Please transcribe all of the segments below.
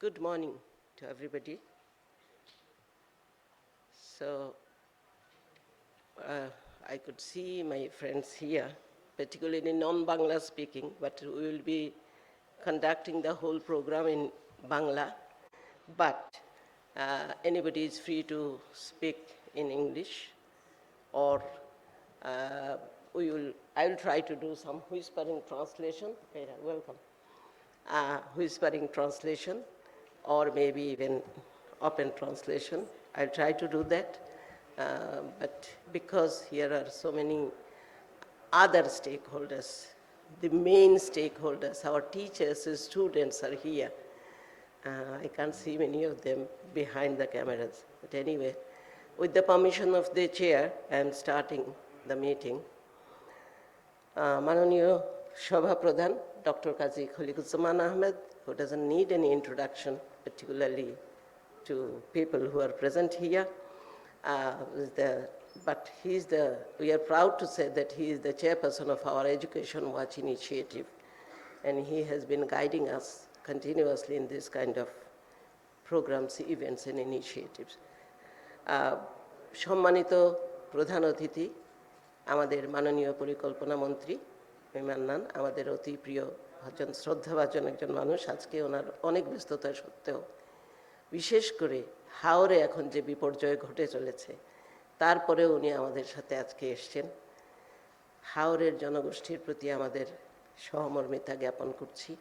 Good morning to everybody. So, I could see my friends here, particularly non-Bangla speaking, but we will be conducting the whole program in Bangla. But anybody is free to speak in English, or I will try to do some whispering translation. Okay, welcome. Whispering translation, or maybe even open translation. I'll try to do that. But because here are so many other stakeholders, the main stakeholders, our teachers and students are here. I can't see many of them behind the cameras. But anyway, with the permission of the chair, I am starting the meeting. Mananiya Shobha Pradhan, Dr. Kazi Kholiquzzaman Ahmed, who doesn't need any introduction, particularly to people who are present here. But we are proud to say that he is the chairperson of our Education Watch initiative, and he has been guiding us continuously in this kind of programs, events, and initiatives. সম্মানিত প্রধান অতিথি আমাদের মাননীয় পরিকল্পনা মন্ত্রী মান্নান, আমাদের অতি প্রিয় একজন শ্রদ্ধাভাজন একজন মানুষ, আজকে ওনার অনেক ব্যস্ততা সত্ত্বেও বিশেষ করে হাওরে এখন যে বিপর্যয় ঘটে চলেছে তারপরেও উনি আমাদের সাথে আজকে এসেছেন। হাওরের জনগোষ্ঠীর প্রতি আমাদের সহমর্মিতা জ্ঞাপন করছি,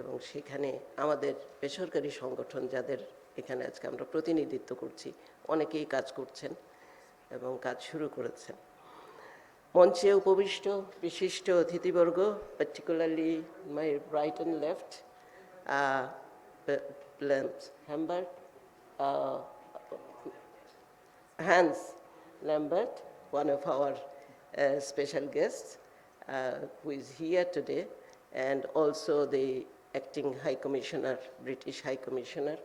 এবং সেখানে আমাদের বেসরকারি সংগঠন যাদের এখানে আজকে আমরা প্রতিনিধিত্ব করছি অনেকেই কাজ করছেন এবং কাজ শুরু করেছেন। মঞ্চে উপবিষ্ট বিশিষ্ট অতিথিবর্গ, particularly my right and left, Hans Lambert, one of our special guests who is here today, and also the acting High Commissioner, British High Commissioner,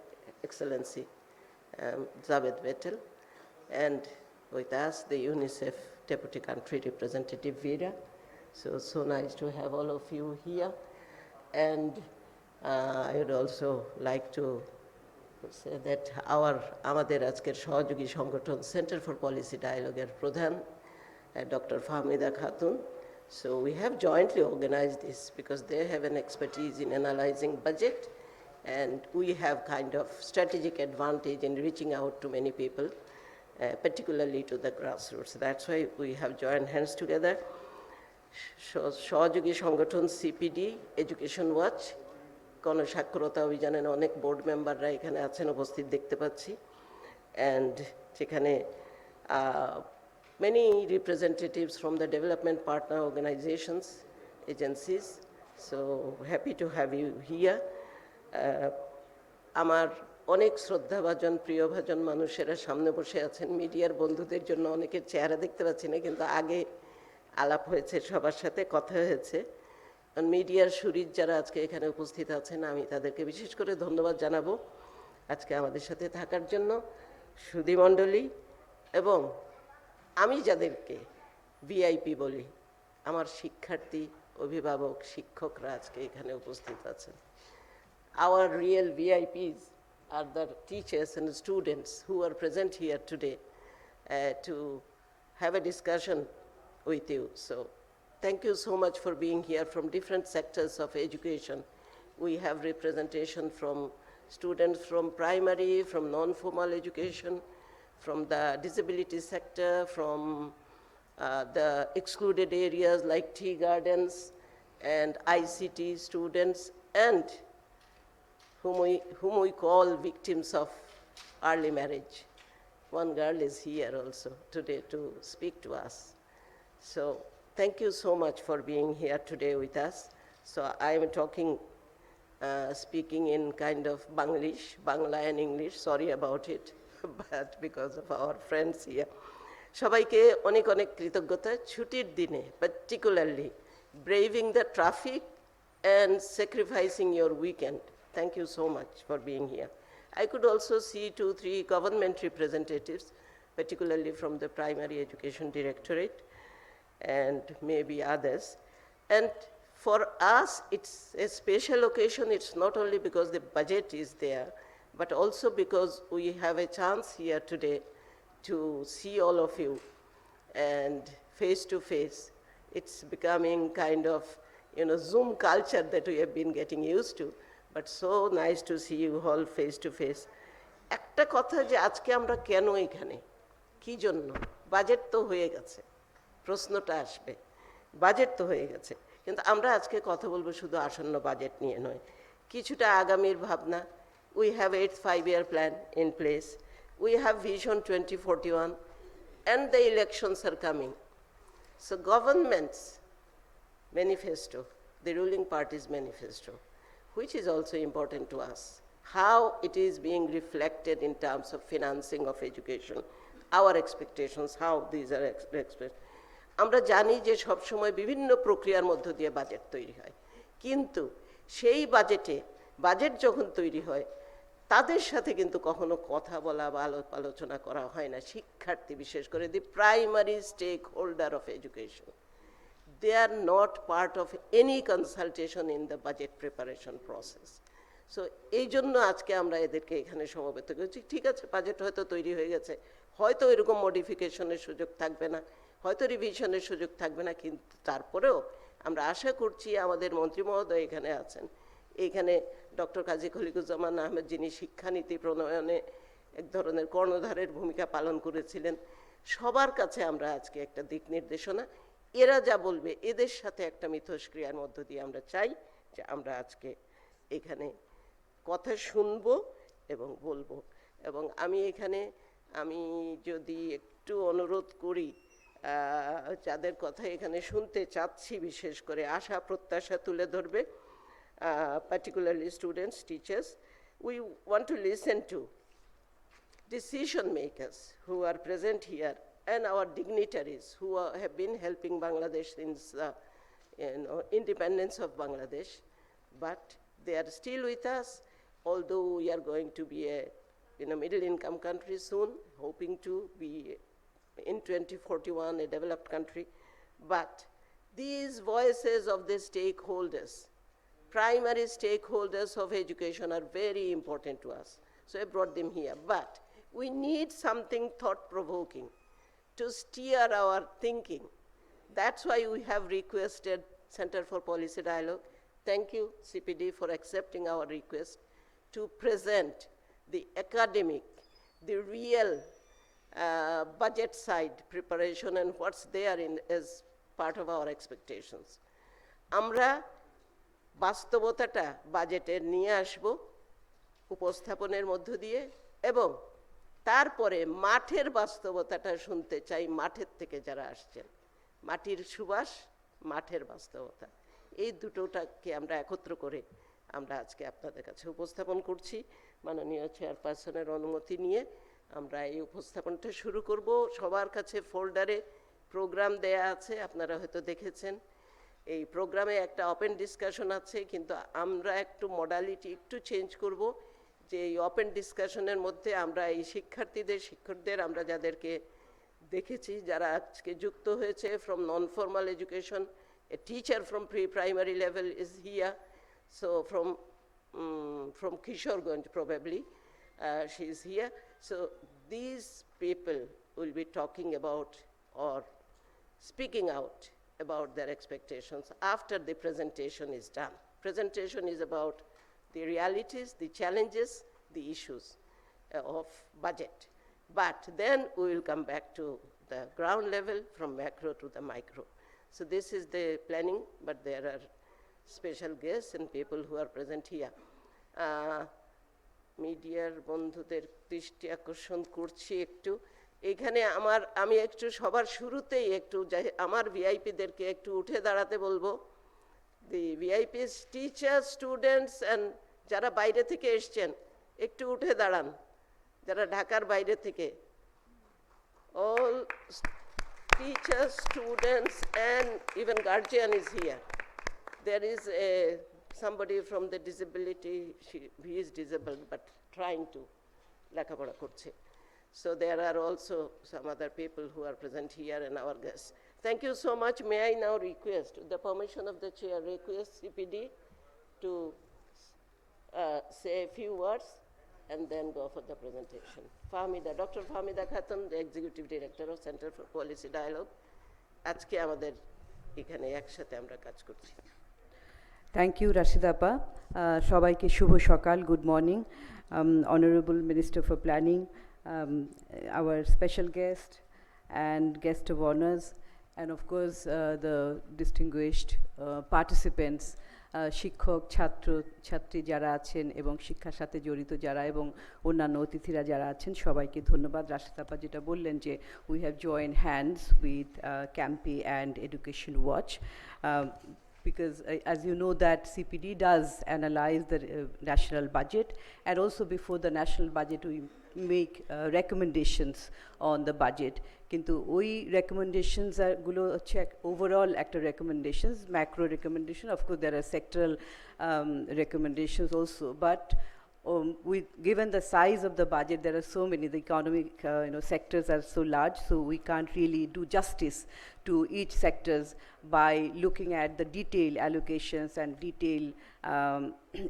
Excellency Javed Vettel, and with us the UNICEF Deputy Country Representative Vera. So nice to have all of you here. And I would also like to say that আমাদের আজকের সহযোগী সংগঠন Center for Policy Dialogue এর প্রধান Dr. Fahmida Khatun. So we have jointly organized this because they have an expertise in analyzing budget, and we have kind of strategic advantage in reaching out to many people, particularly to the grassroots. That's why we have joined hands together. সহযোগী সংগঠন CPD, Education Watch, গণস্বাক্ষরতা অভিযানের অনেক board মেম্বাররা এখানে আছেন, উপস্থিত দেখতে পাচ্ছি, and সেখানে many representatives from the development partner organizations, agencies. So happy to have you here. আমার অনেক শ্রদ্ধাভাজন প্রিয়ভাজন মানুষেরা সামনে বসে আছেন। মিডিয়ার বন্ধুদের জন্য অনেকের চেহারা দেখতে পাচ্ছি না, কিন্তু আগে আলাপ হয়েছে, সবার সাথে কথা হয়েছে। মিডিয়ার শরীর যারা আজকে এখানে উপস্থিত আছেন, আমি তাদেরকে বিশেষ করে ধন্যবাদ জানাবো আজকে আমাদের সাথে থাকার জন্য। সুধীমণ্ডলী এবং আমি যাদেরকে ভিআইপি বলি, আমার শিক্ষার্থী, অভিভাবক, শিক্ষকরা আজকে এখানে উপস্থিত আছেন। Our real VIPs are the teachers and students who are present here today to have a discussion with you. So thank you so much for being here from different sectors of education. We have representation from students from primary, from non-formal education, from the disability sector, from the excluded areas like tea gardens and ICT students, and whom we call victims of early marriage. One girl is here also today to speak to us. So thank you so much for being here today with us. So I am speaking in kind of Banglish, Bangla and English, sorry about it, but because of our friends here. সবাইকে অনেক অনেক কৃতজ্ঞতা ছুটির দিনে, particularly braving the traffic and sacrificing your weekend. Thank you so much for being here. I could also see 2-3 government representatives, particularly from the Primary Education Directorate and maybe others. And For us, it's a special occasion. It's not only because the budget is there, but also because we have a chance here today to see all of you and face to face. It's becoming kind of, Zoom culture that we have been getting used to, but so nice to see you all face to face. একটা কথা যে আজকে আমরা কেন এখানে, কি জন্য? Budget তো হয়ে গেছে, প্রশ্নটা আসবে, বাজেট তো হয়ে গেছে, কিন্তু আমরা আজকে কথা বলবো শুধু আসন্ন বাজেট নিয়ে নয়, কিছুটা আগামীর ভাবনা। We have 8th five-year plan in place. We have Vision 2041, and the elections are coming. So government's manifesto, the ruling party's manifesto, which is also important to us, how it is being reflected in terms of financing of education, our expectations, how these are expressed. আমরা জানি যে সবসময় বিভিন্ন প্রক্রিয়ার মধ্য দিয়ে budget তৈরি হয়, কিন্তু সেই বাজেট যখন তৈরি হয় তাদের সাথে কিন্তু কখনো কথা বলা বা আলোচনা করা হয় না শিক্ষার্থী, বিশেষ করে the primary stakeholder of education. They are not part of any consultation in the budget preparation process. So এই জন্য আজকে আমরা এদেরকে এখানে সমবেত করেছি। ঠিক আছে, বাজেট হয়তো তৈরি হয়ে গেছে, হয়তো এরকম মডিফিকেশনের সুযোগ থাকবে না, হয়তো রিভিশনের সুযোগ থাকবে না, কিন্তু তারপরেও আমরা আশা করছি আমাদের মন্ত্রী মহোদয় এখানে আছেন, এইখানে ডক্টর কাজী খলিকুজ্জামান আহমেদ, যিনি শিক্ষানীতি প্রণয়নে এক ধরনের কর্ণধারের ভূমিকা পালন করেছিলেন, সবার কাছে আমরা আজকে একটা দিক নির্দেশনা, এরা যা বলবে এদের সাথে একটা মিথস্ক্রিয়ার মধ্য দিয়ে আমরা চাই যে আমরা আজকে এখানে কথা শুনবো এবং বলবো। এবং আমি যদি একটু অনুরোধ করি, যাদের কথা এখানে শুনতে চাচ্ছি, বিশেষ করে আশা প্রত্যাশা তুলে ধরবে, particularly students, teachers, we want to listen to decision makers who are present here and our dignitaries who have been helping Bangladesh since independence of Bangladesh, but they are still with us, although we are going to be a middle income country soon, hoping to be in 2041 a developed country. But these voices of the stakeholders, primary stakeholders of education, are very important to us. So I brought them here. But we need something thought-provoking to steer our thinking. That's why we have requested Center for Policy Dialogue. Thank you, CPD, for accepting our request to present the academic, the real budget side preparation and what's there as part of our expectations. আমরা বাস্তবতাটা বাজেটের নিয়ে আসব উপস্থাপনের মধ্য দিয়ে, এবং তারপরে মাঠের বাস্তবতাটা শুনতে চাই মাঠের থেকে যারা আসছেন, মাটির সুবাস, মাঠের বাস্তবতা, এই দুটোটাকে আমরা একত্র করে আমরা আজকে আপনাদের কাছে উপস্থাপন করছি। মাননীয় চেয়ারপারসনের অনুমতি নিয়ে আমরা এই উপস্থাপনটা শুরু করব। সবার কাছে ফোল্ডারে প্রোগ্রাম দেয়া আছে, আপনারা হয়তো দেখেছেন। এই প্রোগ্রামে একটা ওপেন ডিসকাশন আছে, কিন্তু আমরা একটু মডালিটি একটু চেঞ্জ করব, যে এই ওপেন ডিসকাশনের মধ্যে আমরা এই শিক্ষকদের আমরা যাদেরকে দেখেছি, যারা আজকে যুক্ত হয়েছে from non formal education, a teacher from pre-primary level is here, so from Kishoreganj probably, she is here. So these people will be talking about or speaking out about their expectations after the presentation is done. Presentation is about the realities, the challenges, the issues of budget. But then we will come back to the ground level, from macro to the micro. So this is the planning, but there are special guests and people who are present here. মিডিয়ার বন্ধুদের দৃষ্টি আকর্ষণ করছি একটু, এখানে আমি একটু সবার শুরুতেই একটু আমার ভিআইপিদেরকে একটু উঠে দাঁড়াতে বলবো। দি ভিআইপিস, টিচার, স্টুডেন্টস অ্যান্ড যারা বাইরে থেকে এসছেন একটু উঠে দাঁড়ান, যারা ঢাকার বাইরে থেকে, all teachers, students and even guardian is here. There is somebody from the disability, he is disabled but trying to লেখাপড়া করছে. So there are also some other people who are present here and our guests. Thank you so much. May I now request, with the permission of the chair, request CPD to say a few words and then go for the presentation. Fahmida, Dr. Fahmida Khatun, the Executive Director of Center for Policy Dialogue. আজকে আমাদের এখানে একসাথে আমরা কাজ করছি। Thank you, Rashida Appa. সবাইকে শুভ সকাল, good morning. Honorable Minister for Planning, our special guest and guest of honors, and of course the distinguished participants, শিক্ষক ছাত্র ছাত্রী যারা আছেন এবং শিক্ষার সাথে জড়িত যারা এবং অন্যান্য অতিথিরা যারা আছেন সবাইকে ধন্যবাদ। রাশিদ আপা যেটা বললেন যে we have joined hands with CAMPI and Education Watch, because as you know that CPD does analyze the national budget, and also before the national budget we make recommendations on the budget. কিন্তু ওই recommendations গুলো হচ্ছে overall একটা recommendations, macro recommendation. Of course there are sectoral recommendations also, but given the size of the budget, there are so many, the economic sectors are so large, so we can't really do justice to each sectors by looking at the detailed allocations and detailed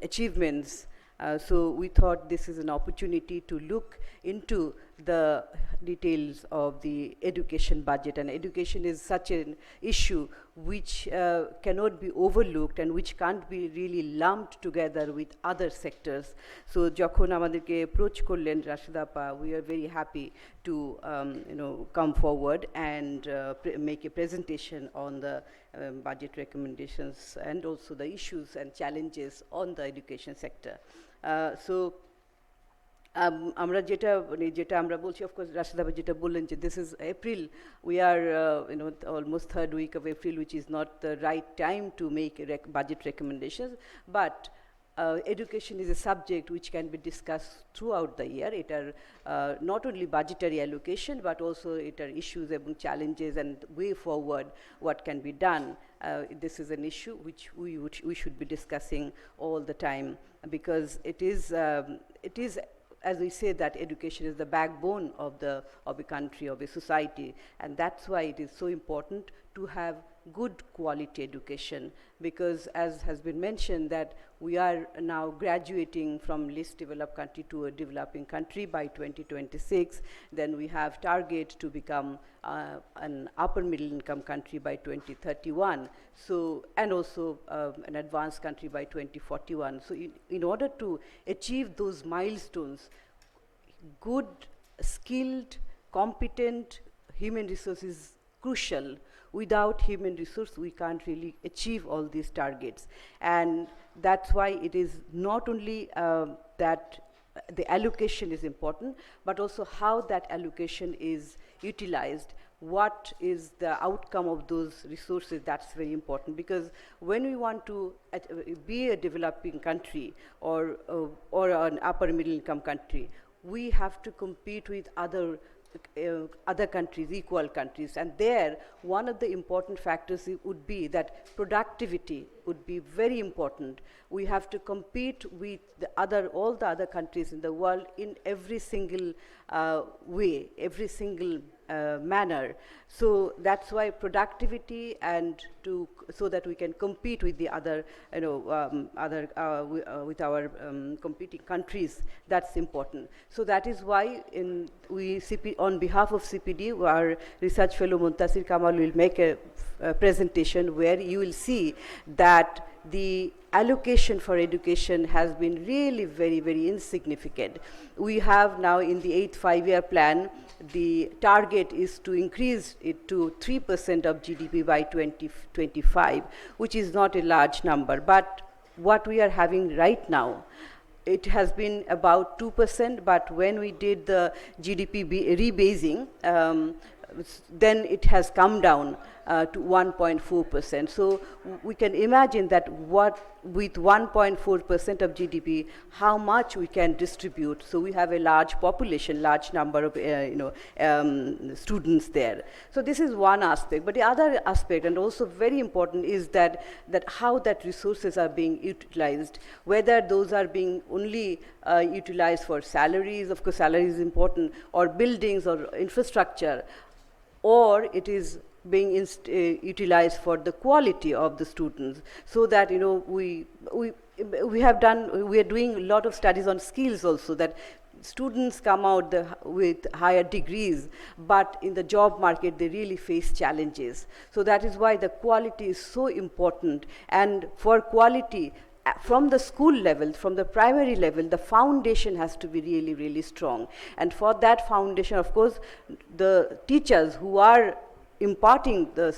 achievements. So we thought this is an opportunity to look into the details of the education budget, and education is such an issue which cannot be overlooked and which can't be really lumped together with other sectors. So যখন আমাদেরকে approach করলেন রাশিদা আপা, we are very happy to come forward and make a presentation on the budget recommendations and also the issues and challenges on the education sector. So আমরা যেটা আমরা বলছি, of course Rashid আপা যেটা বললেন যে this is April, we are almost third week of April, which is not the right time to make budget recommendations, but education is a subject which can be discussed throughout the year. It are not only budgetary allocation but also it are issues and challenges and way forward what can be done. This is an issue which we should be discussing all the time, because it is as we say that education is the backbone of a country, of a society, and that's why it is so important to have good quality education, because as has been mentioned that we are now graduating from least developed country to a developing country by 2026. Then we have target to become an upper middle income country by 2031, so, and also an advanced country by 2041. So in order to achieve those milestones, good, skilled, competent human resources is crucial. Without human resource we can't really achieve all these targets, and that's why it is not only that the allocation is important, but also how that allocation is utilized, what is the outcome of those resources. That's very important, because when we want to be a developing country or an upper middle income country, we have to compete with other countries, equal countries, and there one of the important factors would be that productivity would be very important. We have to compete with all the other countries in the world in every single way, every single manner. So that's why productivity, and so that we can compete with the other with our competing countries, that's important. So that is why on behalf of CPD, our research fellow Muntasir Kamal will make a presentation where you will see that the allocation for education has been really very, very insignificant. We have now in the 8th five-year plan, the target is to increase it to 3% of GDP by 2025, which is not a large number, but what we are having right now, it has been about 2%, but when we did the GDP rebasing, then it has come down to 1.4%. So we can imagine that with 1.4% of GDP, how much we can distribute. So we have a large population, large number of students there. So this is one aspect. But the other aspect, and also very important, is that how that resources are being utilized, whether those are being only utilized for salaries, of course salary is important, or buildings or infrastructure, or it is being utilized for the quality of the students, so that we are doing a lot of studies on skills also, that students come out with higher degrees, but in the job market they really face challenges. So that is why the quality is so important, and for quality from the school level, from the primary level, the foundation has to be really, really strong. And for that foundation, of course, the teachers who are imparting the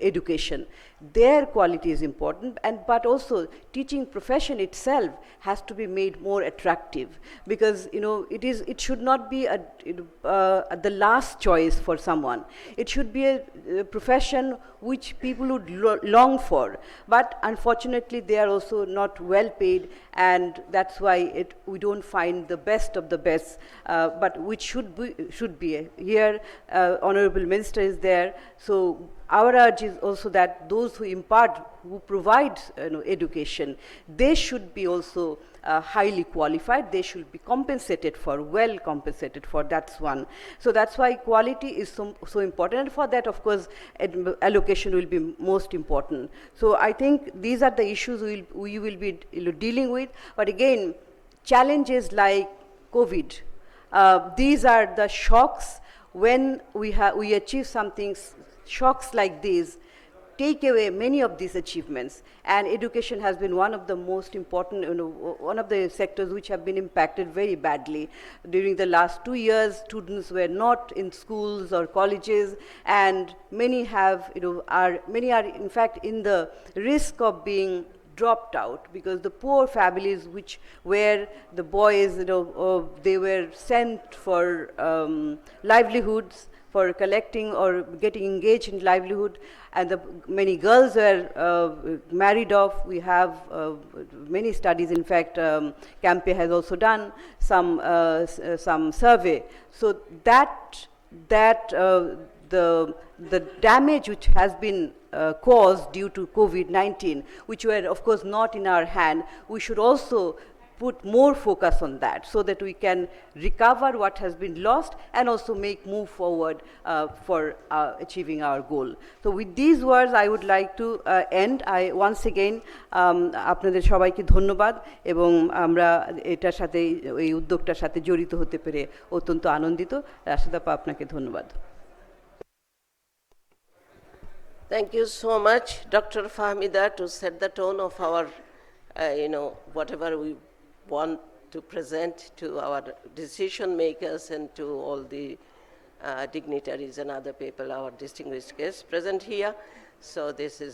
education, their quality is important, but also teaching profession itself has to be made more attractive, because it should not be the last choice for someone. It should be a profession which people would long for, but unfortunately they are also not well paid, and that's why we don't find the best of the best, but which should be here. Honorable Minister is there, so our urge is also that those who impart, who provide education, they should be also highly qualified. They should be compensated for, well compensated for. That's one. So that's why quality is so important, and for that, of course, allocation will be most important. So I think these are the issues we will be dealing with. But again, challenges like COVID, these are the shocks. When we achieve something, shocks like these take away many of these achievements, and education has been one of the most important, one of the sectors which have been impacted very badly. During the last 2 years, students were not in schools or colleges, and many are in fact in the risk of being dropped out, because the poor families where the boys, they were sent for livelihoods, for collecting or getting engaged in livelihood, and many girls were married off. We have many studies. In fact, Campe has also done some survey. So the damage which has been caused due to COVID-19, which were of course not in our hand, we should also put more focus on that, so that we can recover what has been lost and also move forward for achieving our goal. So with these words, I would like to end. I once again আপনাদের সবাইকে ধন্যবাদ, এবং আমরা এটার সাথে, এই উদ্যোগটার সাথে জড়িত হতে পেরে অত্যন্ত আনন্দিত। রাশেদ আপা, আপনাকে ধন্যবাদ। Thank you so much, Dr. Fahmida, to set the tone of our, whatever we want to present to our decision makers and to all the dignitaries and other people, our distinguished guests present here. So this is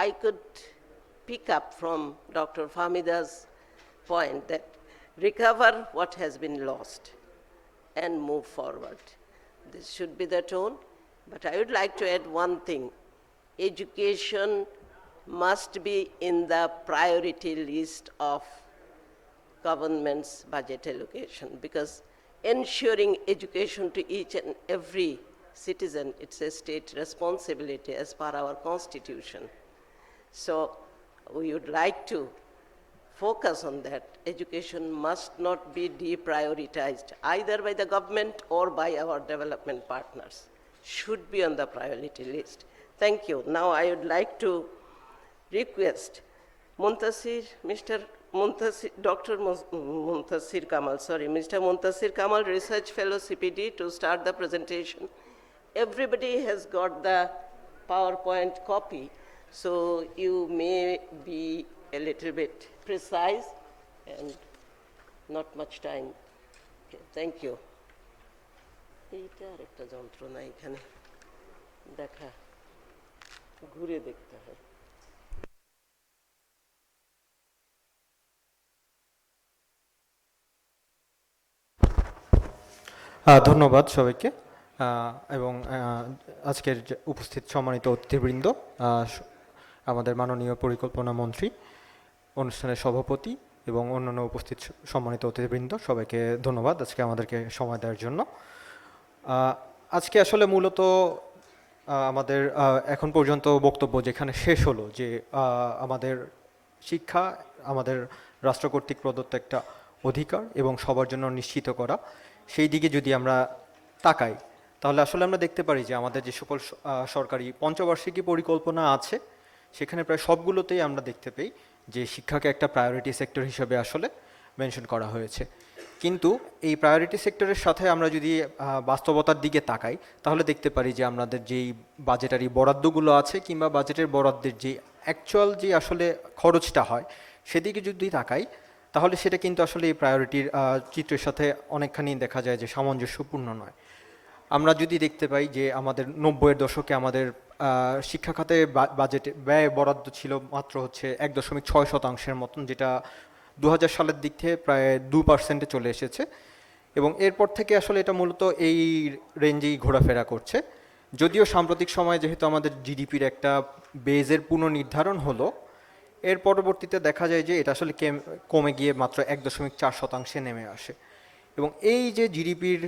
I could pick up from Dr. Fahmida's point that recover what has been lost and move forward. This should be the tone. But I would like to add one thing. Education must be in the priority list of government's budget allocation, because ensuring education to each and every citizen, it's a state responsibility as per our constitution. So we would like to focus on that. Education must not be deprioritized either by the government or by our development partners. Should be on the priority list. Thank you. Now I would like to request Dr. Muntasir Kamal, Research Fellow CPD, to start the presentation. Everybody has got the PowerPoint copy, so you may be a little bit precise and not much time. Okay, thank you. এইটা আরেকটা যন্ত্রণা, এখানে ঘুরে দেখতে হয়। ধন্যবাদ সবাইকে, এবং আজকের উপস্থিত সম্মানিত অতিথিবৃন্দ, আমাদের মাননীয় পরিকল্পনা মন্ত্রী, অনুষ্ঠানের সভাপতি এবং অন্যান্য উপস্থিত সম্মানিত অতিথিবৃন্দ, সবাইকে ধন্যবাদ আজকে আমাদেরকে সময় দেওয়ার জন্য। আজকে আসলে মূলত আমাদের এখন পর্যন্ত বক্তব্য যেখানে শেষ হলো, যে আমাদের শিক্ষা আমাদের রাষ্ট্র কর্তৃক প্রদত্ত একটা অধিকার এবং সবার জন্য নিশ্চিত করা, সেই দিকে যদি আমরা তাকাই, তাহলে আসলে আমরা দেখতে পারি যে আমাদের যে সকল সরকারি পঞ্চবার্ষিকী পরিকল্পনা আছে সেখানে প্রায় সবগুলোতেই আমরা দেখতে পাই যে শিক্ষাকে একটা প্রায়োরিটি সেক্টর হিসেবে আসলে মেনশন করা হয়েছে। কিন্তু এই প্রায়োরিটি সেক্টরের সাথে আমরা যদি বাস্তবতার দিকে তাকাই তাহলে দেখতে পারি যে আমাদের যেই বাজেটারি বরাদ্দগুলো আছে কিংবা বাজেটের বরাদ্দের যে অ্যাকচুয়াল যে আসলে খরচটা হয় সেদিকে যদি তাকাই তাহলে সেটা কিন্তু আসলে এই প্রায়োরিটির চিত্রের সাথে অনেকখানি দেখা যায় যে সামঞ্জস্যপূর্ণ নয়। আমরা যদি দেখতে পাই যে আমাদের 90-এর দশকে আমাদের শিক্ষা খাতে বাজেটে ব্যয় বরাদ্দ ছিল মাত্র হচ্ছে 1.6% মতন, যেটা 2000 সালের দিক থেকে প্রায় 2%-এ চলে এসেছে এবং এরপর থেকে আসলে এটা মূলত এই রেঞ্জেই ঘোরাফেরা করছে। যদিও সাম্প্রতিক সময়ে যেহেতু আমাদের জিডিপির একটা বেজের পুনর্নির্ধারণ হলো, এর পরবর্তীতে দেখা যায় যে এটা আসলে কমে গিয়ে মাত্র 1.4%-এ নেমে আসে এবং এই যে জিডিপির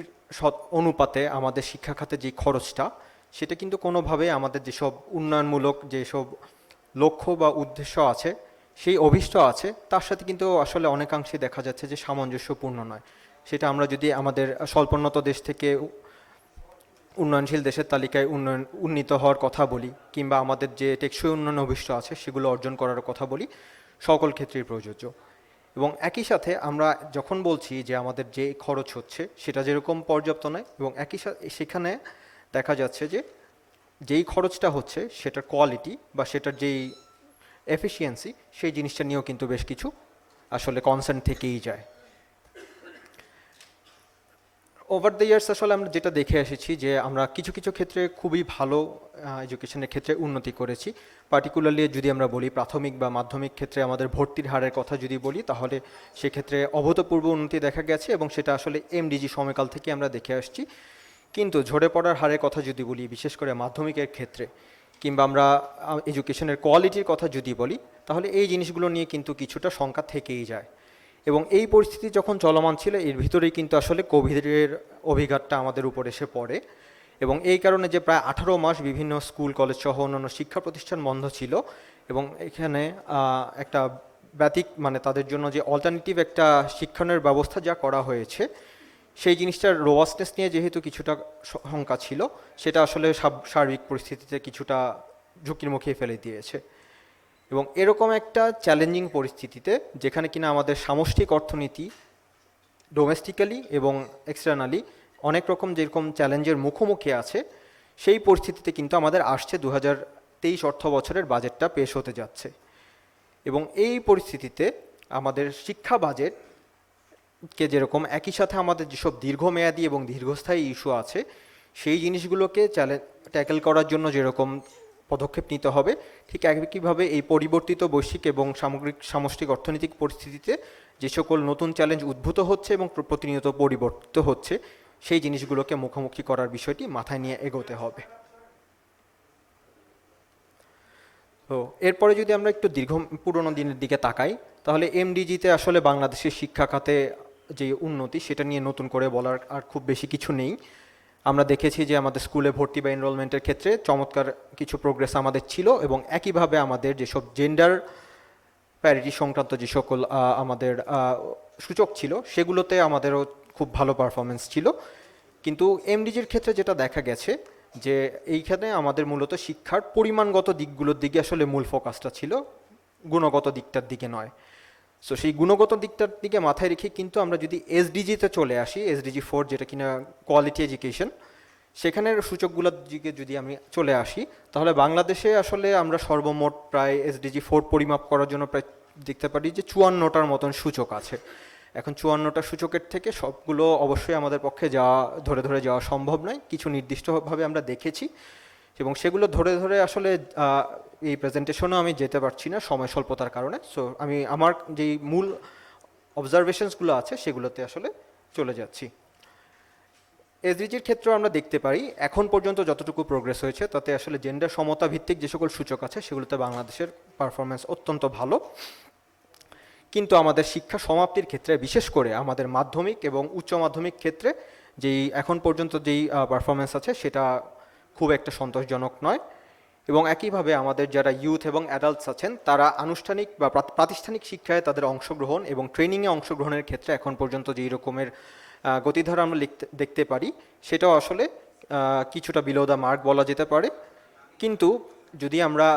অনুপাতে আমাদের শিক্ষা খাতে যে খরচটা সেটা কিন্তু কোনোভাবে আমাদের যেসব উন্নয়নমূলক যেসব লক্ষ্য বা উদ্দেশ্য আছে সেই অভীষ্ট আছে তার সাথে কিন্তু আসলে অনেকাংশে দেখা যাচ্ছে যে সামঞ্জস্যপূর্ণ নয়। সেটা আমরা যদি আমাদের স্বল্পোন্নত দেশ থেকে উন্নয়নশীল দেশের তালিকায় উন্নীত হওয়ার কথা বলি কিংবা আমাদের যে টেকসই উন্নয়ন অভীষ্ট আছে সেগুলো অর্জন করার কথা বলি, সকল ক্ষেত্রেই প্রযোজ্য। এবং একই সাথে আমরা যখন বলছি যে আমাদের যে খরচ হচ্ছে সেটা যেরকম পর্যাপ্ত নয় এবং একই সাথে সেখানে দেখা যাচ্ছে যে যেই খরচটা হচ্ছে সেটার কোয়ালিটি বা সেটার যেই এফিসিয়েন্সি সেই জিনিসটা নিয়েও কিন্তু বেশ কিছু আসলে কনসার্ন থেকেই যায়। ওভার দ্য ইয়ার্স আসলে আমরা যেটা দেখে এসেছি যে আমরা কিছু কিছু ক্ষেত্রে খুবই ভালো এডুকেশনের ক্ষেত্রে উন্নতি করেছি। পার্টিকুলারলি যদি আমরা বলি প্রাথমিক বা মাধ্যমিক ক্ষেত্রে আমাদের ভর্তির হারের কথা যদি বলি তাহলে সেক্ষেত্রে অভূতপূর্ব উন্নতি দেখা গেছে এবং সেটা আসলে এমডিজি সময়কাল থেকে আমরা দেখে আসছি। কিন্তু ঝরে পড়ার হারের কথা যদি বলি বিশেষ করে মাধ্যমিকের ক্ষেত্রে কিংবা আমরা এডুকেশনের কোয়ালিটির কথা যদি বলি তাহলে এই জিনিসগুলো নিয়ে কিন্তু কিছুটা শঙ্কা থেকেই যায় এবং এই পরিস্থিতি যখন চলমান ছিল এর ভিতরেই কিন্তু আসলে কোভিডের অভিঘাতটা আমাদের উপর এসে পড়ে এবং এই কারণে যে প্রায় 18 মাস বিভিন্ন স্কুল কলেজ সহ অন্যান্য শিক্ষা প্রতিষ্ঠান বন্ধ ছিল এবং এখানে একটা মানে তাদের জন্য যে অল্টারনেটিভ একটা শিক্ষণের ব্যবস্থা যা করা হয়েছে সেই জিনিসটার রোবাস্টনেস নিয়ে যেহেতু কিছুটা শঙ্কা ছিল সেটা আসলে সার্বিক পরিস্থিতিতে কিছুটা ঝুঁকির মুখে ফেলে দিয়েছে এবং এরকম একটা চ্যালেঞ্জিং পরিস্থিতিতে যেখানে কিনা আমাদের সামষ্টিক অর্থনীতি ডোমেস্টিক্যালি এবং এক্সটার্নালি অনেক রকম যেরকম চ্যালেঞ্জের মুখোমুখি আছে সেই পরিস্থিতিতে কিন্তু আমাদের আসছে 2023 অর্থ বছরের বাজেটটা পেশ হতে যাচ্ছে এবং এই পরিস্থিতিতে আমাদের শিক্ষা বাজেটকে যেরকম একই সাথে আমাদের যেসব দীর্ঘমেয়াদী এবং দীর্ঘস্থায়ী ইস্যু আছে সেই জিনিসগুলোকে ট্যাকেল করার জন্য যেরকম পদক্ষেপ নিতে হবে ঠিক একইভাবে এই পরিবর্তিত বৈশ্বিক এবং সামষ্টিক অর্থনৈতিক পরিস্থিতিতে যে সকল নতুন চ্যালেঞ্জ উদ্ভূত হচ্ছে এবং প্রতিনিয়ত পরিবর্তিত হচ্ছে সেই জিনিসগুলোকে মুখোমুখি করার বিষয়টি মাথায় নিয়ে এগোতে হবে। তো এরপরে যদি আমরা একটু পুরনো দিনের দিকে তাকাই তাহলে এমডিজিতে আসলে বাংলাদেশের শিক্ষা খাতে যে উন্নতি সেটা নিয়ে নতুন করে বলার আর খুব বেশি কিছু নেই। আমরা দেখেছি যে আমাদের স্কুলে ভর্তি বা এনরোলমেন্টের ক্ষেত্রে চমৎকার কিছু প্রোগ্রেস আমাদের ছিল এবং একইভাবে আমাদের যেসব জেন্ডার প্যারিটি সংক্রান্ত যে সকল আমাদের সূচক ছিল সেগুলোতে আমাদেরও খুব ভালো পারফরমেন্স ছিল। কিন্তু এমডিজির ক্ষেত্রে যেটা দেখা গেছে যে এইখানে আমাদের মূলত শিক্ষার পরিমাণগত দিকগুলোর দিকে আসলে মূল ফোকাসটা ছিল, গুণগত দিকটার দিকে নয়। সো সেই গুণগত দিকটার দিকে মাথায় রেখে কিন্তু আমরা যদি এসডিজিতে চলে আসি, এসডিজি 4 যেটা কিনা কোয়ালিটি এডুকেশন, সেখানের সূচকগুলোর দিকে যদি আমি চলে আসি তাহলে বাংলাদেশে আসলে আমরা সর্বমোট প্রায় এসডিজি 4 পরিমাপ করার জন্য প্রায় দেখতে পারি যে 54টার মতন সূচক আছে। এখন 54টা সূচকের থেকে সবগুলো অবশ্যই আমাদের পক্ষে ধরে ধরে যাওয়া সম্ভব নয়, কিছু নির্দিষ্টভাবে আমরা দেখেছি এবং সেগুলো ধরে ধরে আসলে এই প্রেজেন্টেশনও আমি যেতে পারছি না সময় স্বল্পতার কারণে। সো আমি আমার যেই মূল অবজারভেশনসগুলো আছে সেগুলোতে আসলে চলে যাচ্ছি। এসডিজির ক্ষেত্রেও আমরা দেখতে পারি এখন পর্যন্ত যতটুকু প্রোগ্রেস হয়েছে তাতে আসলে জেন্ডার সমতা ভিত্তিক যে সকল সূচক আছে সেগুলোতে বাংলাদেশের পারফরমেন্স অত্যন্ত ভালো। কিন্তু আমাদের শিক্ষা সমাপ্তির ক্ষেত্রে বিশেষ করে আমাদের মাধ্যমিক এবং উচ্চ মাধ্যমিক ক্ষেত্রে যেই এখন পর্যন্ত যেই পারফরমেন্স আছে সেটা খুব একটা সন্তোষজনক নয় এবং একইভাবে আমাদের যারা ইউথ এবং অ্যাডাল্টস আছেন তারা আনুষ্ঠানিক বা প্রাতিষ্ঠানিক শিক্ষায় তাদের অংশগ্রহণ এবং ট্রেনিংয়ে অংশগ্রহণের ক্ষেত্রে এখন পর্যন্ত যেই রকমের গতিধারা আমরা দেখতে পারি সেটাও আসলে কিছুটা বিলো দ্য মার্ক বলা যেতে পারে। কিন্তু যদি আমরা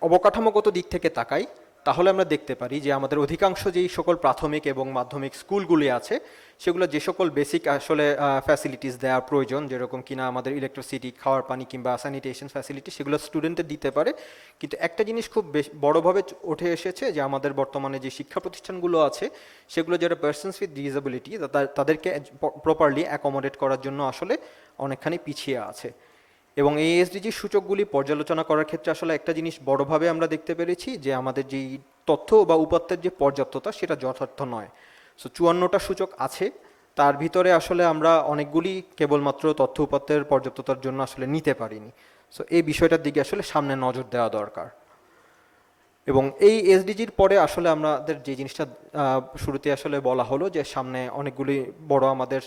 অবকাঠামোগত দিক থেকে তাকাই তাহলে আমরা দেখতে পারি যে আমাদের অধিকাংশ যেই সকল প্রাথমিক এবং মাধ্যমিক স্কুলগুলি আছে সেগুলো যে সকল বেসিক আসলে ফ্যাসিলিটিস দেওয়ার প্রয়োজন, যেরকম কিনা আমাদের ইলেকট্রিসিটি, খাওয়ার পানি কিংবা স্যানিটেশন ফ্যাসিলিটি, সেগুলো স্টুডেন্টদের দিতে পারে। কিন্তু একটা জিনিস খুব বড়োভাবে উঠে এসেছে যে আমাদের বর্তমানে যে শিক্ষা প্রতিষ্ঠানগুলো আছে সেগুলো যারা পার্সনস উইথ ডিসেবিলিটি তাদেরকে প্রপারলি অ্যাকোমোডেট করার জন্য আসলে অনেকখানি পিছিয়ে আছে। এবং এই এসডিজি সূচকগুলি পর্যালোচনা করার ক্ষেত্রে আসলে একটা জিনিস বড়ভাবে আমরা দেখতে পেরেছি যে আমাদের যেই তথ্য বা উপাত্তের যে পর্যাপ্ততা সেটা যথার্থ নয়। সো 54টা সূচক আছে, তার ভিতরে আসলে আমরা অনেকগুলি কেবলমাত্র তথ্য উপাত্তের পর্যাপ্ততার জন্য আসলে নিতে পারিনি। সো এই বিষয়টার দিকে আসলে সামনে নজর দেওয়া দরকার। এবং এই এসডিজির পরে আসলে আমাদের যে জিনিসটা শুরুতে আসলে বলা হলো যে সামনে অনেকগুলি বড় আমাদের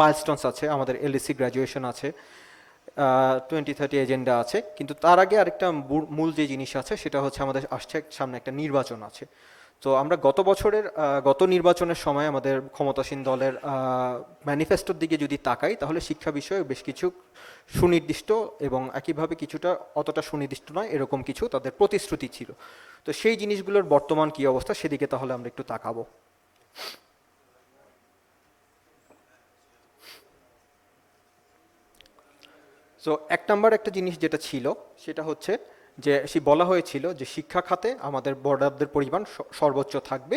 মাইলস্টোনস আছে, আমাদের এলএসি গ্র্যাজুয়েশন আছে, 2030 এজেন্ডা আছে, কিন্তু তার আগে আরেকটা মূল যে জিনিস আছে সেটা হচ্ছে আমাদের আসছে সামনে একটা নির্বাচন আছে। তো আমরা গত নির্বাচনের সময় আমাদের ক্ষমতাসীন দলের ম্যানিফেস্টোর দিকে যদি তাকাই তাহলে শিক্ষা বিষয়ে বেশ কিছু সুনির্দিষ্ট এবং একইভাবে কিছুটা অতটা সুনির্দিষ্ট নয় এরকম কিছু তাদের প্রতিশ্রুতি ছিল। তো সেই জিনিসগুলোর বর্তমান কি অবস্থা সেদিকে তাহলে আমরা একটু তাকাবো। সো এক নাম্বার একটা জিনিস যেটা ছিল সেটা হচ্ছে যে বলা হয়েছিল যে শিক্ষা খাতে আমাদের বরাদ্দের পরিমাণ সর্বোচ্চ থাকবে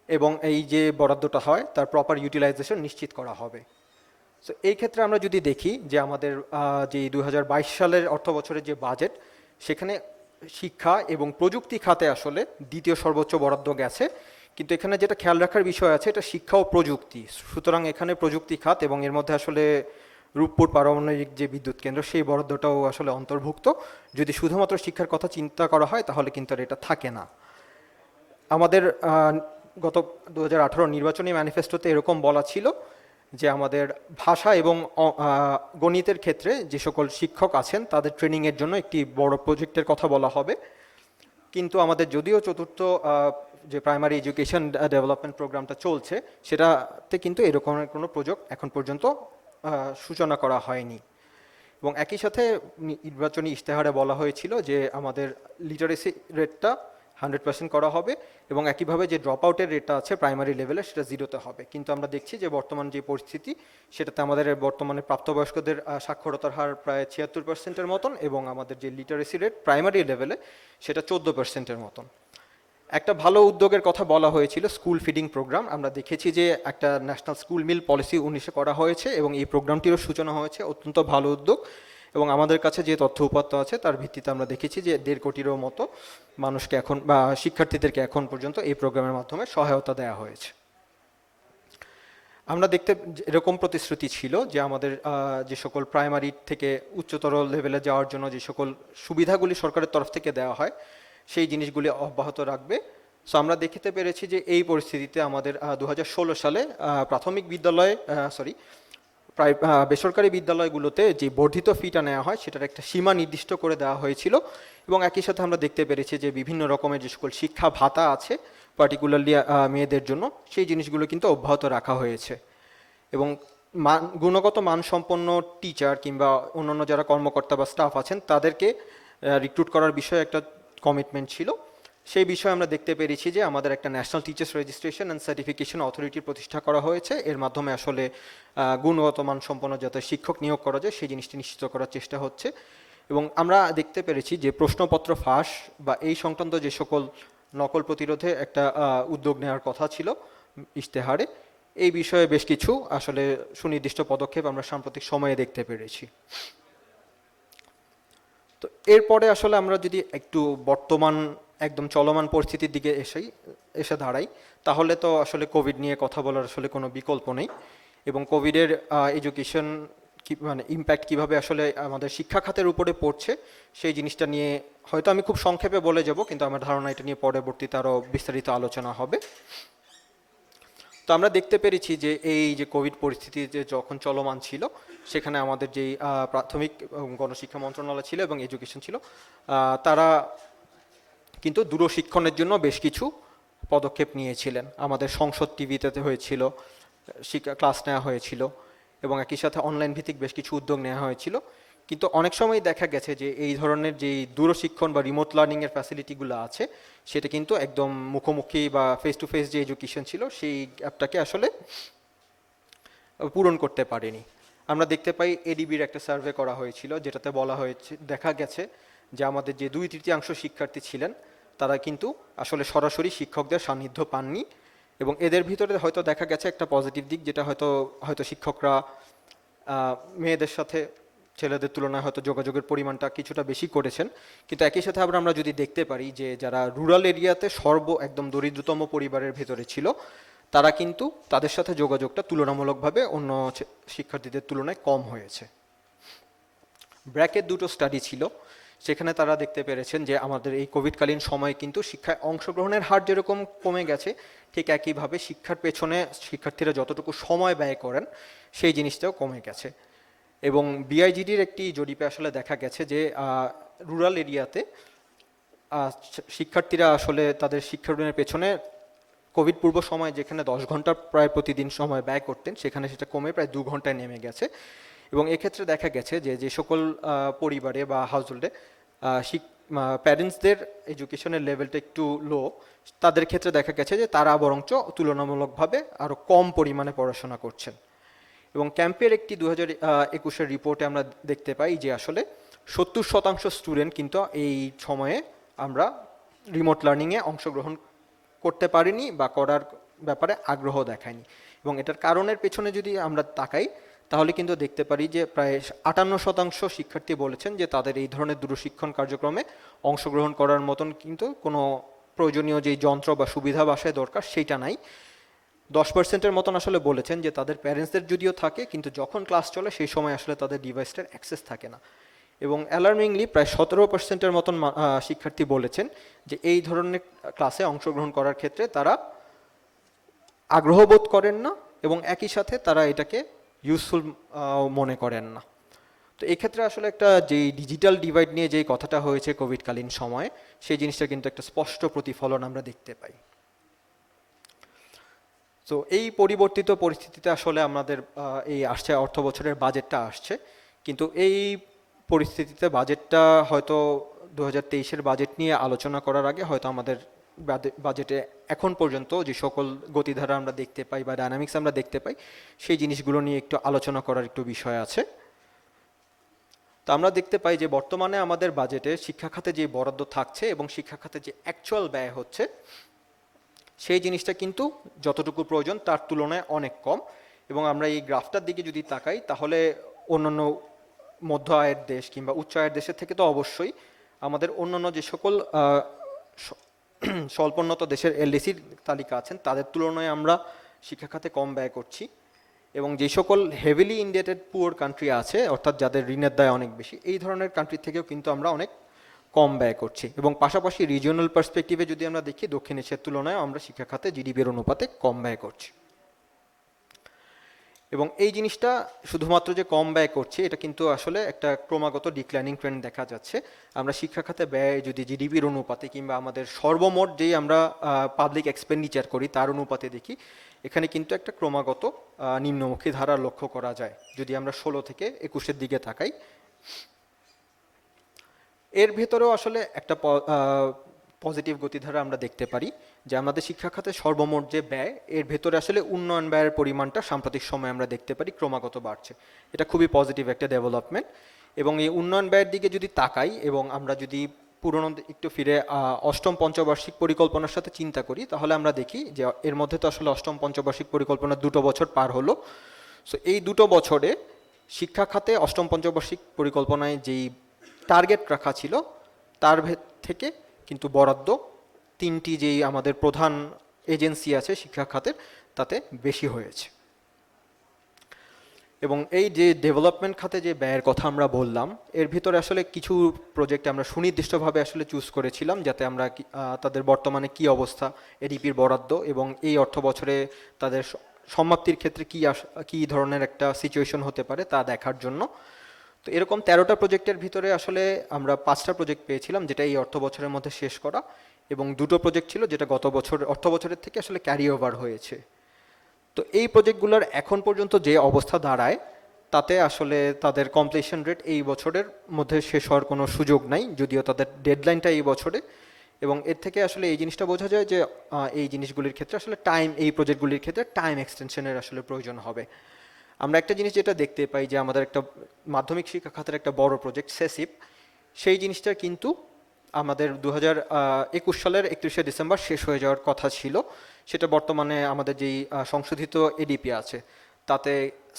এবং এই যে বরাদ্দটা হয় তার প্রপার ইউটিলাইজেশন নিশ্চিত করা হবে। সো এই ক্ষেত্রে আমরা যদি দেখি যে আমাদের যে 2022 সালের অর্থ বছরের যে বাজেট সেখানে শিক্ষা এবং প্রযুক্তি খাতে আসলে দ্বিতীয় সর্বোচ্চ বরাদ্দ গেছে, কিন্তু এখানে যেটা খেয়াল রাখার বিষয় আছে এটা শিক্ষা ও প্রযুক্তি, সুতরাং এখানে প্রযুক্তি খাত এবং এর মধ্যে আসলে রূপপুর পারমাণবিক যে বিদ্যুৎ কেন্দ্র সেই বরাদ্দটাও আসলে অন্তর্ভুক্ত। যদি শুধুমাত্র শিক্ষার কথা চিন্তা করা হয় তাহলে কিন্তু আর এটা থাকে না। আমাদের গত 2018 নির্বাচনী ম্যানিফেস্টোতে এরকম বলা ছিল যে আমাদের ভাষা এবং গণিতের ক্ষেত্রে যে সকল শিক্ষক আছেন তাদের ট্রেনিংয়ের জন্য একটি বড় প্রজেক্টের কথা বলা হবে, কিন্তু আমাদের যদিও চতুর্থ যে প্রাইমারি এডুকেশন ডেভেলপমেন্ট প্রোগ্রামটা চলছে সেটাতে কিন্তু এরকম কোনো প্রজেক্ট এখন পর্যন্ত সূচনা করা হয়নি। এবং একই সাথে নির্বাচনী ইশতেহারে বলা হয়েছিল যে আমাদের লিটারেসি রেটটা 100% করা হবে এবং একইভাবে যে ড্রপ আউটের রেটটা আছে প্রাইমারি লেভেলে সেটা 0-তে হবে। কিন্তু আমরা দেখছি যে বর্তমান যে পরিস্থিতি সেটাতে আমাদের বর্তমানে প্রাপ্তবয়স্কদের সাক্ষরতার হার প্রায় 76%-এর মতন এবং আমাদের যে লিটারেসি রেট প্রাইমারি লেভেলে সেটা 14%-এর মতন। একটা ভালো উদ্যোগের কথা বলা হয়েছিল স্কুল ফিডিং প্রোগ্রাম। আমরা দেখেছি যে একটা ন্যাশনাল স্কুল মিল পলিসি 19-এ করা হয়েছে এবং এই প্রোগ্রামটিরও সূচনা হয়েছে, অত্যন্ত ভালো উদ্যোগ। এবং আমাদের কাছে যে তথ্য উপাত্ত আছে তার ভিত্তিতে আমরা দেখেছি যে 1.5 কোটিরও মতো মানুষকে এখন বা শিক্ষার্থীদেরকে এখন পর্যন্ত এই প্রোগ্রামের মাধ্যমে সহায়তা দেওয়া হয়েছে। আমরা দেখতে এরকম প্রতিশ্রুতি ছিল যে আমাদের যে সকল প্রাইমারি থেকে উচ্চতর লেভেলে যাওয়ার জন্য যে সকল সুবিধাগুলি সরকারের তরফ থেকে দেওয়া হয় সেই জিনিসগুলি অব্যাহত রাখবে। সো আমরা দেখতে পেরেছি যে এই পরিস্থিতিতে আমাদের 2016 সালে প্রাথমিক বিদ্যালয়ে বেসরকারি বিদ্যালয়গুলোতে যে বর্ধিত ফিটা নেওয়া হয় সেটার একটা সীমা নির্দিষ্ট করে দেওয়া হয়েছিল এবং একই সাথে আমরা দেখতে পেরেছি যে বিভিন্ন রকমের যে সকল শিক্ষা ভাতা আছে পার্টিকুলারলি মেয়েদের জন্য সেই জিনিসগুলো কিন্তু অব্যাহত রাখা হয়েছে। এবং গুণগত মানসম্পন্ন টিচার কিংবা অন্যান্য যারা কর্মকর্তা বা স্টাফ আছেন তাদেরকে রিক্রুট করার বিষয়ে একটা কমিটমেন্ট ছিল। সেই বিষয়ে আমরা দেখতে পেরেছি যে আমাদের একটা national teachers registration and certification authority প্রতিষ্ঠা করা হয়েছে। এর মাধ্যমে আসলে গুণগত মানসম্পন্ন যাতে শিক্ষক নিয়োগ করা যায় সেই জিনিসটি নিশ্চিত করার চেষ্টা হচ্ছে। এবং আমরা দেখতে পেরেছি যে প্রশ্নপত্র ফাঁস বা এই সংক্রান্ত যে সকল নকল প্রতিরোধে একটা উদ্যোগ নেওয়ার কথা ছিল ইশতেহারে, এই বিষয়ে বেশ কিছু আসলে সুনির্দিষ্ট পদক্ষেপ আমরা সাম্প্রতিক সময়ে দেখতে পেরেছি। তো এরপরে আসলে আমরা যদি একটু বর্তমান একদম চলমান পরিস্থিতির দিকে এসে দাঁড়াই তাহলে তো আসলে কোভিড নিয়ে কথা বলার আসলে কোনো বিকল্প নেই এবং কোভিডের এডুকেশন মানে ইম্প্যাক্ট কীভাবে আসলে আমাদের শিক্ষা খাতের উপরে পড়ছে সেই জিনিসটা নিয়ে হয়তো আমি খুব সংক্ষেপে বলে যাব, কিন্তু আমার ধারণা এটা নিয়ে পরবর্তীতে আরও বিস্তারিত আলোচনা হবে। তো আমরা দেখতে পেরেছি যে এই যে কোভিড পরিস্থিতি যে যখন চলমান ছিল সেখানে আমাদের যেই প্রাথমিক গণশিক্ষা মন্ত্রণালয় ছিল এবং এডুকেশন ছিল তারা কিন্তু দূরশিক্ষণের জন্য বেশ কিছু পদক্ষেপ নিয়েছিলেন। আমাদের সংসদ টিভিতে হয়েছিল, ক্লাস নেওয়া হয়েছিল এবং একই সাথে অনলাইন ভিত্তিক বেশ কিছু উদ্যোগ নেওয়া হয়েছিল। কিন্তু অনেক সময় দেখা গেছে যে এই ধরনের যে দূরশিক্ষণ বা রিমোট লার্নিংয়ের ফ্যাসিলিটিগুলো আছে সেটা কিন্তু একদম মুখোমুখি বা ফেস টু ফেস যে এডুকেশন ছিল সেই গ্যাপটাকে আসলে পূরণ করতে পারেনি। আমরা দেখতে পাই এডিবির একটা সার্ভে করা হয়েছিল যেটাতে বলা হয়েছে, দেখা গেছে যে আমাদের যে 2/3 শিক্ষার্থী ছিলেন তারা কিন্তু আসলে সরাসরি শিক্ষকদের সান্নিধ্য পাননি। এবং এদের ভিতরে হয়তো দেখা গেছে একটা পজিটিভ দিক, যেটা হয়তো শিক্ষকরা মেয়েদের সাথে ছেলেদের তুলনায় হয়তো যোগাযোগের পরিমাণটা কিছুটা বেশি করেছেন। কিন্তু একই সাথে আমরা যদি দেখতে পারি যে যারা রুরাল এরিয়াতে একদম দরিদ্রতম পরিবারের ভেতরে ছিল তারা কিন্তু তাদের সাথে যোগাযোগটা তুলনামূলকভাবে অন্য শিক্ষার্থীদের তুলনায় কম হয়েছে। ব্র্যাকের 2টো স্টাডি ছিল, সেখানে তারা দেখতে পেরেছেন যে আমাদের এই কোভিডকালীন সময়ে কিন্তু শিক্ষায় অংশগ্রহণের হার যেরকম কমে গেছে ঠিক একইভাবে শিক্ষার পেছনে শিক্ষার্থীরা যতটুকু সময় ব্যয় করেন সেই জিনিসটাও কমে গেছে। এবং বিআইজিডির একটি জরিপে আসলে দেখা গেছে যে রুরাল এরিয়াতে শিক্ষার্থীরা আসলে তাদের শিক্ষার পেছনে কোভিড পূর্ব সময় যেখানে 10 ঘন্টা প্রায় প্রতিদিন সময় ব্যয় করতেন সেখানে সেটা কমে প্রায় 2 ঘন্টায় নেমে গেছে। এবং এক্ষেত্রে দেখা গেছে যে সকল পরিবারে বা হাউসহোল্ডে প্যারেন্টসদের এডুকেশনের লেভেলটা একটু লো, তাদের ক্ষেত্রে দেখা গেছে যে তারা বরঞ্চ তুলনামূলকভাবে আরও কম পরিমাণে পড়াশোনা করছেন। এবং ক্যাম্পের একটি 2021 রিপোর্টে আমরা দেখতে পাই যে আসলে 70% স্টুডেন্ট কিন্তু এই সময়ে আমরা রিমোট লার্নিংয়ে অংশগ্রহণ করতে পারিনি বা করার ব্যাপারে আগ্রহ দেখায়নি। এবং এটার কারণের পেছনে যদি আমরা তাকাই তাহলে কিন্তু দেখতে পারি যে প্রায় 58% শিক্ষার্থী বলেছেন যে তাদের এই ধরনের দূরশিক্ষণ কার্যক্রমে অংশগ্রহণ করার মতন কিন্তু কোনো প্রয়োজনীয় যেই যন্ত্র বা সুবিধা বাসায় দরকার সেইটা নাই। 10%-এর মতন আসলে বলেছেন যে তাদের প্যারেন্টসদের যদিও থাকে কিন্তু যখন ক্লাস চলে সেই সময় আসলে তাদের ডিভাইসটার অ্যাক্সেস থাকে না। এবং অ্যালার্মিংলি প্রায় 17%-এর মতন শিক্ষার্থী বলেছেন যে এই ধরনের ক্লাসে অংশগ্রহণ করার ক্ষেত্রে তারা আগ্রহ বোধ করেন না এবং একই সাথে তারা এটাকে ইউজফুল মনে করেন না। তো এক্ষেত্রে আসলে একটা যেই ডিজিটাল ডিভাইড নিয়ে যেই কথাটা হয়েছে কোভিডকালীন সময়ে সেই জিনিসটা কিন্তু একটা স্পষ্ট প্রতিফলন আমরা দেখতে পাই। তো এই পরিবর্তিত পরিস্থিতিতে আসলে আমাদের এই আসছে অর্থ বছরের বাজেটটা আসছে, কিন্তু এই পরিস্থিতিতে বাজেটটা হয়তো 2023-এর বাজেট নিয়ে আলোচনা করার আগে হয়তো আমাদের বাজেটে এখন পর্যন্ত যে সকল গতিধারা আমরা দেখতে পাই বা ডায়নামিক্স আমরা দেখতে পাই সেই জিনিসগুলো নিয়ে একটু আলোচনা করার একটু বিষয় আছে। তো আমরা দেখতে পাই যে বর্তমানে আমাদের বাজেটে শিক্ষা খাতে যে বরাদ্দ থাকছে এবং শিক্ষা খাতে যে অ্যাকচুয়াল ব্যয় হচ্ছে সেই জিনিসটা কিন্তু যতটুকু প্রয়োজন তার তুলনায় অনেক কম। এবং আমরা এই গ্রাফটার দিকে যদি তাকাই তাহলে অন্যান্য মধ্য আয়ের দেশ কিংবা উচ্চ আয়ের দেশের থেকে তো অবশ্যই আমাদের অন্যান্য যে সকল স্বল্পোন্নত দেশের এলডিসির তালিকা আছেন তাদের তুলনায় আমরা শিক্ষা খাতে কম ব্যয় করছি। এবং যে সকল হেভিলি ইন্ডেটেড পুয়ার কান্ট্রি আছে অর্থাৎ যাদের ঋণের দায় অনেক বেশি এই ধরনের কান্ট্রি থেকেও কিন্তু আমরা অনেক কম ব্যয় করছি। এবং পাশাপাশি রিজিওনাল পার্সপেক্টিভে যদি আমরা দেখি দক্ষিণ এশিয়ার তুলনায় আমরা শিক্ষা খাতে জিডিপির অনুপাতে কম ব্যয় করছি। এবং এই জিনিসটা শুধুমাত্র যে কম ব্যয় করছি এটা কিন্তু আসলে একটা ক্রমাগত ডিক্লাইনিং ট্রেন্ড দেখা যাচ্ছে। আমরা শিক্ষা খাতে ব্যয় যদি জিডিপির অনুপাতে কিংবা আমাদের সর্বমোট যেই আমরা পাবলিক এক্সপেন্ডিচার করি তার অনুপাতে দেখি এখানে কিন্তু একটা ক্রমাগত নিম্নমুখী ধারা লক্ষ্য করা যায় যদি আমরা 16 থেকে 21-এর দিকে তাকাই। এর ভেতরেও আসলে একটা পজিটিভ গতিধারা আমরা দেখতে পারি যে আমাদের শিক্ষা খাতে সর্বমোট যে ব্যয় এর ভেতরে আসলে উন্নয়ন ব্যয়ের পরিমাণটা সাম্প্রতিক সময়ে আমরা দেখতে পারি ক্রমাগত বাড়ছে। এটা খুবই পজিটিভ একটা ডেভেলপমেন্ট। এবং এই উন্নয়ন ব্যয়ের দিকে যদি তাকাই এবং আমরা যদি পুরনো একটু ফিরে অষ্টম পঞ্চবার্ষিক পরিকল্পনার সাথে চিন্তা করি তাহলে আমরা দেখি যে এর মধ্যে তো আসলে অষ্টম পঞ্চবার্ষিক পরিকল্পনার 2 বছর পার হলো। সো এই 2 বছরে শিক্ষা খাতে অষ্টম পঞ্চবার্ষিক পরিকল্পনায় যেই টার্গেট রাখা ছিল তার থেকে কিন্তু বরাদ্দ 3টি যেই আমাদের প্রধান এজেন্সি আছে শিক্ষা খাতের তাতে বেশি হয়েছে। এবং এই যে ডেভেলপমেন্ট খাতে যে ব্যয়ের কথা আমরা বললাম এর ভিতরে আসলে কিছু প্রজেক্ট আমরা সুনির্দিষ্টভাবে আসলে চুজ করেছিলাম যাতে আমরা তাদের বর্তমানে কি অবস্থা এডিপির বরাদ্দ এবং এই অর্থ বছরে তাদের সমাপ্তির ক্ষেত্রে কি ধরনের একটা সিচুয়েশন হতে পারে তা দেখার জন্য। তো এরকম 13টা প্রজেক্টের ভিতরে আসলে আমরা 5টা প্রজেক্ট পেয়েছিলাম যেটা এই অর্থ বছরের মধ্যে শেষ করা এবং 2টো প্রজেক্ট ছিল যেটা গত বছর অর্থ বছরের থেকে আসলে ক্যারি ওভার হয়েছে। তো এই প্রজেক্টগুলোর এখন পর্যন্ত যে অবস্থা দাঁড়ায় তাতে আসলে তাদের কমপ্লিশন রেট এই বছরের মধ্যে শেষ হওয়ার কোনো সুযোগ নাই, যদিও তাদের ডেডলাইনটা এই বছরে। এবং এর থেকে আসলে এই জিনিসটা বোঝা যায় যে এই জিনিসগুলির ক্ষেত্রে আসলে এই প্রজেক্টগুলির ক্ষেত্রে টাইম এক্সটেনশনের আসলে প্রয়োজন হবে। আমরা একটা জিনিস যেটা দেখতে পাই যে আমাদের একটা মাধ্যমিক শিক্ষা খাতের একটা বড় প্রজেক্ট সেসিপ, সেই জিনিসটা কিন্তু আমাদের 2021 সালের 31শে ডিসেম্বর শেষ হয়ে যাওয়ার কথা ছিল। সেটা বর্তমানে আমাদের যেই সংশোধিত এডিপি আছে তাতে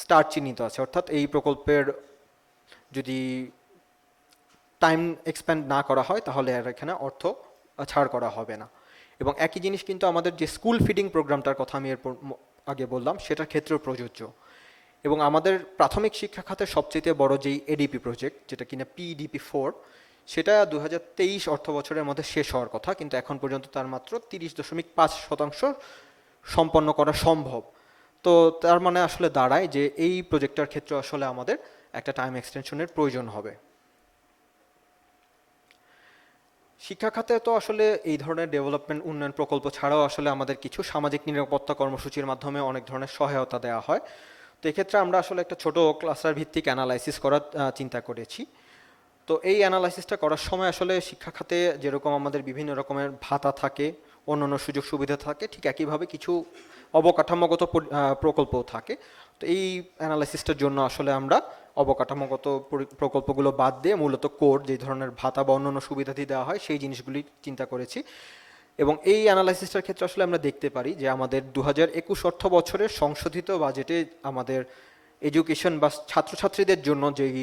স্টার্ট চিহ্নিত আছে, অর্থাৎ এই প্রকল্পের যদি টাইম এক্সপ্যান্ড না করা হয় তাহলে আর এখানে অর্থ ছাড় করা হবে না। এবং একই জিনিস কিন্তু আমাদের যে স্কুল ফিডিং প্রোগ্রামটার কথা আমি আগে বললাম সেটার ক্ষেত্রেও প্রযোজ্য। এবং আমাদের প্রাথমিক শিক্ষা খাতের সবচেয়ে বড় যেই এডিপি প্রজেক্ট, যেটা কিনা PDP-4, সেটা 2023 অর্থ বছরের মধ্যে শেষ হওয়ার কথা, কিন্তু এখন পর্যন্ত তার মাত্র 30.5% সম্পন্ন করা সম্ভব। তো তার মানে আসলে দাঁড়ায় যে এই প্রজেক্টটার ক্ষেত্রে আসলে আমাদের একটা টাইম এক্সটেনশনের প্রয়োজন হবে। শিক্ষা খাতে তো আসলে এই ধরনের ডেভেলপমেন্ট উন্নয়ন প্রকল্প ছাড়াও আসলে আমাদের কিছু সামাজিক নিরাপত্তা কর্মসূচির মাধ্যমে অনেক ধরনের সহায়তা দেওয়া হয়। তো এক্ষেত্রে আমরা আসলে একটা ছোট ক্লাস্টার ভিত্তিক অ্যানালাইসিস করার চিন্তা করেছি। তো এই অ্যানালাইসিসটা করার সময় আসলে শিক্ষা খাতে যেরকম আমাদের বিভিন্ন রকমের ভাতা থাকে, অন্যান্য সুযোগ সুবিধা থাকে, ঠিক একইভাবে কিছু অবকাঠামোগত প্রকল্পও থাকে। তো এই অ্যানালাইসিসটার জন্য আসলে আমরা অবকাঠামোগত প্রকল্পগুলো বাদ দিয়ে মূলত কোর যে ধরনের ভাতা বা অন্যান্য সুবিধাদি দেওয়া হয় সেই জিনিসগুলি চিন্তা করেছি। এবং এই অ্যানালাইসিসটার ক্ষেত্রে আসলে আমরা দেখতে পারি যে আমাদের 2021 অর্থ বছরের সংশোধিত বাজেটে আমাদের এডুকেশন বা ছাত্রছাত্রীদের জন্য যেই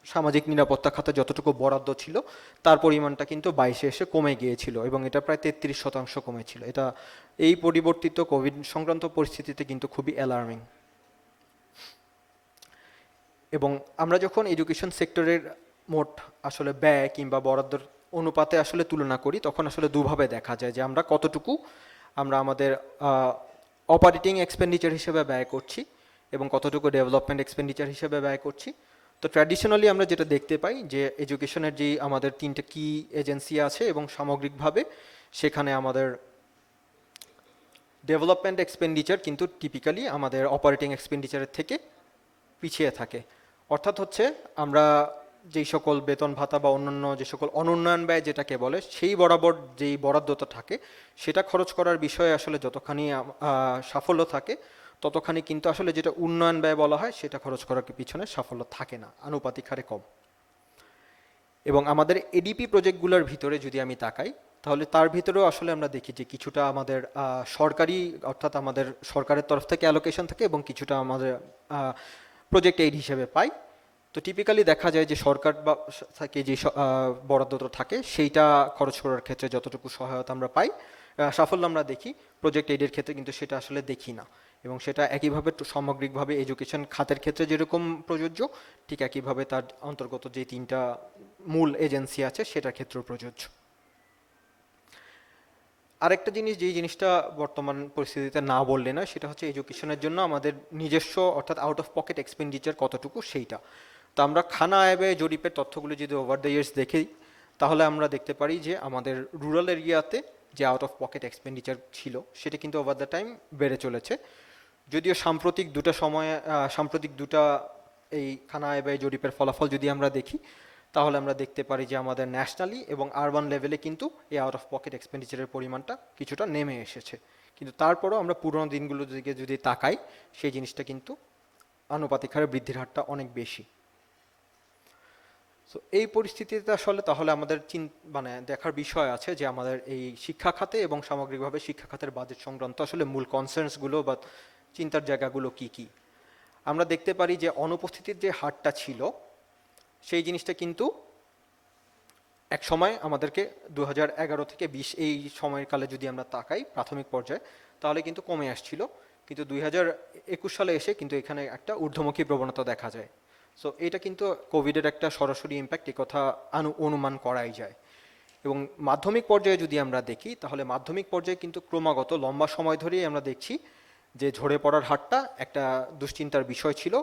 সামাজিক নিরাপত্তা খাতে যতটুকু বরাদ্দ ছিল তার পরিমাণটা কিন্তু 22-এ এসে কমে গিয়েছিল এবং এটা প্রায় 33% কমেছিল। এটা এই পরিবর্তিত কোভিড সংক্রান্ত পরিস্থিতিতে কিন্তু খুবই অ্যালার্মিং। এবং আমরা যখন এডুকেশন সেক্টরের মোট আসলে ব্যয় কিংবা বরাদ্দর অনুপাতে আসলে তুলনা করি তখন আসলে দুভাবে দেখা যায় যে আমরা কতটুকু আমাদের অপারেটিং এক্সপেন্ডিচার হিসেবে ব্যয় করছি এবং কতটুকু ডেভেলপমেন্ট এক্সপেন্ডিচার হিসেবে ব্যয় করছি। তো ট্র্যাডিশনালি আমরা যেটা দেখতে পাই যে এডুকেশনের যেই আমাদের 3টে কি এজেন্সি আছে এবং সামগ্রিকভাবে সেখানে আমাদের ডেভেলপমেন্ট এক্সপেন্ডিচার কিন্তু টিপিক্যালি আমাদের অপারেটিং এক্সপেন্ডিচারের থেকে পিছিয়ে থাকে। অর্থাৎ হচ্ছে আমরা যেই সকল বেতন ভাতা বা অন্যান্য যে সকল অনুন্নয়ন ব্যয় যেটাকে বলে সেই বরাবর যেই বরাদ্দটা থাকে সেটা খরচ করার বিষয়ে আসলে যতখানি সাফল্য থাকে ততখানি কিন্তু আসলে যেটা উন্নয়ন ব্যয় বলা হয় সেটা খরচ করার পিছনে সাফল্য থাকে না, আনুপাতিক হারে কম। এবং আমাদের এডিপি প্রজেক্টগুলোর ভিতরে যদি আমি তাকাই তাহলে তার ভিতরেও আসলে আমরা দেখি যে কিছুটা আমাদের সরকারি অর্থাৎ আমাদের সরকারের তরফ থেকে অ্যালোকেশন থাকে এবং কিছুটা আমাদের প্রজেক্ট এইড হিসেবে পাই। তো টিপিক্যালি দেখা যায় যে সরকার বা থেকে যে বরাদ্দটা থাকে সেইটা খরচ করার ক্ষেত্রে যতটুকু সহায়তা আমরা পাই, সাফল্য আমরা দেখি, প্রজেক্ট এইডের ক্ষেত্রে কিন্তু সেটা আসলে দেখি না। এবং সেটা একইভাবে সামগ্রিকভাবে এডুকেশন খাতের ক্ষেত্রে যেরকম প্রযোজ্য ঠিক একইভাবে তার অন্তর্গত যে 3টা মূল এজেন্সি আছে সেটার ক্ষেত্রেও প্রযোজ্য। আরেকটা জিনিস যেই জিনিসটা বর্তমান পরিস্থিতিতে না বললে না সেটা হচ্ছে এডুকেশনের জন্য আমাদের নিজস্ব অর্থাৎ আউট অফ পকেট এক্সপেন্ডিচার কতটুকু সেইটা। তো আমরা খানা আয় ব্যয় জরিপের তথ্যগুলো যদি ওভার দ্য ইয়ার্স দেখি তাহলে আমরা দেখতে পারি যে আমাদের রুরাল এরিয়াতে যে আউট অফ পকেট এক্সপেন্ডিচার ছিল সেটা কিন্তু ওভার দ্য টাইম বেড়ে চলেছে। যদিও সাম্প্রতিক দুটা এই খানা আয় ব্যয় জরিপের ফলাফল যদি আমরা দেখি তাহলে আমরা দেখতে পারি যে আমাদের ন্যাশনালি এবং আরবান লেভেলে কিন্তু এই আউট অফ পকেট এক্সপেন্ডিচারের পরিমাণটা কিছুটা নেমে এসেছে, কিন্তু তারপরেও আমরা পুরোনো দিনগুলোর দিকে যদি তাকাই সেই জিনিসটা কিন্তু আনুপাতিক হারে বৃদ্ধির হারটা অনেক বেশি। সো এই পরিস্থিতিতে আসলে তাহলে আমাদের দেখার বিষয় আছে যে আমাদের এই শিক্ষা খাতে এবং সামগ্রিকভাবে শিক্ষা খাতের বাজেট সংক্রান্ত আসলে মূল কনসার্নসগুলো বা চিন্তার জায়গাগুলো কি কি। আমরা দেখতে পারি যে অনুপস্থিতির যে হারটা ছিল সেই জিনিসটা কিন্তু এক সময় আমাদেরকে 2011 থেকে 20 এই সময়কালে যদি আমরা তাকাই প্রাথমিক পর্যায়ে তাহলে কিন্তু কমে আসছিল, কিন্তু 2021 সালে এসে কিন্তু এখানে একটা ঊর্ধ্বমুখী প্রবণতা দেখা যায়। সো এটা কিন্তু কোভিডের একটা সরাসরি ইম্প্যাক্ট, এই কথা অনুমান করাই যায়। এবং মাধ্যমিক পর্যায়ে যদি আমরা দেখি তাহলে মাধ্যমিক পর্যায়ে কিন্তু ক্রমাগত লম্বা সময় ধরেই আমরা দেখছি যে ঝরে পড়ার হারটা একটা দুশ্চিন্তার বিষয় ছিল।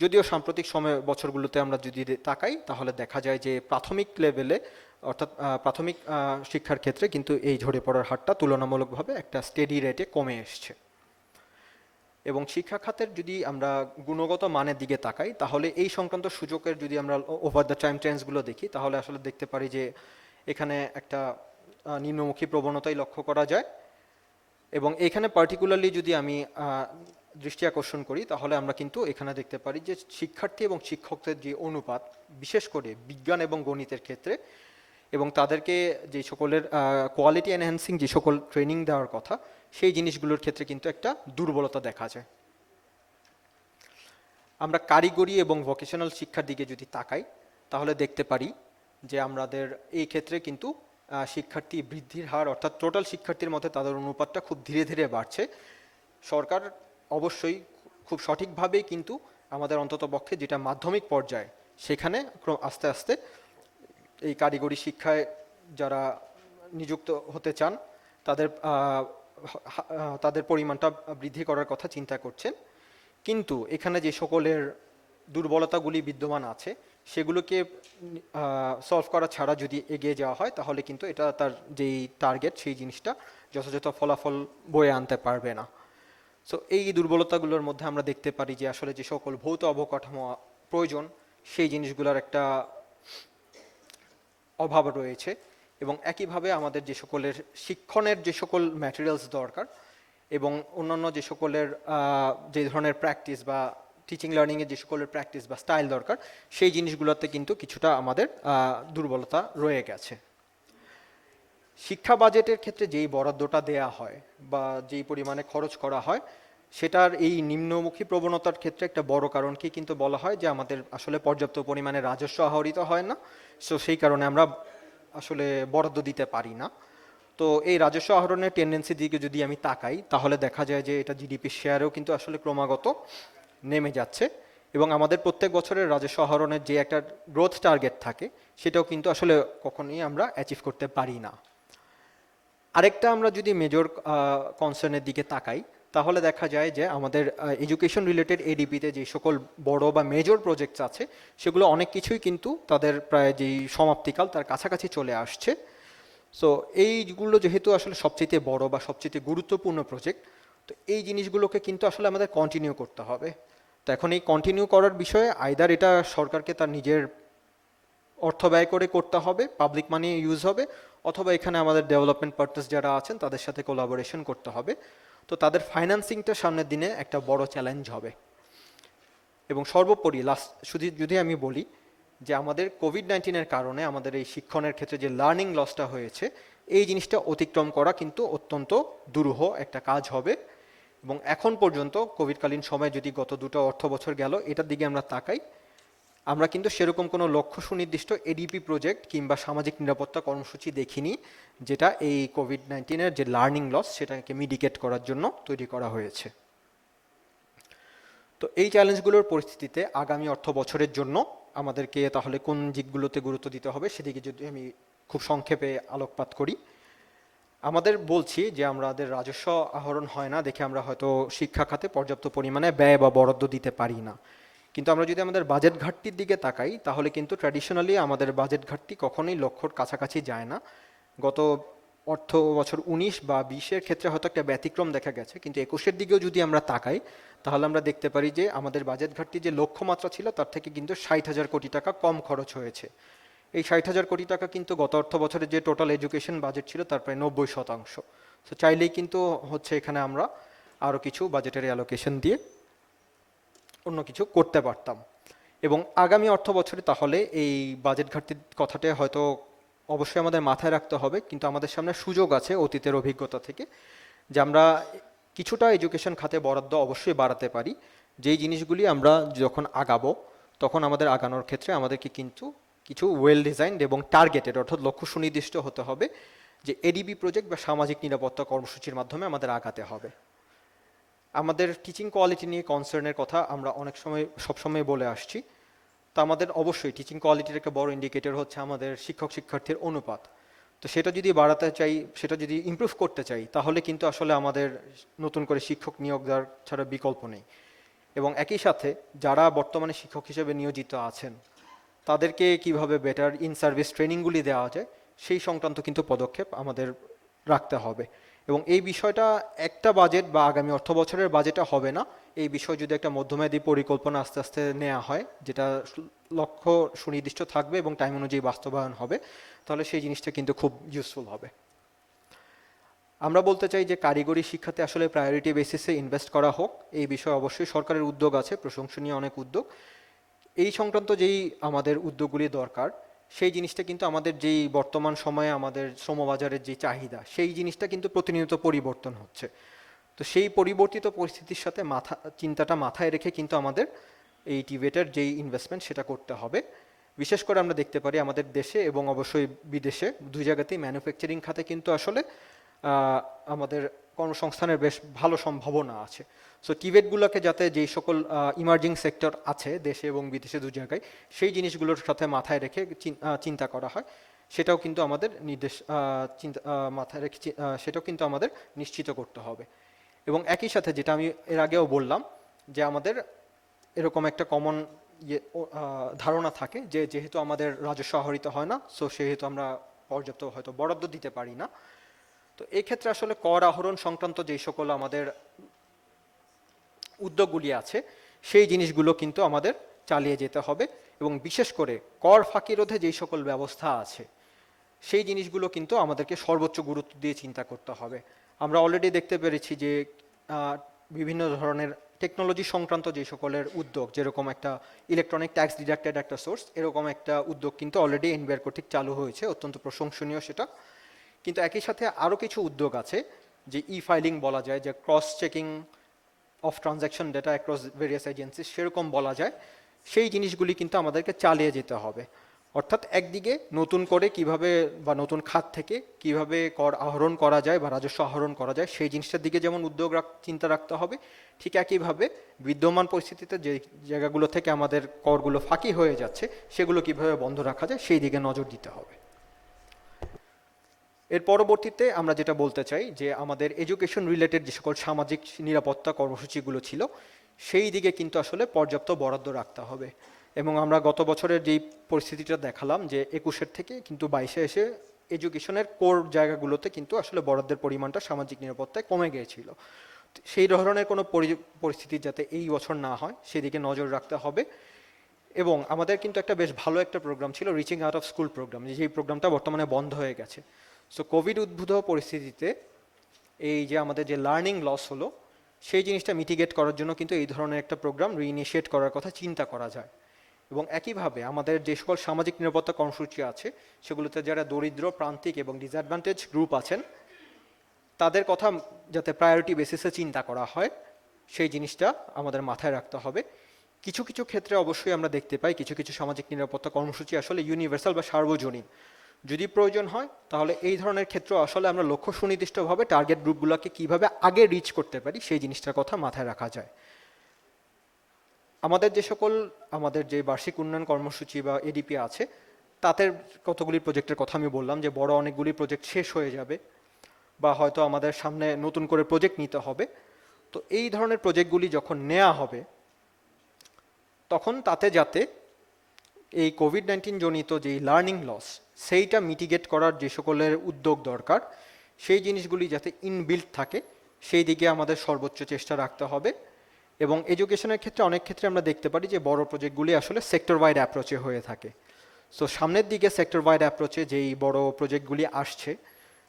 যদিও সাম্প্রতিক বছরগুলোতে আমরা যদি তাকাই তাহলে দেখা যায় যে প্রাথমিক লেভেলে অর্থাৎ প্রাথমিক শিক্ষার ক্ষেত্রে কিন্তু এই ঝরে পড়ার হারটা তুলনামূলকভাবে একটা স্টেডি রেটে কমে এসছে। এবং শিক্ষা খাতের যদি আমরা গুণগত মানের দিকে তাকাই তাহলে এই সংক্রান্ত সূচকের যদি আমরা ওভার দ্য টাইম ট্রেন্ডসগুলো দেখি তাহলে আসলে দেখতে পারি যে এখানে একটা নিম্নমুখী প্রবণতাই লক্ষ্য করা যায়। এবং এখানে পার্টিকুলারলি যদি আমি দৃষ্টি আকর্ষণ করি তাহলে আমরা কিন্তু এখানে দেখতে পারি যে শিক্ষার্থী এবং শিক্ষকদের যে অনুপাত, বিশেষ করে বিজ্ঞান এবং গণিতের ক্ষেত্রে, এবং তাদেরকে যে সকলের কোয়ালিটি এনহ্যান্সিং যে সকল ট্রেনিং দেওয়ার কথা সেই জিনিসগুলোর ক্ষেত্রে কিন্তু একটা দুর্বলতা দেখা যায়। আমরা কারিগরি এবং ভোকেশনাল শিক্ষার দিকে যদি তাকাই তাহলে দেখতে পারি যে আমাদের এই ক্ষেত্রে কিন্তু শিক্ষার্থী বৃদ্ধির হার, অর্থাৎ টোটাল শিক্ষার্থীর মধ্যে তাদের অনুপাতটা খুব ধীরে ধীরে বাড়ছে। সরকার অবশ্যই খুব সঠিকভাবেই কিন্তু আমাদের অন্ততপক্ষে যেটা মাধ্যমিক পর্যায়ে সেখানে আস্তে আস্তে এই কারিগরি শিক্ষায় যারা নিযুক্ত হতে চান তাদের পরিমাণটা বৃদ্ধি করার কথা চিন্তা করছেন। কিন্তু এখানে যে সকলের দুর্বলতাগুলি বিদ্যমান আছে সেগুলোকে সলভ করা ছাড়া যদি এগিয়ে যাওয়া হয় তাহলে কিন্তু এটা তার যেই টার্গেট সেই জিনিসটা যথাযথ ফলাফল বয়ে আনতে পারবে না। সো এই দুর্বলতাগুলোর মধ্যে আমরা দেখতে পারি যে আসলে যে সকল ভৌত অবকাঠামো প্রয়োজন সেই জিনিসগুলোর একটা অভাব রয়েছে, এবং একইভাবে আমাদের যে সকলের শিক্ষণের যে সকল ম্যাটেরিয়ালস দরকার এবং অন্যান্য যে সকলের যে ধরনের প্র্যাকটিস বা টিচিং লার্নিংয়ের যে সকলের প্র্যাকটিস বা স্টাইল দরকার সেই জিনিসগুলোতে কিন্তু কিছুটা আমাদের দুর্বলতা রয়ে গেছে। শিক্ষা বাজেটের ক্ষেত্রে যেই বরাদ্দটা দেয়া হয় বা যেই পরিমাণে খরচ করা হয় সেটার এই নিম্নমুখী প্রবণতার ক্ষেত্রে একটা বড় কারণকে কিন্তু বলা হয় যে আমাদের আসলে পর্যাপ্ত পরিমাণে রাজস্ব আহরিত হয় না। সো সেই কারণে আমরা আসলে বরাদ্দ দিতে পারি না। তো এই রাজস্ব আহরণের টেন্ডেন্সির দিকে যদি আমি তাকাই তাহলে দেখা যায় যে এটা জিডিপির শেয়ারেও কিন্তু আসলে ক্রমাগত নেমে যাচ্ছে, এবং আমাদের প্রত্যেক বছরের রাজস্ব আহরণের যে একটা গ্রোথ টার্গেট থাকে সেটাও কিন্তু আসলে কখনোই আমরা অ্যাচিভ করতে পারি না। আরেকটা আমরা যদি মেজর কনসার্নের দিকে তাকাই তাহলে দেখা যায় যে আমাদের এডুকেশন রিলেটেড এডিপিতে যে সকল বড় বা মেজর প্রজেক্টস আছে সেগুলো অনেক কিছুই কিন্তু তাদের প্রায় যেই সমাপ্তিকাল তার কাছাকাছি চলে আসছে। সো এইগুলো যেহেতু আসলে সবচেয়ে বড় বা সবচেয়ে গুরুত্বপূর্ণ প্রজেক্ট, তো এই জিনিসগুলোকে কিন্তু আসলে আমাদের কন্টিনিউ করতে হবে। তো এখন এই কন্টিনিউ করার বিষয়ে আইদার এটা সরকারকে তার নিজের অর্থ ব্যয় করে করতে হবে, পাবলিক মানি ইউজ হবে, অথবা এখানে আমাদের ডেভেলপমেন্ট পার্টনার্স যারা আছেন তাদের সাথে কোলাবোরেশন করতে হবে। তো তাদের ফাইন্যান্সিংটা সামনের দিনে একটা বড় চ্যালেঞ্জ হবে। এবং সর্বোপরি শুধু যদি আমি বলি যে আমাদের কোভিড-19-এর কারণে আমাদের এই শিক্ষণের ক্ষেত্রে যে লার্নিং লসটা হয়েছে এই জিনিসটা অতিক্রম করা কিন্তু অত্যন্ত দুরূহ একটা কাজ হবে। এবং এখন পর্যন্ত কোভিডকালীন সময়ে যদি গত 2টা অর্থ বছর গেল এটার দিকে আমরা তাকাই, আমরা কিন্তু সেরকম কোনো লক্ষ্য সুনির্দিষ্ট এডিপি প্রজেক্ট কিংবা সামাজিক নিরাপত্তা কর্মসূচি দেখিনি যেটা এই কোভিড-19-এর যে লার্নিং লস সেটাকে মিটিগেট করার জন্য তৈরি করা হয়েছে। তো এই চ্যালেঞ্জগুলোর পরিস্থিতিতে আগামী অর্থ বছরের জন্য আমাদেরকে তাহলে কোন দিকগুলোতে গুরুত্ব দিতে হবে সেদিকে যদি আমি খুব সংক্ষেপে আলোকপাত করি, আমাদের বলছি যে আমাদের রাজস্ব আহরণ হয় না দেখে আমরা হয়তো শিক্ষা খাতে পর্যাপ্ত পরিমাণে ব্যয় বা বরাদ্দ দিতে পারি না। কিন্তু আমরা যদি আমাদের বাজেট ঘাটতির দিকে তাকাই তাহলে কিন্তু ট্র্যাডিশনালি আমাদের বাজেট ঘাটতি কখনোই লক্ষ্যর কাছাকাছি যায় না। গত অর্থ বছর 19 বা 20-এর ক্ষেত্রে হয়তো একটা ব্যতিক্রম দেখা গেছে, কিন্তু 21-এর দিকেও যদি আমরা তাকাই তাহলে আমরা দেখতে পারি যে আমাদের বাজেট ঘাটতি যে লক্ষ্যমাত্রা ছিল তার থেকে কিন্তু 60,000 কোটি টাকা কম খরচ হয়েছে। এই 60,000 কোটি টাকা কিন্তু গত অর্থ বছরের যে টোটাল এডুকেশন বাজেট ছিল তার প্রায় 90%। তো চাইলেই কিন্তু হচ্ছে এখানে আমরা আরও কিছু বাজেটের অ্যালোকেশন দিয়ে অন্য কিছু করতে পারতাম। এবং আগামী অর্থ বছরে তাহলে এই বাজেট ঘাটতির কথাটা হয়তো অবশ্যই আমাদের মাথায় রাখতে হবে, কিন্তু আমাদের সামনে সুযোগ আছে অতীতের অভিজ্ঞতা থেকে যে আমরা কিছুটা এডুকেশন খাতে বরাদ্দ অবশ্যই বাড়াতে পারি। যেই জিনিসগুলি আমরা যখন আগাবো তখন আমাদের আগানোর ক্ষেত্রে আমাদেরকে কিন্তু কিছু ওয়েল ডিজাইনড এবং টার্গেটেড অর্থাৎ লক্ষ্য সুনির্দিষ্ট হতে হবে যে এডিবি প্রজেক্ট বা সামাজিক নিরাপত্তা কর্মসূচির মাধ্যমে আমাদের আগাতে হবে। আমাদের টিচিং কোয়ালিটি নিয়ে কনসার্নের কথা আমরা অনেক সময় সবসময় বলে আসছি। তো আমাদের অবশ্যই টিচিং কোয়ালিটির একটা বড় ইন্ডিকেটর হচ্ছে আমাদের শিক্ষক শিক্ষার্থীর অনুপাত। তো সেটা যদি বাড়াতে চাই, সেটা যদি ইমপ্রুভ করতে চাই তাহলে কিন্তু আসলে আমাদের নতুন করে শিক্ষক নিয়োগ দেওয়ার ছাড়া বিকল্প নেই। এবং একই সাথে যারা বর্তমানে শিক্ষক হিসেবে নিয়োজিত আছেন তাদেরকে কিভাবে বেটার ইন সার্ভিস ট্রেনিংগুলি দেওয়া যায় সেই সংক্রান্ত কিন্তু পদক্ষেপ আমাদের রাখতে হবে। এবং এই বিষয়টা একটা বাজেট বা আগামী অর্থ বছরের বাজেটে হবে না, এই বিষয় যদি একটা মধ্যমেয়াদী পরিকল্পনা আস্তে আস্তে নেওয়া হয়, যেটা লক্ষ্য সুনির্দিষ্ট থাকবে এবং টাইম অনুযায়ী বাস্তবায়ন হবে, তাহলে সেই জিনিসটা কিন্তু খুব ইউজফুল হবে। আমরা বলতে চাই যে কারিগরি শিক্ষাতে আসলে প্রায়োরিটি বেসিসে ইনভেস্ট করা হোক, এই বিষয়ে অবশ্যই সরকারের উদ্যোগ আছে, প্রশংসনীয় অনেক উদ্যোগ। এই সংক্রান্ত যেই আমাদের উদ্যোগগুলি দরকার, সেই জিনিসটা কিন্তু আমাদের যেই বর্তমান সময়ে আমাদের শ্রমবাজারের যে চাহিদা, সেই জিনিসটা কিন্তু প্রতিনিয়ত পরিবর্তন হচ্ছে। তো সেই পরিবর্তিত পরিস্থিতির সাথে চিন্তাটা মাথায় রেখে কিন্তু আমাদের এই টিভেটের যেই ইনভেস্টমেন্ট সেটা করতে হবে। বিশেষ করে আমরা দেখতে পারি আমাদের দেশে এবং অবশ্যই বিদেশে দুই জায়গাতেই ম্যানুফ্যাকচারিং খাতে কিন্তু আসলে আমাদের কর্মসংস্থানের বেশ ভালো সম্ভাবনা আছে। সো টিভেটগুলোকে যাতে যেই সকল ইমার্জিং সেক্টর আছে দেশে এবং বিদেশে দু জায়গায়, সেই জিনিসগুলোর সাথে মাথায় রেখে চিন্তা করা হয়, সেটাও কিন্তু আমাদের মাথায় রেখে সেটাও কিন্তু আমাদের নিশ্চিত করতে হবে। এবং একই সাথে যেটা আমি এর আগেও বললাম, যে আমাদের এরকম একটা কমন ধারণা থাকে যে যেহেতু আমাদের রাজস্ব আহরিত হয় না, সো সেহেতু আমরা পর্যাপ্ত হয়তো বরাদ্দ দিতে পারি না। তো এই ক্ষেত্রে আসলে কর আহরণ সংক্রান্ত যেই সকল আমাদের উদ্যোগগুলি আছে, সেই জিনিসগুলো কিন্তু আমাদের চালিয়ে যেতে হবে। এবং বিশেষ করে কর ফাঁকি রোধে যেই সকল ব্যবস্থা আছে, সেই জিনিসগুলো কিন্তু আমাদেরকে সর্বোচ্চ গুরুত্ব দিয়ে চিন্তা করতে হবে। আমরা অলরেডি দেখতে পেরেছি যে বিভিন্ন ধরনের টেকনোলজি সংক্রান্ত যে সকলের উদ্যোগ, যেরকম একটা ইলেকট্রনিক ট্যাক্স ডিডাক্টেড একটা সোর্স, এরকম একটা উদ্যোগ কিন্তু অলরেডি এনবিআর কর্তৃক চালু হয়েছে, অত্যন্ত প্রশংসনীয় সেটা। কিন্তু একই সাথে আরও কিছু উদ্যোগ আছে, যে ই ফাইলিং বলা যায়, যে cross checking of transaction data across various agency, সেরকম বলা যায়। সেই জিনিসগুলি কিন্তু আমাদেরকে চালিয়ে যেতে হবে। অর্থাৎ একদিকে নতুন করে কিভাবে বা নতুন খাত থেকে কিভাবে কর আহরণ করা যায় বা রাজস্ব আহরণ করা যায়, সেই জিনিসটার দিকে যেমন উদ্যোগ চিন্তা রাখতে হবে, ঠিক একইভাবে বিদ্যমান পরিস্থিতিতে যে জায়গাগুলো থেকে আমাদের করগুলো ফাঁকি হয়ে যাচ্ছে, সেগুলো কিভাবে বন্ধ রাখা যায়, সেই দিকে নজর দিতে হবে। এর পরবর্তীতে আমরা যেটা বলতে চাই, যে আমাদের এডুকেশন রিলেটেড যে সকল সামাজিক নিরাপত্তা কর্মসূচিগুলো ছিল, সেই দিকে কিন্তু আসলে পর্যাপ্ত বরাদ্দ রাখতে হবে। এবং আমরা গত বছরের যেই পরিস্থিতিটা দেখালাম, যে 21-এর থেকে কিন্তু 22-এ এসে এডুকেশনের কোর জায়গাগুলোতে কিন্তু আসলে বরাদ্দের পরিমাণটা সামাজিক নিরাপত্তায় কমে গিয়েছিল। সেই ধরনের কোনো পরিস্থিতি যাতে এই বছর না হয়, সেদিকে নজর রাখতে হবে। এবং আমাদের কিন্তু একটা বেশ ভালো একটা প্রোগ্রাম ছিল, reaching out of school programme, যেই প্রোগ্রামটা বর্তমানে বন্ধ হয়ে গেছে। সো কোভিড উদ্ভূত পরিস্থিতিতে এই যে আমাদের যে লার্নিং লস হলো, সেই জিনিসটা মিটিগেট করার জন্য কিন্তু এই ধরনের একটা প্রোগ্রাম রিইনিশিয়েট করার কথা চিন্তা করা যায়। এবং একইভাবে আমাদের যে সকল সামাজিক নিরাপত্তা কর্মসূচি আছে, সেগুলোতে যারা দরিদ্র, প্রান্তিক এবং ডিসঅ্যাডভান্টেজ গ্রুপ আছেন, তাদের কথা যাতে প্রায়োরিটি বেসিসে চিন্তা করা হয়, সেই জিনিসটা আমাদের মাথায় রাখতে হবে। কিছু কিছু ক্ষেত্রে অবশ্যই আমরা দেখতে পাই কিছু কিছু সামাজিক নিরাপত্তা কর্মসূচি আসলে ইউনিভার্সাল বা সার্বজনীন। যদি প্রয়োজন হয়, তাহলে এই ধরনের ক্ষেত্রে আসলে আমরা লক্ষ্য সুনির্দিষ্টভাবে টার্গেট গ্রুপগুলোকে কিভাবে আগে রিচ করতে পারি, সেই জিনিসটার কথা মাথায় রাখা যায়। আমাদের যে বার্ষিক উন্নয়ন কর্মসূচি বা এডিপি আছে, তাদের কতগুলি প্রজেক্টের কথা আমি বললাম, যে বড় অনেকগুলি প্রজেক্ট শেষ হয়ে যাবে বা হয়তো আমাদের সামনে নতুন করে প্রজেক্ট নিতে হবে। তো এই ধরনের প্রজেক্টগুলি যখন নেওয়া হবে, তখন তাতে যাতে এই কোভিড-19 জনিত যেই লার্নিং লস, সেইটা মিটিগেট করার যে সকলের উদ্যোগ দরকার, সেই জিনিসগুলি যাতে ইনবিল্ট থাকে, সেই দিকে আমাদের সর্বোচ্চ চেষ্টা রাখতে হবে। এবং এডুকেশনের ক্ষেত্রে অনেক ক্ষেত্রে আমরা দেখতে পারি যে বড় প্রজেক্টগুলি আসলে সেক্টর ওয়াইড অ্যাপ্রোচে হয়ে থাকে। সো সামনের দিকে সেক্টর ওয়াইড অ্যাপ্রোচে যেই বড় প্রজেক্টগুলি আসছে,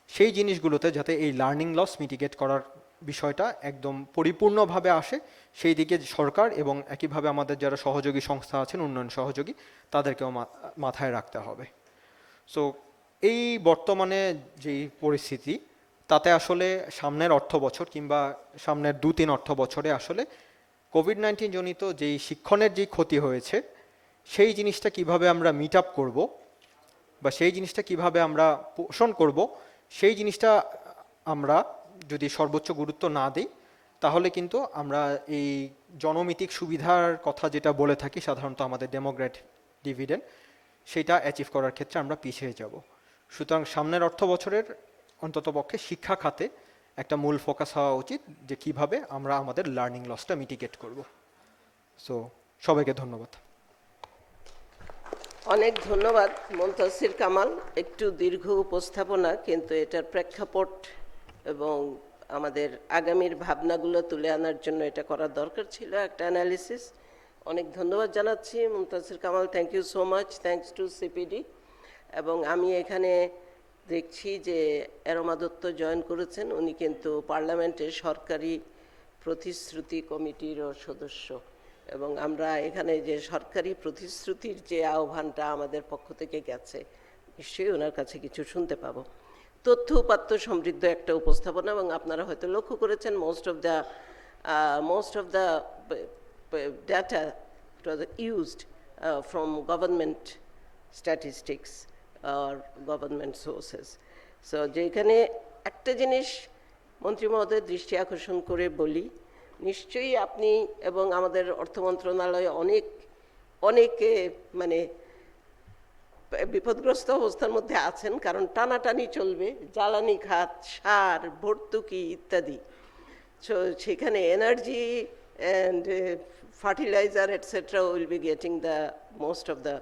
সেই জিনিসগুলোতে যাতে এই লার্নিং লস মিটিগেট করার বিষয়টা একদম পরিপূর্ণভাবে আসে, সেই দিকে সরকার এবং একইভাবে আমাদের যারা সহযোগী সংস্থা আছেন, উন্নয়ন সহযোগী, তাদেরকেও মাথায় রাখতে হবে। সো এই বর্তমানে যেই পরিস্থিতি, তাতে আসলে সামনের অর্থ বছর কিংবা সামনের 2-3 অর্থ বছরে আসলে কোভিড-19 জনিত যেই শিক্ষণের যেই ক্ষতি হয়েছে, সেই জিনিসটা কিভাবে আমরা মিট আপ করবো বা সেই জিনিসটা কিভাবে আমরা পোষণ করব, সেই জিনিসটা আমরা যদি সর্বোচ্চ গুরুত্ব না দিই, তাহলে কিন্তু আমরা এই জনমিতিক সুবিধার কথা যেটা বলে থাকি সাধারণত আমাদের ডেমোগ্রাফিক ডিভিডেন্ড, সেটা অ্যাচিভ করার ক্ষেত্রে আমরা পিছিয়ে যাব। সুতরাং সামনের অর্থ বছরের অন্ততপক্ষে শিক্ষা খাতে একটা মূল ফোকাস হওয়া উচিত, যে কিভাবে আমরা আমাদের লার্নিং লসটা মিটিগেট করব। সো সবাইকে ধন্যবাদ। অনেক ধন্যবাদ মুনতাসির কামাল। একটু দীর্ঘ উপস্থাপনা, কিন্তু এটার প্রেক্ষাপট এবং আমাদের আগামীর ভাবনাগুলো তুলে আনার জন্য এটা করার দরকার ছিল, একটা অ্যানালিসিস। অনেক ধন্যবাদ জানাচ্ছি Mumtasir Kamal, thank you so much, thanks to CPD. এবং আমি এখানে দেখছি যে অ্যারোমা দত্ত জয়েন করেছেন, উনি কিন্তু পার্লামেন্টের সরকারি প্রতিশ্রুতি কমিটিরও সদস্য, এবং আমরা এখানে যে সরকারি প্রতিশ্রুতির যে আহ্বানটা আমাদের পক্ষ থেকে গেছে, নিশ্চয়ই ওনার কাছে কিছু শুনতে পাবো। তথ্য উপাত্ত সমৃদ্ধ একটা উপস্থাপনা, এবং আপনারা হয়তো লক্ষ্য করেছেন most of the data it was used from government statistics or government sources. So যেখানে একটা জিনিস মন্ত্রী মহোদয়ের দৃষ্টি আকর্ষণ করে বলি, নিশ্চয়ই আপনি এবং আমাদের অর্থ মন্ত্রণালয় অনেকে মানে বিপদগ্রস্ত অবস্থার মধ্যে আছেন, কারণ টানাটানি চলবে জ্বালানি খাত, সার, ভর্তুকি ইত্যাদি। So সেখানে energy and fertilizer etc. will be getting the most of the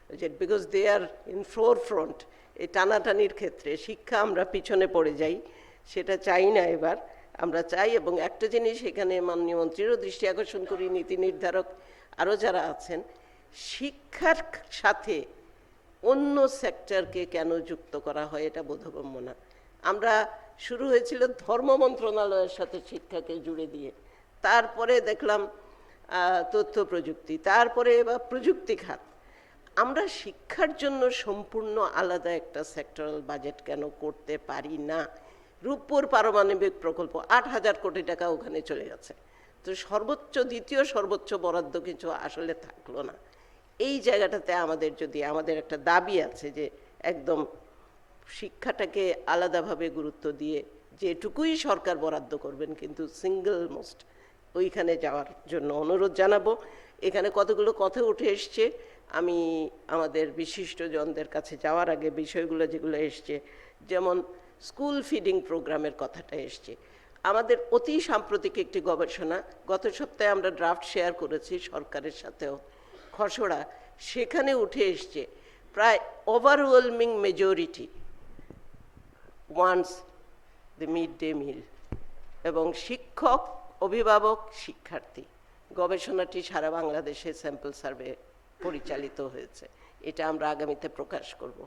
budget because they are in forefront. এই টানাটানির ক্ষেত্রে শিক্ষা আমরা পিছনে পড়ে যাই, সেটা চাই না এবার। আমরা চাই, এবং একটা জিনিস এখানে মাননীয় মন্ত্রীরও দৃষ্টি আকর্ষণ করি, নীতি নির্ধারক আরও যারা আছেন, শিক্ষার সাথে অন্য সেক্টরকে কেন যুক্ত করা হয় এটা বোধগম্য না। আমরা শুরু হয়েছিল ধর্ম মন্ত্রণালয়ের সাথে শিক্ষাকে জুড়ে দিয়ে, তারপরে দেখলাম তথ্য প্রযুক্তি, তারপরে এবার প্রযুক্তি খাত। আমরা শিক্ষার জন্য সম্পূর্ণ আলাদা একটা সেক্টরাল বাজেট কেন করতে পারি না? রূপপুর পারমাণবিক প্রকল্প 8,000 কোটি টাকা ওখানে চলে গেছে, তো দ্বিতীয় সর্বোচ্চ বরাদ্দ কিছু আসলে থাকলো না। এই জায়গাটাতে আমাদের একটা দাবি আছে যে একদম শিক্ষাটাকে আলাদাভাবে গুরুত্ব দিয়ে যেটুকুই সরকার বরাদ্দ করবেন, কিন্তু সিঙ্গল মোস্ট ওইখানে যাওয়ার জন্য অনুরোধ জানাবো। এখানে কতগুলো কথা উঠে এসছে, আমি আমাদের বিশিষ্টজনদের কাছে যাওয়ার আগে বিষয়গুলো যেগুলো এসছে, যেমন স্কুল ফিডিং প্রোগ্রামের কথাটা এসছে। আমাদের অতি সাম্প্রতিক একটি গবেষণা, গত সপ্তাহে আমরা ড্রাফট শেয়ার করেছি সরকারের সাথেও, খসড়া, সেখানে উঠে এসছে প্রায় overwhelming majority wants the mid day meal. এবং শিক্ষক, অভিভাবক, শিক্ষার্থী, গবেষণাটি সারা বাংলাদেশে স্যাম্পল সার্ভে পরিচালিত হয়েছে, এটা আমরা আগামীতে প্রকাশ করব।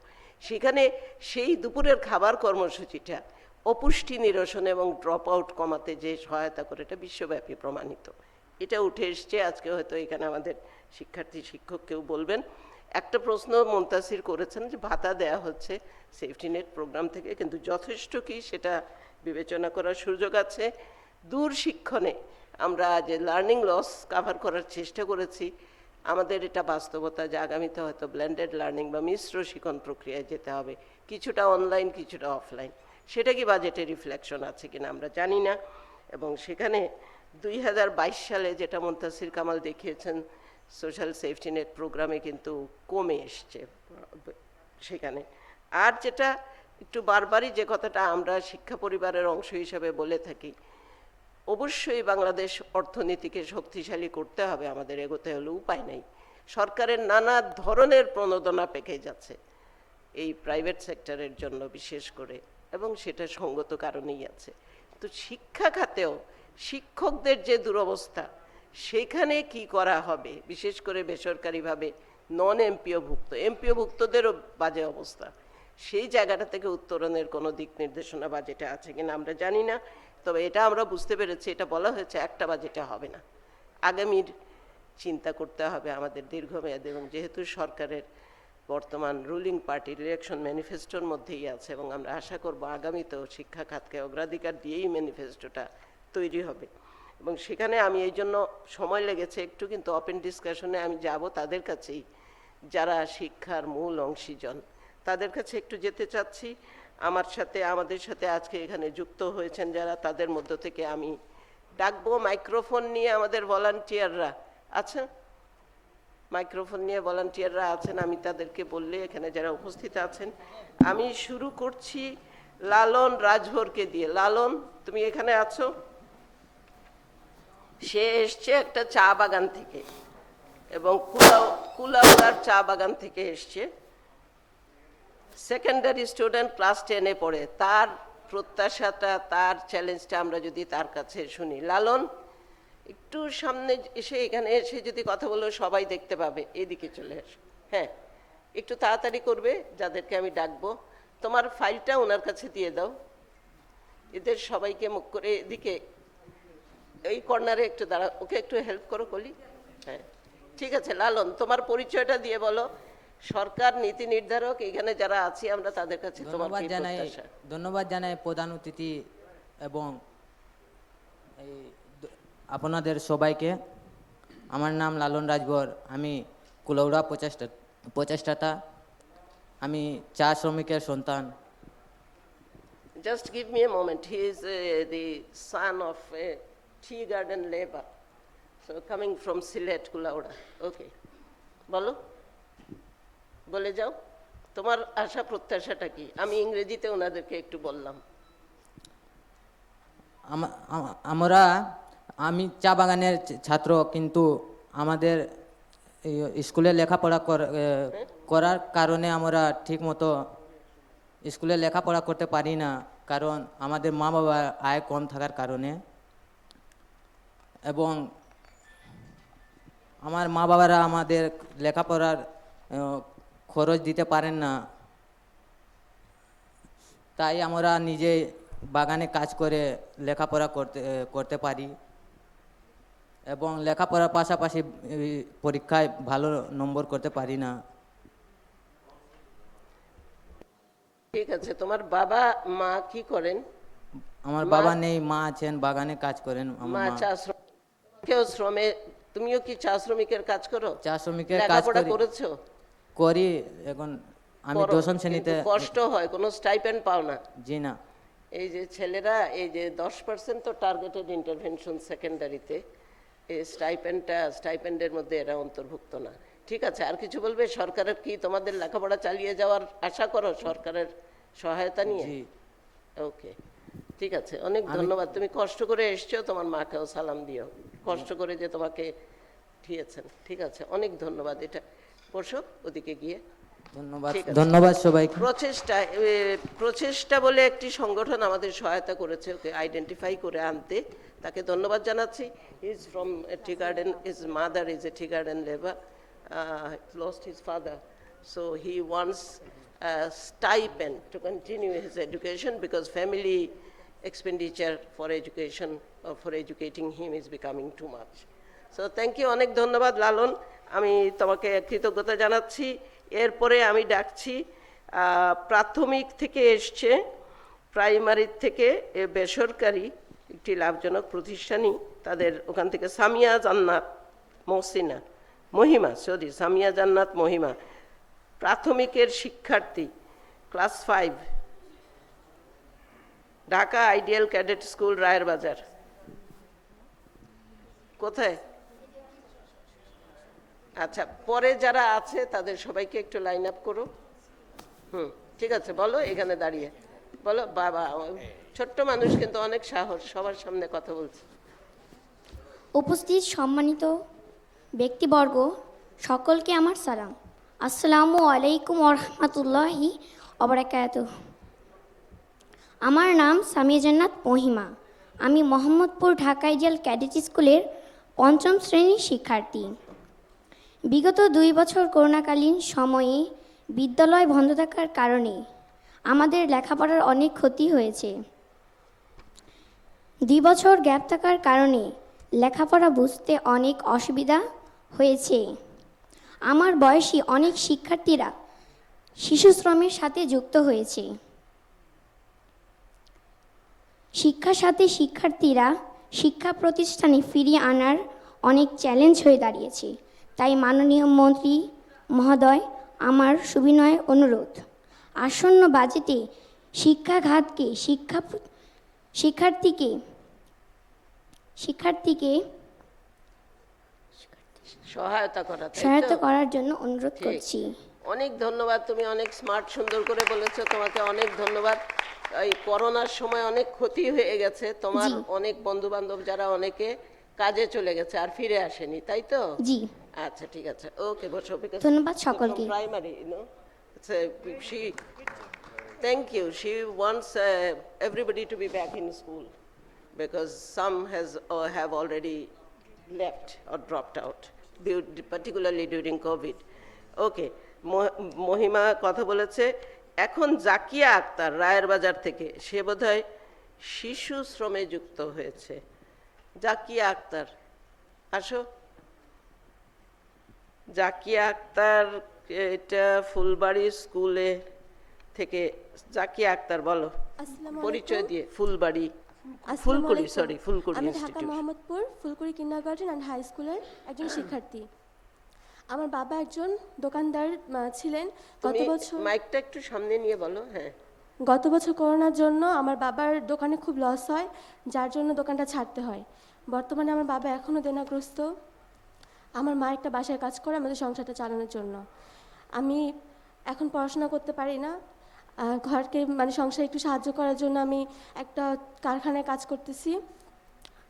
সেখানে সেই দুপুরের খাবার কর্মসূচিটা অপুষ্টি নিরসন এবং ড্রপ আউট কমাতে যে সহায়তা করে, এটা বিশ্বব্যাপী প্রমাণিত, এটা উঠে এসছে। আজকে হয়তো এখানে আমাদের শিক্ষার্থী শিক্ষক কেউ বলবেন। একটা প্রশ্ন মুনতাসির করেছেন যে ভাতা দেয়া হচ্ছে সেফটি নেট প্রোগ্রাম থেকে, কিন্তু যথেষ্ট কি সেটা বিবেচনা করার সুযোগ আছে। দূর শিক্ষণে আমরা যে লার্নিং লস কাভার করার চেষ্টা করেছি, আমাদের এটা বাস্তবতা যে আগামীতে হয়তো ব্লেন্ডেড লার্নিং বা মিশ্র শিক্ষণ প্রক্রিয়ায় যেতে হবে, কিছুটা অনলাইন কিছুটা অফলাইন। সেটা কি বাজেটে রিফ্লেকশন আছে কিনা আমরা জানি না। এবং সেখানে 2022 সালে যেটা মুনতাসির কামাল দেখিয়েছেন সোশ্যাল সেফটি নেট প্রোগ্রামে কিন্তু কমে এসছে সেখানে। আর যেটা একটু বারবারই যে কথাটা আমরা শিক্ষা পরিবারের অংশ হিসাবে বলে থাকি, অবশ্যই বাংলাদেশ অর্থনীতিকে শক্তিশালী করতে হবে, আমাদের এগোতে হলে উপায় নেই। সরকারের নানা ধরনের প্রণোদনা পেকে যাচ্ছে এই প্রাইভেট সেক্টরের জন্য বিশেষ করে, এবং সেটা সঙ্গত কারণেই আছে। তো শিক্ষা খাতেও শিক্ষকদের যে দুরবস্থা, সেখানে কি করা হবে, বিশেষ করে বেসরকারিভাবে নন এমপিও ভুক্তদেরও বাজে অবস্থা, সেই জায়গাটা থেকে উত্তরণের কোনো দিক নির্দেশনা বাজেটে আছে কিনা আমরা জানি না। তবে এটা আমরা বুঝতে পেরেছি, এটা বলা হয়েছে একটা বাজেটে হবে না, আগামীর চিন্তা করতে হবে আমাদের দীর্ঘমেয়াদে। এবং যেহেতু সরকারের বর্তমান রুলিং পার্টির ইলেকশন ম্যানিফেস্টোর মধ্যেই আছে, এবং আমরা আশা করব আগামীতেও শিক্ষা খাতকে অগ্রাধিকার দিয়েই ম্যানিফেস্টোটা তৈরি হবে। এবং সেখানে আমি এই জন্য সময় লেগেছে একটু, কিন্তু ওপেন ডিসকাশনে আমি যাব তাদের কাছেই, যারা শিক্ষার মূল অংশীজন, তাদের কাছে একটু যেতে চাচ্ছি। আমাদের সাথে আজকে এখানে যুক্ত হয়েছেন যারা, তাদের মধ্য থেকে আমি ডাকবো মাইক্রোফোন নিয়ে আমাদের ভলান্টিয়াররা আছেন, মাইক্রোফোন নিয়ে ভলান্টিয়াররা আছেন, আমি তাদেরকে বললে এখানে যারা উপস্থিত আছেন। আমি শুরু করছি লালন রাজভরকে দিয়ে। লালন, তুমি এখানে আছো? সে এসছে একটা চা বাগান থেকে, এবং কুলাউড়ার চা বাগান থেকে এসছে। সেকেন্ডারি স্টুডেন্ট, ক্লাস 10-এ পড়ে। তার প্রত্যাশাটা, তার চ্যালেঞ্জটা আমরা যদি তার কাছে শুনি। লালন, একটু সামনে এসে, এখানে এসে যদি কথা বলো সবাই দেখতে পাবে, এদিকে চলে আসো। হ্যাঁ, একটু তাড়াতাড়ি করবে, যাদেরকে আমি ডাকবো। তোমার ফাইলটা ওনার কাছে দিয়ে দাও। এদের সবাইকে মুখ করে এদিকে, এই কর্নারে একটু দাঁড়া, ওকে একটু হেল্প করো কলি। হ্যাঁ, ঠিক আছে। লালন, তোমার পরিচয়টা দিয়ে বলো। সরকার, নীতি নির্ধারক, এখানে যারা আছি আমরা, তাদের কাছে তোমার কি প্রত্যাশা? ধন্যবাদ জানাই প্রধান অতিথি এবং এই আপনাদের সবাইকে। আমার নাম লালন রাজবর, আমি কুলৌড়া প্রচেষ্টাতা, আমি চা শ্রমিকের সন্তান। Just give me a moment. He is the son of a tea garden labor, so coming from Sylhet, Kulauda. Okay, বলো, বলে যাও তোমার আশা প্রত্যাশাটা কি। আমি ইংরেজিতে ওনাদেরকে একটু বললাম। আমি চা বাগানের ছাত্র, কিন্তু আমাদের স্কুলে লেখাপড়া করার কারণে আমরা ঠিকমতো স্কুলে লেখাপড়া করতে পারি না, কারণ আমাদের মা বাবার আয় কম থাকার কারণে। এবং আমার মা বাবারা আমাদের লেখাপড়ার খরচ দিতে পারেন না, তাই আমরা নিজে বাগানে কাজ করে লেখাপড়া করতে পারি এবং লেখাপড়ার পাশাপাশি পরীক্ষায় ভালো নম্বর করতে পারি না। ঠিক আছে। তোমার বাবা মা কি করেন? আমার বাবা নেই, মা আছেন, বাগানে কাজ করেন। মা চা শ্রমিক, শ্রমে, তুমিও কি চা শ্রমিকের কাজ করো? চা শ্রমিকের কাজ করেছো? করি, এখন আমি দশম শ্রেণীতে। কষ্ট হয়, কোনো স্টাইপেন্ড পাও না? জি না। এই যে ছেলেরা, এই যে 10% তো টার্গেটেড ইন্টারভেনশন সেকেন্ডারিতে, এই স্টাইপেন্ডের মধ্যে এরা অন্তর্ভুক্ত না। ঠিক আছে, আর কিছু বলবে? সরকারের কি তোমাদের লেখাপড়া চালিয়ে যাওয়ার আশা করো সরকারের সহায়তা নিয়ে? ওকে, ঠিক আছে, অনেক ধন্যবাদ। তুমি কষ্ট করে এসছো, তোমার মাকেও সালাম দিও, কষ্ট করে যে তোমাকে ঠিয়েছেন। ঠিক আছে, অনেক ধন্যবাদ। এটা বসো ওদিকে গিয়ে। ধন্যবাদ সবাইকে। প্রচেষ্টা বলে একটি সংগঠন আমাদের সহায়তা করেছে ওকে আইডেন্টিফাই করে আনতে, তাকে ধন্যবাদ জানাচ্ছি। He is from tea garden, his mother is a tea garden labour, lost his father, so he wants a stipend to continue his education because family expenditure for education or for educating him is becoming too much. So thank you, অনেক ধন্যবাদ লালন, আমি তোমাকে কৃতজ্ঞতা জানাচ্ছি। এরপরে আমি ডাকছি প্রাথমিক থেকে এসছে, প্রাইমারির থেকে বেসরকারি একটি লাভজনক প্রতিষ্ঠানই, তাদের ওখান থেকে সামিয়া জান্নাত সামিয়া জান্নাত মহিমা, প্রাথমিকের শিক্ষার্থী, class 5, Dhaka ideal cadet school, রায়ের বাজার। কোথায়? আচ্ছা, পরে যারা আছে তাদের সবাইকে একটু লাইন আপ করো। ঠিক আছে, বলো, এখানে দাঁড়িয়ে বলো। বাবা, ছোট্ট মানুষ কিন্তু অনেক সাহস, সবার সামনে কথা বলছে। উপস্থিত সম্মানিত ব্যক্তিবর্গ, সকলকে আমার সালাম। আসসালামু আলাইকুম ওরহমাতুল্লাহি ওবারাকাতুহু। আমার নাম সামিয়া জান্নাত মহিমা, আমি মোহাম্মদপুর ঢাকা আইডিয়াল ক্যাডেট স্কুলের 5ম শ্রেণীর শিক্ষার্থী। বিগত 2 বছর করোনাকালীন সময়ে বিদ্যালয় বন্ধ থাকার কারণে আমাদের লেখাপড়ার অনেক ক্ষতি হয়েছে। 2 বছর গ্যাপ থাকার কারণে লেখাপড়া বুঝতে অনেক অসুবিধা হয়েছে। আমার বয়সী অনেক শিক্ষার্থীরা শিশু শ্রমের সাথে যুক্ত হয়েছে। শিক্ষার সাথে শিক্ষার্থীরা শিক্ষা প্রতিষ্ঠানে ফিরিয়ে আনার অনেক চ্যালেঞ্জ হয়ে দাঁড়িয়েছে। তাই মাননীয় মন্ত্রী মহোদয়, আমার সুবিনয় অনুরোধ, আসন্ন বাজেটে শিক্ষাখাতকে শিক্ষার্থীকে সহায়তা করার জন্য অনুরোধ করছি। অনেক ধন্যবাদ, তুমি অনেক স্মার্ট, সুন্দর করে বলেছো, তোমাকে অনেক ধন্যবাদ। এই করোনার সময় অনেক ক্ষতি হয়ে গেছে, তোমার অনেক বন্ধু বান্ধব যারা অনেকে কাজে চলে গেছে আর ফিরে আসেনি, তাই তো? জি। আচ্ছা, ঠিক আছে, ওকে, বসো। ধন্যবাদ সকলকে। Primary, Thank you. She wants everybody to be back in school because some have already left or dropped out, particularly during COVID. Okay, মহিমা কথা বলেছে। এখন জাকিয়া আক্তার রায়ের বাজার থেকে, সে বোধহয় শিশু শ্রমে যুক্ত হয়েছে। জাকিয়া আক্তার, আসো। জাকিয়া আক্তার, এটা ফুলবাড়ি স্কুলে থেকে। জাকিয়া আক্তার বলো পরিচয় দিয়ে। ফুলবাড়ি, ফুলকুড়ি, সরি, ফুলকুড়ি আমি Dhaka institute. Mohammadpur Phulkuri kindergarten and high স্কুলের একজন শিক্ষার্থী। আমার বাবা একজন দোকানদার ছিলেন। মাইকটা একটু সামনে নিয়ে বলো। হ্যাঁ। গত বছর করোনার জন্য আমার বাবার দোকানে খুব লস হয়, যার জন্য দোকানটা ছাড়তে হয়। বর্তমানে আমার বাবা এখনও দেনাগ্রস্ত। আমার মা একটা বাসায় কাজ করে আমাদের সংসারটা চালানোর জন্য। আমি এখন পড়াশোনা করতে পারি না, ঘরকে মানে সংসারে একটু সাহায্য করার জন্য আমি একটা কারখানায় কাজ করতেছি।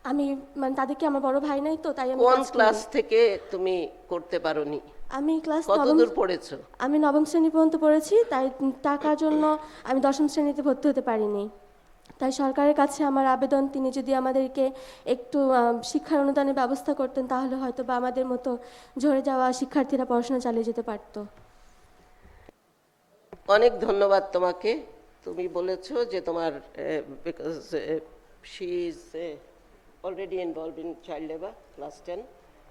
আমি মানে তাদেরকে, আমার বড় ভাই নাই তো, তাই আমি কোন ক্লাস থেকে তুমি করতে পারোনি? আমি ক্লাস কতদূর পড়েছো? আমি নবম শ্রেণী পর্যন্ত পড়েছি, তাই টাকার জন্য আমি দশম শ্রেণীতে ভর্তি হতে পারিনি। তাই সরকারের কাছে আমার আবেদন, তিনি যদি আমাদেরকে একটু শিক্ষার অনুদানের ব্যবস্থা করতেন, তাহলে হয়তো বা আমাদের মতো ঝরে যাওয়া শিক্ষার্থীরা পড়াশোনা চালিয়ে যেতে পারত। অনেক ধন্যবাদ তোমাকে। তুমি বলেছো যে তোমার because she is already involved in child labor, class 10,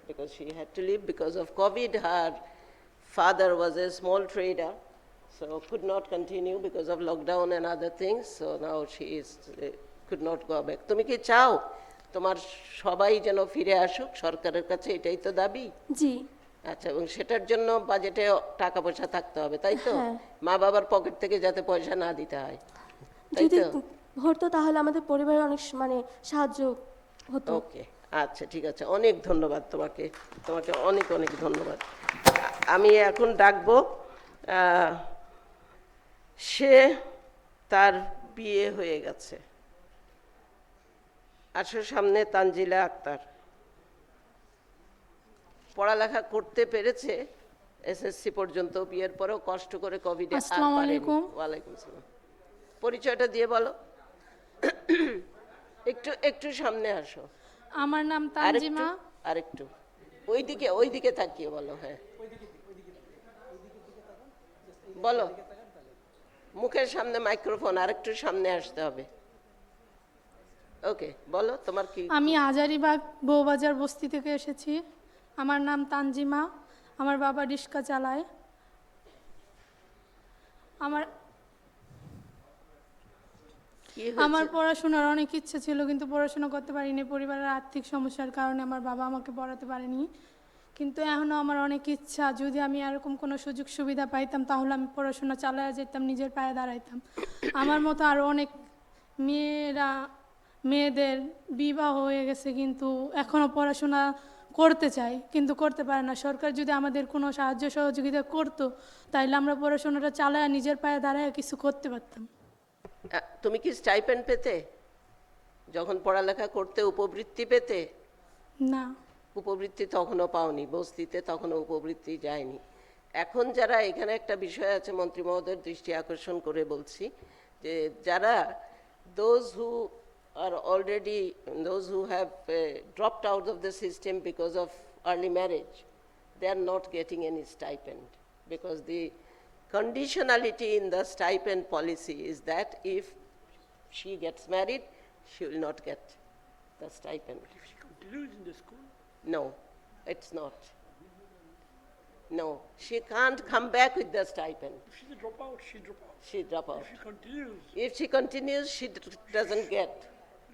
because she had to leave because of COVID. Her father was a small trader, so could not continue because of lockdown and other things. So now she is could not go back. তুমি কি চাও তোমার সবাই যেন ফিরে আসুক সরকারের কাছে? এটাই তো দাবি। জি। আচ্ছা, এবং সেটার জন্য বাজেটে টাকা পয়সা থাকতে হবে, তাই তো? মা বাবার পকেট থেকে যাতে পয়সা না দিতে হয়, তাই যদি তো? হতো তাহলে আমাদের পরিবারের অনেক মানে সাহায্য হতো। ওকে, আচ্ছা, ঠিক আছে। অনেক ধন্যবাদ তোমাকে, তোমাকে অনেক অনেক ধন্যবাদ। আমি এখন ডাকবো, সে তার বিয়ে হয়ে গেছে। আসো সামনে। তানজিলা আক্তার পড়ালেখা করতে পেরেছে এসএসসি পর্যন্ত, বিয়ের পরেও কষ্ট করে কোভিডে। আসসালামু আলাইকুম। ওয়ালাইকুম আসসালাম। পরিচয়টা দিয়ে বলো। একটু একটু সামনে আসো। আমার নাম তানজিমা। আরেকটু ওইদিকে তাকিয়ে বলো। হ্যাঁ, বলো। মুখের সামনে মাইক্রোফোন, আরেকটু সামনে আসতে হবে। ওকে, বলো তোমার কি। আমি হাজারিবাগ বউবাজার বস্তি থেকে এসেছি। আমার নাম তানজিমা। আমার বাবা রিক্সা চালায়। আমার পড়াশোনার অনেক ইচ্ছে ছিল, কিন্তু পড়াশোনা করতে পারিনি পরিবারের আর্থিক সমস্যার কারণে। আমার বাবা আমাকে পড়াতে পারেনি, কিন্তু এখনও আমার অনেক ইচ্ছা, যদি আমি এরকম কোনো সুযোগ সুবিধা পাইতাম তাহলে আমি পড়াশোনা চালিয়ে যেতাম, নিজের পায়ে দাঁড়াইতাম। আমার মতো আরও অনেক মেয়েদের বিবাহ হয়ে গেছে, কিন্তু এখনও পড়াশোনা করতে চাই কিন্তু করতে পারে না। সরকার যদি আমাদের কোনো সাহায্য সহযোগিতা করতো, তাইলে আমরা পড়াশোনাটা চালায় নিজের পায়ে দাঁড়ায় কিছু করতে পারতাম। তুমি কি স্টাইপেন্ড পেতে যখন পড়ালেখা করতে? উপবৃত্তি পেতে? না, উপবৃত্তি তখনও পাওনি, বস্তিতে তখনও উপবৃত্তি যায়নি। এখন যারা, এখানে একটা বিষয় আছে, মন্ত্রী মহোদয়ের দৃষ্টি আকর্ষণ করে বলছি, যে যারা those who have dropped out of the system because of early marriage, they are not getting any stipend, because the conditionality in the stipend policy is that if she gets married, she will not get the stipend. If she continues in the school? No, it's not. No, she can't come back with the stipend. If she's a dropout, she drop out. She drop out. If she continues, she doesn't get,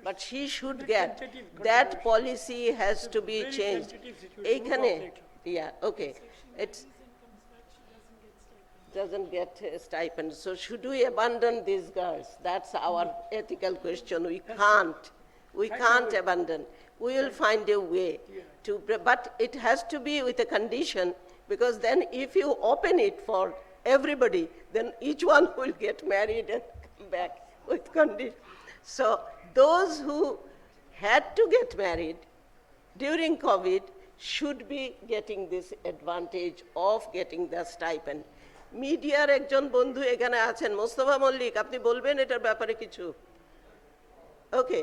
but she should get. tentative That consideration. policy has to be Very changed. tentative situation. এইখানে, We'll talk later. yeah, okay, it's doesn't get a stipend. So should we abandon these girls? That's our ethical question. We can't abandon. We will find a way to, but it has to be with a condition, because then if you open it for everybody, then each one will get married and come back with condition. So those who had to get married during COVID should be getting this advantage of getting the stipend. মিডিয়ার একজন বন্ধু এখানে আছেন, মোস্তফা মল্লিক, আপনি বলবেন এটার ব্যাপারে কিছু? ওকে,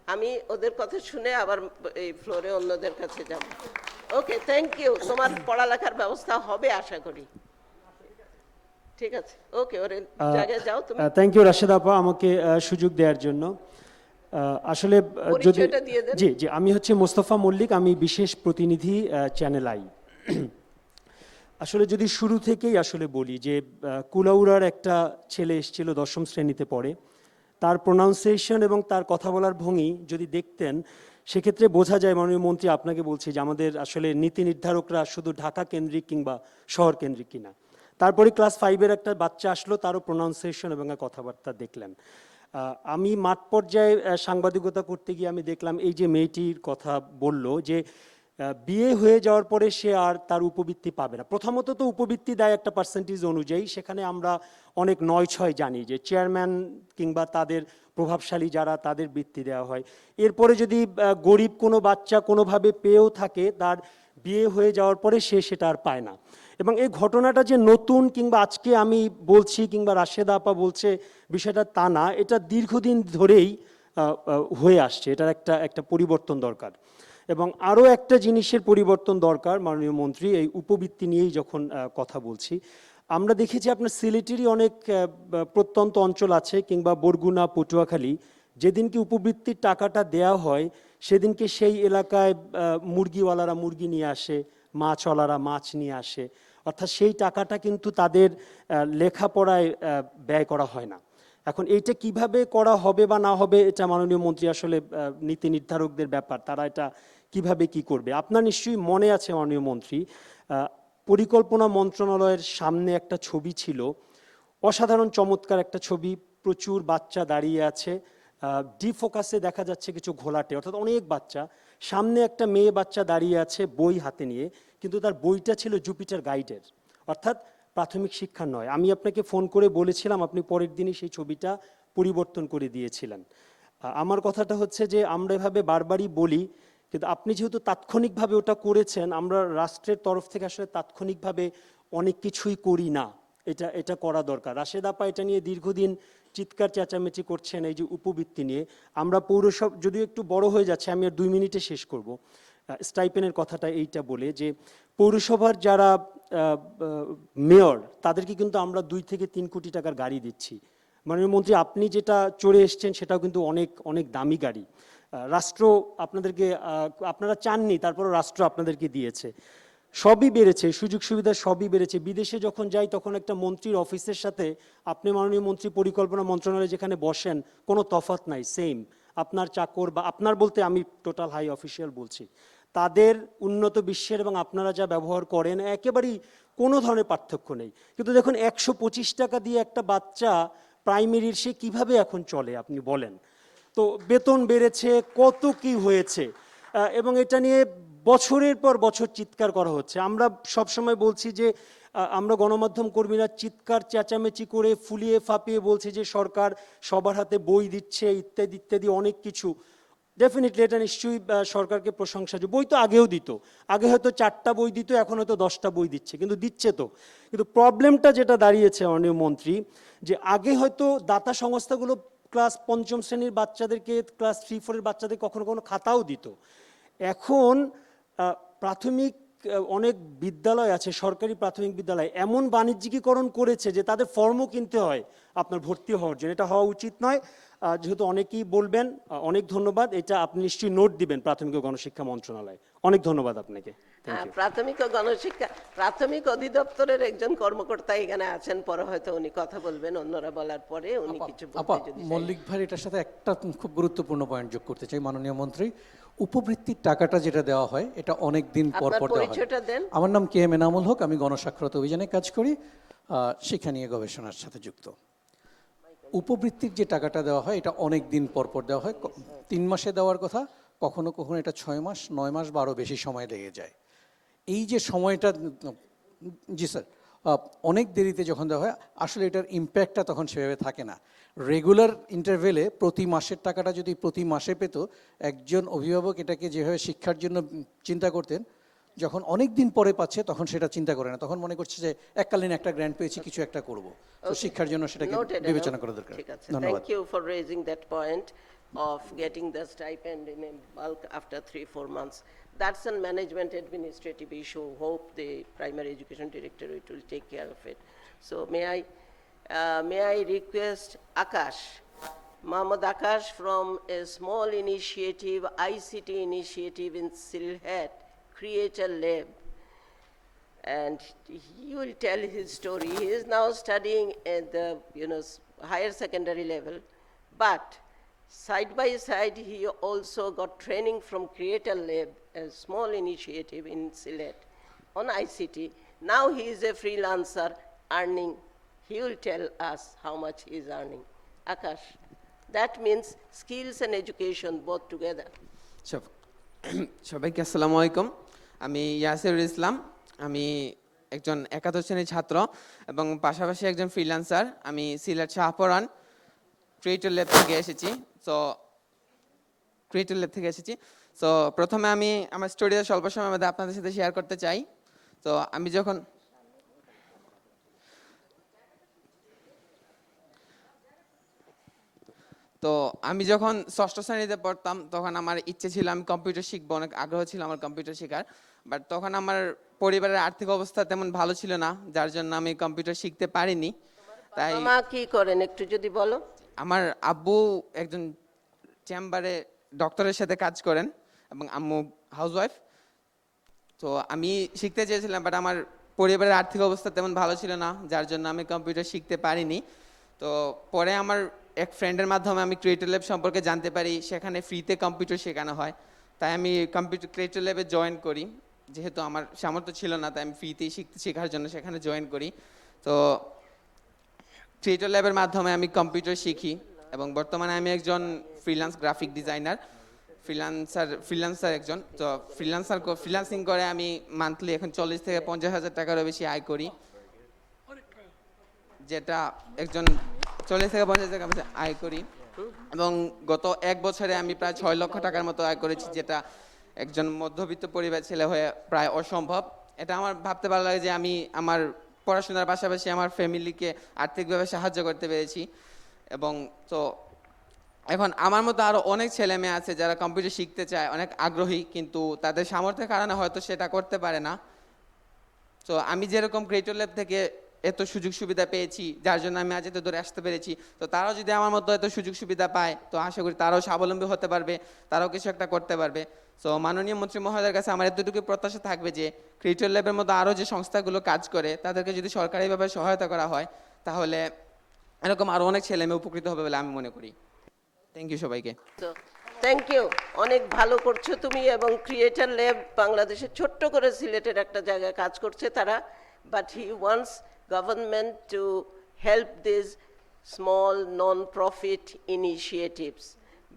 আমি ওদের কথা শুনে আবার এই ফ্লোরে অন্যদের কাছে যাব। ওকে, থ্যাংক ইউ। তোমার পড়ালেখার ব্যবস্থা হবে আশা করি। ঠিক আছে, ওকে, ওর জায়গায় যাও তুমি। থ্যাংক ইউ রাশেদা আপা আমাকে সুযোগ দেওয়ার জন্য। আসলে যদি পরিচয়টা দিয়ে দেন। জি জি, আমি হচ্ছে মোস্তফা মল্লিক, আমি বিশেষ প্রতিনিধি চ্যানেল আই। আসলে যদি শুরু থেকেই আসলে বলি যে কুলাউড়ার একটা ছেলে এসেছিল 10ম শ্রেণীতে পড়ে, তার প্রোনাউন্সিয়েশন এবং তার কথা বলার ভঙ্গি যদি দেখতেন সেক্ষেত্রে বোঝা যায়, মাননীয় মন্ত্রী আপনাকে বলছি, যে আমাদের আসলে নীতি নির্ধারকরা শুধু ঢাকা কেন্দ্রিক কিংবা শহর কেন্দ্রিক কিনা। তারপরে ক্লাস 5-এর একটা বাচ্চা আসলো, তারও প্রোনাউন্সিয়েশন এবং কথাবার্তা দেখলেন। আমি মাঠ পর্যায়ে সাংবাদিকতা করতে গিয়ে আমি দেখলাম এই যে মেয়েটির কথা বলল যে বিয়ে হয়ে যাওয়ার পরে সে আর তার উপবৃত্তি পাবে না। প্রথমত তো উপবৃত্তি দেয় একটা পার্সেন্টেজ অনুযায়ী, সেখানে আমরা অনেক 9-6 জানি যে চেয়ারম্যান কিংবা তাদের প্রভাবশালী যারা, তাদের বৃত্তি দেওয়া হয়। এরপরে যদি গরিব কোনো বাচ্চা কোনোভাবে পেয়েও থাকে, তার বিয়ে হয়ে যাওয়ার পরে সে সেটা আর পায় না। এবং এই ঘটনাটা যে নতুন কিংবা আজকে আমি বলছি কিংবা রাশেদা আপা বলছে বিষয়টা তা না, এটা দীর্ঘদিন ধরেই হয়ে আসছে। এটার একটা পরিবর্তন দরকার। এবং আরও একটা জিনিসের পরিবর্তন দরকার মাননীয় মন্ত্রী, এই উপবৃত্তি নিয়েই যখন কথা বলছি, আমরা দেখেছি আপনার সিলেটেরই অনেক প্রত্যন্ত অঞ্চল আছে কিংবা বরগুনা, পটুয়াখালী, যেদিনকে উপবৃত্তির টাকাটা দেয়া হয় সেদিনকে সেই এলাকায় মুরগিওয়ালারা মুরগি নিয়ে আসে, মাছওয়ালারা মাছ নিয়ে আসে, অর্থাৎ সেই টাকাটা কিন্তু তাদের লেখাপড়ায় ব্যয় করা হয় না। এখন এইটা কিভাবে করা হবে বা না হবে, এটা মাননীয় মন্ত্রী আসলে নীতি নির্ধারকদের ব্যাপার, তারা এটা কিভাবে কি করবে। আপনার নিশ্চয়ই মনে আছে মাননীয় মন্ত্রী, পরিকল্পনা মন্ত্রণালয়ের সামনে একটা ছবি ছিল, অসাধারণ চমৎকার একটা ছবি, প্রচুর বাচ্চা দাঁড়িয়ে আছে, ডিফোকাসে দেখা যাচ্ছে কিছু ঘোলাটে, অর্থাৎ অনেক বাচ্চা, সামনে একটা মেয়ে বাচ্চা দাঁড়িয়ে আছে বই হাতে নিয়ে, কিন্তু তার বইটা ছিল জুপিটার গাইডের, অর্থাৎ প্রাথমিক শিক্ষা নয়। আমি আপনাকে ফোন করে বলেছিলাম, আপনি পরের দিনই সেই ছবিটা পরিবর্তন করে দিয়েছিলেন। আমার কথাটা হচ্ছে যে আমরা এভাবে বারবারই বলি, কিন্তু আপনি যেহেতু তাৎক্ষণিকভাবে ওটা করেছেন, আমরা রাষ্ট্রের তরফ থেকে আসলে তাৎক্ষণিকভাবে অনেক কিছুই করি না, এটা করা দরকার। রাশেদ আপা এটা নিয়ে দীর্ঘদিন চিৎকার চেঁচামেচি করছেন এই যে উপবৃত্তি নিয়ে। আমরা পৌরসভা, যদিও একটু বড় হয়ে যাচ্ছে, আমি আর 2 মিনিটে শেষ করব স্টাইপেনের কথাটা, এইটা বলে যে পৌরসভার যারা মেয়র, তাদেরকে কিন্তু আমরা 2 থেকে 3 কোটি টাকার গাড়ি দিচ্ছি। মাননীয় মন্ত্রী, আপনি যেটা চড়ে এসছেন সেটাও কিন্তু অনেক অনেক দামি গাড়ি। রাষ্ট্র আপনাদেরকে, আপনারা চাননি, তারপরে রাষ্ট্র আপনাদেরকে দিয়েছে। সবই বেড়েছে, সুযোগ সুবিধা সবই বেড়েছে। বিদেশে যখন যাই তখন একটা মন্ত্রীর অফিসের সাথে আপনি মাননীয় মন্ত্রী পরিকল্পনা মন্ত্রণালয়ে যেখানে বসেন কোনো তফাৎ নাই, সেম। আপনার চাকর বা আপনার বলতে আমি টোটাল হাই অফিসিয়াল বলছি, তাদের উন্নত বিশ্বের এবং আপনারা যা ব্যবহার করেন একেবারেই কোনো ধরনের পার্থক্য নেই। কিন্তু দেখুন 125 টাকা দিয়ে একটা বাচ্চা প্রাইমারির সে কিভাবে এখন চলে আপনি বলেন? তো বেতন বেড়েছে, কত কি হয়েছে, এবং এটা নিয়ে বছরের পর বছর চিৎকার করা হচ্ছে। আমরা সবসময় বলছি যে আমরা গণমাধ্যম কর্মীরা চিৎকার চেঁচামেচি করে ফুলিয়ে ফাঁপিয়ে বলছি যে সরকার সবার হাতে বই দিচ্ছে ইত্যাদি ইত্যাদি অনেক কিছু। ডেফিনেটলি এটা নিশ্চয়ই সরকারকে প্রশংসা। বই তো আগেও দিত, আগে হয়তো 4টা বই দিত, এখন হয়তো 10টা বই দিচ্ছে, কিন্তু দিচ্ছে তো। কিন্তু প্রবলেমটা যেটা দাঁড়িয়েছে মাননীয় মন্ত্রী, যে আগে হয়তো দাতা সংস্থাগুলো ক্লাস 5ম শ্রেণীর বাচ্চাদেরকে, ক্লাস 3-4 বাচ্চাদের কখনো কখনো খাতাও দিত। এখন প্রাথমিক অনেক বিদ্যালয় আছে, সরকারি প্রাথমিক বিদ্যালয় এমন বাণিজ্যিকীকরণ করেছে যে তাদের ফর্মও কিনতে হয় আপনার ভর্তি হওয়ার জন্য। এটা হওয়া উচিত নয়। যেহেতু অনেকেই বলবেন, অনেক ধন্যবাদ। এটা আপনি নিশ্চয়ই নোট দিবেন প্রাথমিক ও গণশিক্ষা মন্ত্রণালয়। অনেক ধন্যবাদ আপনাকে। প্রাথমিক অধিদপ্তরের একজন কর্মকর্তা এখানে আছেন, পরে হয়তো উনি কথা বলবেন, অন্যরা বলার পরে উনি কিছু বলতে যদি। মল্লিক ভাই, এটার সাথে একটা খুব গুরুত্বপূর্ণ পয়েন্ট যোগ করতে চাই। মাননীয় মন্ত্রী, উপবৃত্তির টাকাটা যেটা দেওয়া হয় এটা অনেক দিন পর পর দেওয়া হয়। আমার নাম KM এনামুল হক, আমি গণসাক্ষরতা অভিযানে কাজ করি, শিক্ষা নিয়ে গবেষণার সাথে যুক্ত। উপবৃত্তির যে টাকাটা দেওয়া হয় এটা অনেক দিন পর পর দেওয়া হয়। 3 মাসে দেওয়ার কথা, কখনো কখনো এটা 6 মাস, 9 মাস বা আরও বেশি সময় লেগে যায়। এই যে সময়টা, জি স্যার, অনেক দেরিতে যখন দেওয়া হয় আসলে এটার ইম্প্যাক্টটা তখন সেভাবে থাকে না। রেগুলার ইন্টারভেলে প্রতি মাসের টাকাটা যদি প্রতি মাসে পেত, একজন অভিভাবক এটাকে যেভাবে শিক্ষার জন্য চিন্তা করতেন, যখন অনেক দিন পরে পাচ্ছে তখন সেটা চিন্তা করে না, তখন মনে করছে যে এককালীন একটা গ্র্যান্ট পেয়েছি, কিছু একটা করব। তো শিক্ষার জন্য সেটাকে Noted, বিবেচনা করা দরকার। ঠিক আছে। ধন্যবাদ। Thank you for raising that point of getting the stipend in a bulk after 3-4 months. That's a management administrative issue. Hope the primary education directorate will take care of it. So may I request Akash, Mohammad Akash, from a small initiative, ICT initiative in Sylhet, create a lab. And he will tell his story. He is now studying at the higher secondary level, but side by side he also got training from Creator Lab, a small initiative in Sylhet on ICT. Now he is a freelancer earning. He will tell us how much he is earning. Akash, that means skills and education both together. সবাইকে আসসালামু আলাইকুম। আমি ইয়াসিরুল ইসলাম, আমি একজন একাদশ শ্রেণীর ছাত্র এবং পাশাপাশি একজন ফ্রিল্যান্সার। আমি সিলেট শাহপরান ক্রিয়েটর ল্যাব থেকে এসেছি। সো প্রথমে আমি আমার স্টোরিটা স্বল্প সময়ের মধ্যে আপনাদের সাথে শেয়ার করতে চাই। তো আমি যখন ষষ্ঠ শ্রেণীতে পড়তাম তখন আমার ইচ্ছে ছিল আমি কম্পিউটার শিখবো, অনেক আগ্রহ ছিল আমার কম্পিউটার শেখার। বাট তখন আমার পরিবারের আর্থিক অবস্থা তেমন ভালো ছিল না, যার জন্য আমি কম্পিউটার শিখতে পারিনি। তাই মা কি করেন একটু যদি বলো। আমার আব্বু একজন চেম্বারে ডক্টরের সাথে কাজ করেন এবং আম্মু হাউসওয়াইফ। তো আমি শিখতে চেয়েছিলাম, বাট আমার পরিবারের আর্থিক অবস্থা তেমন ভালো ছিল না, যার জন্য আমি কম্পিউটার শিখতে পারিনি। তো পরে আমার এক ফ্রেন্ডের মাধ্যমে আমি ক্রিয়েটর ল্যাব সম্পর্কে জানতে পারি, সেখানে ফ্রিতে কম্পিউটার শেখানো হয়। তাই আমি ক্রিয়েটর ল্যাবে জয়েন করি। যেহেতু আমার সামর্থ্য ছিল না, তাই আমি ফ্রিতেই শেখার জন্য সেখানে জয়েন করি। তো ক্রিয়েটর ল্যাবের মাধ্যমে আমি কম্পিউটার শিখি এবং বর্তমানে আমি একজন ফ্রিল্যান্স গ্রাফিক ডিজাইনার, ফ্রিল্যান্সার একজন। তো ফ্রিল্যান্সিং করে আমি মান্থলি এখন 40 থেকে 50,000 টাকারও বেশি আয় করি, যেটা একজন 40 থেকে 50 টাকা আয় করি। এবং গত 1 বছরে আমি প্রায় 6 লক্ষ টাকার মতো আয় করেছি, যেটা একজন মধ্যবিত্ত পরিবার ছেলে হয়ে প্রায় অসম্ভব। এটা আমার ভাবতে ভালো লাগে যে আমি আমার পড়াশোনার পাশাপাশি আমার ফ্যামিলিকে আর্থিকভাবে সাহায্য করতে পেরেছি। এবং তো এখন আমার মতো আরও অনেক ছেলে মেয়ে আছে যারা কম্পিউটার শিখতে চায়, অনেক আগ্রহী, কিন্তু তাদের সামর্থ্যের কারণে হয়তো সেটা করতে পারে না। তো আমি যেরকম ক্রিয়েটর ল্যাব থেকে এত সুযোগ সুবিধা পেয়েছি, যার জন্য আমি আজ এত দূরে আসতে পেরেছি, তো তারাও যদি আমার মতো এত সুযোগ সুবিধা পায়, তো আশা করি তারাও স্বাবলম্বী হতে পারবে, তারাও কিছু একটা করতে পারবে। সো মাননীয় মন্ত্রী মহোদয়ের কাছে আমার এতটুকু প্রত্যাশা থাকবে যে ক্রিয়েটর ল্যাবের মতো আরও যে সংস্থাগুলো কাজ করে তাদেরকে যদি সরকারিভাবে সহায়তা করা হয়, তাহলে এরকম আরও অনেক ছেলে মেয়ে উপকৃত হবে বলে আমি মনে করি। থ্যাংক ইউ সবাইকে। থ্যাংক ইউ, অনেক ভালো করছো তুমি। এবং ক্রিয়েটর ল্যাব বাংলাদেশে ছোট্ট করে সিলেটের একটা জায়গায় কাজ করছে তারা, but he wants government to help these small non-profit initiatives,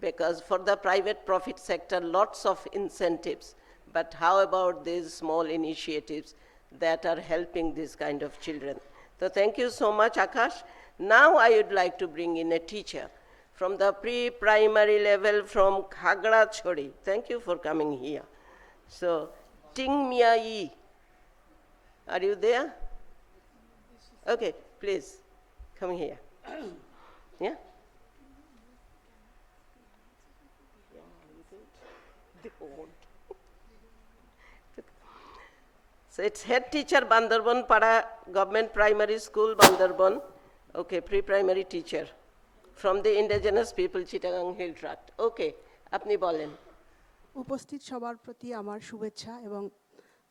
because for the private profit sector lots of incentives, but how about these small initiatives that are helping this kind of children? So thank you so much, Akash. Now I would like to bring in a teacher from the pre-primary level from Khagrachhori. Thank you for coming here. So Ting Mia Yi, are you there? Okay, please, come here. Yeah? So it's head teacher, Bandarban Pada Government Primary School, Bandarban. Okay, pre-primary teacher from the indigenous people, Chittagong Hill Tract. Okay, আপনি বলেন। উপস্থিত সবার প্রতি আমার শুভেচ্ছা এবং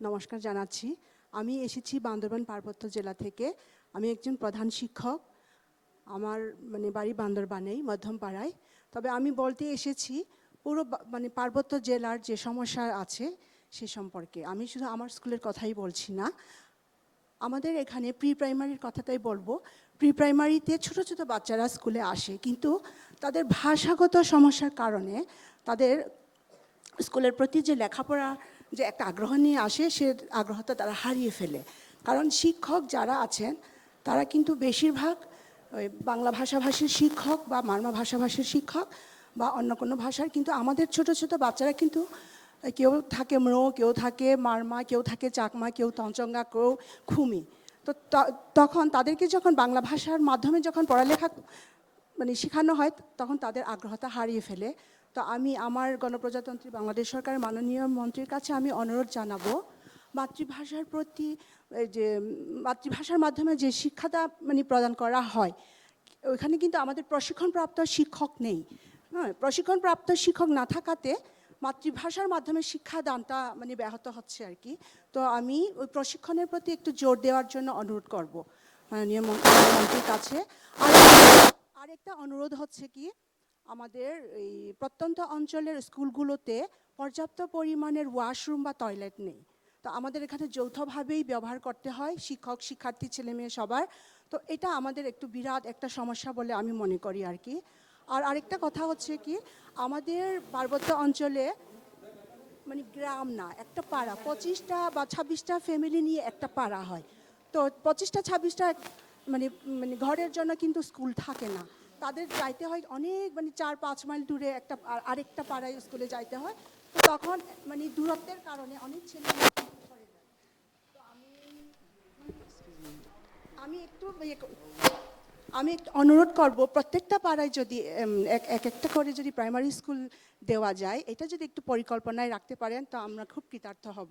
নমস্কার জানাচ্ছি। আমি এসেছি বান্দরবান পার্বত্য জেলা থেকে। আমি একজন প্রধান শিক্ষক, আমার বাড়ি বান্দরবানেই মধ্যমপাড়ায়। তবে আমি বলতে এসেছি পুরো পার্বত্য জেলার যে সমস্যা আছে সে সম্পর্কে। আমি শুধু আমার স্কুলের কথাই বলছি না, আমাদের এখানে প্রি প্রাইমারির কথাটাই বলবো। প্রি প্রাইমারিতে ছোট ছোট বাচ্চারা স্কুলে আসে, কিন্তু তাদের ভাষাগত সমস্যার কারণে তাদের স্কুলের প্রতি যে লেখাপড়া যে একটা আগ্রহ নিয়ে আসে, সে আগ্রহটা তারা হারিয়ে ফেলে। কারণ শিক্ষক যারা আছেন তারা কিন্তু বেশিরভাগ ওই বাংলা ভাষাভাষীর শিক্ষক বা মারমা ভাষাভাষীর শিক্ষক বা অন্য কোনো ভাষার, কিন্তু আমাদের ছোট ছোট বাচ্চারা কিন্তু কেউ থাকে ম্রো, কেউ থাকে মারমা, কেউ থাকে চাকমা, কেউ তঞ্চঙ্গা, কেউ খুমি। তো তখন তাদেরকে যখন বাংলা ভাষার মাধ্যমে যখন পড়ালেখা মানে শেখানো হয় তখন তাদের আগ্রহতা হারিয়ে ফেলে। তো আমি আমার গণপ্রজাতন্ত্রী বাংলাদেশ সরকারের মাননীয় মন্ত্রীর কাছে আমি অনুরোধ জানাবো মাতৃভাষার প্রতি, যে মাতৃভাষার মাধ্যমে যে শিক্ষাটা মানে প্রদান করা হয়, ওইখানে কিন্তু আমাদের প্রশিক্ষণপ্রাপ্ত শিক্ষক নেই। হ্যাঁ, প্রশিক্ষণপ্রাপ্ত শিক্ষক না থাকাতে মাতৃভাষার মাধ্যমে শিক্ষাদানটা মানে ব্যাহত হচ্ছে আর কি। তো আমি ওই প্রশিক্ষণের প্রতি একটু জোর দেওয়ার জন্য অনুরোধ করব মাননীয় মন্ত্রীর কাছে। আর একটা অনুরোধ হচ্ছে কি, আমাদের এই প্রত্যন্ত অঞ্চলের স্কুলগুলোতে পর্যাপ্ত পরিমাণের ওয়াশরুম বা টয়লেট নেই। তো আমাদের এখানে যৌথভাবেই ব্যবহার করতে হয়, শিক্ষক, শিক্ষার্থী, ছেলে মেয়ে সবার। তো এটা আমাদের একটু বিরাট একটা সমস্যা বলে আমি মনে করি আর কি। আর আরেকটা কথা হচ্ছে কি, আমাদের পার্বত্য অঞ্চলে মানে গ্রাম না, একটা পাড়া, 25টা বা 26টা ফ্যামিলি নিয়ে একটা পাড়া হয়। তো 25টা 26টা মানে মানে ঘরের জন্য কিন্তু স্কুল থাকে না, তাদের যাইতে হয় অনেক মানে 4-5 মাইল দূরে একটা আরেকটা পাড়ায় স্কুলে যাইতে হয়। তো তখন মানে দূরত্বের কারণে অনেক ছেলে সরে যায়। তো আমি একটু আমি একটু অনুরোধ করব প্রত্যেকটা পাড়ায় যদি এক একটা করে যদি প্রাইমারি স্কুল দেওয়া যায়, এটা যদি একটু পরিকল্পনায় রাখতে পারেন তো আমরা খুব কৃতার্থ হব।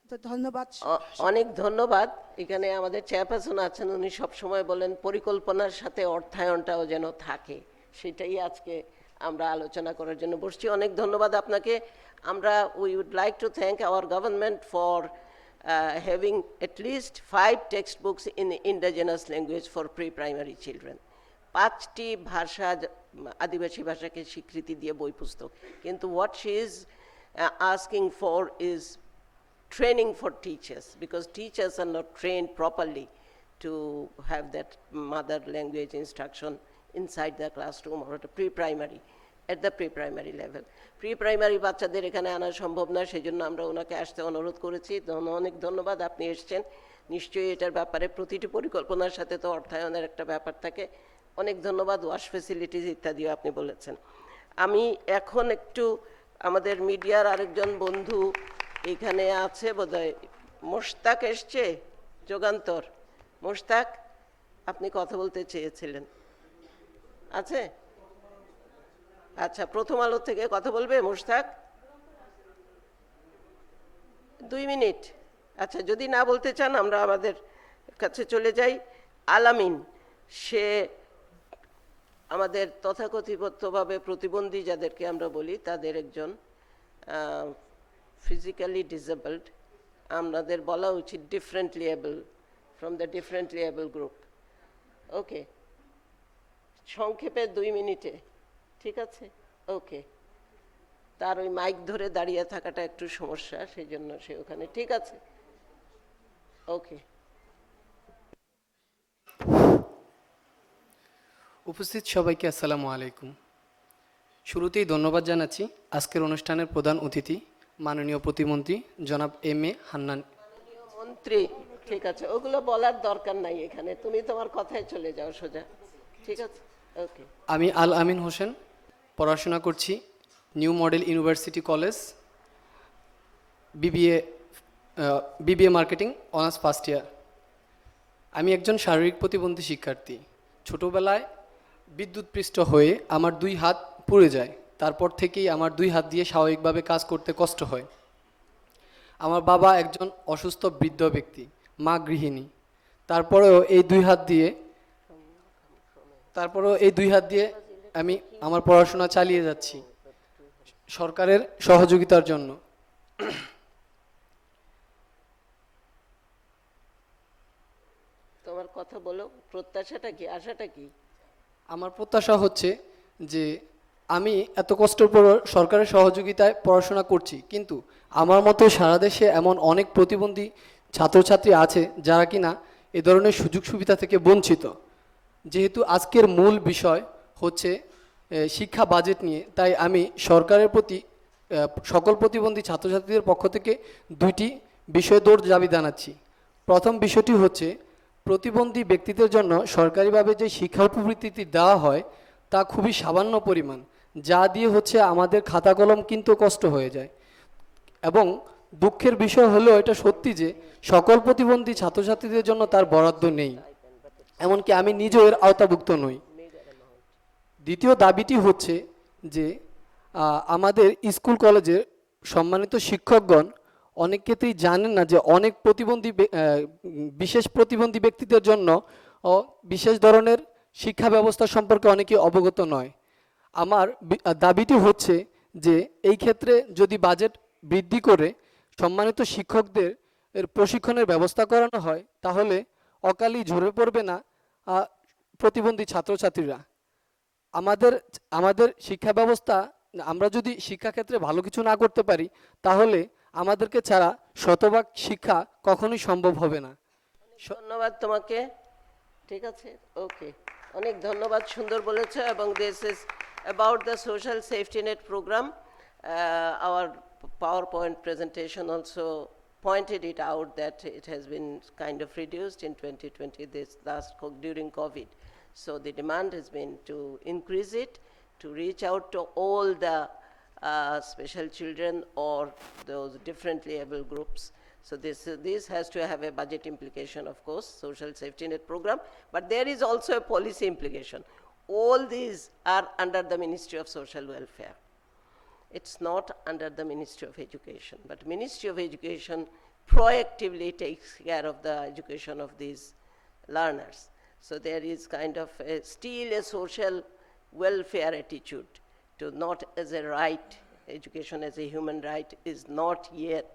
তো ধন্যবাদ। অনেক ধন্যবাদ। এখানে আমাদের চেয়ারপারসন আছেন, উনি সবসময় বলেন পরিকল্পনার সাথে অর্থায়নটাও যেন থাকে, সেটাই আজকে আমরা আলোচনা করার জন্য বসছি। অনেক ধন্যবাদ আপনাকে। আমরা we would like to thank our government for having at least 5 textbooks in indigenous language for pre-primary children. 5টি ভাষা, আদিবাসী ভাষাকে স্বীকৃতি দিয়ে বই পুস্তক। কিন্তু what she is asking for is training for teachers, because teachers are not trained properly to have that mother language instruction inside the classroom or at a pre-primary, at the pre-primary level. Pre-primary বাচ্চাদের এখানে আনা সম্ভব না, সেই জন্য আমরা ওনাকে আসতে অনুরোধ করেছি। অনেক ধন্যবাদ, আপনি এসছেন। নিশ্চয়ই এটার ব্যাপারে প্রতিটি পরিকল্পনার সাথে তো অর্থায়নের একটা ব্যাপার থাকে। অনেক ধন্যবাদ। ওয়াশ ফেসিলিটিস ইত্যাদিও আপনি বলেছেন। আমি এখন একটু আমাদের মিডিয়ার আরেকজন বন্ধু এখানে আছে বোধহয়, মোশতাক এসছে, যোগান্তর। মোশতাক, আপনি কথা বলতে চেয়েছিলেন, আছে? আচ্ছা, প্রথম আলো থেকে কথা বলবে মোশতাক? 2 মিনিট। আচ্ছা, যদি না বলতে চান আমরা আমাদের কাছে চলে যাই। আলামিন, সে আমাদের তথাকথিতভাবে প্রতিবন্ধী যাদেরকে আমরা বলি তাদের একজন, ফিজিক্যালি ডিসেবলড, আমাদের বলা উচিত differently able, from the differently able group. Okay, সংক্ষেপে 2 মিনিটে, ঠিক আছে? ওকে, তার ওই মাইক ধরে দাঁড়িয়ে থাকাটা একটু সমস্যা, সেই জন্য সে ওখানে, ঠিক আছে? ওকে। উপস্থিত সবাইকে আসসালামু আলাইকুম। শুরুতেই ধন্যবাদ জানাচ্ছি আজকের অনুষ্ঠানের প্রধান অতিথি মাননীয় প্রতিমন্ত্রী জনাব এম.এ. হান্নান মন্ত্রী। ঠিক আছে, ওগুলো বলার দরকার নাই এখানে, তুমি তোমার কথায় চলে যাও সোজা, ঠিক আছে? ওকে। আমি আল আমিন হোসেন, পড়াশোনা করছি new model university college, BBA marketing honours first year. আমি একজন শারীরিক প্রতিবন্ধী শিক্ষার্থী। ছোটোবেলায় বিদ্যুৎপৃষ্ট হয়ে আমার 2 হাত পুড়ে যায়, তারপর থেকেই আমার 2 হাত দিয়ে স্বাভাবিকভাবে কাজ করতে কষ্ট হয়। আমার বাবা একজন অসুস্থ বৃদ্ধ ব্যক্তি, মা গৃহিণী। তারপরেও এই 2 হাত দিয়ে আমি আমার পড়াশোনা চালিয়ে যাচ্ছি সরকারের সহযোগিতার জন্য। তোমার কথা বলো, প্রত্যাশাটা কি, আশাটা কি? আমার প্রত্যাশা হচ্ছে যে আমি এত কষ্টের পর সরকারের সহযোগিতায় পড়াশোনা করছি, কিন্তু আমার মতো সারা দেশে এমন অনেক প্রতিবন্ধী ছাত্রছাত্রী আছে যারা কিনা এ ধরনের সুযোগ সুবিধা থেকে বঞ্চিত। যেহেতু আজকের মূল বিষয় হচ্ছে শিক্ষা বাজেট নিয়ে, তাই আমি সরকারের প্রতি সকল প্রতিবন্ধী ছাত্রছাত্রীদের পক্ষ থেকে 2টি বিষয় দাবি জানাচ্ছি। প্রথম বিষয়টি হচ্ছে, প্রতিবন্ধী ব্যক্তিদের জন্য সরকারিভাবে যে শিক্ষা উপবৃত্তিটি দেওয়া হয় তা খুবই সামান্য পরিমাণ, যা দিয়ে হচ্ছে আমাদের খাতা কলম কিনতে কষ্ট হয়ে যায়। এবং দুঃখের বিষয় হলো এটা সত্যি যে সকল প্রতিবন্ধী ছাত্রছাত্রীদের জন্য তার বরাদ্দ নেই, এমনকি আমি নিজেও এর আওতাভুক্ত নই। দ্বিতীয় দাবিটি হচ্ছে যে আমাদের স্কুল কলেজের সম্মানিত শিক্ষকগণ অনেক ক্ষেত্রেই জানেন না যে অনেক বিশেষ প্রতিবন্ধী ব্যক্তিদের জন্য বিশেষ ধরনের শিক্ষা ব্যবস্থা সম্পর্কে অনেকে অবগত নয়। আমার দাবিটি হচ্ছে যে এই ক্ষেত্রে যদি বাজেট বৃদ্ধি করে সম্মানিত শিক্ষকদের প্রশিক্ষণের ব্যবস্থা করানো হয়, তাহলে অকালেই ঝরে পড়বে না প্রতিবন্ধী ছাত্রছাত্রীরা। আমাদের শিক্ষা ব্যবস্থা, আমরা যদি শিক্ষাক্ষেত্রে ভালো কিছু না করতে পারি, তাহলে আমাদেরকে ছাড়া শতভাগ শিক্ষা কখনোই সম্ভব হবে না। ধন্যবাদ তোমাকে। ঠিক আছে, ওকে, অনেক ধন্যবাদ, সুন্দর বলেছো। এবং this is about the social safety net programme. Our PowerPoint presentation also pointed it out that it has been kind of reduced in 2020, this during COVID. So the demand has been to increase it, to reach out to all the special children or those differently able groups. So this has to have a budget implication, of course, social safety net program, but there is also a policy implication. All these are under the Ministry of Social Welfare. It's not under the Ministry of Education, but Ministry of Education proactively takes care of the education of these learners. So there is kind of still a social welfare attitude to not as a right, education as a human right is not yet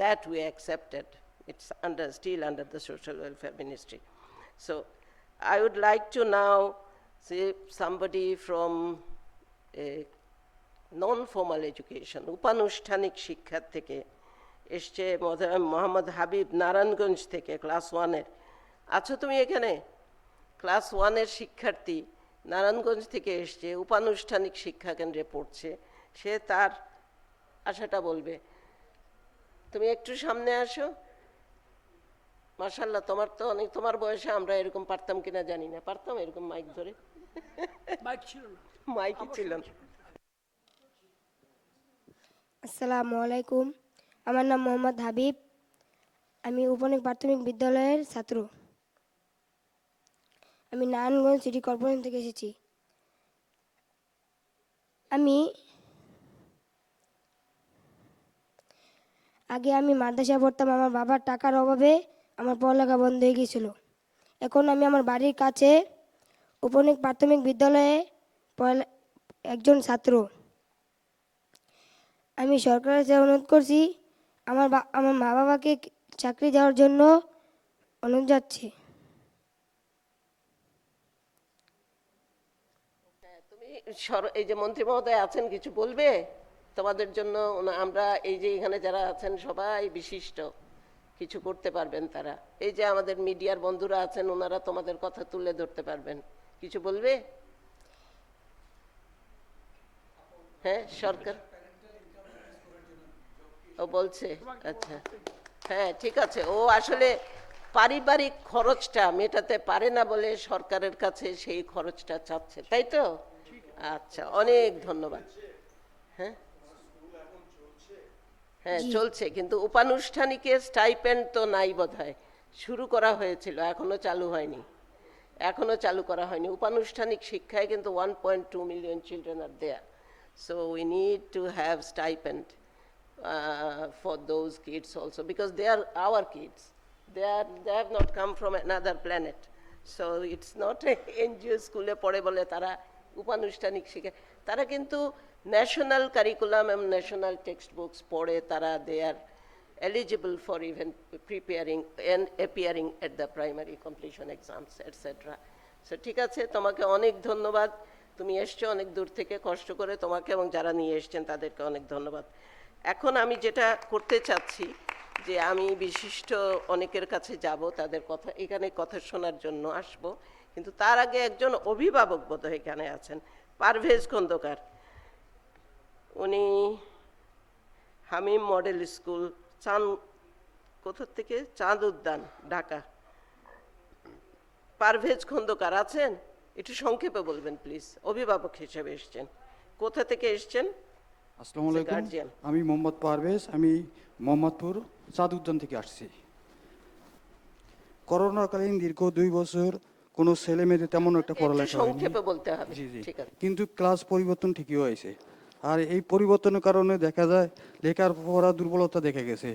that we accepted. It's still under the Social Welfare Ministry. So I would like to now see somebody from a non-formal education, উপানুষ্ঠানিক শিক্ষা থেকে এসছে মোহাম্মদ হাবিব নারায়ণগঞ্জ থেকে, class 1-এর। আছো তুমি এখানে? Class 1-এর শিক্ষার্থী, নারায়ণগঞ্জ থেকে এসছে, উপানুষ্ঠানিক শিক্ষা কেন্দ্রে পড়ছে। সে তার আশাটা বলবে। তুমি একটু সামনে আসো। মাশাআল্লাহ, তোমার তো অনেক, তোমার বয়সে আমরা এরকম পারতাম কিনা জানি না। পারতাম এরকম মাইক ধরে? মাইক ছিল না, মাইকই ছিল না। আসসালামু আলাইকুম, আমার নাম মোহাম্মদ হাবিব। আমি উপনিক প্রাথমিক বিদ্যালয়ের ছাত্র। আমি নারায়ণগঞ্জ সিটি কর্পোরেশন থেকে এসেছি। আগে আমি মাদ্রাসায় পড়তাম। আমার বাবার টাকার অভাবে আমার পড়ালেখা বন্ধ হয়ে গিয়েছিল। এখন আমি আমার বাড়ির কাছে উপনিক প্রাথমিক বিদ্যালয়ে একজন ছাত্র। আমি সরকারের কাছে অনুরোধ করছি, আমার মা বাবাকে চাকরি দেওয়ার জন্য অনুরোধ যাচ্ছে। তুমি এই যে মন্ত্রী মহোদয় আছেন, কিছু বলবে তোমাদের জন্য? আমরা এই যে এখানে যারা আছেন সবাই বিশিষ্ট, কিছু করতে পারবেন তারা। এই যে আমাদের মিডিয়ার বন্ধুরা আছেন, ওনারা তোমাদের কথা তুলে ধরতে পারবেন। কিছু বলবে? হ্যাঁ, সরকার ও বলছে। আচ্ছা, হ্যাঁ, ঠিক আছে। ও আসলে পারিবারিক খরচটা মেটাতে পারে না বলে সরকারের কাছে সেই খরচটা চাচ্ছে, তাই তো? আচ্ছা, অনেক ধন্যবাদ। হ্যাঁ হ্যাঁ, চলছে, কিন্তু উপানুষ্ঠানিকের স্টাইপেন্ড তো নাই বোধহয়। শুরু করা হয়েছিল, এখনো চালু হয়নি। উপানুষ্ঠানিক শিক্ষায় কিন্তু 1.2 million children are there. So we need to have stipend for those kids also, because they are our kids. They have not come from another planet. So it's not a NGO স্কুলে পড়ে বলে তারা উপানুষ্ঠানিক শিক্ষা। তারা কিন্তু national curriculum এবং national text books পড়ে। তারা দে আর eligible for even preparing and appearing at the primary completion exams, etc. So ঠিক আছে, তোমাকে অনেক ধন্যবাদ। তুমি এসছো অনেক দূর থেকে কষ্ট করে, তোমাকে এবং যারা নিয়ে এসছেন তাদেরকে অনেক ধন্যবাদ। এখন আমি যেটা করতে চাচ্ছি যে আমি বিশিষ্ট অনেকের কাছে যাব, তাদের কথা এখানে কথা শোনার জন্য আসব, কিন্তু তার আগে একজন অভিভাবক বোধহয় এখানে আছেন, পারভেজ খন্দকার। উনি হামিম মডেল স্কুল, কোথা থেকে? চাঁদ উদ্যান, ঢাকা। পারভেজ খন্দকার আছেন? একটু সংক্ষেপে বলবেন প্লিজ। অভিভাবক হিসেবে এসছেন, কোথা থেকে এসছেন? আসসালামু আলাইকুম, গার্জিয়ান। আমি মোহাম্মদ পারভেজ, আমি মোহাম্মদপুর চাঁদ উদ্যান থেকে আসছি। করোনাকালীন দীর্ঘ 2 বছর কোনো ছেলে মেয়েদের তেমন একটা একটু পড়ালেখা হয়নি। সংক্ষেপে বলতে হবে। জি জি, ঠিক আছে। কিন্তু ক্লাস পরিবর্তন ঠিকই হয়েছে। আর এই পরিবর্তনের কারণে দেখা যায় লেখার পড়া দুর্বলতা দেখা গেছে,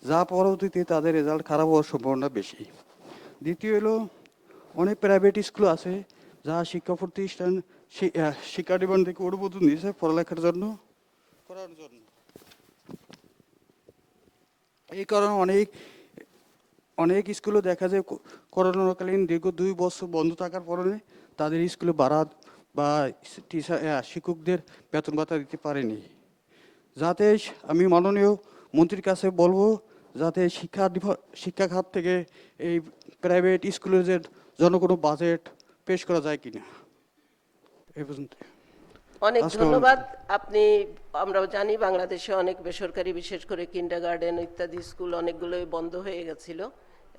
যা পরবর্তীতে তাদের রেজাল্ট খারাপ হওয়ার সম্ভাবনা বেশি। দ্বিতীয় হলো, অনেক প্রাইভেট স্কুল আছে যা শিক্ষা প্রতিষ্ঠান শিক্ষা ডিপার্টমেন্ট থেকে অনুমোদন দিয়েছে পড়ালেখার জন্য করার জন্য। এই কারণে অনেক স্কুলে দেখা যায় করোনাকালীন দীর্ঘ 2 বছর বন্ধ থাকার কারণে তাদের স্কুলে ভাড়া বা শিক্ষকদের বেতন ভাতা দিতে পারেনি। যাতে আমি মাননীয় মন্ত্রীর কাছে বলবো, যাতে শিক্ষা খাত থেকে এই প্রাইভেট স্কুলের জন্য কোনো বাজেট পেশ করা যায় কিনা। এই পর্যন্ত। অনেক ধন্যবাদ। আপনি, আমরা জানি বাংলাদেশে অনেক বেসরকারি, বিশেষ করে কিন্ডারগার্টেন ইত্যাদি স্কুল অনেকগুলোই বন্ধ হয়ে গেছিল,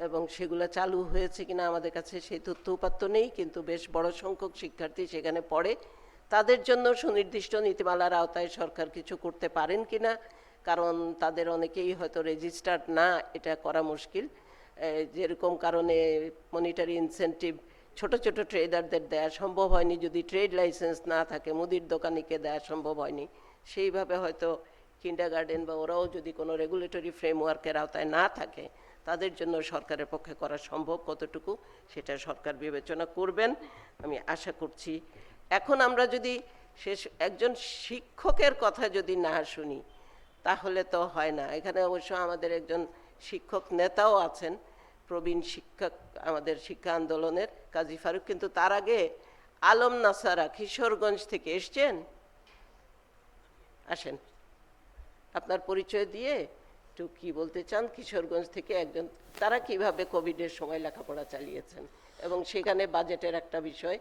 এবং সেগুলো চালু হয়েছে কিনা আমাদের কাছে সেই তথ্য উপাত্ত নেই, কিন্তু বেশ বড় সংখ্যক শিক্ষার্থী সেখানে পড়ে। তাদের জন্য সুনির্দিষ্ট নীতিমালার আওতায় সরকার কিছু করতে পারেন কিনা, কারণ তাদের অনেকেই হয়তো রেজিস্টার্ড না, এটা করা মুশকিল। যেরকম কারণে মনিটারি ইনসেন্টিভ ছোট ছোট ট্রেডারদের দেওয়া সম্ভব হয়নি, যদি ট্রেড লাইসেন্স না থাকে মুদির দোকানিকে দেওয়া সম্ভব হয়নি। সেইভাবে হয়তো কিন্ডারগার্টেন বা ওরাও যদি কোনো রেগুলেটরি ফ্রেমওয়ার্কের আওতায় না থাকে, তাদের জন্য সরকারের পক্ষে করা সম্ভব কতটুকু সেটা সরকার বিবেচনা করবেন আমি আশা করছি। এখন আমরা যদি একজন শিক্ষকের কথা যদি না শুনি তাহলে তো হয় না। এখানে অবশ্য আমাদের একজন শিক্ষক নেতাও আছেন, প্রবীণ শিক্ষক আমাদের শিক্ষা আন্দোলনের কাজী ফারুক, কিন্তু তার আগে আলম নাসারা কিশোরগঞ্জ থেকে এসছেন। আসেন, আপনার পরিচয় দিয়ে একটু কি বলতে চান কিশোরগঞ্জ থেকে একজন, তারা কিভাবে কোভিডের সময় লেখাপড়া চালিয়েছেন, এবং সেখানে বাজেটের একটা বিষয়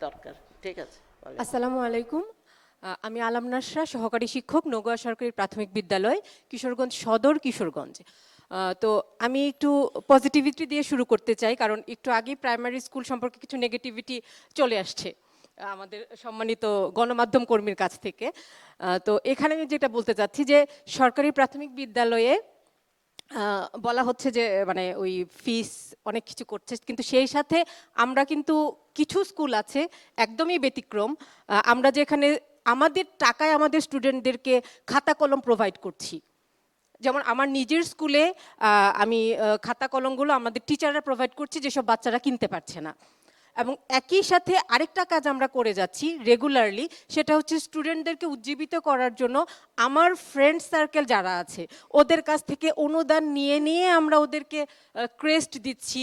দরকার। ঠিক আছে। আসসালামু আলাইকুম, আমি আলম নাসরা, সহকারী শিক্ষক, নগোয়া সরকারি প্রাথমিক বিদ্যালয়, কিশোরগঞ্জ সদর, কিশোরগঞ্জ। তো আমি একটু পজিটিভিটি দিয়ে শুরু করতে চাই, কারণ একটু আগেই প্রাইমারি স্কুল সম্পর্কে কিছু নেগেটিভিটি চলে আসছে আমাদের সম্মানিত গণমাধ্যম কর্মীর কাছ থেকে। তো এখানে আমি যেটা বলতে চাচ্ছি যে সরকারি প্রাথমিক বিদ্যালয়ে বলা হচ্ছে যে মানে ওই ফিস অনেক কিছু করছে, কিন্তু সেই সাথে আমরা কিন্তু কিছু স্কুল আছে একদমই ব্যতিক্রম, আমরা যেখানে আমাদের টাকায় আমাদের স্টুডেন্টদেরকে খাতা কলম প্রোভাইড করছি। যেমন আমার নিজের স্কুলে আমি খাতা কলমগুলো আমাদের টিচাররা প্রোভাইড করছি, যেসব বাচ্চারা কিনতে পারছে না। এবং একই সাথে আরেকটা কাজ আমরা করে যাচ্ছি রেগুলারলি, সেটা হচ্ছে স্টুডেন্টদেরকে উজ্জীবিত করার জন্য আমার ফ্রেন্ড সার্কেল যারা আছে ওদের কাছ থেকে অনুদান নিয়ে নিয়ে আমরা ওদেরকে ক্রেস্ট দিচ্ছি,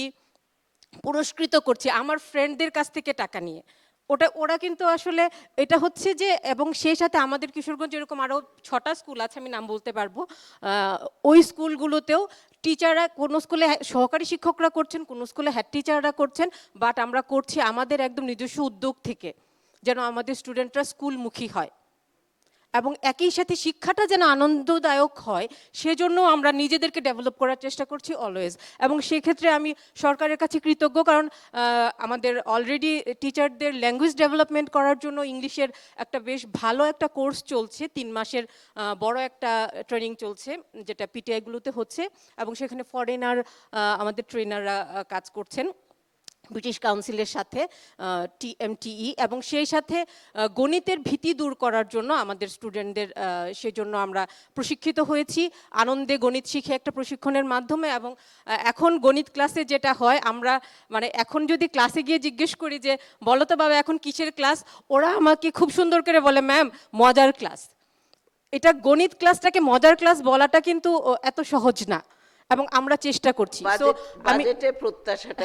পুরস্কৃত করছি আমার ফ্রেন্ডদের কাছ থেকে টাকা নিয়ে। ওরা কিন্তু আসলে এটা হচ্ছে যে, এবং সেই সাথে আমাদের কিশোরগঞ্জ এরকম আরও 6টা স্কুল আছে, আমি নাম বলতে পারবো, ওই স্কুলগুলোতেও টিচাররা, কোনো স্কুলে সহকারী শিক্ষকরা করছেন, কোনো স্কুলে হেড টিচাররা করছেন, বাট আমরা করছি আমাদের একদম নিজস্ব উদ্যোগ থেকে, যেন আমাদের স্টুডেন্টরা স্কুলমুখী হয় এবং একই সাথে শিক্ষাটা যেন আনন্দদায়ক হয়, সেজন্য আমরা নিজেদেরকে ডেভেলপ করার চেষ্টা করছি অলওয়েজ। এবং সেক্ষেত্রে আমি সরকারের কাছে কৃতজ্ঞ, কারণ আমাদের অলরেডি টিচারদের ল্যাঙ্গুয়েজ ডেভেলপমেন্ট করার জন্য ইংলিশের একটা বেশ ভালো একটা কোর্স চলছে, 3 মাসের বড় একটা ট্রেনিং চলছে, যেটা পিটিআইগুলোতে হচ্ছে, এবং সেখানে ফরেনার আমাদের ট্রেনাররা কাজ করছেন ব্রিটিশ কাউন্সিলের সাথে, TMTE, এবং সেই সাথে গণিতের ভীতি দূর করার জন্য আমাদের স্টুডেন্টদের সেজন্য আমরা প্রশিক্ষিত হয়েছি, আনন্দে গণিত শিখে একটা প্রশিক্ষণের মাধ্যমে। এবং এখন গণিত ক্লাসে যেটা হয়, আমরা মানে এখন যদি ক্লাসে গিয়ে জিজ্ঞেস করি যে বলো তো বাবা এখন কিসের ক্লাস, ওরা আমাকে খুব সুন্দর করে বলে ম্যাম মজার ক্লাস। এটা গণিত ক্লাসটাকে মজার ক্লাস বলাটা কিন্তু এত সহজ না, এবং আমরা চেষ্টা করছি।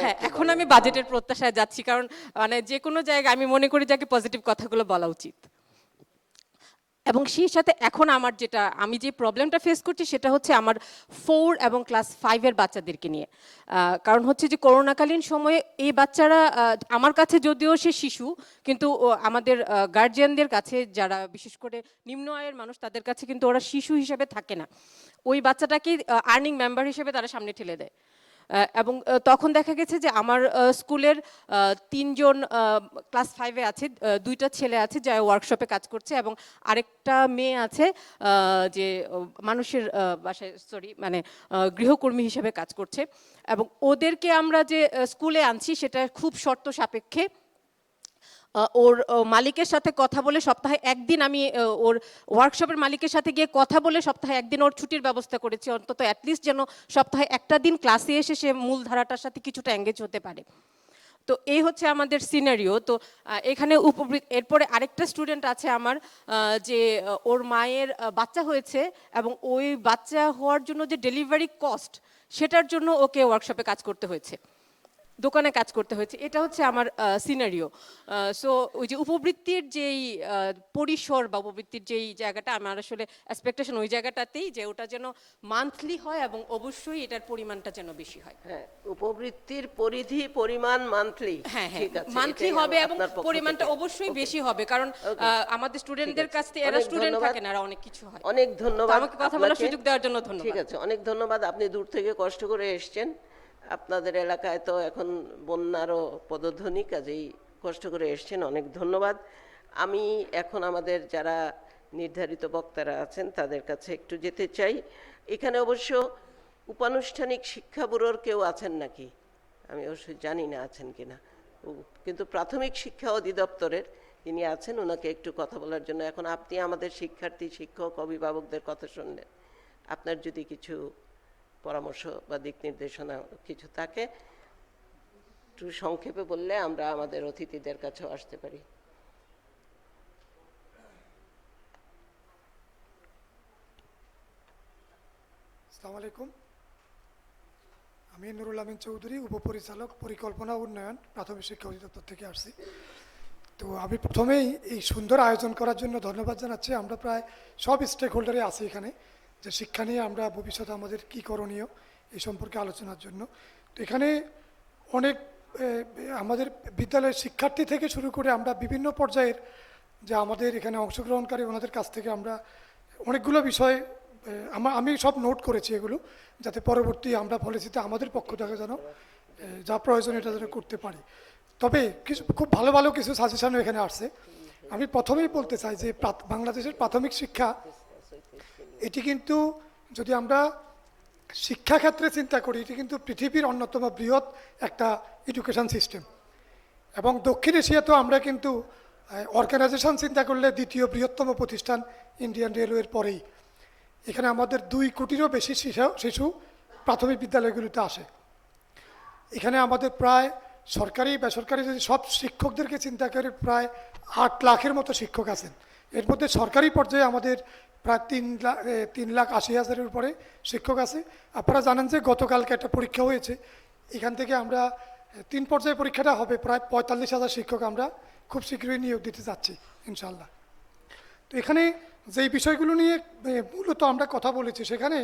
হ্যাঁ, এখন আমি বাজেটের প্রত্যাশায় যাচ্ছি, কারণ মানে যে কোনো জায়গায় আমি মনে করি যে পজিটিভ কথাগুলো বলা উচিত। এবং সেই সাথে এখন আমি যে প্রবলেমটা ফেস করছি সেটা হচ্ছে আমার 4 এবং ক্লাস 5-এর বাচ্চাদেরকে নিয়ে। কারণ হচ্ছে যে করোনাকালীন সময়ে এই বাচ্চারা আমার কাছে যদিও সে শিশু, কিন্তু আমাদের গার্জিয়ানদের কাছে, যারা বিশেষ করে নিম্ন আয়ের মানুষ, তাদের কাছে কিন্তু ওরা শিশু হিসেবে থাকে না, ওই বাচ্চাটাকে আর্নিং মেম্বার হিসেবে তারা সামনে ঠেলে দেয়। এবং তখন দেখা গেছে যে আমার স্কুলের 3জন ক্লাস 5-এ আছে, 2টা ছেলে আছে যারা ওয়ার্কশপে কাজ করছে এবং আরেকটা মেয়ে আছে যে মানুষের বাসায় মানে গৃহকর্মী হিসেবে কাজ করছে। এবং ওদেরকে আমরা যে স্কুলে আনছি সেটা খুব শর্ত সাপেক্ষে। ওর মালিকের সাথে কথা বলে সপ্তাহে একদিন আমি ওর ওয়ার্কশপের মালিকের সাথে গিয়ে কথা বলে সপ্তাহে একদিন ওর ছুটির ব্যবস্থা করেছি, অন্তত অ্যাটলিস্ট যেন সপ্তাহে একটা দিন ক্লাসে এসে সে মূল ধারাটার সাথে কিছুটা এঙ্গেজ হতে পারে। তো এই হচ্ছে আমাদের সিনারিও। তো এখানে এরপরে আরেকটা স্টুডেন্ট আছে আমার, যে ওর মায়ের বাচ্চা হয়েছে এবং ওই বাচ্চা হওয়ার জন্য যে ডেলিভারি কস্ট সেটার জন্য ওকে ওয়ার্কশপে কাজ করতে হয়েছে, দোকানে কাজ করতে হয়েছে। এটা হচ্ছে আমার সিনারিও। সো ওই যে উপবৃত্তির যেই পরিসর বা উপবৃত্তির যেই জায়গাটা, আমার আসলে এক্সপেকটেশন ওই জায়গাটাতেই যে ওটা যেন মান্থলি হয় এবং অবশ্যই এটার পরিমাণটা যেন বেশি হয়। হ্যাঁ, উপবৃত্তির পরিধি পরিমাণ মান্থলি, হ্যাঁ হ্যাঁ মান্থলি হবে এবং পরিমাণটা অবশ্যই বেশি হবে, কারণ আমাদের স্টুডেন্টদের কাছ থেকে এরা স্টুডেন্ট থাকে না, এরা অনেক কিছু হয়। অনেক ধন্যবাদ আমাকে কথা বলার সুযোগ দেওয়ার জন্য ধন্যবাদ। ঠিক আছে, অনেক ধন্যবাদ। আপনি দূর থেকে কষ্ট করে এসেছেন, আপনাদের এলাকায় তো এখন বন্যারও পদধ্বনি, কাজেই কষ্ট করে এসেছেন, অনেক ধন্যবাদ। আমি এখন আমাদের যারা নির্ধারিত বক্তারা আছেন তাদের কাছে একটু যেতে চাই। এখানে অবশ্য উপানুষ্ঠানিক শিক্ষা ব্যুরোর কেউ আছেন নাকি আমি অবশ্যই জানি না আছেন কিনা, কিন্তু প্রাথমিক শিক্ষা অধিদপ্তরের যিনি আছেন ওনাকে একটু কথা বলার জন্য। এখন আপনি আমাদের শিক্ষার্থী, শিক্ষক, অভিভাবকদের কথা শুনলেন, আপনার যদি কিছু পরামর্শ বা দিক নির্দেশনা কিছু থাকে একটু সংক্ষেপে বললে আমরা আমাদের অতিথিদের কাছেও আসতে পারি। আসসালামু আলাইকুম, আমি নুরুল আমিন চৌধুরী, উপপরিচালক পরিকল্পনা উন্নয়ন, প্রাথমিক শিক্ষা অধিদপ্তর থেকে আসছি। তো আমি প্রথমেই এই সুন্দর আয়োজন করার জন্য ধন্যবাদ জানাচ্ছি। আমরা প্রায় সব স্টেক হোল্ডারে আছি এখানে, যে শিক্ষা নিয়ে আমরা ভবিষ্যতে আমাদের কী করণীয় এই সম্পর্কে আলোচনার জন্য। তো এখানে অনেক আমাদের বিদ্যালয়ের শিক্ষার্থী থেকে শুরু করে আমরা বিভিন্ন পর্যায়ের যে আমাদের এখানে অংশগ্রহণকারী ওনাদের কাছ থেকে আমরা অনেকগুলো বিষয় আমি সব নোট করেছি, এগুলো যাতে পরবর্তী আমরা পলিসিতে আমাদের পক্ষ থেকে যেন যা প্রয়োজন এটা যেন করতে পারি। তবে কিছু খুব ভালো ভালো কিছু সাজেশনও এখানে আসছে। আমি প্রথমেই বলতে চাই যে বাংলাদেশের প্রাথমিক শিক্ষা এটি কিন্তু, যদি আমরা শিক্ষাক্ষেত্রে চিন্তা করি, এটি কিন্তু পৃথিবীর অন্যতম বৃহৎ একটা এডুকেশন সিস্টেম, এবং দক্ষিণ এশিয়াতেও আমরা কিন্তু অর্গানাইজেশন চিন্তা করলে দ্বিতীয় বৃহত্তম প্রতিষ্ঠান ইন্ডিয়ান রেলওয়ের পরেই। এখানে আমাদের 2 কোটিরও বেশি শিশু প্রাথমিক বিদ্যালয়গুলিতে আসে। এখানে আমাদের প্রায় সরকারি বেসরকারি যদি সব শিক্ষকদেরকে চিন্তা করি প্রায় 8 লাখের মতো শিক্ষক আছেন। এর মধ্যে সরকারি পর্যায়ে আমাদের প্রায় 3,80,000-এর উপরে শিক্ষক আছে। আপনারা জানেন যে গতকালকে একটা পরীক্ষা হয়েছে, এখান থেকে আমরা 3 পর্যায়ে পরীক্ষাটা হবে, প্রায় 45,000 শিক্ষক আমরা খুব শীঘ্রই নিয়োগ দিতে যাচ্ছি ইনশাল্লাহ। তো এখানে যেই বিষয়গুলো নিয়ে মূলত আমরা কথা বলেছি, সেখানে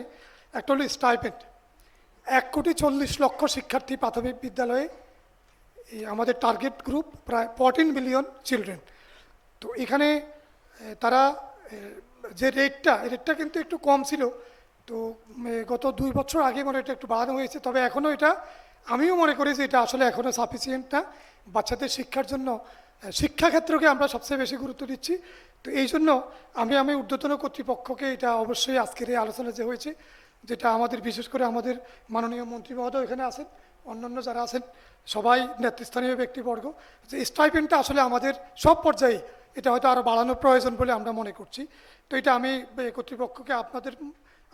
একটা হলো স্টাইপেন্ড। 1,40,00,000 শিক্ষার্থী প্রাথমিক বিদ্যালয়ে, আমাদের টার্গেট গ্রুপ প্রায় 14 মিলিয়ন চিলড্রেন। তো এখানে তারা যে রেটটা কিন্তু একটু কম ছিল, তো গত 2 বছর আগে মনে এটা একটু বাড়ানো হয়েছে। তবে এখনও এটা, আমিও মনে করি যে এটা আসলে এখনও সাফিসিয়েন্ট না। বাচ্চাদের শিক্ষার জন্য শিক্ষাক্ষেত্রকে আমরা সবচেয়ে বেশি গুরুত্ব দিচ্ছি। তো এই জন্য আমি ঊর্ধ্বতন কর্তৃপক্ষকে এটা অবশ্যই আজকের এই আলোচনা যে হয়েছে, যেটা আমাদের বিশেষ করে আমাদের মাননীয় মন্ত্রী মহোদয় এখানে আছেন, অন্যান্য যারা আছেন সবাই নেতৃস্থানীয় ব্যক্তিবর্গ, যে স্টাইপেন্ডটা আসলে আমাদের সব পর্যায়ে এটা হয়তো আরও বাড়ানোর প্রয়োজন বলে আমরা মনে করছি। তো এটা আমি কর্তৃপক্ষকে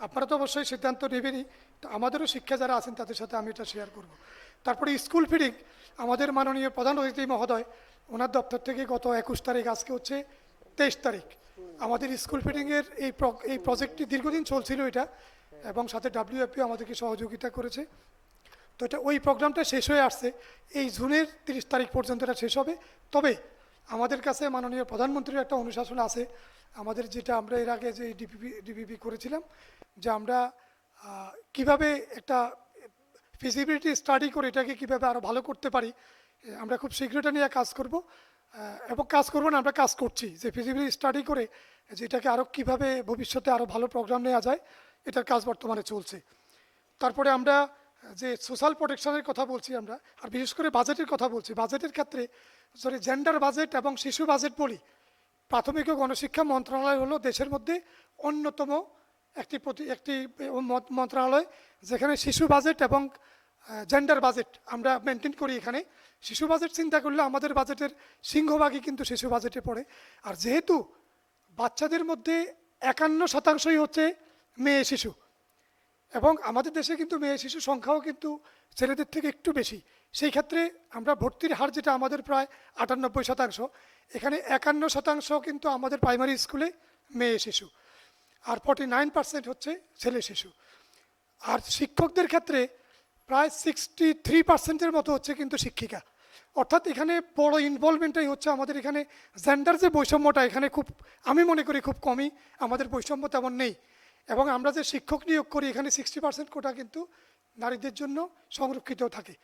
আপনারা তো অবশ্যই সিদ্ধান্ত নেবেনই, তো আমাদেরও শিক্ষা যারা আছেন তাদের সাথে আমি এটা শেয়ার করব। তারপরে স্কুল ফিডিং, আমাদের মাননীয় প্রধান অতিথি মহোদয় ওনার দপ্তর থেকে গত 21 তারিখ, আজকে হচ্ছে 23 তারিখ, আমাদের স্কুল ফিডিংয়ের এই প্রজেক্টটি দীর্ঘদিন চলছিল এটা, এবং সাথে WFP আমাদেরকে সহযোগিতা করেছে। তো এটা ওই প্রোগ্রামটা শেষ হয়ে আসছে, এই জুনের 30 তারিখ পর্যন্ত এটা শেষ হবে। তবে আমাদের কাছে মাননীয় প্রধানমন্ত্রীর একটা অনুশাসন আছে, আমাদের যেটা আমরা এর আগে যে ডিপিপি করেছিলাম, যে আমরা কিভাবে একটা ফিজিবিলিটি স্টাডি করে এটাকে কীভাবে আরও ভালো করতে পারি, আমরা খুব শীঘ্র এটা নিয়ে কাজ করব। এবং কাজ করব না, আমরা কাজ করছি, যে ফিজিবিলিটি স্টাডি করে যেটাকে আরও কীভাবে ভবিষ্যতে আরও ভালো প্রোগ্রাম নেওয়া যায়, এটার কাজ বর্তমানে চলছে। তারপরে আমরা যে সোশ্যাল প্রোটেকশনের কথা বলছি আমরা, আর বিশেষ করে বাজেটের কথা বলছি, বাজেটের ক্ষেত্রে যদি জেন্ডার বাজেট এবং শিশু বাজেট বলি, প্রাথমিক ও গণশিক্ষা মন্ত্রণালয় হলো দেশের মধ্যে অন্যতম একটি মন্ত্রণালয় যেখানে শিশু বাজেট এবং জেন্ডার বাজেট আমরা মেনটেন করি। এখানে শিশু বাজেট চিন্তা করলে আমাদের বাজেটের সিংহভাগই কিন্তু শিশু বাজেটে পড়ে। আর যেহেতু বাচ্চাদের মধ্যে 51% হচ্ছে মেয়ে শিশু, এবং আমাদের দেশে কিন্তু মেয়ে শিশু সংখ্যাও কিন্তু ছেলেদের থেকে একটু বেশি, সেই ক্ষেত্রে আমরা ভর্তির হার যেটা আমাদের প্রায় 98%, এখানে 51% কিন্তু আমাদের প্রাইমারি স্কুলে মেয়ে শিশু, আর 49% হচ্ছে ছেলে শিশু। আর শিক্ষকদের ক্ষেত্রে প্রায় 63%-এর মতো হচ্ছে কিন্তু শিক্ষিকা। অর্থাৎ এখানে বড় ইনভলভমেন্টটাই হচ্ছে আমাদের এখানে জেন্ডার যে বৈষম্যটা এখানে খুব, আমি মনে করি খুব কমই, আমাদের বৈষম্য তেমন নেই। এবং আমরা যে শিক্ষক নিয়োগ করি এখানে 60% কোটা কিন্তু নারীদের জন্য সংরক্ষিত থাকে।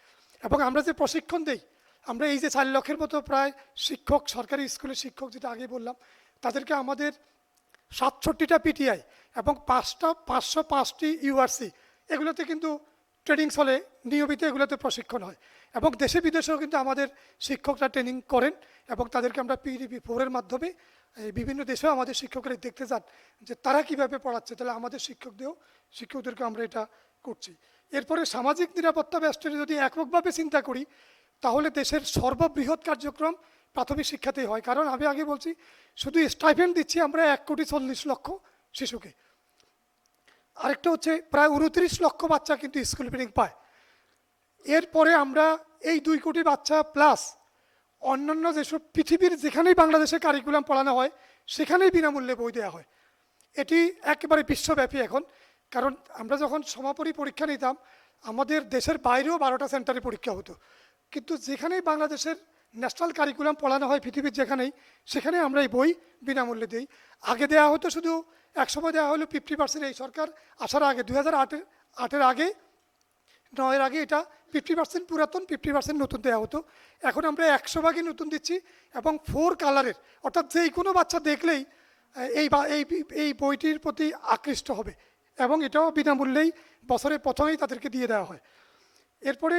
এবং আমরা যে প্রশিক্ষণ দেই, আমরা এই যে 4 লক্ষের মতো প্রায় শিক্ষক, সরকারি স্কুলের শিক্ষক যেটা আগে বললাম, তাদেরকে আমাদের 67টা পিটিআই এবং 505টি ইউআরসি এগুলোতে কিন্তু ট্রেনিং চলে, নিয়মিত এগুলোতে প্রশিক্ষণ হয়। এবং দেশে বিদেশেও কিন্তু আমাদের শিক্ষকরা ট্রেনিং করেন এবং তাদেরকে আমরা PDP-4-এর মাধ্যমে বিভিন্ন দেশেও আমাদের শিক্ষকরা দেখতে যান যে তারা কিভাবে পড়াচ্ছে, তাহলে আমাদের শিক্ষকদেরকে আমরা এটা করছি। এরপরে সামাজিক নিরাপত্তা ব্যবস্থাটি যদি এককভাবে চিন্তা করি তাহলে দেশের সর্ববৃহৎ কার্যক্রম প্রাথমিক শিক্ষাতেই হয়। কারণ আমি আগে বলছি শুধু স্টাইপেন্ড দিচ্ছি আমরা 1,40,00,000 শিশুকে, আরেকটা হচ্ছে প্রায় 29 লক্ষ বাচ্চা কিন্তু স্কুল ফিডিং পায়। এরপরে আমরা এই 2 কোটি বাচ্চা প্লাস অন্যান্য যেসব পৃথিবীর যেখানেই বাংলাদেশে কারিকুলাম পড়ানো হয় সেখানেই বিনামূল্যে বই দেওয়া হয়। এটি একেবারে বিশ্বব্যাপী এখন, কারণ আমরা যখন সমাপনী পরীক্ষা নিতাম আমাদের দেশের বাইরেও 12টা সেন্টারে পরীক্ষা হতো, কিন্তু যেখানেই বাংলাদেশের ন্যাশনাল কারিকুলাম পড়ানো হয় পৃথিবীর যেখানেই, সেখানে আমরা এই বই বিনামূল্যে দিই। আগে দেওয়া হতো শুধু, একসময় দেওয়া হলো 50%, এই সরকার আসার আগে 2008-এর আগে 9-এর আগে এটা 50% পুরাতন, 50% নতুন দেওয়া হতো। এখন আমরা 100 নতুন দিচ্ছি এবং 4 কালারের, অর্থাৎ যেই কোনো বাচ্চা দেখলেই এই বইটির প্রতি আকৃষ্ট হবে, এবং এটাও বিনামূল্যেই বছরের প্রথমেই তাদেরকে দিয়ে দেওয়া হয়। এরপরে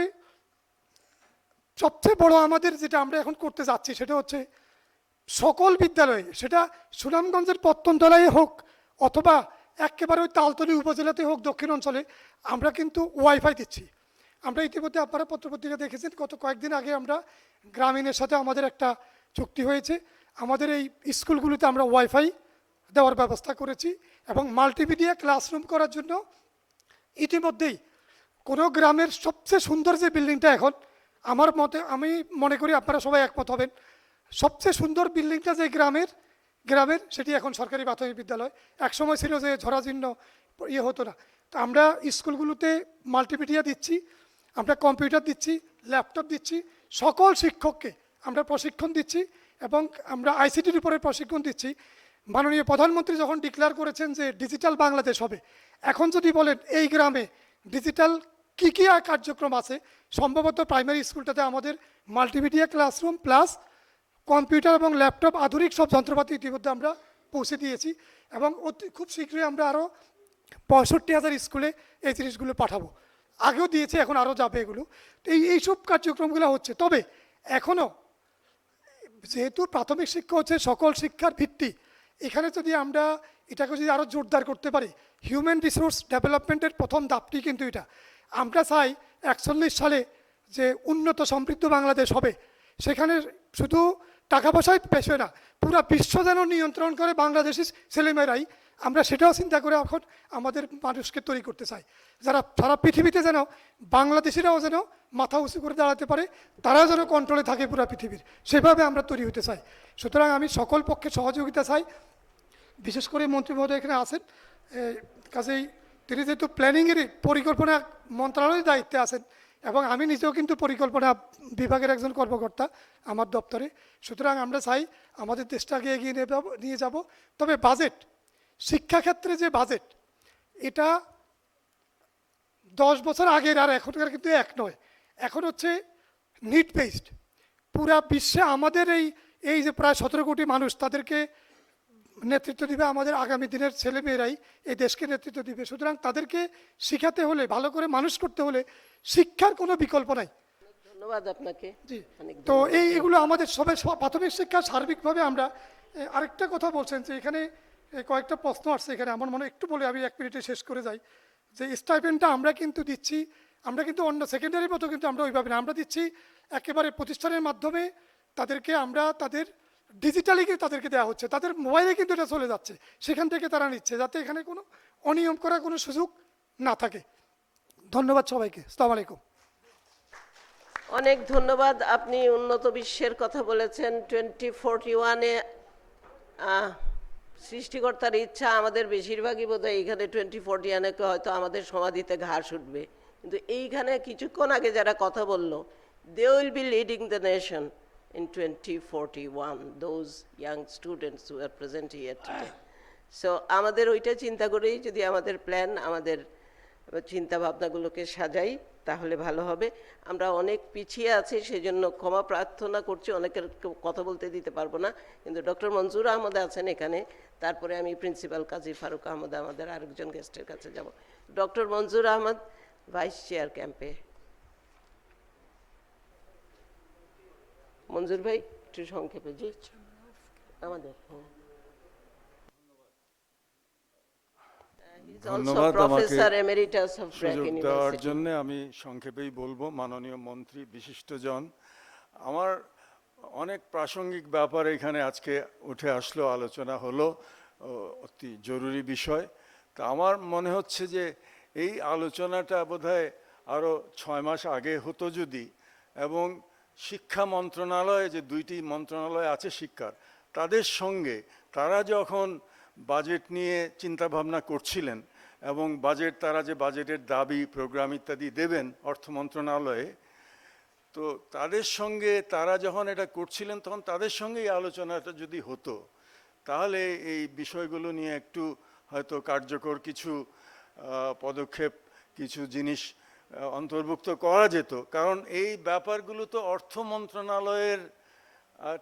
সবচেয়ে বড় আমাদের যেটা আমরা এখন করতে যাচ্ছি সেটা হচ্ছে সকল বিদ্যালয়ে, সেটা সুনামগঞ্জের পত্তনতলায় হোক অথবা একেবারে ওই তালতলী উপজেলাতে হোক দক্ষিণ অঞ্চলে, আমরা কিন্তু ওয়াইফাই দিচ্ছি। আমরা ইতিমধ্যে আপনারা পত্রপত্রিকা দেখেছেন, গত কয়েকদিন আগে আমরা গ্রামীণের সাথে আমাদের একটা চুক্তি হয়েছে, আমাদের এই স্কুলগুলিতে আমরা ওয়াইফাই দেওয়ার ব্যবস্থা করেছি। এবং মাল্টিমিডিয়া ক্লাসরুম করার জন্য ইতিমধ্যেই কোনো গ্রামের সবচেয়ে সুন্দর যে বিল্ডিংটা এখন, আমার মতে আমি মনে করি আপনারা সবাই একমত হবেন, সবচেয়ে সুন্দর বিল্ডিংটা যে গ্রামের সেটি এখন সরকারি প্রাথমিক বিদ্যালয়। একসময় ছিল যে ঝরাজীর্ণ হতো না। তো আমরা স্কুলগুলোতে মাল্টিমিডিয়া দিচ্ছি, আমরা কম্পিউটার দিচ্ছি, ল্যাপটপ দিচ্ছি, সকল শিক্ষককে আমরা প্রশিক্ষণ দিচ্ছি এবং আমরা ICTর উপরে প্রশিক্ষণ দিচ্ছি। মাননীয় প্রধানমন্ত্রী যখন ডিক্লেয়ার করেছেন যে ডিজিটাল বাংলাদেশ হবে, এখন যদি বলেন এই গ্রামে ডিজিটাল কী কী কার্যক্রম আছে, সম্ভবত প্রাইমারি স্কুলটাতে আমাদের মাল্টিমিডিয়া ক্লাসরুম প্লাস কম্পিউটার এবং ল্যাপটপ আধুনিক সব যন্ত্রপাতি ইতিমধ্যে আমরা পৌঁছে দিয়েছি এবং খুব শীঘ্রই আমরা আরও 65,000 স্কুলে এই জিনিসগুলো পাঠাবো। আগেও দিয়েছি, এখন আরও যাবে এগুলো। তো এইসব কার্যক্রমগুলো হচ্ছে। তবে এখনও যেহেতু প্রাথমিক শিক্ষা হচ্ছে সকল শিক্ষার ভিত্তি, এখানে যদি আমরা এটাকে যদি আরও জোরদার করতে পারি, হিউম্যান রিসোর্স ডেভেলপমেন্টের প্রথম ধাপটি কিন্তু এটা। আমরা চাই 41 সালে যে উন্নত সমৃদ্ধ বাংলাদেশ হবে, সেখানে শুধু টাকা পয়সায় পেশে না, পুরো বিশ্ব যেন নিয়ন্ত্রণ করে বাংলাদেশি ছেলেমেয়েরাই, আমরা সেটাও চিন্তা করে এখন আমাদের মানুষকে তৈরি করতে চাই, যারা সারা পৃথিবীতে যেন বাংলাদেশিরাও যেন মাথা উঁচু করে দাঁড়াতে পারে, তারাও যেন কন্ট্রোলে থাকে পুরো পৃথিবীর, সেভাবে আমরা তৈরি হতে চাই। সুতরাং আমি সকল পক্ষে সহযোগিতা চাই, বিশেষ করে মন্ত্রী মহোদয় এখানে আছেন, কাজেই তিনি যেহেতু প্ল্যানিংয়ের পরিকল্পনা মন্ত্রণালয়ের দায়িত্বে আছেন এবং আমি নিজেও কিন্তু পরিকল্পনা বিভাগের একজন কর্মকর্তা আমার দপ্তরে। সুতরাং আমরা চাই আমাদের দেশটাকে এগিয়ে নিয়ে যাব। তবে বাজেট, শিক্ষাক্ষেত্রে যে বাজেট, এটা 10 বছর আগের আর এখনকার কিন্তু এক নয়। এখন হচ্ছে নিড বেসড। পুরা বিশ্বে আমাদের এই যে প্রায় 17 কোটি মানুষ, তাদেরকে নেতৃত্ব দিবে, আমাদের আগামী দিনের ছেলেমেয়েরাই এই দেশকে নেতৃত্ব দিবে। সুতরাং তাদেরকে শিখাতে হলে, ভালো করে মানুষ করতে হলে শিক্ষার কোনো বিকল্প নাই। ধন্যবাদ আপনাকে। জি, অনেক তো এইগুলো আমাদের সবাই প্রাথমিক শিক্ষা সার্বিকভাবে আমরা আরেকটা কথা বলছেন যে এখানে কয়েকটা প্রশ্ন আসছে এখানে, আমার মনে একটু বলে আমি 1 মিনিটে শেষ করে যাই। যে স্টাইপেন্ডটা আমরা কিন্তু দিচ্ছি, আমরা কিন্তু অন্য সেকেন্ডারির মতো কিন্তু আমরা ওইভাবে না, আমরা দিচ্ছি একেবারে প্রতিষ্ঠানের মাধ্যমে তাদেরকে, আমরা তাদের ডিজিটালি তাদেরকে দেওয়া হচ্ছে, তাদের মোবাইলে কিন্তু এটা চলে যাচ্ছে, সেখান থেকে তারা নিচ্ছে, যাতে এখানে কোনো অনিয়ম করার কোনো সুযোগ না থাকে। ধন্যবাদ সবাইকে। আসসালামু আলাইকুম। অনেক ধন্যবাদ। আপনি উন্নত বিশ্বের কথা বলেছেন। 2041-এ সৃষ্টিকর্তার ইচ্ছা আমাদের বেশিরভাগই বোধহয় এইখানে 2041-কে হয়তো আমাদের সমাধিতে ঘাস উঠবে, কিন্তু এইখানে কিছুক্ষণ আগে যারা কথা বললো, they will be leading the nation in 2041, those young students who are present here today. So আমাদের ওইটা চিন্তা করেই যদি আমাদের প্ল্যান, আমাদের চিন্তা ভাবনাগুলোকে সাজাই তাহলে ভালো হবে। আমরা অনেক পিছিয়ে আছি, সেজন্য ক্ষমা প্রার্থনা করছি, অনেকের কথা বলতে দিতে পারবো না, কিন্তু ডক্টর মঞ্জুর আহমদ আছেন এখানে, তারপরে আমি প্রিন্সিপাল কাজী ফারুক আহমদ, আমাদের আরেকজন গেস্টের কাছে যাব। ডক্টর মঞ্জুর আহমদ, ভাইস চেয়ার ক্যাম্পে। মঞ্জুর ভাই একটু সংক্ষেপে। জি, আমাদের ধন্যবাদ আমাকে সুযোগ দেওয়ার জন্য। আমি সংক্ষেপেই বলবো, মাননীয় মন্ত্রী, বিশিষ্টজন, আমার অনেক প্রাসঙ্গিক ব্যাপার এখানে আজকে উঠে আসলো, আলোচনা হলো, অতি জরুরি বিষয়। তা আমার মনে হচ্ছে যে এই আলোচনাটা বোধহয় আরও 6 মাস আগে হতো যদি, এবং শিক্ষা মন্ত্রণালয়ে যে 2টি মন্ত্রণালয় আছে শিক্ষার, তাদের সঙ্গে তারা যখন বাজেট নিয়ে চিন্তাভাবনা করছিলেন এবং তারা যে বাজেটের দাবি, প্রোগ্রাম ইত্যাদি দেবেন অর্থ মন্ত্রণালয়ে, তো তাদের সঙ্গে তারা যখন এটা করছিলেন তখন তাদের সঙ্গে এই আলোচনাটা যদি হতো, তাহলে এই বিষয়গুলো নিয়ে একটু হয়তো কার্যকর কিছু পদক্ষেপ, কিছু জিনিস অন্তর্ভুক্ত করা যেত। কারণ এই ব্যাপারগুলো তো অর্থ মন্ত্রণালয়ের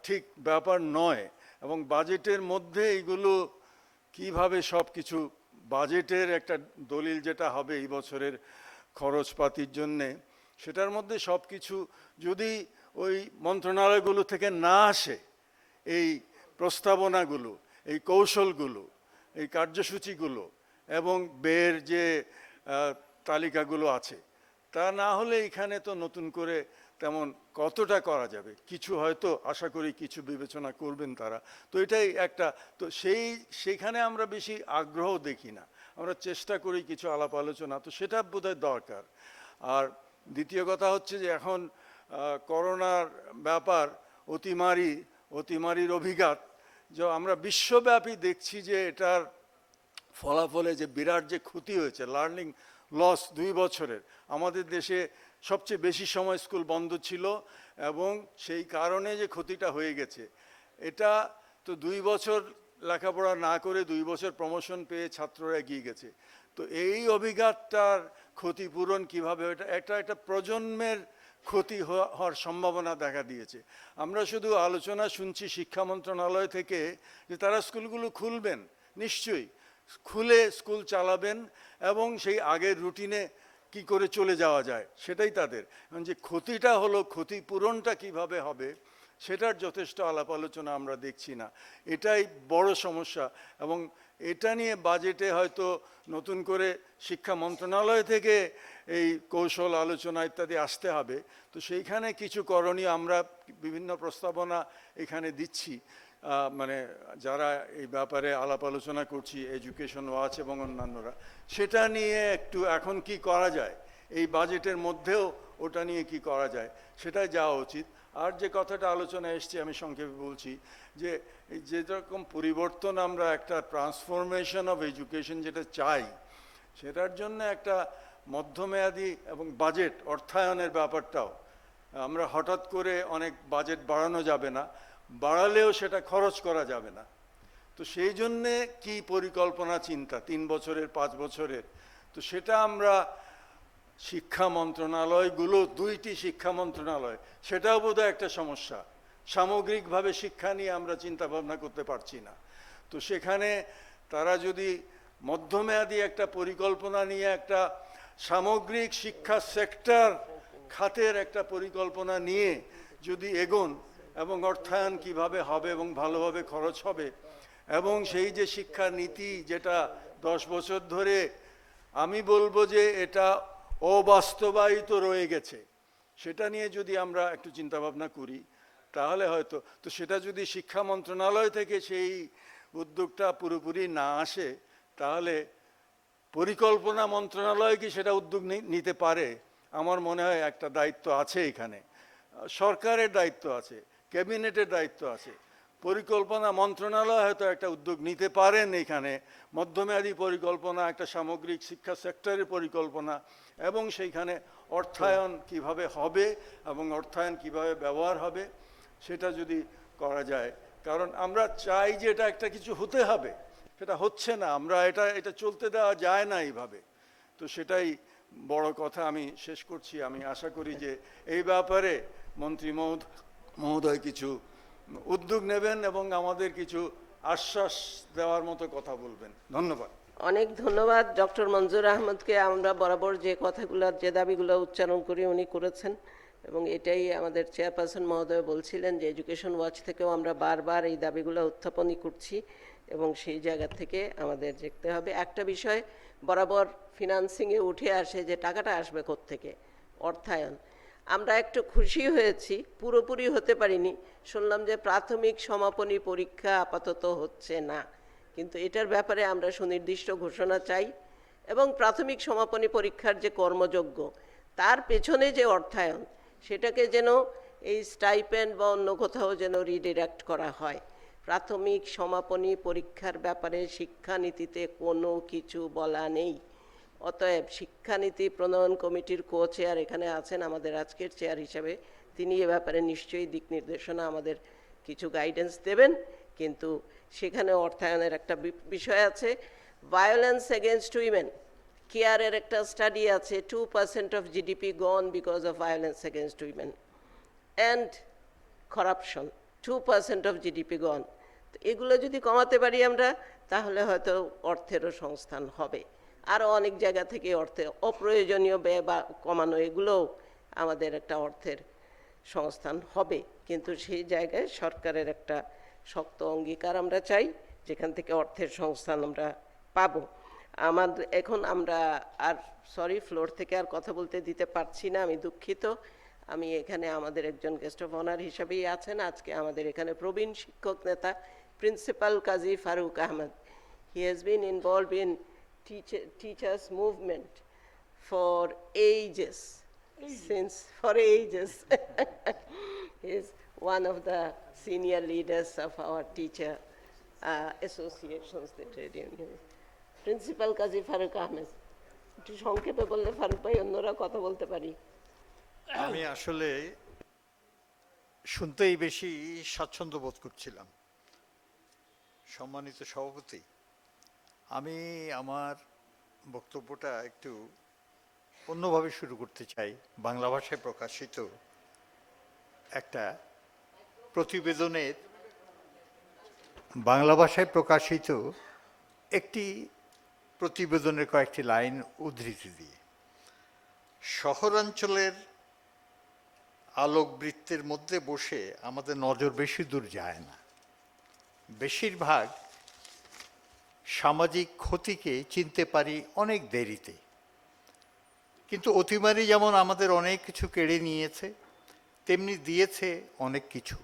ঠিক ব্যাপার নয়, এবং বাজেটের মধ্যে এইগুলো কিভাবে সব কিছু, বাজেটের একটা দলিল যেটা হবে এই বছরের খরচপাতির জন্যে, সেটার মধ্যে সব কিছু যদি ওই মন্ত্রণালয়গুলো থেকে না আসে, এই প্রস্তাবনাগুলো, এই কৌশলগুলো, এই কার্যসূচিগুলো এবং ব্যয়ের যে তালিকাগুলো আছে, তা না হলে এখানে তো নতুন করে তেমন কতটা করা যাবে। কিছু হয়তো আশা করি কিছু বিবেচনা করবেন তারা, তো এটাই একটা, তো সেইখানে আমরা বেশি আগ্রহ দেখি না, আমরা চেষ্টা করি কিছু আলাপ আলোচনা, তো সেটা বোধহয় দরকার। আর দ্বিতীয় কথা হচ্ছে যে এখন করোনার ব্যাপার, অতিমারির অভিঘাত, যে আমরা বিশ্বব্যাপী দেখছি যে এটার ফলাফলে যে বিরাট যে ক্ষতি হয়েছে, লার্নিং লস 2 বছরের, আমাদের দেশে সবচেয়ে বেশি সময় স্কুল বন্ধ ছিল, এবং সেই কারণে যে ক্ষতিটা হয়ে গেছে, এটা তো 2 বছর লেখাপড়া না করে 2 বছর প্রমোশন পেয়ে ছাত্ররা এগিয়ে গেছে। তো এই অভিঘাতটার ক্ষতিপূরণ কীভাবে, একটা প্রজন্মের ক্ষতি হওয়ার সম্ভাবনা দেখা দিয়েছে। আমরা শুধু আলোচনা শুনছি শিক্ষা মন্ত্রণালয় থেকে যে তারা স্কুলগুলো খুলবেন, নিশ্চয়ই খুলে স্কুল চালাবেন এবং সেই আগের রুটিনে কি করে চলে যাওয়া যায় সেটাই তাদের, যে ক্ষতিটা হলো, ক্ষতিপূরণটা কিভাবে হবে সেটার যথেষ্ট আলাপ আলোচনা আমরা দেখছি না। এটাই বড় সমস্যা, এবং এটা নিয়ে বাজেটে হয়তো নতুন করে শিক্ষা মন্ত্রণালয় থেকে এই কৌশল আলোচনা ইত্যাদি আসতে হবে। তো সেইখানে কিছু করণীয় আমরা বিভিন্ন প্রস্তাবনা এখানে দিচ্ছি, মানে যারা এই ব্যাপারে আলাপ আলোচনা করছি, এডুকেশন ওয়াচ এবং অন্যান্যরা, সেটা নিয়ে একটু এখন কি করা যায়, এই বাজেটের মধ্যেও ওটা নিয়ে কি করা যায় সেটাই যাওয়া উচিত। আর যে কথাটা আলোচনা এসছে আমি সংক্ষেপে বলছি, যে যেরকম পরিবর্তন, আমরা একটা ট্রান্সফরমেশন অফ এডুকেশন যেটা চাই, সেটার জন্য একটা মধ্যমেয়াদী এবং বাজেট অর্থায়নের ব্যাপারটাও, আমরা হঠাৎ করে অনেক বাজেট বাড়ানো যাবে না, বাড়ালেও সেটা খরচ করা যাবে না। তো সেই জন্যে কি পরিকল্পনা চিন্তা 3 বছরের 5 বছরের, তো সেটা আমরা শিক্ষা মন্ত্রণালয়গুলো, 2টি শিক্ষা মন্ত্রণালয়, সেটাও বোধহয় একটা সমস্যা। সামগ্রিকভাবে শিক্ষা নিয়ে আমরা চিন্তা ভাবনা করতে পারছি না। তো সেখানে তারা যদি মধ্যমেয়াদী একটা পরিকল্পনা নিয়ে একটা সামগ্রিক শিক্ষা সেক্টর খাতের একটা পরিকল্পনা নিয়ে যদি এগোন এবং অর্থায়ন কিভাবে হবে এবং ভালোভাবে খরচ হবে, এবং সেই যে শিক্ষা নীতি যেটা 10 বছর ধরে আমি বলবো যে এটা অবাস্তবায়িত রয়ে গেছে, সেটা নিয়ে যদি আমরা একটু চিন্তাভাবনা করি তাহলে হয়তো, তো সেটা যদি শিক্ষা মন্ত্রণালয় থেকে সেই উদ্যোগটা পুরোপুরি না আসে, তাহলে পরিকল্পনা মন্ত্রণালয় কি সেটা উদ্যোগ নিতে পারে? আমার মনে হয় একটা দায়িত্ব আছে এখানে, সরকারের দায়িত্ব আছে, ক্যাবিনেটের দায়িত্ব আছে। পরিকল্পনা মন্ত্রণালয় হয়তো একটা উদ্যোগ নিতে পারেন এখানে, মধ্যমেয়াদী পরিকল্পনা, একটা সামগ্রিক শিক্ষা সেক্টরের পরিকল্পনা, এবং সেইখানে অর্থায়ন কিভাবে হবে এবং অর্থায়ন কিভাবে ব্যবহার হবে সেটা যদি করা যায়। কারণ আমরা চাই যে এটা একটা কিছু হতে হবে, সেটা হচ্ছে না, আমরা এটা চলতে দেওয়া যায় না এইভাবে। তো সেটাই বড় কথা। আমি শেষ করছি, আমি আশা করি যে এই ব্যাপারে মন্ত্রী মহোদয় কিছু উদ্যোগ নেবেন এবং আমাদের কিছু আশ্বাস দেওয়ার মতো কথা বলবেন। ধন্যবাদ। অনেক ধন্যবাদ ডক্টর মঞ্জুর আহমদকে। আমরা বরাবর যে কথাগুলো, যে দাবিগুলো উচ্চারণ করি উনি করেছেন, এবং এটাই আমাদের চেয়ারপারসন মহোদয় বলছিলেন যে এডুকেশন ওয়াচ থেকেও আমরা বারবার এই দাবিগুলো উত্থাপনই করছি, এবং সেই জায়গা থেকে আমাদের দেখতে হবে। একটা বিষয় বরাবর ফিনান্সিংয়ে উঠে আসে যে টাকাটা আসবে কোত্থেকে, অর্থায়ন। আমরা একটু খুশি হয়েছি, পুরোপুরি হতে পারিনি। শুনলাম যে প্রাথমিক সমাপনী পরীক্ষা আপাতত হচ্ছে না, কিন্তু এটার ব্যাপারে আমরা সুনির্দিষ্ট ঘোষণা চাই, এবং প্রাথমিক সমাপনী পরীক্ষার যে কর্মযোগ্য তার পেছনে যে অর্থায়ন, সেটাকে যেন এই স্টাইপেন্ড বা অন্য কোথাও যেন রিডিরেক্ট করা হয়। প্রাথমিক সমাপনী পরীক্ষার ব্যাপারে শিক্ষানীতিতে কোনো কিছু বলা নেই। অতএব শিক্ষানীতি প্রণয়ন কমিটির কো চেয়ার এখানে আছেন আমাদের আজকের চেয়ার হিসাবে, তিনি এ ব্যাপারে নিশ্চয়ই দিক নির্দেশনা আমাদের কিছু গাইডেন্স দেবেন, কিন্তু সেখানে অর্থায়নের একটা বিষয় আছে। ভায়োলেন্স এগেনস্ট উইমেন কেয়ারের একটা স্টাডি আছে, 2% of GDP gone because of violence against women, and corruption 2% of GDP gone. তো এগুলো যদি কমাতে পারি আমরা, তাহলে হয়তো অর্থেরও সংস্থান হবে। আরও অনেক জায়গা থেকে অর্থে অপ্রয়োজনীয় ব্যয় বা কমানো, এগুলোও আমাদের একটা অর্থের সংস্থান হবে, কিন্তু সেই জায়গায় সরকারের একটা শক্ত অঙ্গীকার আমরা চাই, যেখান থেকে অর্থের সংস্থান আমরা পাবো। আমাদের এখন আমরা আর ফ্লোর থেকে আর কথা বলতে দিতে পারছি না, আমি দুঃখিত। আমি এখানে আমাদের একজন গেস্ট অফ অনার হিসাবেই আছেন আজকে আমাদের এখানে প্রবীণ শিক্ষক নেতা principal Kazi Faruque Ahmed. He has been involved in teachers movement for ages, for ages. He is one of the senior leaders of our teacher associations, the trade unions. Principal Kazi Farooq Ahmed, একটু সংক্ষেপে বললে ফারুক ভাই অন্যরা কথা বলতে পারি। আমি আসলে শুনতেই বেশি স্বাচ্ছন্দ্য বোধ করছিলাম। সম্মানিত সভাপতি, আমি আমার বক্তব্যটা একটু অন্যভাবে শুরু করতে চাই। বাংলা ভাষায় প্রকাশিত একটা প্রতিবেদনের, বাংলা ভাষায় প্রকাশিত একটি প্রতিবেদনের কয়েকটি লাইন উদ্ধৃতি দিয়ে। শহরাঞ্চলের আলোকবৃত্তের মধ্যে বসে আমাদের নজর বেশি দূর যায় না, বেশিরভাগ সামাজিক ক্ষতিকে চিনতে পারি অনেক দেরিতে। কিন্তু অতিমারি যেমন আমাদের অনেক কিছু কেড়ে নিয়েছে, তেমনি দিয়েছে অনেক কিছু।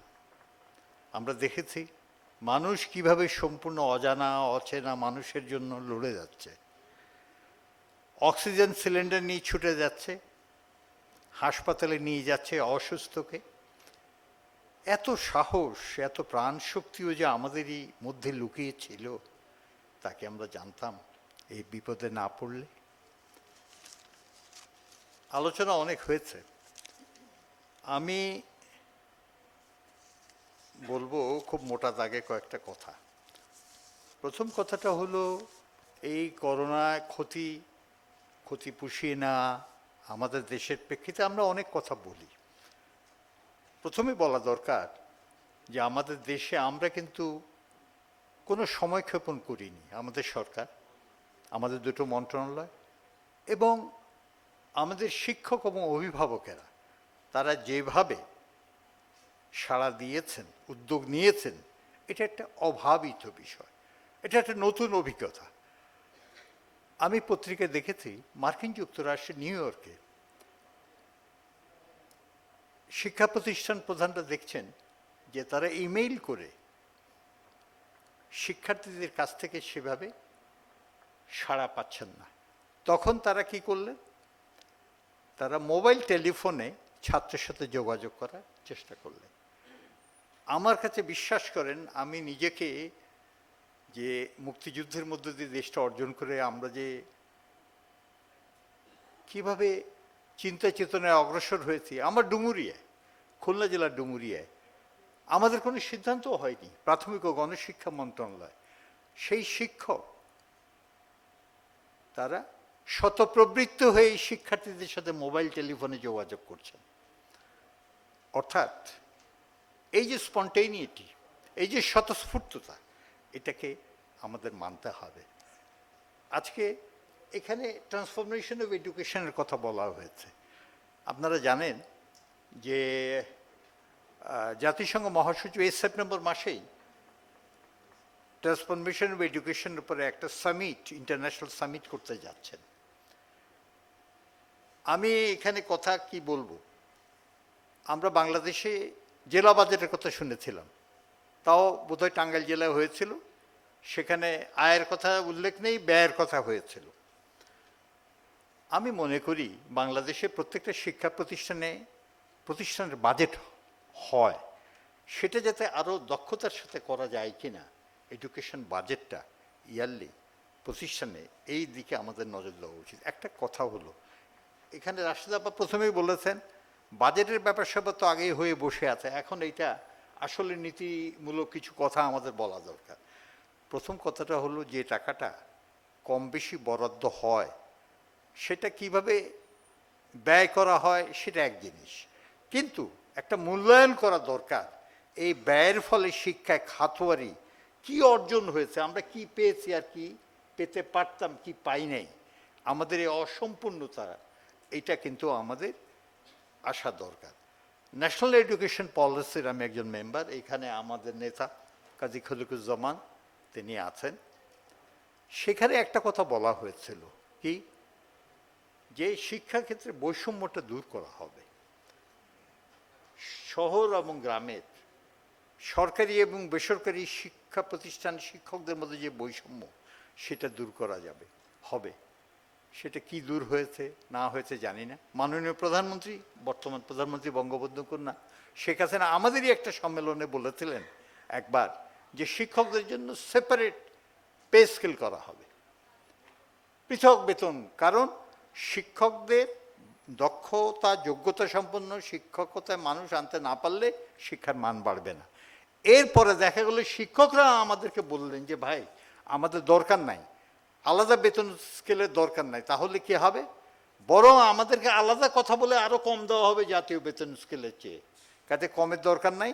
আমরা দেখেছি মানুষ কিভাবে সম্পূর্ণ অজানা অচেনা মানুষের জন্য লড়ে যাচ্ছে, অক্সিজেন সিলিন্ডার নিয়ে ছুটে যাচ্ছে, হাসপাতালে নিয়ে যাচ্ছে অসুস্থকে। এত সাহস, এত প্রাণশক্তিও যে আমাদেরই মধ্যে লুকিয়ে ছিল, তাকে আমরা জানতাম এই বিপদে না পড়লে। আলোচনা অনেক হয়েছে, আমি বলবো খুব মোটা দাগে কয়েকটা কথা। প্রথম কথাটা হলো, এই করোনা ক্ষতি পুষিয়ে না আমাদের দেশের প্রেক্ষিতে আমরা অনেক কথা বলি। প্রথমে বলা দরকার যে আমাদের দেশে আমরা কিন্তু কোনো সময়ক্ষেপণ করিনি আমাদের সরকার, আমাদের দুটো মন্ত্রণালয় এবং আমাদের শিক্ষক এবং অভিভাবকেরা, তারা যেভাবে সাড়া দিয়েছেন, উদ্যোগ নিয়েছেন, এটা একটা অভাবিত বিষয়, এটা একটা নতুন অভিজ্ঞতা। আমি পত্রিকায় দেখেছি মার্কিন যুক্তরাষ্ট্রের নিউ ইয়র্কে শিক্ষা প্রতিষ্ঠান প্রধানরা দেখছেন যে তারা ইমেইল করে শিক্ষার্থীদের কাছ থেকে সেভাবে সাড়া পাচ্ছেন না। তখন তারা কি করলেন? তারা মোবাইল টেলিফোনে ছাত্রের সাথে যোগাযোগ করার চেষ্টা করলেন। আমার কাছে বিশ্বাস করেন, আমি নিজেকে যে মুক্তিযুদ্ধের মধ্য দিয়ে দেশটা অর্জন করে আমরা যে কিভাবে চিন্তা চেতনায় অগ্রসর হয়েছি, আমার ডুমুরিয়ায়, খুলনা জেলার ডুমুরিয়ায় আমাদের কোনো সিদ্ধান্তও হয়নি, প্রাথমিক ও গণশিক্ষা মন্ত্রণালয় সেই শিক্ষক তারা শতপ্রবৃত্ত হয়ে এই শিক্ষার্থীদের সাথে মোবাইল টেলিফোনে যোগাযোগ করছেন। অর্থাৎ এই যে স্পন্টেনিটি, এই যে স্বতঃস্ফূর্ততা, এটাকে আমাদের মানতে হবে। আজকে এখানে ট্রান্সফরমেশন অফ এডুকেশনের কথা বলা হয়েছে। আপনারা জানেন যে জাতিসংঘ মহাসচিব এই সেপ্টেম্বর মাসেই ট্রান্সফরমেশন অফ এডুকেশনের উপরে একটা সামিট, ইন্টারন্যাশনাল সামিট করতে যাচ্ছেন। আমি এখানে কথা কি বলবো, আমরা বাংলাদেশে জেলা বাজেটের কথা শুনেছিলাম, তাও বোধহয় টাঙ্গাইল জেলায় হয়েছিল, সেখানে আয়ের কথা উল্লেখ নেই, ব্যয়ের কথা হয়েছিল। আমি মনে করি বাংলাদেশে প্রত্যেকটা শিক্ষা প্রতিষ্ঠানের বাজেট হয়, সেটা যাতে আরও দক্ষতার সাথে করা যায় কিনা, এডুকেশন বাজেটটা ইয়ারলি প্রতিষ্ঠানে, এই দিকে আমাদের নজর দেওয়া উচিত। একটা কথা হলো, এখানে রাশেদা আপা প্রথমেই বলেছেন বাজেটের ব্যাপার স্যাপার তো আগেই হয়ে বসে আছে, এখন এইটা আসলে নীতিমূলক কিছু কথা আমাদের বলা দরকার। প্রথম কথাটা হলো, যে টাকাটা কম বেশি বরাদ্দ হয় সেটা কিভাবে ব্যয় করা হয় সেটা এক জিনিস, কিন্তু একটা মূল্যায়ন করা দরকার। এই ব্যয়ের ফলে শিক্ষায় খাতোয়ারি কি অর্জন হয়েছে, আমরা কি পেয়েছি আর কি পেতে পারতাম, কি পাই নাই, আমাদের এই অসম্পূর্ণতা, এটা কিন্তু আমাদের আসা দরকার। ন্যাশনাল এডুকেশন পলিসির আমি একজন মেম্বার, এখানে আমাদের নেতা কাজী খলিকুজ্জামান তিনি আছেন। সেখানে একটা কথা বলা হয়েছিল কি, যে শিক্ষাক্ষেত্রে বৈষম্যটা দূর করা হবে, শহর এবং গ্রামের সরকারি এবং বেসরকারি শিক্ষা প্রতিষ্ঠান শিক্ষকদের মধ্যে যে বৈষম্য, সেটা দূর করা যাবে, হবে। সেটা কি দূর হয়েছে না হয়েছে জানি না। মাননীয় প্রধানমন্ত্রী, বর্তমান প্রধানমন্ত্রী বঙ্গবন্ধু কন্যা শেখ হাসিনা আমাদেরই একটা সম্মেলনে বলেছিলেন একবার, যে শিক্ষকদের জন্য সেপারেট পে স্কেল করা হবে, পৃথক বেতন। কারণ শিক্ষকদের দক্ষতা যোগ্যতা সম্পন্ন শিক্ষকতায় মানুষ আনতে না পারলে শিক্ষার মান বাড়বে না। এরপরে দেখা গেল শিক্ষকরা আমাদেরকে বললেন যে ভাই আমাদের দরকার নাই, আলাদা বেতন স্কেলের দরকার নাই, তাহলে কি হবে, বরং আমাদেরকে আলাদা কথা বলে আরও কম দেওয়া হবে জাতীয় বেতন স্কেলের চেয়ে, কাজে কমের দরকার নাই।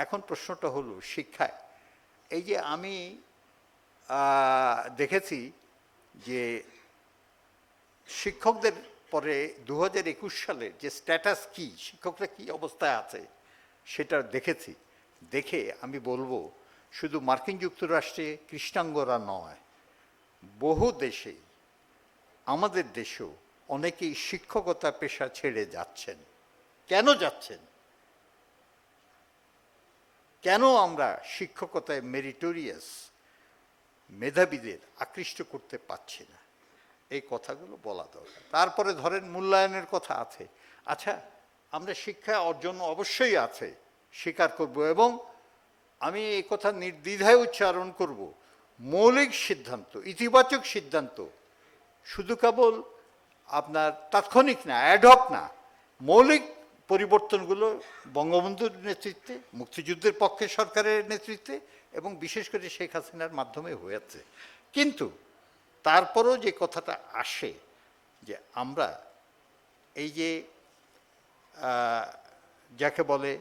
এখন প্রশ্নটা হলো শিক্ষায়, এই যে আমি দেখেছি যে শিক্ষকদের পরে 2021 সালে যে স্ট্যাটাস কি, শিক্ষকরা কি অবস্থায় আছে সেটা দেখেছি। দেখে আমি বলবো, শুধু মার্কিন যুক্তরাষ্ট্রে কৃষ্ণাঙ্গরা নয়, বহু দেশে, আমাদের দেশেও অনেকেই শিক্ষকতা পেশা ছেড়ে যাচ্ছেন। কেন যাচ্ছেন? কেন আমরা শিক্ষকতায় মেরিটোরিয়াস মেধাবীদের আকৃষ্ট করতে পারছি না, এই কথাগুলো বলা দরকার। তারপরে ধরেন মূল্যায়নের কথা আছে, আচ্ছা আমরা শিক্ষা অর্জন অবশ্যই আছে, স্বীকার করব, এবং আমি এই কথা নির্দ্বিধায় উচ্চারণ করব, মৌলিক সিদ্ধান্ত, ইতিবাচক সিদ্ধান্ত, শুধু কেবল আপনার তাৎক্ষণিক না, অ্যাডহক না, মৌলিক পরিবর্তনগুলো বঙ্গবন্ধুর নেতৃত্বে, মুক্তিযুদ্ধের পক্ষে সরকারের নেতৃত্বে এবং বিশেষ করে শেখ হাসিনার মাধ্যমে হয়েছে। কিন্তু তারপরও যে কথাটা আসে যে আমরা এই যে যাকে বলে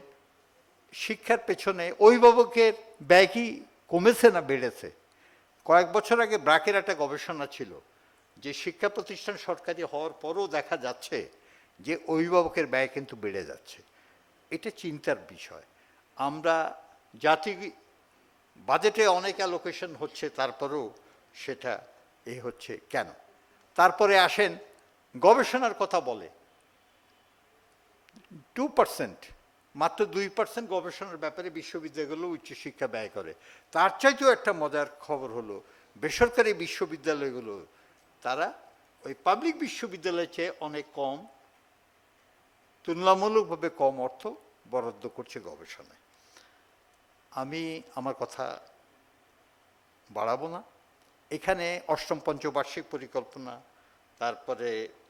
শিক্ষার পেছনে অভিভাবকের ব্যয় কি কমেছে না বেড়েছে? কয়েক বছর আগে ব্র্যাকের একটা গবেষণা ছিল যে শিক্ষা প্রতিষ্ঠান সরকারি হওয়ার পরও দেখা যাচ্ছে যে অভিভাবকের ব্যয় কিন্তু বেড়ে যাচ্ছে। এটা চিন্তার বিষয়। আমরা জাতি বাজেটে অনেক অ্যালোকেশন হচ্ছে, তারপরেও সেটা হচ্ছে কেন? তারপরে আসেন গবেষণার কথা বলে 2%, মাত্র 2% গবেষণার ব্যাপারে বিশ্ববিদ্যালয়গুলো উচ্চশিক্ষা ব্যয় করে। তার চাইতেও একটা মজার খবর হলো বেসরকারি বিশ্ববিদ্যালয়গুলো তারা ওই পাবলিক বিশ্ববিদ্যালয়ের চেয়ে অনেক কম, তুলনামূলকভাবে কম অর্থ বরাদ্দ করছে গবেষণায়। আমি আমার কথা বাড়াবো না। এখানে অষ্টম পঞ্চবার্ষিক পরিকল্পনা, তারপরে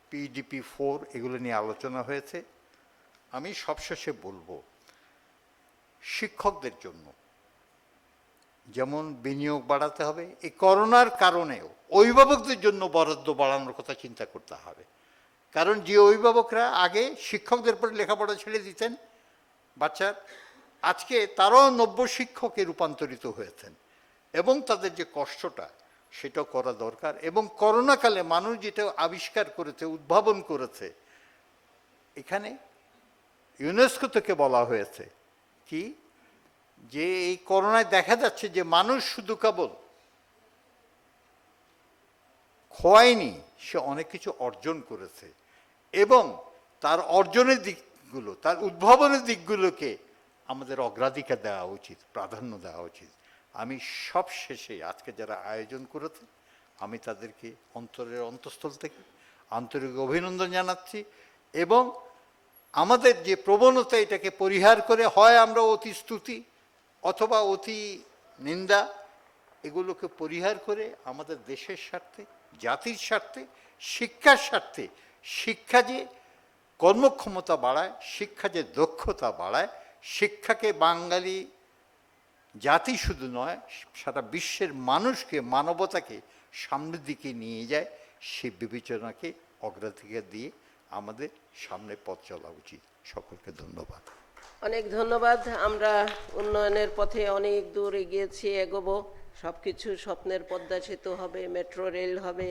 PDP 4 এগুলো নিয়ে আলোচনা হয়েছে। আমি সবশেষে বলবো শিক্ষকদের জন্য যেমন বিনিয়োগ বাড়াতে হবে, এই করোনার কারণেও অভিভাবকদের জন্য বরাদ্দ বাড়ানোর কথা চিন্তা করতে হবে। কারণ যে অভিভাবকরা আগে শিক্ষকদের উপরে লেখাপড়া ছেড়ে দিতেন বাচ্চার, আজকে তারাও নব্য শিক্ষকে রূপান্তরিত হয়েছেন এবং তাদের যে কষ্টটা সেটাও করা দরকার। এবং করোনাকালে মানুষ যেটা আবিষ্কার করেছে, উদ্ভাবন করেছে, এখানে ইউনেস্কো থেকে বলা হয়েছে কি যে এই করোনায় দেখা যাচ্ছে যে মানুষ শুধু কেবল খোয়ায়নি, সে অনেক কিছু অর্জন করেছে এবং তার অর্জনের দিকগুলো, তার উদ্ভাবনের দিকগুলোকে আমাদের অগ্রাধিকার দেওয়া উচিত, প্রাধান্য দেওয়া উচিত। আমি সব শেষে আজকে যারা আয়োজন করেছে আমি তাদেরকে অন্তরের অন্তঃস্থল থেকে আন্তরিক অভিনন্দন জানাচ্ছি এবং আমাদের যে প্রবণতা এটাকে পরিহার করে হয় আমরা অতি স্তুতি অথবা অতি নিন্দা, এগুলোকে পরিহার করে আমাদের দেশের স্বার্থে, জাতির স্বার্থে, শিক্ষার স্বার্থে, শিক্ষা যে কর্মক্ষমতা বাড়ায়, শিক্ষা যে দক্ষতা বাড়ায়, শিক্ষাকে বাঙালি জাতি শুধু নয় সারা বিশ্বের মানুষকে, মানবতাকে সামনের দিকে নিয়ে যায়, সেই বিবেচনাকে অগ্রাধিকার দিয়ে আমাদের সামনে পথ চলা উচিত। সকলকে ধন্যবাদ। অনেক ধন্যবাদ। আমরা উন্নয়নের পথে অনেক দূর এগিয়েছি, এগোবো। সব কিছু স্বপ্নের পদ্মা সেতু হবে, মেট্রো রেল হবে,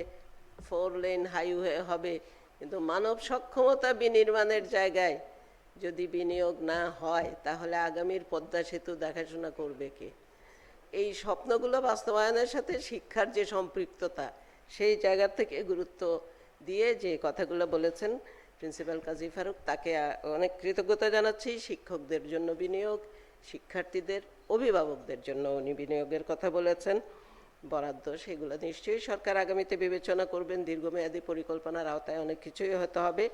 4 লেন হাইওয়ে হবে, কিন্তু মানব সক্ষমতা বিনির্মাণের জায়গায় যদি বিনিয়োগ না হয় তাহলে আগামীর পদ্মা সেতু দেখাশোনা করবে কে? এই স্বপ্নগুলো বাস্তবায়নের সাথে শিক্ষার যে সম্পৃক্ততা, সেই জায়গা থেকে গুরুত্ব দিয়ে যে কথাগুলো বলেছেন প্রিন্সিপাল কাজী ফারুক, তাকে অনেক কৃতজ্ঞতা জানাচ্ছি। শিক্ষকদের জন্য বিনিয়োগ, শিক্ষার্থীদের, অভিভাবকদের জন্য উনি বিনিয়োগের কথা বলেছেন, বরাদ্দ সেগুলো নিশ্চয়ই সরকার আগামীতে বিবেচনা করবেন। দীর্ঘমেয়াদী পরিকল্পনার আওতায় অনেক কিছুই হতে হবে।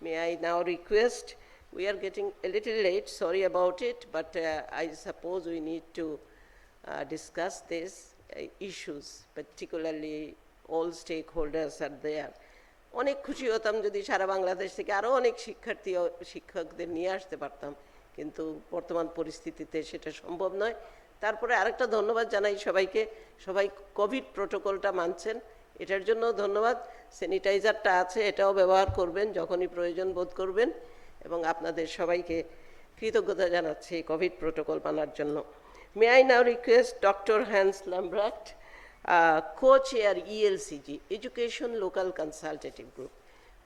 মে I now request, we are getting a little late, sorry about it, but I suppose we need to discuss these issues, particularly all stakeholders are there. অনেক খুশি হতাম যদি সারা বাংলাদেশ থেকে আরও অনেক শিক্ষার্থী ও শিক্ষকদের নিয়ে আসতে পারতাম, কিন্তু বর্তমান পরিস্থিতিতে সেটা সম্ভব নয়। তারপরে আরেকটা ধন্যবাদ জানাই সবাইকে, সবাই কোভিড প্রোটোকলটা মানছেন, এটার জন্য ধন্যবাদ। স্যানিটাইজারটা আছে, এটাও ব্যবহার করবেন যখনই প্রয়োজন বোধ করবেন, এবং আপনাদের সবাইকে কৃতজ্ঞতা জানাচ্ছি কোভিড প্রোটোকল মানার জন্য। May I now request doctor Hans Lambrecht, co-chair ELCG, education local consultative group.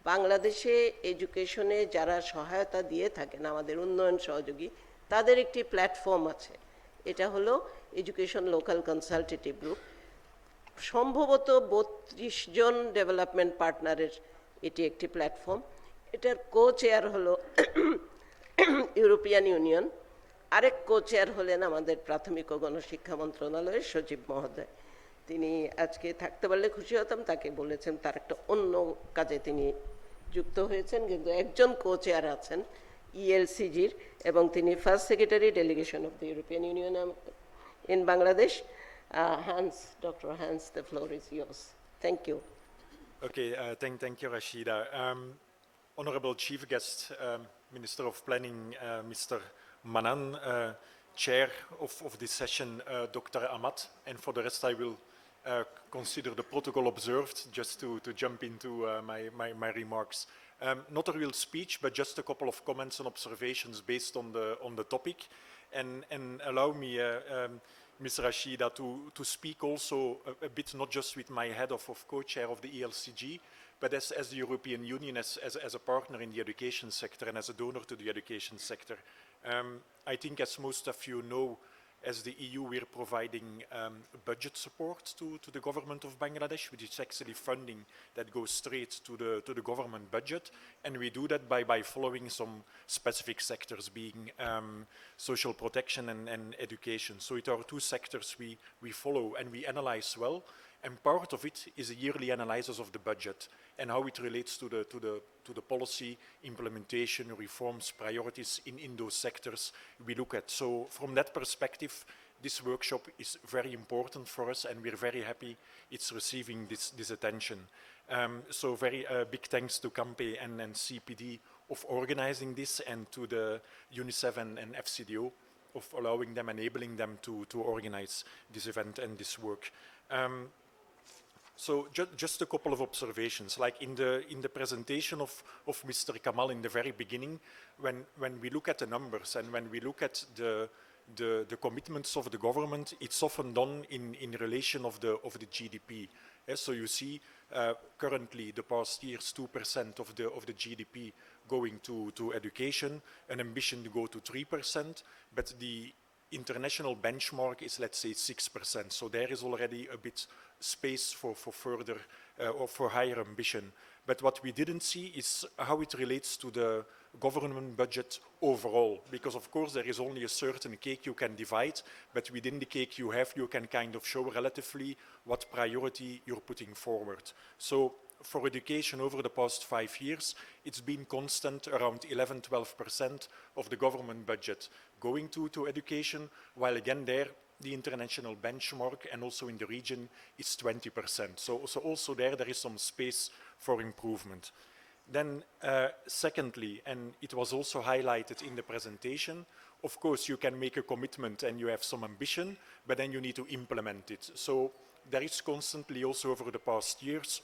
বাংলাদেশে এডুকেশনে যারা সহায়তা দিয়ে থাকেন, আমাদের উন্নয়ন সহযোগী, তাদের একটি প্ল্যাটফর্ম আছে, এটা হলো এডুকেশন লোকাল কনসালটেটিভ গ্রুপ। সম্ভবত 32 জন ডেভেলপমেন্ট পার্টনারের এটি একটি প্ল্যাটফর্ম। এটার co-chair হলো ইউরোপিয়ান ইউনিয়ন, আরেক co-chair হলেন আমাদের প্রাথমিক ও গণশিক্ষা মন্ত্রণালয়ের সচিব মহোদয়। তিনি আজকে থাকতে পারলে খুশি হতাম, তাকে বলেছেন তার একটা অন্য কাজে তিনি যুক্ত হয়েছেন, কিন্তু একজন co-chair আছেন ELCGর, এবং তিনি first secretary delegation of the European union in Bangladesh. Dr. Hans, the floor is yours. Thank you. Okay, thank you, Rashida. Honorable Chief Guest, Minister of Planning, Mr. Manan, Chair of this session, Dr. Amat, and for the rest I will consider the protocol observed, just to jump into my remarks. Not a real speech, but just a couple of comments and observations based on the topic, and allow me, Ms. Rashida, to speak also a bit, not just with my head of co-chair of the ELCG, but as the European Union, as a partner in the education sector and as a donor to the education sector. I think, as most of you know, as the EU, we're providing budget support to the government of Bangladesh, which is actually funding that goes straight to the government budget. And we do that by following some specific sectors, being social protection and education. So it are two sectors we follow and we analyze well. And part of it is a yearly analysis of the budget and how it relates to the policy, implementation, reforms, priorities in those sectors we look at. So from that perspective, this workshop is very important for us and we're very happy it's receiving this attention. So very big thanks to Campe and CPD of organizing this and to the UNICEF and FCDO of allowing them, enabling them to organize this event and this work. So just a couple of observations. Like in the presentation of Mr. Kamal in the very beginning, when we look at the numbers and when we look at the commitments of the government, it's often done in relation of the GDP. So you see currently the past years 2% of the GDP going to education, an ambition to go to 3%, but the international benchmark is, let's say, 6%. So there is already a bit space for further or for higher ambition. But what we didn't see is how it relates to the government budget overall, because of course there is only a certain cake you can divide, but within the cake you have, you can kind of show relatively what priority you're putting forward. So for education over the past 5 years, it's been constant around 11-12% of the government budget going to education, while again there the international benchmark and also in the region is 20%. So also there is some space for improvement. Then secondly, and it was also highlighted in the presentation, of course you can make a commitment and you have some ambition, but then you need to implement it. So there is constantly also over the past years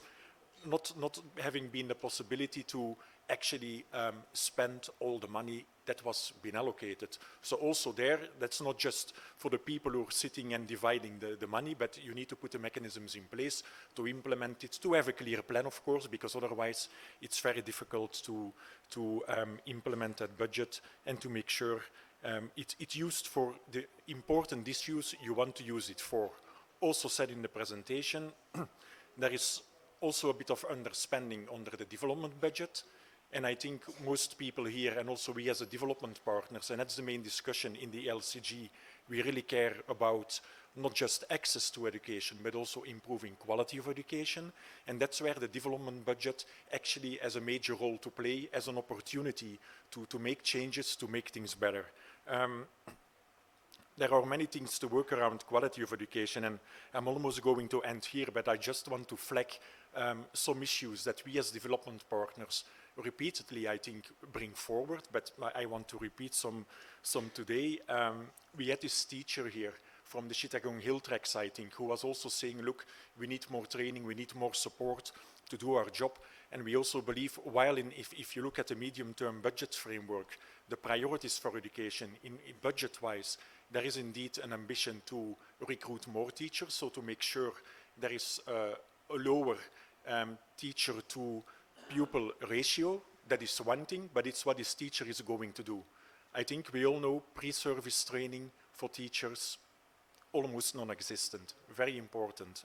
not having been the possibility to actually spend all the money that was been allocated. So also there, that's not just for the people who are sitting and dividing the money, but you need to put the mechanisms in place to implement it, to have a clear plan, of course, because otherwise it's very difficult to implement that budget and to make sure it's used for the important issues you want to use it for. Also said in the presentation, there is also a bit of underspending under the development budget. And I think most people here, and also we as a development partners, and that's the main discussion in the LCG, we really care about not just access to education, but also improving quality of education. And that's where the development budget actually has a major role to play as an opportunity to make changes, to make things better. There are many things to work around quality of education, and I'm almost going to end here, but I just want to flag some issues that we as development partners repeatedly, I think, bring forward, but I want to repeat some today. We had this teacher here from the Chittagong Hill Tracks, I think, who was also saying, look, we need more training, we need more support to do our job. And we also believe, while if you look at the medium-term budget framework, the priorities for education in budget-wise, there is indeed an ambition to recruit more teachers, so to make sure there is a lower teacher-to-pupil ratio. That is one thing, but it's what this teacher is going to do. I think we all know pre-service training for teachers, almost non-existent, very important.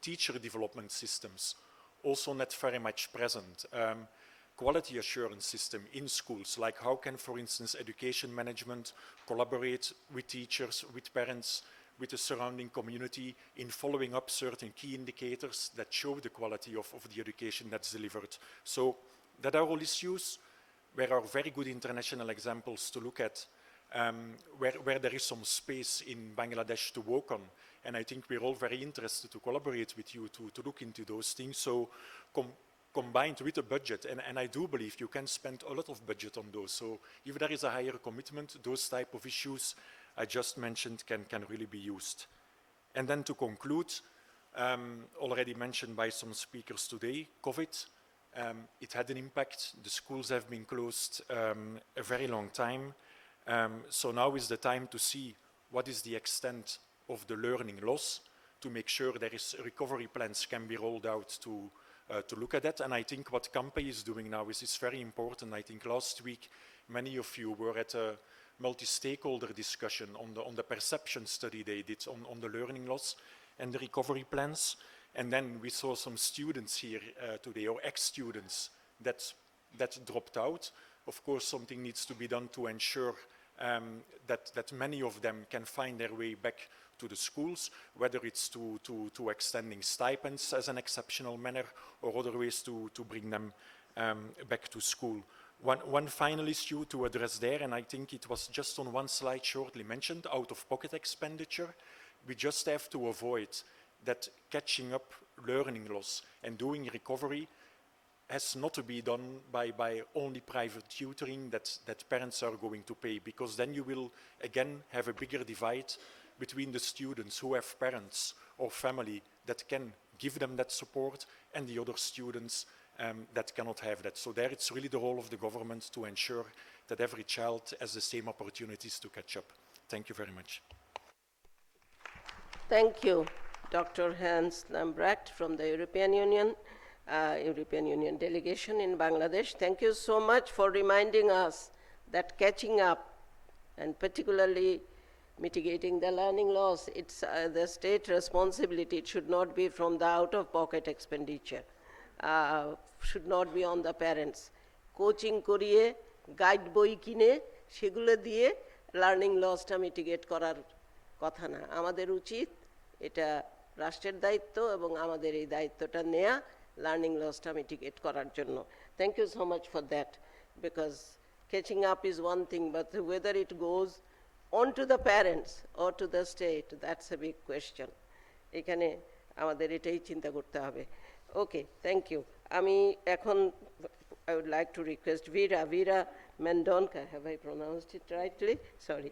Teacher development systems, also not very much present. Quality assurance system in schools, like how can, for instance, education management collaborate with teachers, with parents, with the surrounding community in following up certain key indicators that show the quality of the education that's delivered. So that are all issues where are very good international examples to look at, where there is some space in Bangladesh to work on. And I think we're all very interested to collaborate with you to look into those things. So combined with a budget, and I do believe you can spend a lot of budget on those. So if there is a higher commitment, those type of issues I just mentioned can really be used. And then to conclude, already mentioned by some speakers today, COVID, it had an impact. The schools have been closed a very long time. So now is the time to see what is the extent of the learning loss to make sure there is recovery plans can be rolled out to look at that. And I think what Campe is doing now is very important. I think last week many of you were at a multi-stakeholder discussion on the perception study they did on the learning loss and the recovery plans. And then we saw some students here today, or ex-students, that dropped out. Of course, something needs to be done to ensure that many of them can find their way back to the schools, whether it's to extending stipends as an exceptional manner or other ways to bring them back to school. One final issue to address there, and I think it was just on one slide shortly mentioned, out-of-pocket expenditure. We just have to avoid that catching up learning loss and doing recovery has not to be done by only private tutoring that parents are going to pay, because then you will again have a bigger divide between the students who have parents or family that can give them that support and the other students that cannot have that. So there it's really the role of the government to ensure that every child has the same opportunities to catch up. Thank you very much. Thank you, Dr. Hans Lambrecht from the European Union delegation in Bangladesh. Thank you so much for reminding us that catching up and particularly mitigating the learning loss, it's the state responsibility. It should not be from the out-of-pocket expenditure. Should not be on the parents. Coaching koriye, guide boi kine, সেগুলো দিয়ে learning লসটা mitigate করার কথা না। আমাদের উচিত এটা রাষ্ট্রের দায়িত্ব এবং আমাদের এই দায়িত্বটা নেয়া লার্নিং লসটা মিটিগেট করার জন্য। Thank you so much for that, because catching up is one thing, but whether it goes on to the parents or to the state, that's a big question. এখানে আমাদের এটাই চিন্তা করতে হবে। Okay, thank you. আমি এখন I would like to request Veera Mendonca, have I pronounced it rightly? Sorry.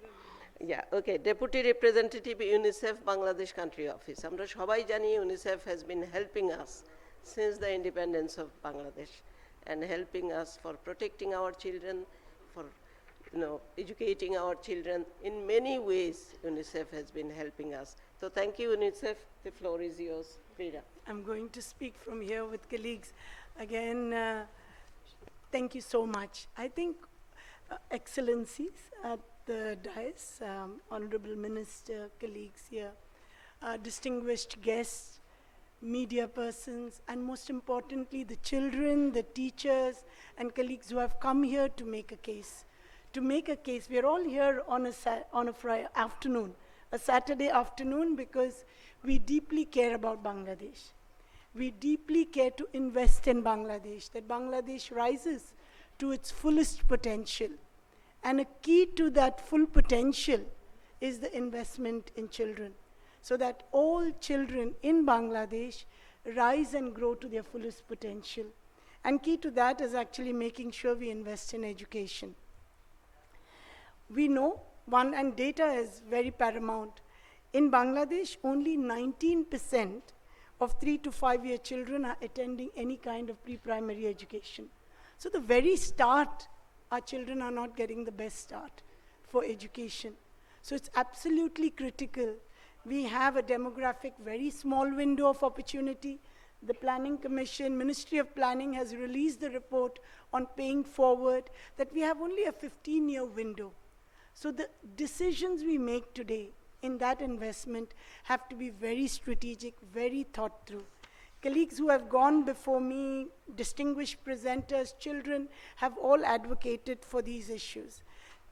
Yeah, okay, Deputy Representative UNICEF Bangladesh Country Office. আমরা সবাই জানি UNICEF has been helping us since the independence of Bangladesh and helping us for protecting our children, for educating our children. In many ways, UNICEF has been helping us. So thank you, UNICEF. The floor is yours. Veera. I'm going to speak from here with colleagues. Again, thank you so much. I think excellencies at the dais, honorable minister, colleagues here, distinguished guests, media persons, and most importantly, the children, the teachers, and colleagues who have come here to make a case. To make a case, we're all here on a Friday afternoon, a Saturday afternoon, because we deeply care about Bangladesh. We deeply care to invest in Bangladesh, that Bangladesh rises to its fullest potential. And a key to that full potential is the investment in children, so that all children in Bangladesh rise and grow to their fullest potential. And key to that is actually making sure we invest in education. We know, and data is very paramount, in Bangladesh, only 19% of 3 to 5 year children are attending any kind of pre-primary education. So the very start, our children are not getting the best start for education. So it's absolutely critical. We have a demographic, very small window of opportunity. The Planning Commission, Ministry of Planning has released the report on paying forward that we have only a 15-year window. So the decisions we make today in that investment have to be very strategic, very thought through. Colleagues who have gone before me, distinguished presenters, children, have all advocated for these issues.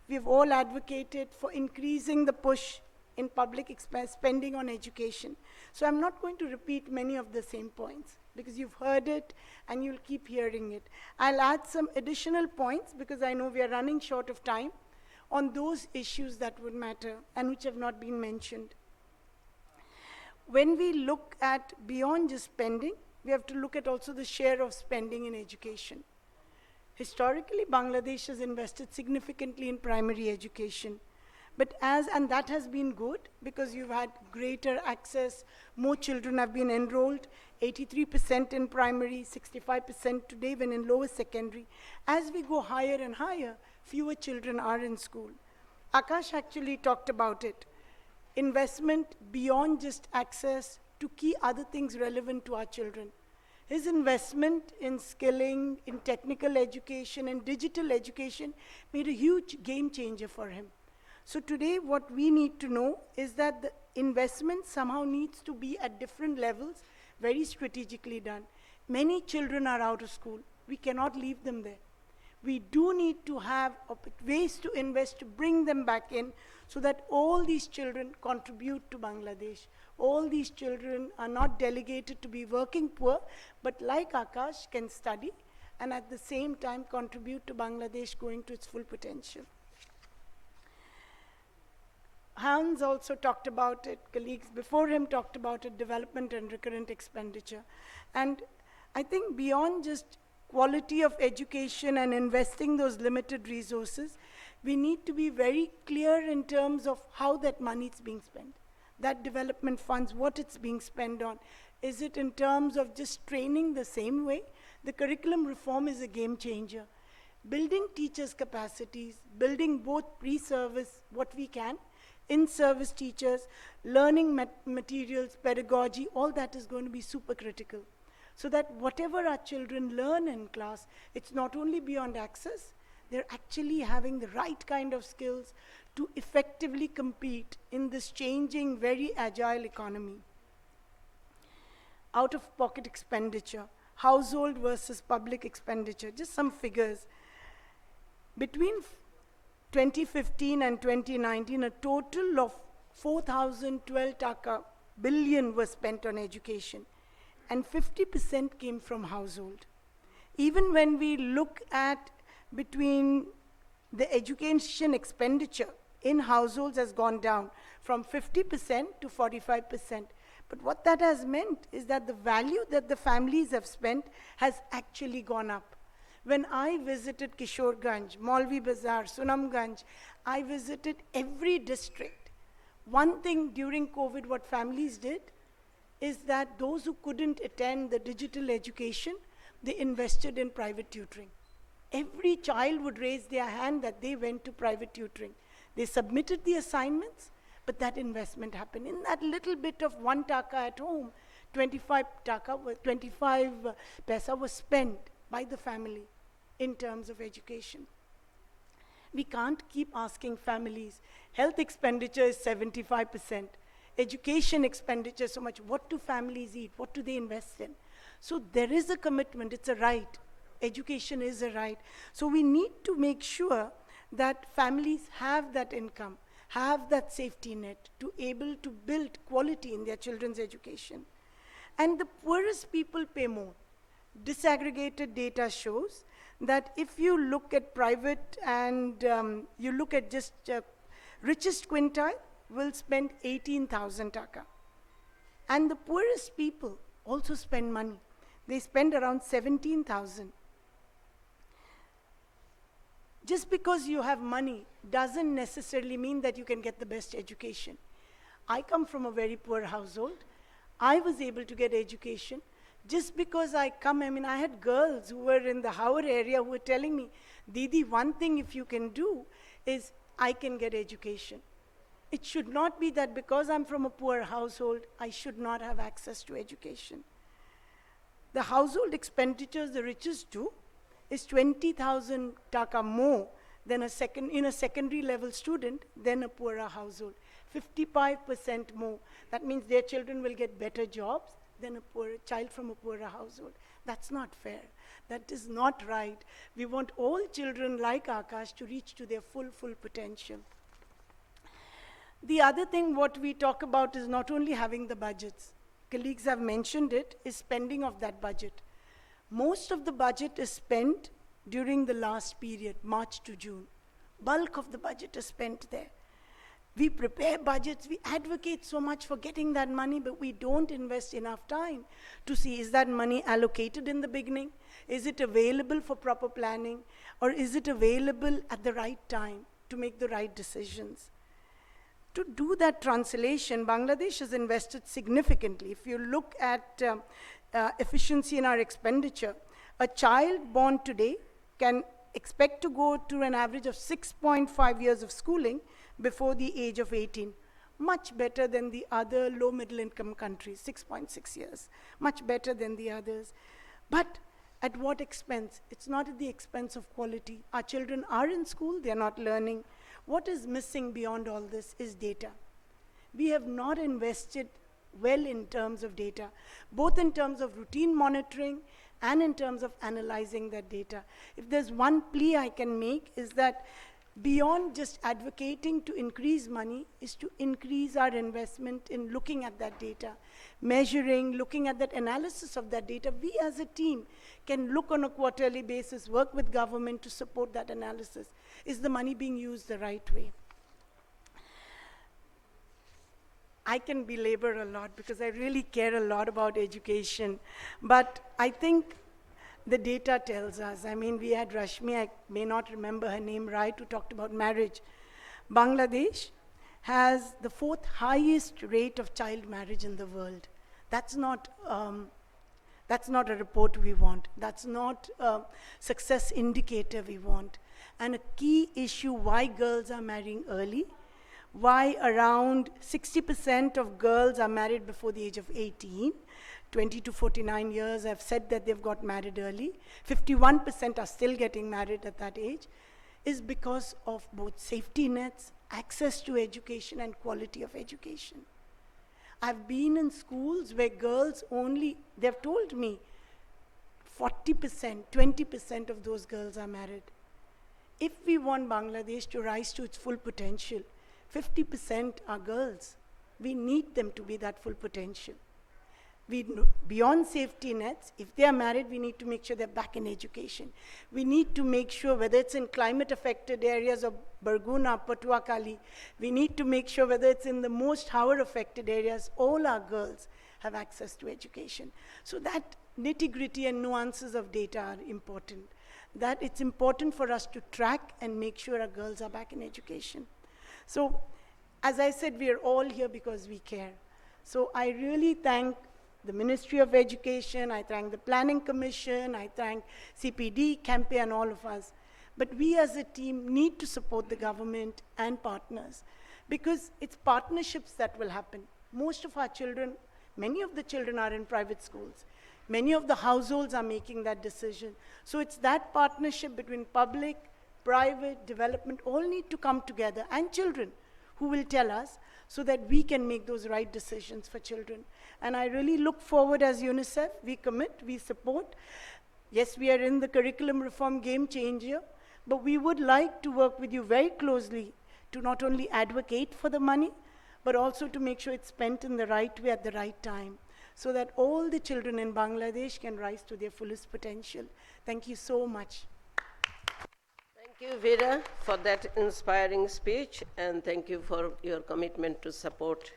We've all advocated for increasing the push in public spending on education. So I'm not going to repeat many of the same points, because you've heard it and you'll keep hearing it. I'll add some additional points, because I know we are running short of time, on those issues that would matter and which have not been mentioned. When we look at beyond just spending, we have to look at also the share of spending in education. Historically, Bangladesh has invested significantly in primary education. And that has been good, because you've had greater access, more children have been enrolled, 83% in primary, 65% today when in lower secondary. As we go higher and higher, fewer children are in school. Akash actually talked about it. investment beyond just access to key other things relevant to our children. His investment in skilling, in technical education, and digital education made a huge game changer for him. So today, what we need to know is that the investment somehow needs to be at different levels, very strategically done. Many children are out of school. We cannot leave them there. We do need to have ways to invest to bring them back in so that all these children contribute to Bangladesh. All these children are not delegated to be working poor, but like Akash, can study and at the same time contribute to Bangladesh going to its full potential. Hans also talked about it, colleagues before him talked about it, development and recurrent expenditure. And I think beyond just quality of education and investing those limited resources, we need to be very clear in terms of how that money is being spent. That development funds, what it's being spent on. Is it in terms of just training the same way? The curriculum reform is a game changer. Building teachers' capacities, building both pre-service, what we can, in-service teachers, learning materials, pedagogy, all that is going to be super critical. So that whatever our children learn in class, it's not only beyond access, they're actually having the right kind of skills to effectively compete in this changing, very agile economy. Out-of-pocket expenditure, household versus public expenditure, just some figures. Between 2015 and 2019, a total of 4,012 billion was spent on education, and 50% came from household. Even when we look at between the education expenditure in households has gone down from 50% to 45%. But what that has meant is that the value that the families have spent has actually gone up. When I visited Kishorganj, Maulvi Bazar, Sunamganj, I visited every district. One thing during COVID, what families did is that those who couldn't attend the digital education, they invested in private tutoring. Every child would raise their hand that they went to private tutoring. They submitted the assignments, but that investment happened. In that little bit of 1 taka at home, 25 paisa was spent by the family in terms of education. We can't keep asking families. Health expenditure is 75%. Education expenditure so much. What do families eat? What do they invest in? So there is a commitment. It's a right. Education is a right. So we need to make sure that families have that income, have that safety net to able to build quality in their children's education. And the poorest people pay more. Disaggregated data shows that if you look at private and you look at just richest quintile will spend 18,000 taka. And the poorest people also spend money. They spend around 17,000. Just because you have money doesn't necessarily mean that you can get the best education. I come from a very poor household. I was able to get education. Just because I had girls who were in the Howard area who were telling me, Didi, one thing if you can do is I can get education. It should not be that because I'm from a poor household, I should not have access to education. The household expenditures the richest do is 20,000 taka more than a secondary level student than a poorer household. 55% more. That means their children will get better jobs than a child from a poorer household. That's not fair. That is not right. We want all children like Akash to reach to their full potential. The other thing what we talk about is not only having the budgets. Colleagues have mentioned it, is spending of that budget. Most of the budget is spent during the last period, March to June. Bulk of the budget is spent there. We prepare budgets, we advocate so much for getting that money, but we don't invest enough time to see, is that money allocated in the beginning? Is it available for proper planning? Or is it available at the right time to make the right decisions? To do that translation, Bangladesh has invested significantly. If you look at efficiency in our expenditure, a child born today can expect to go to an average of 6.5 years of schooling before the age of 18. much better than the other low middle income countries, 6.6 years, much better than the others. But at what expense? It's not at the expense of quality. Our children are in school, they're not learning. What is missing beyond all this is data. We have not invested well in terms of data, both in terms of routine monitoring and in terms of analyzing that data. If there's one plea I can make is that beyond just advocating to increase money is to increase our investment in looking at that data, measuring, looking at that analysis of that data. We as a team can look on a quarterly basis, work with government to support that analysis. Is the money being used the right way? I can belabor a lot because I really care a lot about education, but I think the data tells us. I mean, we had Rashmi, I may not remember her name right, who talked about marriage. Bangladesh has the 4th highest rate of child marriage in the world. That's not a report we want. That's not a success indicator we want. And a key issue why girls are marrying early, why around 60% of girls are married before the age of 18, 20 to 49 years have said that they've got married early, 51% are still getting married at that age, is because of both safety nets, access to education, and quality of education. I've been in schools where girls only, they've told me, 40%, 20% of those girls are married. If we want Bangladesh to rise to its full potential, 50% are girls. We need them to be that full potential. Beyond safety nets, if they are married, we need to make sure they're back in education. We need to make sure, whether it's in climate-affected areas of Barguna, Patuakhali, we need to make sure whether it's in the most Howard-affected areas, all our girls have access to education. So that nitty-gritty and nuances of data are important. That it's important for us to track and make sure our girls are back in education. So, as I said, we are all here because we care. So I really thank the Ministry of Education, I thank the Planning Commission, I thank CPD, Campe, and all of us. But we as a team need to support the government and partners because it's partnerships that will happen. Most of our children, many of the children are in private schools. Many of the households are making that decision. So it's that partnership between public, private, development, all need to come together, and children who will tell us so that we can make those right decisions for children. And I really look forward as UNICEF, we commit, we support. Yes, we are in the curriculum reform game changer, but we would like to work with you very closely to not only advocate for the money, but also to make sure it's spent in the right way at the right time, so that all the children in Bangladesh can rise to their fullest potential. Thank you so much. Thank you, Veera, for that inspiring speech, and thank you for your commitment to support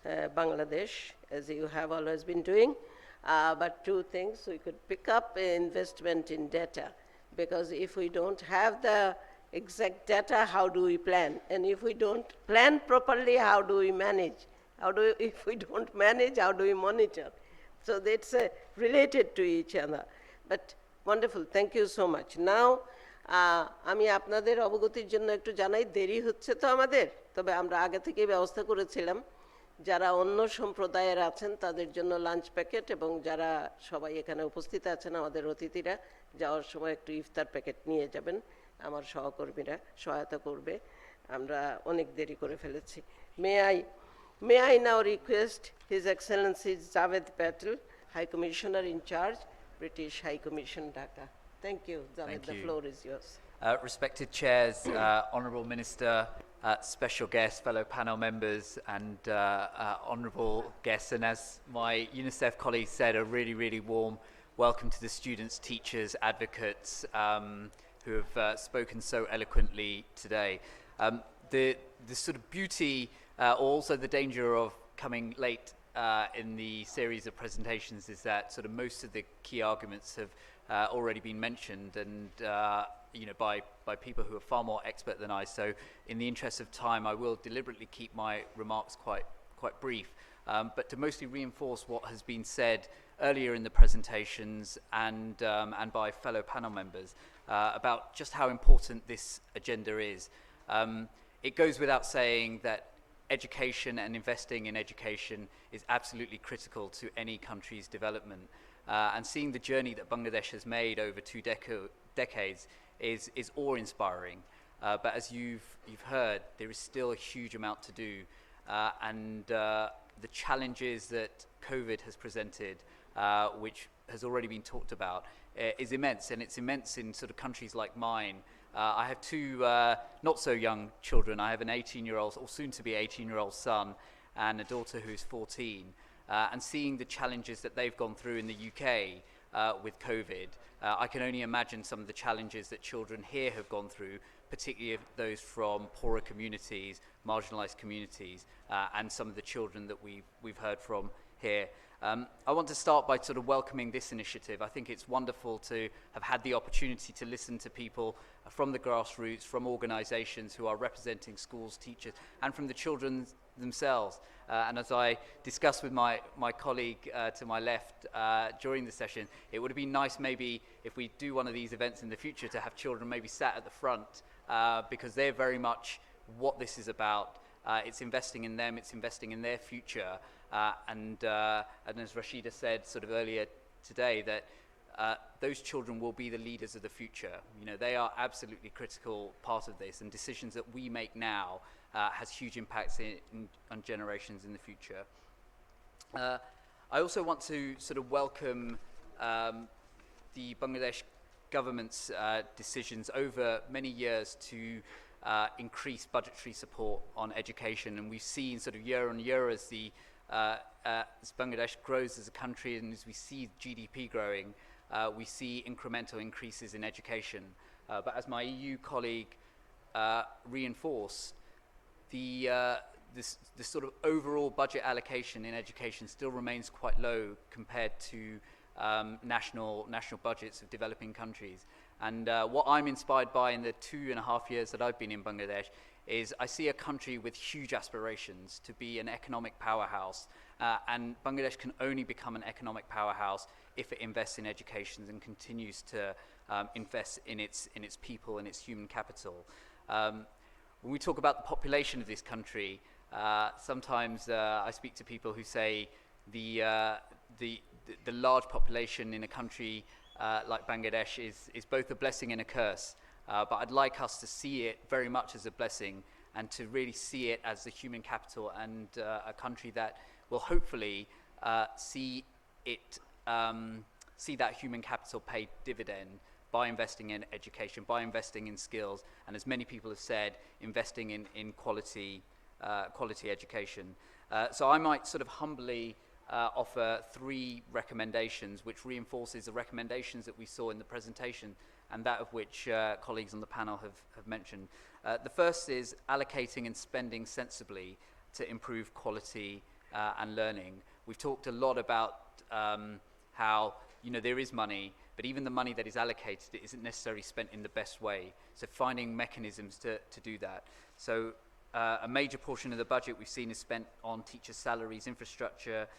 Bangladesh, as you have always been doing. But two things, we could pick up investment in data, because if we don't have the exact data, how do we plan? And if we don't plan properly, how do we manage? If we don't manage, how do we monitor? So that's related to each other. But wonderful, thank you so much. Now, আমি আপনাদের অবগতির জন্য একটু জানাই, দেরি হচ্ছে তো আমাদের, তবে আমরা আগে থেকেই ব্যবস্থা করেছিলাম যারা অন্য সম্প্রদায়ের আছেন তাদের জন্য লাঞ্চ প্যাকেট, এবং যারা সবাই এখানে উপস্থিত আছেন আমাদের অতিথিরা যাওয়ার সময় একটু ইফতার প্যাকেট নিয়ে যাবেন। আমার সহকর্মীরা সহায়তা করবে, আমরা অনেক দেরি করে ফেলেছি। May I now request His Excellency Javed Patel, High Commissioner in charge, British High Commission, Dhaka. Thank you, Javed, the floor is yours. Respected chairs, Honourable Minister, special guests, fellow panel members, and honourable guests, and as my UNICEF colleague said, a really, really warm welcome to the students, teachers, advocates who have spoken so eloquently today. The sort of beauty, also the danger of coming late in the series of presentations is that sort of most of the key arguments have already been mentioned, and you know, by people who are far more expert than I. So in the interest of time, I will deliberately keep my remarks quite brief, but to mostly reinforce what has been said earlier in the presentations and by fellow panel members about just how important this agenda is. It goes without saying that education and investing in education is absolutely critical to any country's development. And seeing the journey that Bangladesh has made over two decades is awe-inspiring. But as you've heard, there is still a huge amount to do. And the challenges that COVID has presented, which has already been talked about, is immense. And it's immense in sort of countries like mine. I have two not so young children. I have an 18-year-old, or soon to be 18-year-old son, and a daughter who's 14. And seeing the challenges that they've gone through in the UK with COVID, I can only imagine some of the challenges that children here have gone through, particularly those from poorer communities, marginalised communities, and some of the children that we've heard from here. I want to start by sort of welcoming this initiative. I think it's wonderful to have had the opportunity to listen to people from the grassroots, from organisations who are representing schools, teachers, and from the children themselves. And as I discussed with my colleague to my left during the session, it would have been nice maybe if we do one of these events in the future to have children maybe sat at the front, because they're very much what this is about. It's investing in them, it's investing in their future. And as Rashida said sort of earlier today, that those children will be the leaders of the future. You know, they are absolutely critical part of this, and decisions that we make now has huge impacts on generations in the future. I also want to sort of welcome the Bangladesh government's decisions over many years to increase budgetary support on education, and we've seen sort of year on year as as Bangladesh grows as a country and as we see GDP growing, we see incremental increases in education. But as my EU colleague reinforced, this sort of overall budget allocation in education still remains quite low compared to national budgets of developing countries. And what I'm inspired by in the 2.5 years that I've been in Bangladesh is I see a country with huge aspirations to be an economic powerhouse, and Bangladesh can only become an economic powerhouse if it invests in education and continues to invest in its people and its human capital. When we talk about the population of this country, sometimes I speak to people who say the large population in a country like Bangladesh is both a blessing and a curse. But I'd like us to see it very much as a blessing and to really see it as the human capital and a country that will hopefully see that human capital pay dividend by investing in education, by investing in skills, and as many people have said, investing in quality education. So I might sort of humbly offer 3 recommendations which reinforces the recommendations that we saw in the presentation and that of which colleagues on the panel have mentioned. The first is allocating and spending sensibly to improve quality and learning. We've talked a lot about how there is money, but even the money that is allocated, it isn't necessarily spent in the best way. So finding mechanisms to do that. So a major portion of the budget we've seen is spent on teachers' salaries, infrastructure,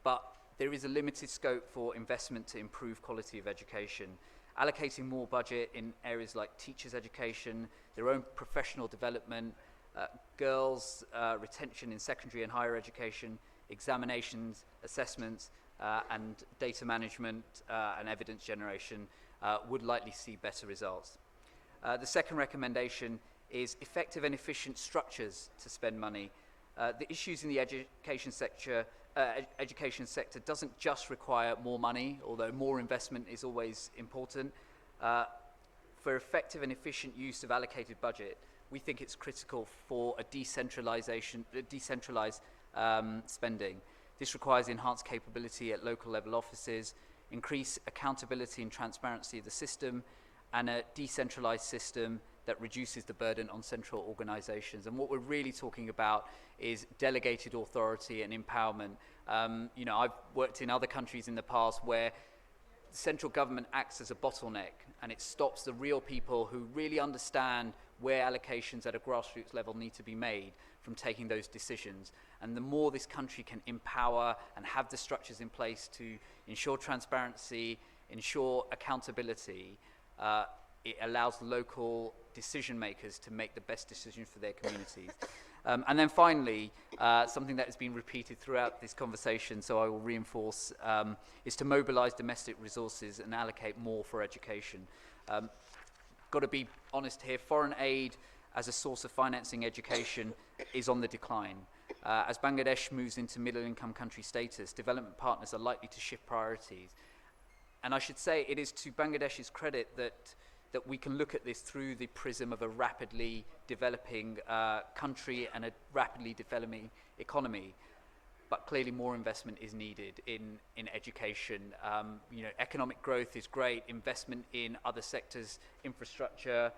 but there is a limited scope for investment to improve quality of education. Allocating more budget in areas like teachers' education, their own professional development, girls' retention in secondary and higher education, examinations, assessments, and data management and evidence generation would likely see better results. The second recommendation is effective and efficient structures to spend money. The issues in the education sector doesn't just require more money, although more investment is always important. For effective and efficient use of allocated budget, we think it's critical for a decentralized spending. This requires enhanced capability at local level offices, increased accountability and transparency of the system, and a decentralized system that reduces the burden on central organizations. And what we're really talking about is delegated authority and empowerment. I've worked in other countries in the past where the central government acts as a bottleneck and it stops the real people who really understand where allocations at a grassroots level need to be made from taking those decisions. And the more this country can empower and have the structures in place to ensure transparency, ensure accountability, it allows local decision makers to make the best decision for their communities. And then finally, something that has been repeated throughout this conversation, so I will reinforce, is to mobilize domestic resources and allocate more for education. Got to be honest here, foreign aid as a source of financing education is on the decline. As Bangladesh moves into middle-income country status, development partners are likely to shift priorities. And I should say it is to Bangladesh's credit that we can look at this through the prism of a rapidly developing country and a rapidly developing economy. But clearly more investment is needed in education. You know, economic growth is great, investment in other sectors, infrastructure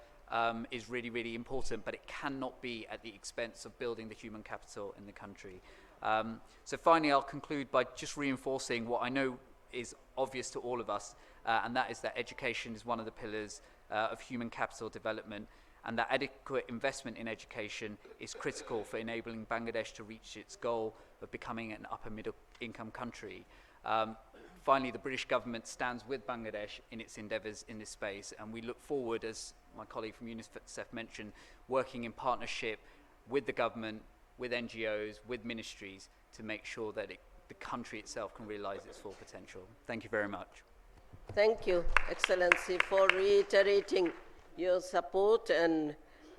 is really, really important, but it cannot be at the expense of building the human capital in the country. So finally, I'll conclude by just reinforcing what I know is obvious to all of us, and that is that education is one of the pillars of human capital development, and that adequate investment in education is critical for enabling Bangladesh to reach its goal of becoming an upper middle income country. Finally, the British government stands with Bangladesh in its endeavours in this space, and we look forward, as my colleague from UNICEF mentioned, working in partnership with the government, with NGOs, with ministries to make sure that the country itself can realise its full potential. Thank you very much. Thank you, Excellency, for reiterating your support and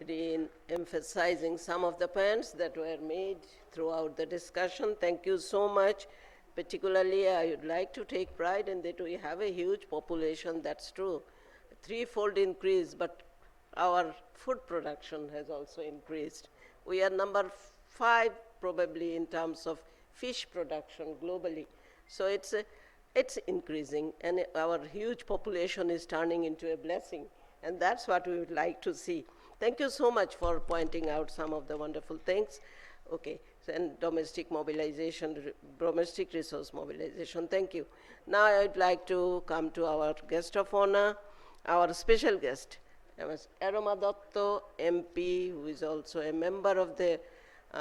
re-emphasizing some of the points that were made throughout the discussion. Thank you so much. Particularly, I would like to take pride in that we have a huge population, that's true. Threefold increase, but our food production has also increased. We are number 5 probably in terms of fish production globally. So it's increasing, and our huge population is turning into a blessing, and that's what we would like to see. Thank you so much for pointing out some of the wonderful things. Okay, so, and domestic mobilization, domestic resource mobilization, thank you. Now I'd like to come to our guest of honor, our special guest, Ms. Aroma Dotto, MP, who is also a member of the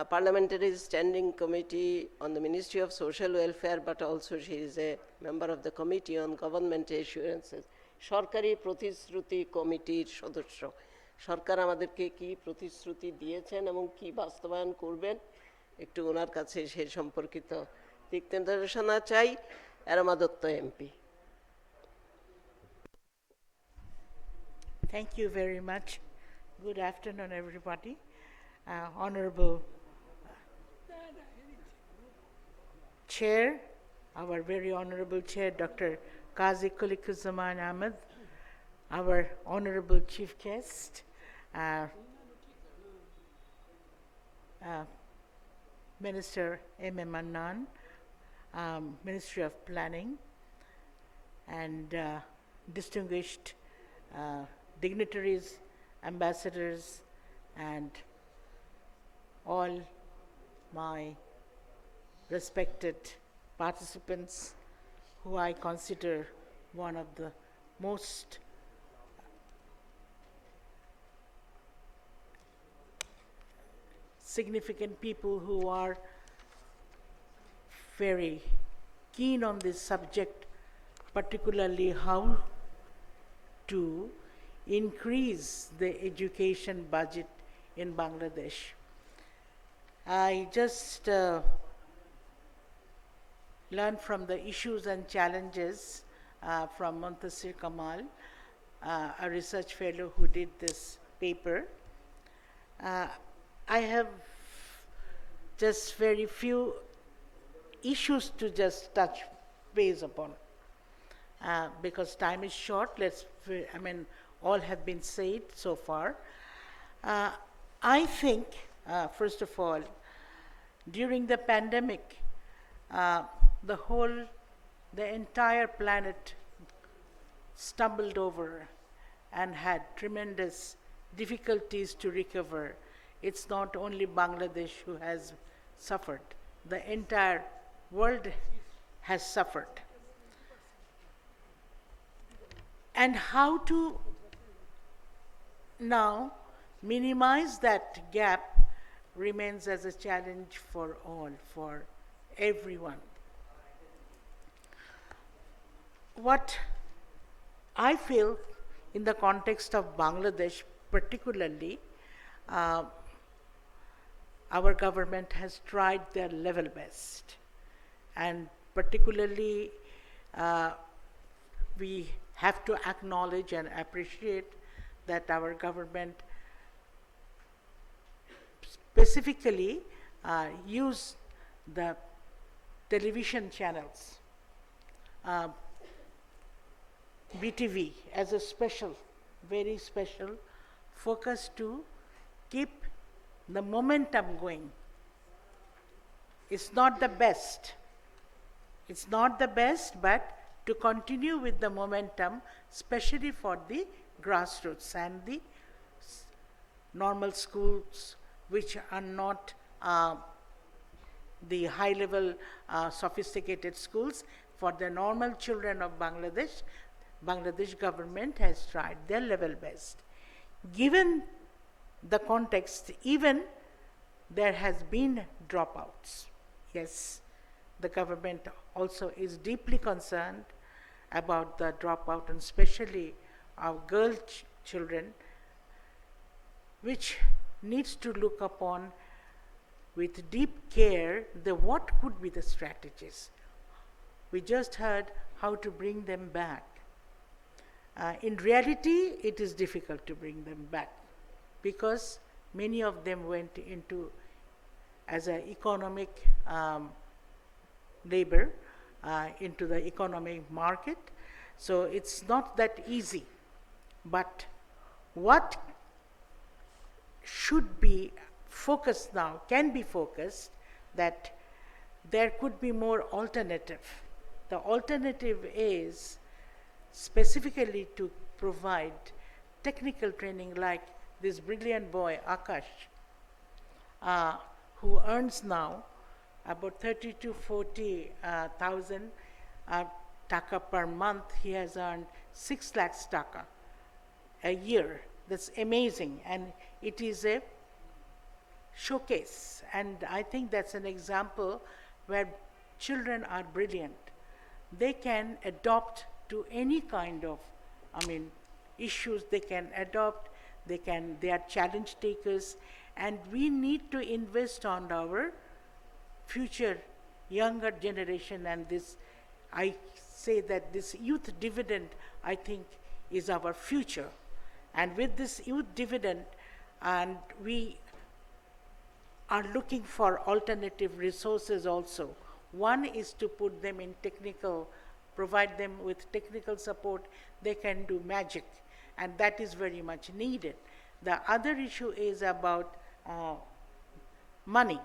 Parliamentary Standing Committee on the Ministry of Social Welfare, but also she is a member of the Committee on Government Assurances. সরকারি প্রতিশ্রুতি কমিটির সদস্য সরকার আমাদেরকে কি প্রতিশ্রুতি দিয়েছেন এবং কি বাস্তবায়ন করবেন একটু ওনার কাছে সে সম্পর্কিত দিক নির্দেশনা চাই aroma Dutta MP Thank you very much. Good afternoon, everybody. Honorable Chair, our very honorable Chair, Dr. Qazi Kulikuzaman Ahmed, our honorable Chief Guest, Minister M.M. Annan, Ministry of Planning, and distinguished dignitaries, ambassadors, and all my respected participants who I consider one of the most significant people who are very keen on this subject, particularly how to increase the education budget in Bangladesh. I just learned from the issues and challenges from Muntasir Kamal, a research fellow who did this paper. I have just very few issues to just touch base upon. Because time is short, all have been said so far. I think, first of all, during the pandemic, the entire planet stumbled over and had tremendous difficulties to recover. It's not only Bangladesh who has suffered, the entire world has suffered. And how to now minimize that gap remains as a challenge for all, for everyone. What I feel in the context of Bangladesh particularly, our government has tried their level best. And particularly, we have to acknowledge and appreciate that our government specifically use the television channels, BTV, as a special, very special focus to keep the momentum going. It's not the best. It's not the best, but to continue with the momentum, especially for the grassroots and the normal schools, which are not the high-level sophisticated schools. For the normal children of Bangladesh, Bangladesh government has tried their level best. Given the context, even there has been dropouts. Yes, the government also is deeply concerned about the dropout, and especially our girl children, which needs to look upon with deep care what could be the strategies. We just heard how to bring them back. In reality, it is difficult to bring them back because many of them went into as an economic labor into the economic market. So it's not that easy. But what should be focused now, can be focused, that there could be more alternative. The alternative is specifically to provide technical training like this brilliant boy, Akash, who earns now about 30 to 40,000 taka per month. He has earned 6 lakhs taka a year. That's amazing, and it is a showcase, and I think that's an example where children are brilliant. They can adopt to any kind of, issues they can adopt, they are challenge takers, and we need to invest on our future younger generation, and this, I say that this youth dividend, I think, is our future. And with this youth dividend, and we are looking for alternative resources also. One is to put them in technical, provide them with technical support. They can do magic, and that is very much needed. The other issue is about money,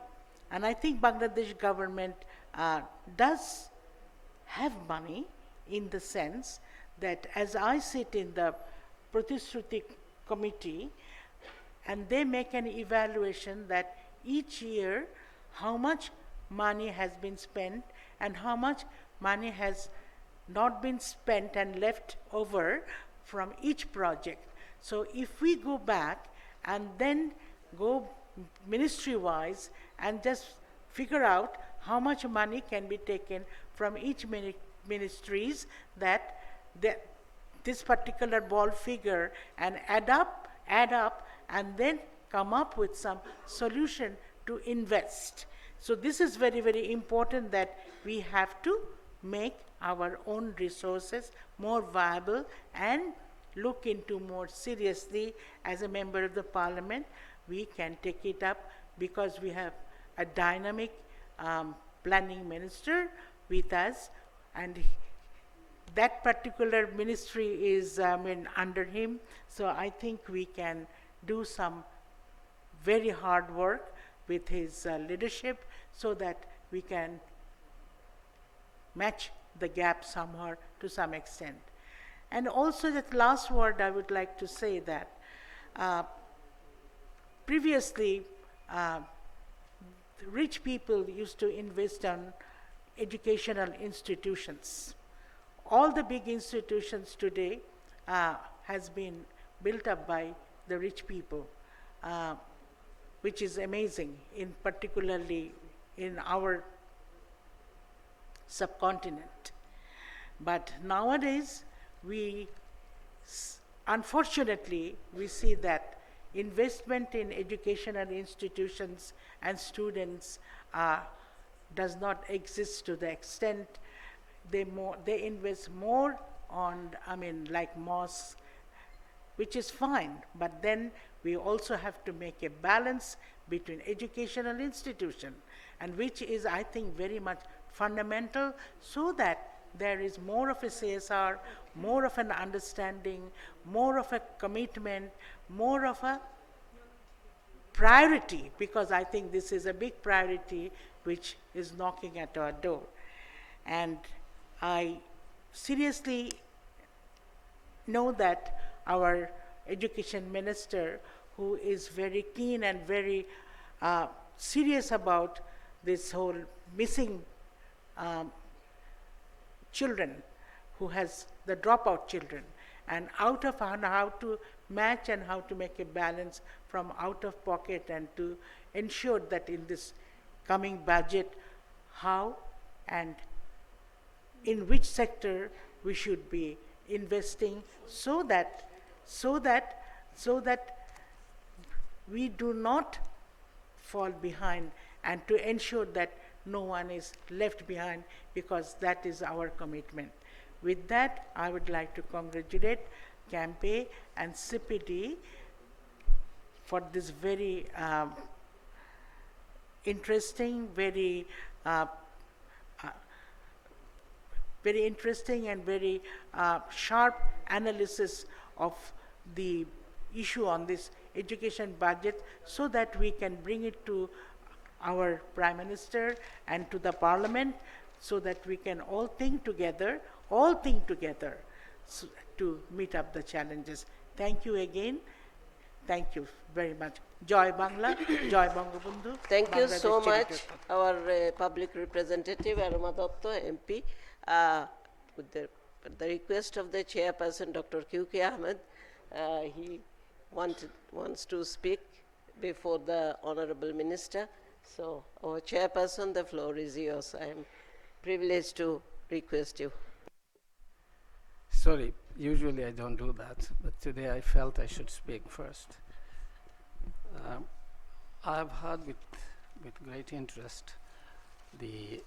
and I think Bangladesh government does have money in the sense that as I sit in the Pratishruti committee, and they make an evaluation that each year how much money has been spent and how much money has not been spent and left over from each project. So if we go back and then go ministry-wise and just figure out how much money can be taken from each ministries, that this particular ball figure, and add up, and then come up with some solution to invest. So this is very, very important, that we have to make our own resources more viable and look into more seriously. As a member of the parliament, we can take it up because we have a dynamic planning minister with us, and that particular ministry is under him. So I think we can do some very hard work with his leadership so that we can match the gap somewhere to some extent. And also, that last word I would like to say that previously rich people used to invest on educational institutions. All the big institutions today has been built up by the rich people, which is amazing, in particularly in our subcontinent. But nowadays, unfortunately, we see that investment in educational institutions and students does not exist to the extent they invest more on, I mean, like mosques, which is fine, but then we also have to make a balance between educational institution, and which is, I think, very much fundamental, so that there is more of a CSR, more of an understanding, more of a commitment, more of a priority, because I think this is a big priority which is knocking at our door. And I seriously know that our education minister, who is very keen and very serious about this whole missing children, who has the dropout children, and out of how to match and how to make a balance from out of pocket, and to ensure that in this coming budget, how and in which sector we should be investing, so that we do not fall behind, and to ensure that no one is left behind, because that is our commitment. With that, I would like to congratulate CAMPE and CPD for this very interesting, very interesting and very sharp analysis of the issue on this education budget, so that we can bring it to our Prime Minister and to the Parliament, so that we can all think together to meet up the challenges. Thank you again. Thank you very much. Joy Bangla, Joy Bangabandhu. Thank you so Bangladesh much, Charity. our public representative, Aruma Dotto, MP. With the request of the chairperson, Dr. QK Ahmed, he wants to speak before the Honorable Minister. So, our chairperson, the floor is yours. I am privileged to request you. Sorry, usually I don't do that, but today I felt I should speak first. I have heard with great interest the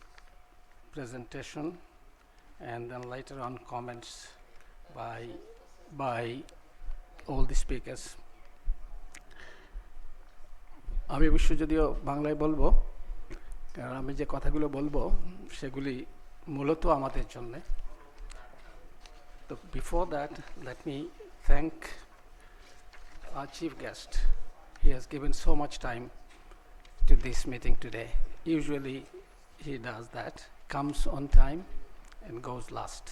presentation, and then later on comments by all the speakers. আমি অবশ্য যদিও বাংলায় বলবো, কারণ আমি যে কথাগুলো বলবো সেগুলি মূলত আমাদের জন্য। So before that, let me thank our chief guest. He has given so much time to this meeting today. Usually he does that, comes on time and goes last.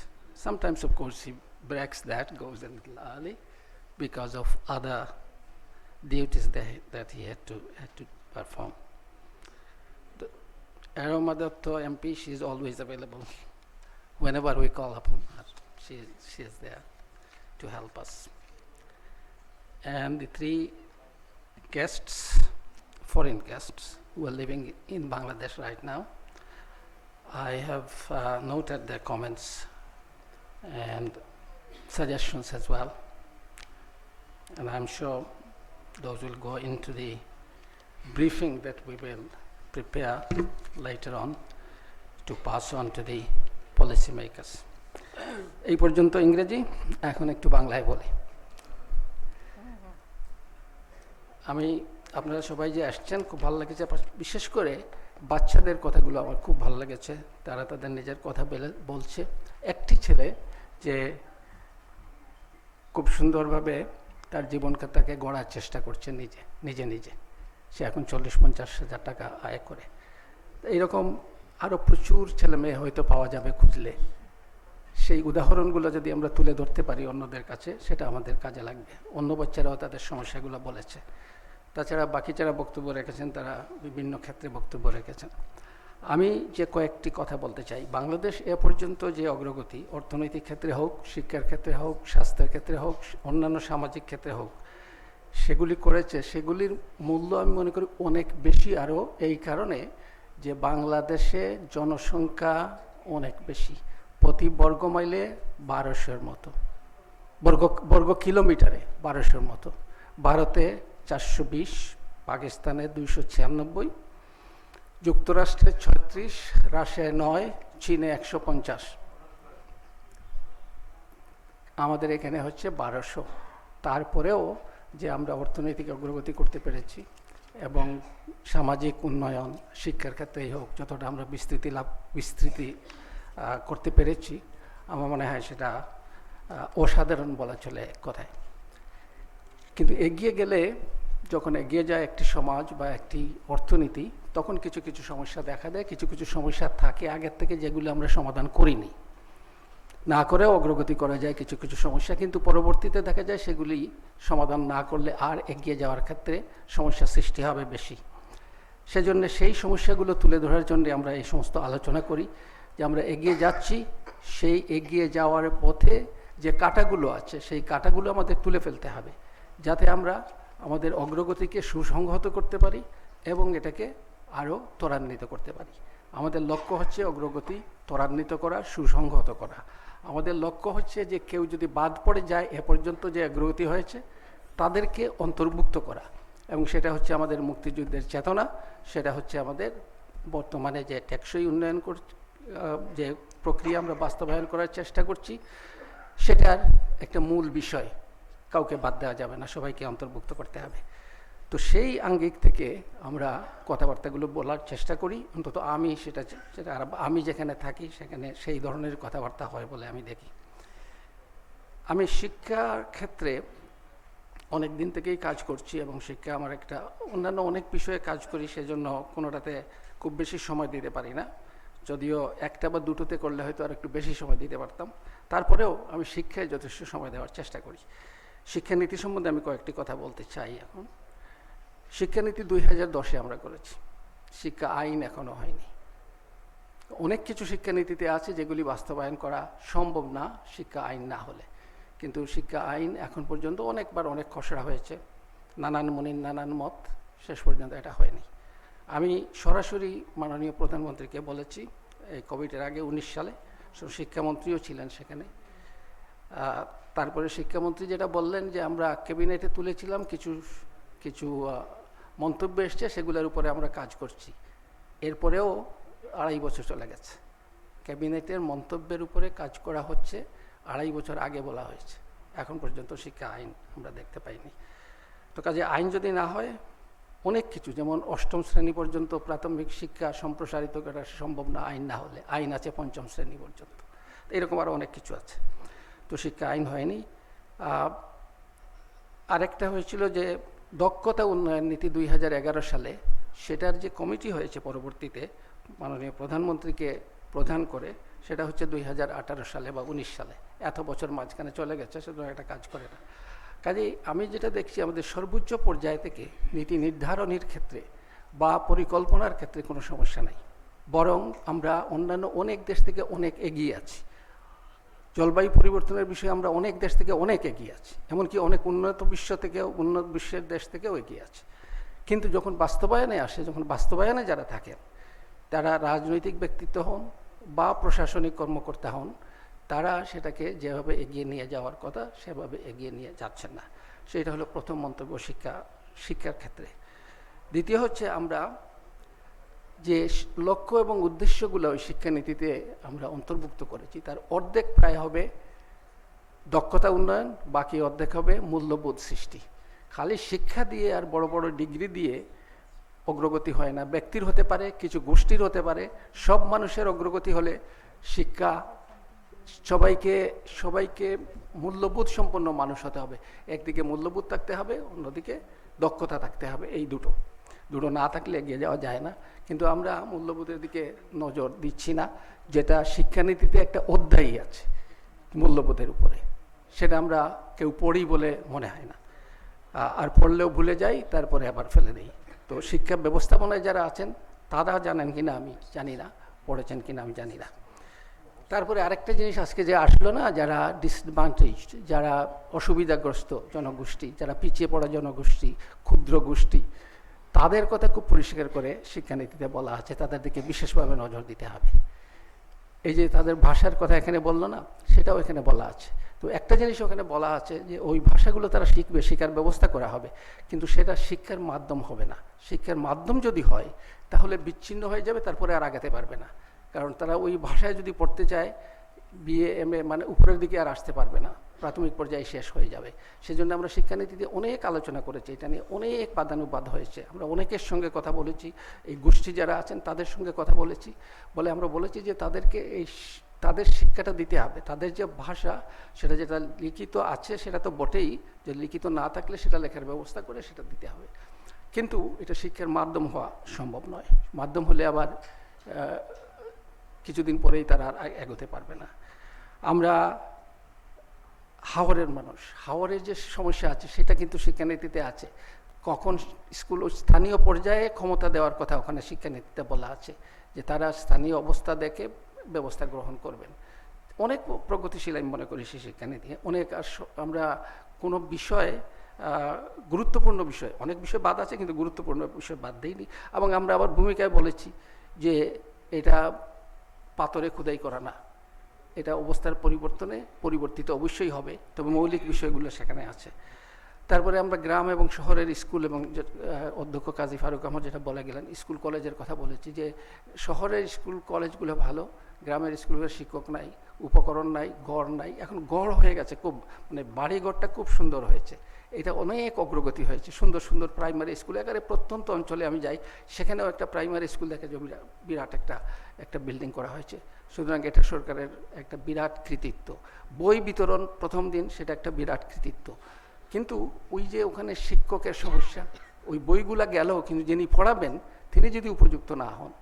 Sometimes, of course, he breaks that, goes a little early because of other duties that he had to perform. Aruma Dotto MP, she is always available. Whenever we call upon her, she is there to help us. And the three guests, foreign guests, who are living in Bangladesh right now, I have noted their comments and suggestions as well. And I'm sure those will go into the briefing that we will prepare later on to pass on to the policy makers. এই পর্যন্ত ইংরেজি, এখন একটু বাংলায় বলি। আমি আপনারা সবাই যে আসছেন খুব ভালো লেগেছে, বিশেষ করে বাচ্চাদের কথাগুলো আমার খুব ভালো লেগেছে। তারা তাদের নিজের কথা বলছে। একটি ছেলে যে খুব সুন্দরভাবে তার জীবনটাকে গড়ার চেষ্টা করছে নিজে। সে এখন 40-50 হাজার টাকা আয় করে। এইরকম আরও প্রচুর ছেলে মেয়ে হয়তো পাওয়া যাবে খুঁজলে। সেই উদাহরণগুলো যদি আমরা তুলে ধরতে পারি অন্যদের কাছে, সেটা আমাদের কাজে লাগবে। অন্য বাচ্চারাও তাদের সমস্যাগুলো বলেছে। তাছাড়া বাকি যারা বক্তব্য রেখেছেন তারা বিভিন্ন ক্ষেত্রে বক্তব্য রেখেছেন। আমি যে কয়েকটি কথা বলতে চাই, বাংলাদেশ এ পর্যন্ত যে অগ্রগতি, অর্থনৈতিক ক্ষেত্রে হোক, শিক্ষার ক্ষেত্রে হোক, স্বাস্থ্যের ক্ষেত্রে হোক, অন্যান্য সামাজিক ক্ষেত্রে হোক, সেগুলি করেছে, সেগুলির মূল্য আমি মনে করি অনেক বেশি। আরও এই কারণে যে বাংলাদেশে জনসংখ্যা অনেক বেশি, প্রতি বর্গ মাইলে 1200-র মতো, বর্গ কিলোমিটারে 1200-র মতো। ভারতে 420, পাকিস্তানে 296, যুক্তরাষ্ট্রে 36, রাশিয়ায় 9, চীনে 150, আমাদের এখানে হচ্ছে 1200। তারপরেও যে আমরা অর্থনৈতিক অগ্রগতি করতে পেরেছি এবং সামাজিক উন্নয়ন, শিক্ষার ক্ষেত্রেই হোক, যতটা আমরা বিস্তৃতি করতে পেরেছি, আমার মনে হয় সেটা অসাধারণ বলা চলে এক কথায়। কিন্তু এগিয়ে গেলে, যখন এগিয়ে যায় একটি সমাজ বা একটি অর্থনীতি, তখন কিছু কিছু সমস্যা দেখা দেয়, কিছু কিছু সমস্যা থাকে আগের থেকে যেগুলো আমরা সমাধান করিনি, না করেও অগ্রগতি করা যায় কিছু কিছু সমস্যা, কিন্তু পরবর্তীতে দেখা যায় সেগুলি সমাধান না করলে আর এগিয়ে যাওয়ার ক্ষেত্রে সমস্যা সৃষ্টি হবে বেশি। সেজন্য সেই সমস্যাগুলো তুলে ধরার জন্য আমরা এই সমস্ত আলোচনা করি, যে আমরা এগিয়ে যাচ্ছি, সেই এগিয়ে যাওয়ার পথে যে কাঁটাগুলো আছে সেই কাঁটাগুলো আমাদের তুলে ফেলতে হবে, যাতে আমরা আমাদের অগ্রগতিকে সুসংহত করতে পারি এবং এটাকে আরও ত্বরান্বিত করতে পারি। আমাদের লক্ষ্য হচ্ছে অগ্রগতি ত্বরান্বিত করা, সুসংহত করা। আমাদের লক্ষ্য হচ্ছে যে কেউ যদি বাদ পড়ে যায়, এ পর্যন্ত যে অগ্রগতি হয়েছে তাদেরকে অন্তর্ভুক্ত করা, এবং সেটা হচ্ছে আমাদের মুক্তিযুদ্ধের চেতনা, সেটা হচ্ছে আমাদের বর্তমানে যে টেকসই উন্নয়ন যে প্রক্রিয়া আমরা বাস্তবায়ন করার চেষ্টা করছি, সেটার একটা মূল বিষয়। কাউকে বাদ দেওয়া যাবে না, সবাইকে অন্তর্ভুক্ত করতে হবে। তো সেই আঙ্গিক থেকে আমরা কথাবার্তাগুলো বলার চেষ্টা করি, অন্তত আমি সেটা আমি যেখানে থাকি সেখানে সেই ধরনের কথাবার্তা হয় বলে আমি দেখি। আমি শিক্ষার ক্ষেত্রে অনেক দিন থেকেই কাজ করছি এবং শিক্ষা আমার একটা, অন্যান্য অনেক বিষয়ে কাজ করি, সেজন্য কোনোটাতে খুব বেশি সময় দিতে পারি না, যদিও একটা বা দুটোতে করলে হয়তো আর একটু বেশি সময় দিতে পারতাম। তারপরেও আমি শিক্ষায় যথেষ্ট সময় দেওয়ার চেষ্টা করি। শিক্ষানীতি সম্বন্ধে আমি কয়েকটি কথা বলতে চাই। এখন শিক্ষানীতি 2010-এ আমরা করেছি, শিক্ষা আইন এখনো হয়নি। অনেক কিছু শিক্ষানীতিতে আছে যেগুলি বাস্তবায়ন করা সম্ভব না শিক্ষা আইন না হলে, কিন্তু শিক্ষা আইন এখন পর্যন্ত অনেকবার অনেক খসড়া হয়েছে, নানান মুনির নানান মত, শেষ পর্যন্ত এটা হয়নি। আমি সরাসরি মাননীয় প্রধানমন্ত্রীকে বলেছি এই কোভিডের আগে 19 সালে, শিক্ষামন্ত্রীও ছিলেন সেখানে। তারপরে শিক্ষামন্ত্রী যেটা বললেন যে আমরা ক্যাবিনেটে তুলেছিলাম, কিছু মন্তব্য এসছে, সেগুলোর উপরে আমরা কাজ করছি। এরপরেও 2.5 বছর চলে গেছে, ক্যাবিনেটের মন্তব্যের উপরে কাজ করা হচ্ছে 2.5 বছর আগে বলা হয়েছে, এখন পর্যন্ত শিক্ষা আইন আমরা দেখতে পাইনি। তো কাজে আইন যদি না হয়, অনেক কিছু, যেমন 8ম শ্রেণী পর্যন্ত প্রাথমিক শিক্ষা সম্প্রসারিত করা সম্ভব না আইন না হলে, আইন আছে 5ম শ্রেণী পর্যন্ত, এরকম আরও অনেক কিছু আছে। তো শিক্ষা আইন হয়নি। আরেকটা হয়েছিল যে দক্ষতা উন্নয়ন নীতি 2011 সালে, সেটার যে কমিটি হয়েছে পরবর্তীতে মাননীয় প্রধানমন্ত্রীকে প্রধান করে, সেটা হচ্ছে 2018 সালে বা 19 সালে, এত বছর মাঝখানে চলে গেছে, সেটা একটা কাজ করে না। কাজেই আমি যেটা দেখছি, আমাদের সর্বোচ্চ পর্যায় থেকে নীতি নির্ধারণের ক্ষেত্রে বা পরিকল্পনার ক্ষেত্রে কোনো সমস্যা নাই, বরং আমরা অন্যান্য অনেক দেশ থেকে অনেক এগিয়ে আছি। জলবায়ু পরিবর্তনের বিষয়ে আমরা অনেক দেশ থেকে অনেক এগিয়ে আছি, এমনকি অনেক উন্নত বিশ্বের দেশ থেকেও এগিয়ে আছে। কিন্তু যখন বাস্তবায়নে আসে, যখন বাস্তবায়নে যারা থাকেন, তারা রাজনৈতিক ব্যক্তিত্ব হন বা প্রশাসনিক কর্মকর্তা হন, তারা সেটাকে যেভাবে এগিয়ে নিয়ে যাওয়ার কথা সেভাবে এগিয়ে নিয়ে যাচ্ছেন না। সেটা হলো প্রথম মন্তব্য শিক্ষার ক্ষেত্রে। দ্বিতীয় হচ্ছে, আমরা যে লক্ষ্য এবং উদ্দেশ্যগুলো ওই শিক্ষানীতিতে আমরা অন্তর্ভুক্ত করেছি, তার অর্ধেক প্রায় হবে দক্ষতা উন্নয়ন, বাকি অর্ধেক হবে মূল্যবোধ সৃষ্টি। খালি শিক্ষা দিয়ে আর বড় বড় ডিগ্রি দিয়ে অগ্রগতি হয় না, ব্যক্তির হতে পারে, কিছু গোষ্ঠীর হতে পারে, সব মানুষের অগ্রগতি হলে শিক্ষা সবাইকে মূল্যবোধ সম্পন্ন মানুষ হতে হবে। একদিকে মূল্যবোধ থাকতে হবে, অন্যদিকে দক্ষতা থাকতে হবে। এই দুটো না থাকলে এগিয়ে যাওয়া যায় না। কিন্তু আমরা মূল্যবোধের দিকে নজর দিচ্ছি না, যেটা শিক্ষানীতিতে একটা অধ্যায়ই আছে মূল্যবোধের উপরে, সেটা আমরা কেউ পড়ি বলে মনে হয় না, আর পড়লেও ভুলে যাই, তারপরে আবার ফেলে দিই। তো শিক্ষা ব্যবস্থাপনায় যারা আছেন তারা জানেন কিনা আমি জানি না, পড়েছেন কিনা আমি জানি না। তারপরে আরেকটা জিনিস আজকে যে আসলো না, যারা ডিসঅ্যাডভান্টেজড, যারা অসুবিধাগ্রস্ত জনগোষ্ঠী, যারা পিছিয়ে পড়া জনগোষ্ঠী, ক্ষুদ্র গোষ্ঠী, তাদের কথা খুব পরিষ্কার করে শিক্ষানীতিতে বলা আছে, তাদের দিকে বিশেষভাবে নজর দিতে হবে। এই যে তাদের ভাষার কথা এখানে বললো না, সেটাও এখানে বলা আছে। তো তো একটা জিনিস ওখানে বলা আছে যে ওই ভাষাগুলো তারা শিখবে, শেখার ব্যবস্থা করা হবে, কিন্তু সেটা শিক্ষার মাধ্যম হবে না। শিক্ষার মাধ্যম যদি হয় তাহলে বিচ্ছিন্ন হয়ে যাবে, তারপরে আর আগাতে পারবে না। কারণ তারা ওই ভাষায় যদি পড়তে চায় বিএ এমএ মানে উপরের দিকে আর আসতে পারবে না, প্রাথমিক পর্যায়ে শেষ হয়ে যাবে। সেজন্য আমরা শিক্ষানীতিতে অনেক আলোচনা করেছি, এটা নিয়ে অনেক বাদানুবাদ হয়েছে। আমরা অনেকের সঙ্গে কথা বলেছি, এই গোষ্ঠী যারা আছেন তাদের সঙ্গে কথা বলেছি, বলে আমরা বলেছি যে তাদেরকে তাদের শিক্ষাটা দিতে হবে। তাদের যে ভাষা সেটা যেটা লিখিত আছে সেটা তো বটেই, যে লিখিত না থাকলে সেটা লেখার ব্যবস্থা করে সেটা দিতে হবে, কিন্তু এটা শিক্ষার মাধ্যম হওয়া সম্ভব নয়। মাধ্যম হলে আবার কিছুদিন পরেই তারা আর এগোতে পারবে না। আমরা হাওরের মানুষ, হাওরের যে সমস্যা আছে সেটা কিন্তু শিক্ষানীতিতে আছে। কখন স্কুল স্থানীয় পর্যায়ে ক্ষমতা দেওয়ার কথা ওখানে শিক্ষানীতিতে বলা আছে, যে তারা স্থানীয় অবস্থা দেখে ব্যবস্থা গ্রহণ করবেন। অনেক প্রগতিশীল আমি মনে করি সেই শিক্ষানীতি। অনেক আমরা কোনো বিষয়ে গুরুত্বপূর্ণ বিষয়, অনেক বিষয় বাদ আছে কিন্তু গুরুত্বপূর্ণ বিষয় বাদ দিইনি। এবং আমরা আবার ভূমিকায় বলেছি যে এটা পাথরে খোদাই করা না, এটা অবস্থার পরিবর্তিত অবশ্যই হবে, তবে মৌলিক বিষয়গুলো সেখানে আছে। তারপরে আমরা গ্রাম এবং শহরের স্কুল এবং অধ্যক্ষ কাজী ফারুক আহমদ যেটা বলে গেলেন স্কুল কলেজের কথা বলেছি, যে শহরের স্কুল কলেজগুলো ভালো, গ্রামের স্কুলগুলো শিক্ষক নাই, উপকরণ নাই, গড় নাই। এখন গড় হয়ে গেছে খুব, মানে বাড়িঘরটা খুব সুন্দর হয়েছে, এটা অনেক অগ্রগতি হয়েছে। সুন্দর সুন্দর প্রাইমারি স্কুল, একেবারে প্রত্যন্ত অঞ্চলে আমি যাই, সেখানেও একটা প্রাইমারি স্কুল দেখা যায় বিরাট একটা বিল্ডিং করা হয়েছে। সুতরাং এটা সরকারের একটা বিরাট কৃতিত্ব। বই বিতরণ প্রথম দিন, সেটা একটা বিরাট কৃতিত্ব। কিন্তু ওই যে ওখানে শিক্ষকের সমস্যা, ওই বইগুলা গেল, কিন্তু যিনি পড়াবেন তিনি যদি উপযুক্ত না হন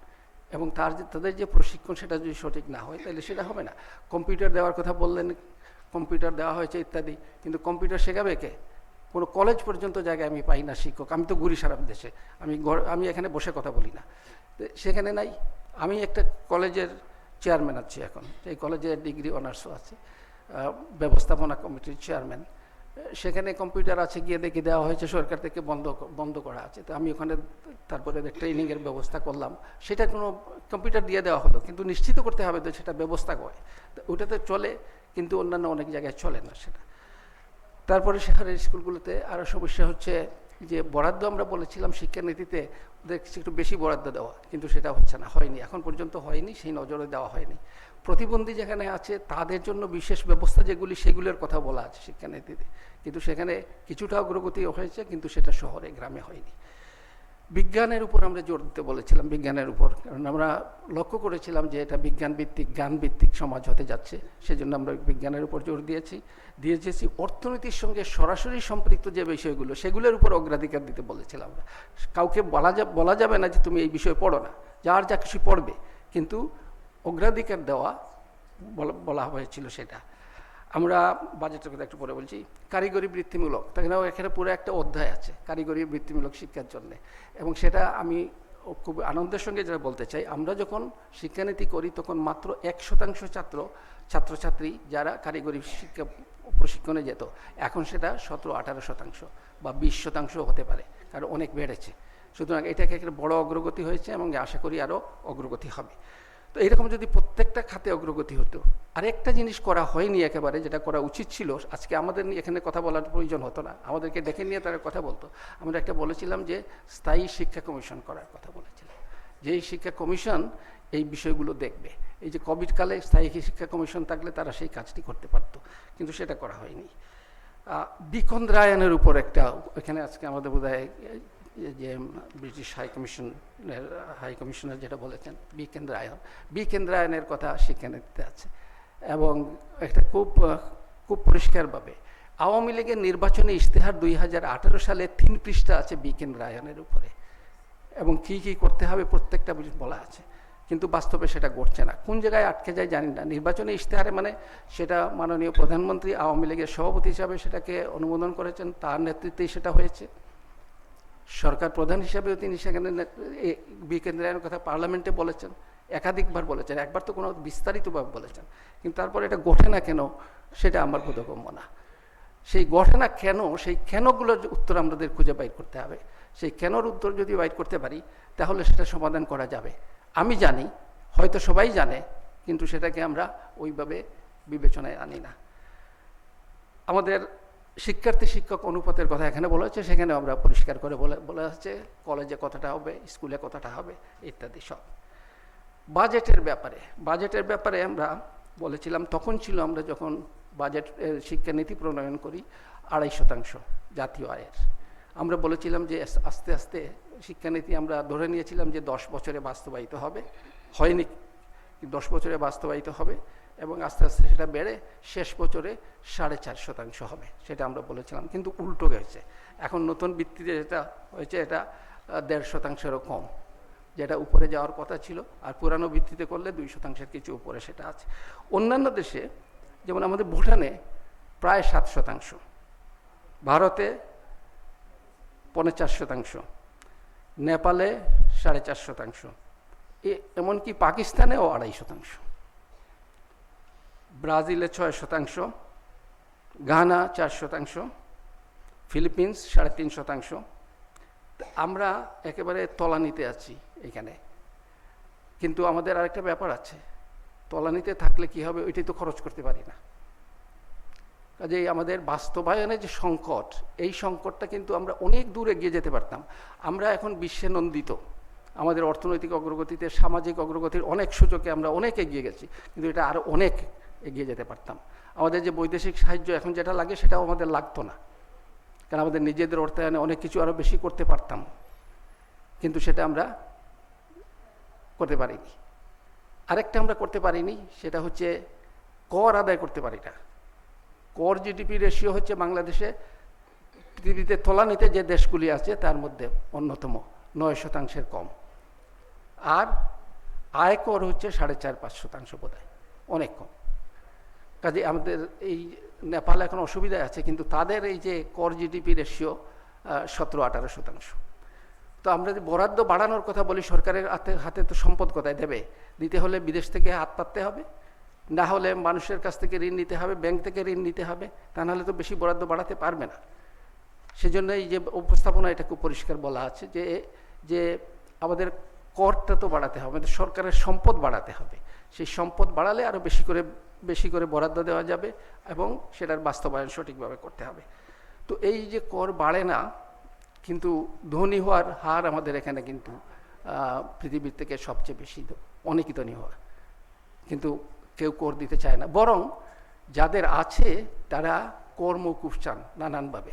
এবং তাদের যে প্রশিক্ষণ সেটা যদি সঠিক না হয় তাহলে সেটা হবে না। কম্পিউটার দেওয়ার কথা বললেন, কম্পিউটার দেওয়া হয়েছে ইত্যাদি, কিন্তু কম্পিউটার শেখাবে কে? কোনো কলেজ পর্যন্ত জায়গায় আমি পাই না শিক্ষক। আমি তো ঘুরি সারা দেশে, আমি এখানে বসে কথা বলি না, সেখানে নাই। আমি একটা কলেজের চেয়ারম্যান আছি এখন, এই কলেজের ডিগ্রি অনার্সও আছে, ব্যবস্থাপনা কমিটির চেয়ারম্যান। সেখানে কম্পিউটার আছে, গিয়ে দেখে দেওয়া হয়েছে সরকার থেকে, বন্ধ করা আছে। তো আমি ওখানে তারপরে ট্রেনিংয়ের ব্যবস্থা করলাম, সেটা কোনো কম্পিউটার দিয়ে দেওয়া হলো, কিন্তু নিশ্চিত করতে হবে তো সেটা ব্যবস্থা করে, ওটাতে চলে, কিন্তু অন্যান্য অনেক জায়গায় চলে না সেটা। তারপরে শহরের স্কুলগুলোতে আরও সমস্যা হচ্ছে যে বরাদ্দ আমরা বলেছিলাম শিক্ষানীতিতে দেখছি একটু বেশি বরাদ্দ দেওয়া, কিন্তু সেটা হচ্ছে না, হয়নি, এখন পর্যন্ত হয়নি, সেই নজরে দেওয়া হয়নি। প্রতিবন্ধী যেখানে আছে তাদের জন্য বিশেষ ব্যবস্থা যেগুলি, সেগুলোর কথা বলা আছে শিক্ষানীতিতে, কিন্তু সেখানে কিছুটা অগ্রগতি হয়েছে, কিন্তু সেটা শহরে, গ্রামে হয়নি। বিজ্ঞানের উপর আমরা জোর দিতে বলেছিলাম, বিজ্ঞানের উপর, কারণ আমরা লক্ষ্য করেছিলাম যে এটা বিজ্ঞান ভিত্তিক, জ্ঞান ভিত্তিক সমাজ হতে যাচ্ছে, সেজন্য আমরা বিজ্ঞানের উপর জোর দিয়েছি। অর্থনীতির সঙ্গে সরাসরি সম্পৃক্ত যে বিষয়গুলো, সেগুলোর উপর অগ্রাধিকার দিতে বলেছিলাম আমরা। কাউকে বলা যাবে না যে তুমি এই বিষয়ে পড়ো না, যার যা কিছু পড়বে, কিন্তু অগ্রাধিকার দেওয়া বলা হয়েছিল সেটা। আমরা বাজেটের কথা একটু পরে বলছি। কারিগরি বৃত্তিমূলক, এখানে পুরো একটা অধ্যায় আছে কারিগরি বৃত্তিমূলক শিক্ষার জন্য, এবং সেটা আমি খুব আনন্দের সঙ্গে যেটা বলতে চাই, আমরা যখন শিক্ষানীতি করি তখন মাত্র 1% ছাত্রছাত্রী যারা কারিগরি শিক্ষা প্রশিক্ষণে যেত, এখন সেটা 17-18% বা 20% হতে পারে, কারণ অনেক বেড়েছে। সুতরাং এটাকে একটা বড় অগ্রগতি হয়েছে এবং আশা করি আরও অগ্রগতি হবে। তো এরকম যদি প্রত্যেকটা খাতে অগ্রগতি হতো। আরেকটা জিনিস করা হয়নি একেবারে, যেটা করা উচিত ছিল, আজকে আমাদের এখানে কথা বলার প্রয়োজন হতো না, আমাদেরকে ডেকে নিয়ে তারা কথা বলতো। আমরা একটা বলেছিলাম যে স্থায়ী শিক্ষা কমিশন করার কথা বলেছিলাম, যে এই শিক্ষা কমিশন এই বিষয়গুলো দেখবে। এই যে কোভিডকালে স্থায়ী শিক্ষা কমিশন থাকলে তারা সেই কাজটি করতে পারতো, কিন্তু সেটা করা হয়নি। বিকেন্দ্রায়নের উপর একটা, এখানে আজকে আমাদের বোধহয় যে ব্রিটিশ হাই কমিশনার যেটা বলেছেন বিকেন্দ্রায়নের কথা শিক্ষানীতিতে আছে, এবং একটা খুব পরিষ্কারভাবে আওয়ামী লীগের নির্বাচনী ইশতেহার 2018 সালে 3 পৃষ্ঠা আছে বিকেন্দ্রায়নের উপরে, এবং কি কি করতে হবে প্রত্যেকটা বলা আছে, কিন্তু বাস্তবে সেটা ঘটছে না। কোন জায়গায় আটকে যায় জানি না। নির্বাচনী ইশতেহারে মানে সেটা মাননীয় প্রধানমন্ত্রী আওয়ামী লীগের সভাপতি হিসাবে সেটাকে অনুমোদন করেছেন, তার নেতৃত্বেই সেটা হয়েছে। সরকার প্রধান হিসাবেও তিনি সেখানে বিকেন্দ্রায়নের কথা পার্লামেন্টে বলেছেন, একাধিকবার বলেছেন, একবার তো কোনো বিস্তারিতভাবে বলেছেন, কিন্তু তারপর এটা ঘটে না কেন সেটা আমার বোধগম্য না। সেই ঘটে না কেন, সেই কেনগুলোর উত্তর আমাদের খুঁজে বাইর করতে হবে। সেই কেনর উত্তর যদি বাইর করতে পারি তাহলে সেটা সমাধান করা যাবে। আমি জানি, হয়তো সবাই জানে, কিন্তু সেটাকে আমরা ওইভাবে বিবেচনায় আনি না। আমাদের শিক্ষার্থী শিক্ষক অনুপাতের কথা এখানে বলা হচ্ছে, সেখানে আমরা পরিষ্কার করে বলা হচ্ছে কলেজে কতটা হবে, স্কুলে কতটা হবে ইত্যাদি সব। বাজেটের ব্যাপারে আমরা বলেছিলাম, তখন ছিল আমরা যখন বাজেট শিক্ষানীতি প্রণয়ন করি 2.5% জাতীয় আয়ের। আমরা বলেছিলাম যে আস্তে আস্তে শিক্ষানীতি আমরা ধরে নিয়েছিলাম যে 10 বছরে বাস্তবায়িত হবে, হয়নি 10 বছরে বাস্তবায়িত হবে এবং আস্তে আস্তে সেটা বেড়ে শেষ বছরে 4.5% হবে, সেটা আমরা বলেছিলাম। কিন্তু উল্টো গেছে, এখন নতুন ভিত্তিতে যেটা হয়েছে এটা 1.5%-এরও কম, যেটা উপরে যাওয়ার কথা ছিল, আর পুরানো ভিত্তিতে করলে 2% কিছু উপরে সেটা আছে। অন্যান্য দেশে যেমন আমাদের ভুটানে প্রায় 7%, ভারতে 45%, নেপালে 4.5%, এমনকি পাকিস্তানেও 2.5%, ব্রাজিলে 6%, গানা 4%, ফিলিপিন্স 3.5%। আমরা একেবারে তলানিতে আছি এখানে। কিন্তু আমাদের আরেকটা ব্যাপার আছে, তলানিতে থাকলে কি হবে, ওইটাই তো খরচ করতে পারি না। কাজেই আমাদের বাস্তবায়নের যে সংকট, এই সংকটটা কিন্তু আমরা অনেক দূর এগিয়ে যেতে পারতাম। আমরা এখন বিশ্বে নন্দিত, আমাদের অর্থনৈতিক অগ্রগতিতে, সামাজিক অগ্রগতির অনেক সূচকে আমরা অনেক এগিয়ে গেছি, কিন্তু এটা আরও অনেক এগিয়ে যেতে পারতাম। আমাদের যে বৈদেশিক সাহায্য এখন যেটা লাগে সেটাও আমাদের লাগতো না, কারণ আমাদের নিজেদের অর্থায়নে অনেক কিছু আরও বেশি করতে পারতাম, কিন্তু সেটা আমরা করতে পারিনি। আরেকটা আমরা করতে পারিনি, সেটা হচ্ছে কর আদায় করতে পারি না। কর জিডিপি রেশিও হচ্ছে বাংলাদেশে পৃথিবীতে তলানিতে যে দেশগুলি আছে তার মধ্যে অন্যতম, 9% কম। আর আয় কর হচ্ছে 4.5-5% বোধহয়, অনেক কম। কাজে আমাদের এই নেপাল এখন অসুবিধায় আছে, কিন্তু তাদের এই যে কর জিডিপি রেশিও 17-18%। তো আমরা যদি বরাদ্দ বাড়ানোর কথা বলি, সরকারের হাতে তো সম্পদ কোথায় দেবে? দিতে হলে বিদেশ থেকে হাত পাততে হবে, না হলে মানুষের কাছ থেকে ঋণ নিতে হবে, ব্যাংক থেকে ঋণ নিতে হবে, তা নাহলে তো বেশি বরাদ্দ বাড়াতে পারবে না। সেজন্য এই যে উপস্থাপনা, এটা খুব পরিষ্কার বলা আছে যে আমাদের করটা তো বাড়াতে হবে, আমাদের সরকারের সম্পদ বাড়াতে হবে। সেই সম্পদ বাড়ালে আরও বেশি করে বরাদ্দ দেওয়া যাবে এবং সেটার বাস্তবায়ন সঠিকভাবে করতে হবে। তো এই যে কর বাড়ে না, কিন্তু ধনী হওয়ার হার আমাদের এখানে কিন্তু পৃথিবীর থেকে সবচেয়ে বেশি, অনেকই ধনী হওয়া, কিন্তু কেউ কর দিতে চায় না। বরং যাদের আছে তারা কর মৌকুফ চান নানানভাবে,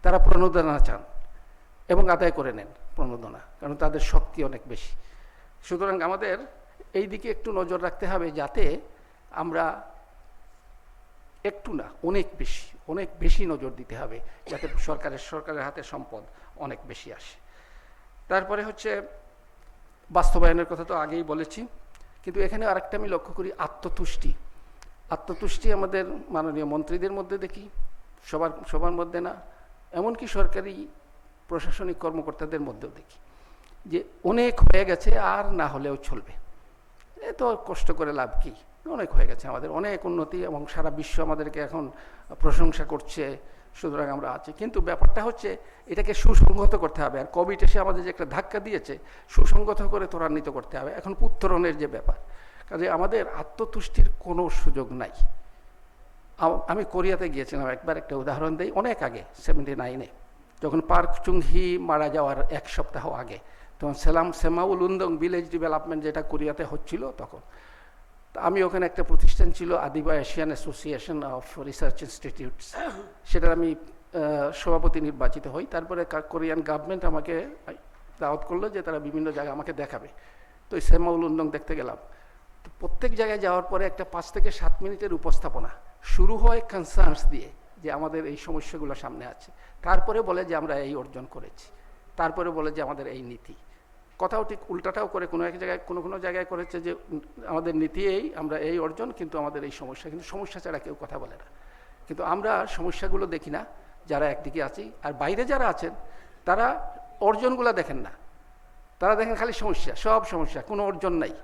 তারা প্রণোদনা চান এবং আদায় করে নেন প্রণোদনা, কারণ তাদের শক্তি অনেক বেশি। সুতরাং আমাদের এই দিকে একটু নজর রাখতে হবে, যাতে আমরা একটু না অনেক বেশি নজর দিতে হবে, যাতে সরকারের হাতে সম্পদ অনেক বেশি আসে। তারপরে হচ্ছে বাস্তবায়নের কথা তো আগেই বলেছি, কিন্তু এখানে আরেকটা আমি লক্ষ্য করি, আত্মতুষ্টি আমাদের মাননীয় মন্ত্রীদের মধ্যে দেখি, সবার মধ্যে না, এমনকি সরকারি প্রশাসনিক কর্মকর্তাদের মধ্যেও দেখি যে অনেক হয়ে গেছে, আর না হলেও চলবে, এত কষ্ট করে লাভ কি, অনেক হয়ে গেছে, আমাদের অনেক উন্নতি এবং সারা বিশ্ব আমাদেরকে এখন প্রশংসা করছে, সুতরাং আমরা আছি। কিন্তু ব্যাপারটা হচ্ছে এটাকে সুসংহত করতে হবে, আর কোভিড এসে আমাদের যে একটা ধাক্কা দিয়েছে, সুসংহত করে ত্বরান্বিত করতে হবে। এখন উত্তরণের যে ব্যাপার, কাজে আমাদের আত্মতুষ্টির কোনো সুযোগ নাই। আমি কোরিয়াতে গিয়েছিলাম একবার, একটা উদাহরণ দিই, অনেক আগে 79-এ, যখন পার্ক চুংহি মারা যাওয়ার 1 সপ্তাহ আগে, তখন সেমাউল উন্দং ভিলেজ ডেভেলপমেন্ট যেটা কোরিয়াতে হচ্ছিল তখন, আমি ওখানে একটা প্রতিষ্ঠান ছিল Adiba Asian association of research institutes, সেটার আমি সভাপতি নির্বাচিত হই। তারপরে কোরিয়ান গভর্নমেন্ট আমাকে দাওয়াত করলো যে তারা বিভিন্ন জায়গায় আমাকে দেখাবে, তো ওই সেমাউল উন্দং দেখতে গেলাম। তো প্রত্যেক জায়গায় যাওয়ার পরে একটা 5 থেকে 7 মিনিটের উপস্থাপনা শুরু হয় কনসার্নস দিয়ে, যে আমাদের এই সমস্যাগুলো সামনে আছে, তারপরে বলে যে আমরা এই অর্জন করেছি, তারপরে বলে যে আমাদের এই নীতি। কথাও ঠিক উল্টাটাও করে, কোনো জায়গায় করেছে যে আমাদের নীতি এই, আমরা এই অর্জন, কিন্তু আমাদের এই সমস্যা, কিন্তু সমস্যা ছাড়া কেউ কথা বলে না। কিন্তু আমরা সমস্যাগুলো দেখি না যারা একদিকে আছি, আর বাইরে যারা আছেন তারা অর্জনগুলো দেখেন না, তারা দেখেন খালি সমস্যা, সব সমস্যা, কোনো অর্জন নাই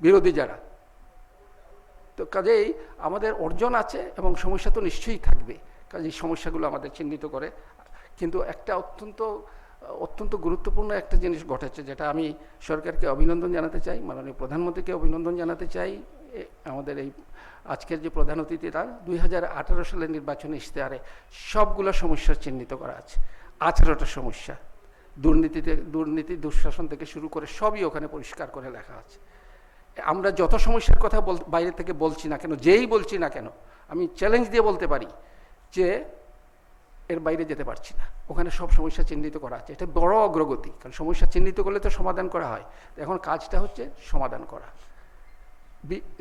বিরোধী যারা। তো কাজেই আমাদের অর্জন আছে এবং সমস্যা তো নিশ্চয়ই থাকবে, কাজেই সমস্যাগুলো আমাদের চিহ্নিত করে। কিন্তু একটা অত্যন্ত অত্যন্ত গুরুত্বপূর্ণ একটা জিনিস ঘটেছে, যেটা আমি সরকারকে অভিনন্দন জানাতে চাই, মাননীয় প্রধানমন্ত্রীকে অভিনন্দন জানাতে চাই। আমাদের এই আজকের যে প্রধান অতিথিরা 2018 সালের নির্বাচনী ইশতেহারে সবগুলো সমস্যা চিহ্নিত করা আছে। 18টা সমস্যা, দুর্নীতি দুঃশাসন থেকে শুরু করে সবই ওখানে পরিষ্কার করে লেখা আছে। আমরা যত সমস্যার কথা বাইরে থেকে বলছি না কেন, যেই বলছি না কেন, আমি চ্যালেঞ্জ দিয়ে বলতে পারি যে এর বাইরে যেতে পারছি না। ওখানে সব সমস্যা চিহ্নিত করা আছে। এটা বড় অগ্রগতি, কারণ সমস্যা চিহ্নিত করলে তো সমাধান করা হয়। এখন কাজটা হচ্ছে সমাধান করা।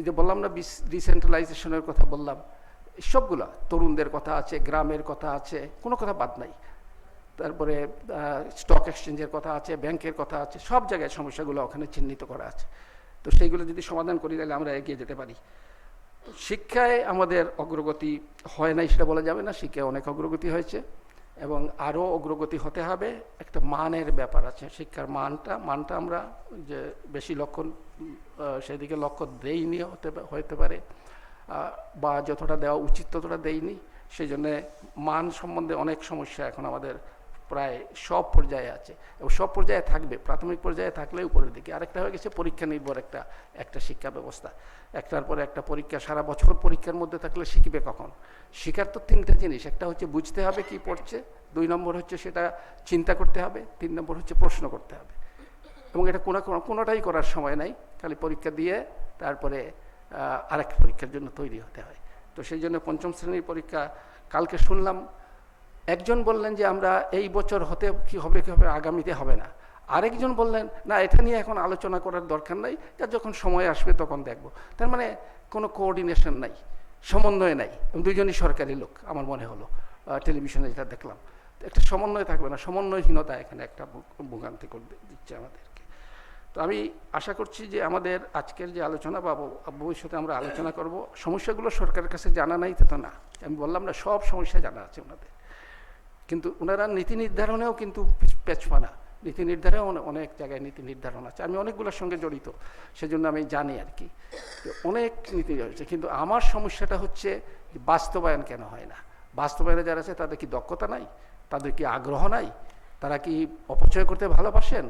যে বললাম না ডিসেন্ট্রালাইজেশনের কথা বললাম, সবগুলা তরুণদের কথা আছে, গ্রামের কথা আছে, কোনো কথা বাদ নাই। তারপরে স্টক এক্সচেঞ্জের কথা আছে, ব্যাংকের কথা আছে, সব জায়গায় সমস্যাগুলো ওখানে চিহ্নিত করা আছে। তো সেইগুলো যদি সমাধান করি তাহলে আমরা এগিয়ে যেতে পারি। শিক্ষায় আমাদের অগ্রগতি হয় নাই সেটা বলা যাবে না, শিক্ষায় অনেক অগ্রগতি হয়েছে এবং আরও অগ্রগতি হতে হবে। একটা মানের ব্যাপার আছে, শিক্ষার মানটা আমরা যে বেশি লক্ষ্য সেদিকে লক্ষ্য দেইনি হতে পারে, বা যতটা দেওয়া উচিত ততটা দেইনি। সেই জন্যে মান সম্বন্ধে অনেক সমস্যা এখন আমাদের প্রায় সব পর্যায়ে আছে এবং সব পর্যায়ে থাকবে। প্রাথমিক পর্যায়ে থাকলে উপরের দিকে। আরেকটা হয়ে গেছে পরীক্ষা নির্ভর একটা শিক্ষা ব্যবস্থা। একটার পরে একটা পরীক্ষা, সারা বছর পরীক্ষার মধ্যে থাকলে শিখবে কখন? শিখার তো 3টা জিনিস, একটা হচ্ছে বুঝতে হবে কি পড়ছে, 2 নম্বর হচ্ছে সেটা চিন্তা করতে হবে, 3 নম্বর হচ্ছে প্রশ্ন করতে হবে। এবং এটা কোনোটাই করার সময় নাই, খালি পরীক্ষা দিয়ে তারপরে আরেকটা পরীক্ষার জন্য তৈরি হতে হয়। তো সেই জন্য 5ম শ্রেণীর পরীক্ষা কালকে শুনলাম, একজন বললেন যে আমরা এই বছর কি হবে আগামীতে হবে না। আরেকজন বললেন না, এটা নিয়ে এখন আলোচনা করার দরকার নাই, যখন সময় আসবে তখন দেখব। তার মানে কোনো কোঅর্ডিনেশন নাই, সমন্বয় নাই। দুইজনই সরকারি লোক আমার মনে হলো টেলিভিশনে যেটা দেখলাম। একটা সমন্বয় থাকবে না, সমন্বয়হীনতা এখানে একটা ভোগান্তি করে দিচ্ছে আমাদেরকে। তো আমি আশা করছি যে আমাদের আজকের যে আলোচনা বা ভবিষ্যতে আমরা আলোচনা করব, সমস্যাগুলো সরকারের কাছে জানা নাই তো না, আমি বললাম না সব সমস্যা জানা আছে ওনাদের, কিন্তু ওনারা নীতি নির্ধারণেও কিন্তু পেছপানা। নীতি নির্ধারণে অনেক জায়গায় নীতি নির্ধারণ আছে, আমি অনেকগুলোর সঙ্গে জড়িত, সেজন্য আমি জানি আর কি। অনেক নীতি হচ্ছে, কিন্তু আমার সমস্যাটা হচ্ছে বাস্তবায়ন কেন হয় না। বাস্তবায়নে যারা আছে তাদের কি দক্ষতা নাই, তাদের কি আগ্রহ নাই, তারা কি অপচয় করতে ভালোবাসেন,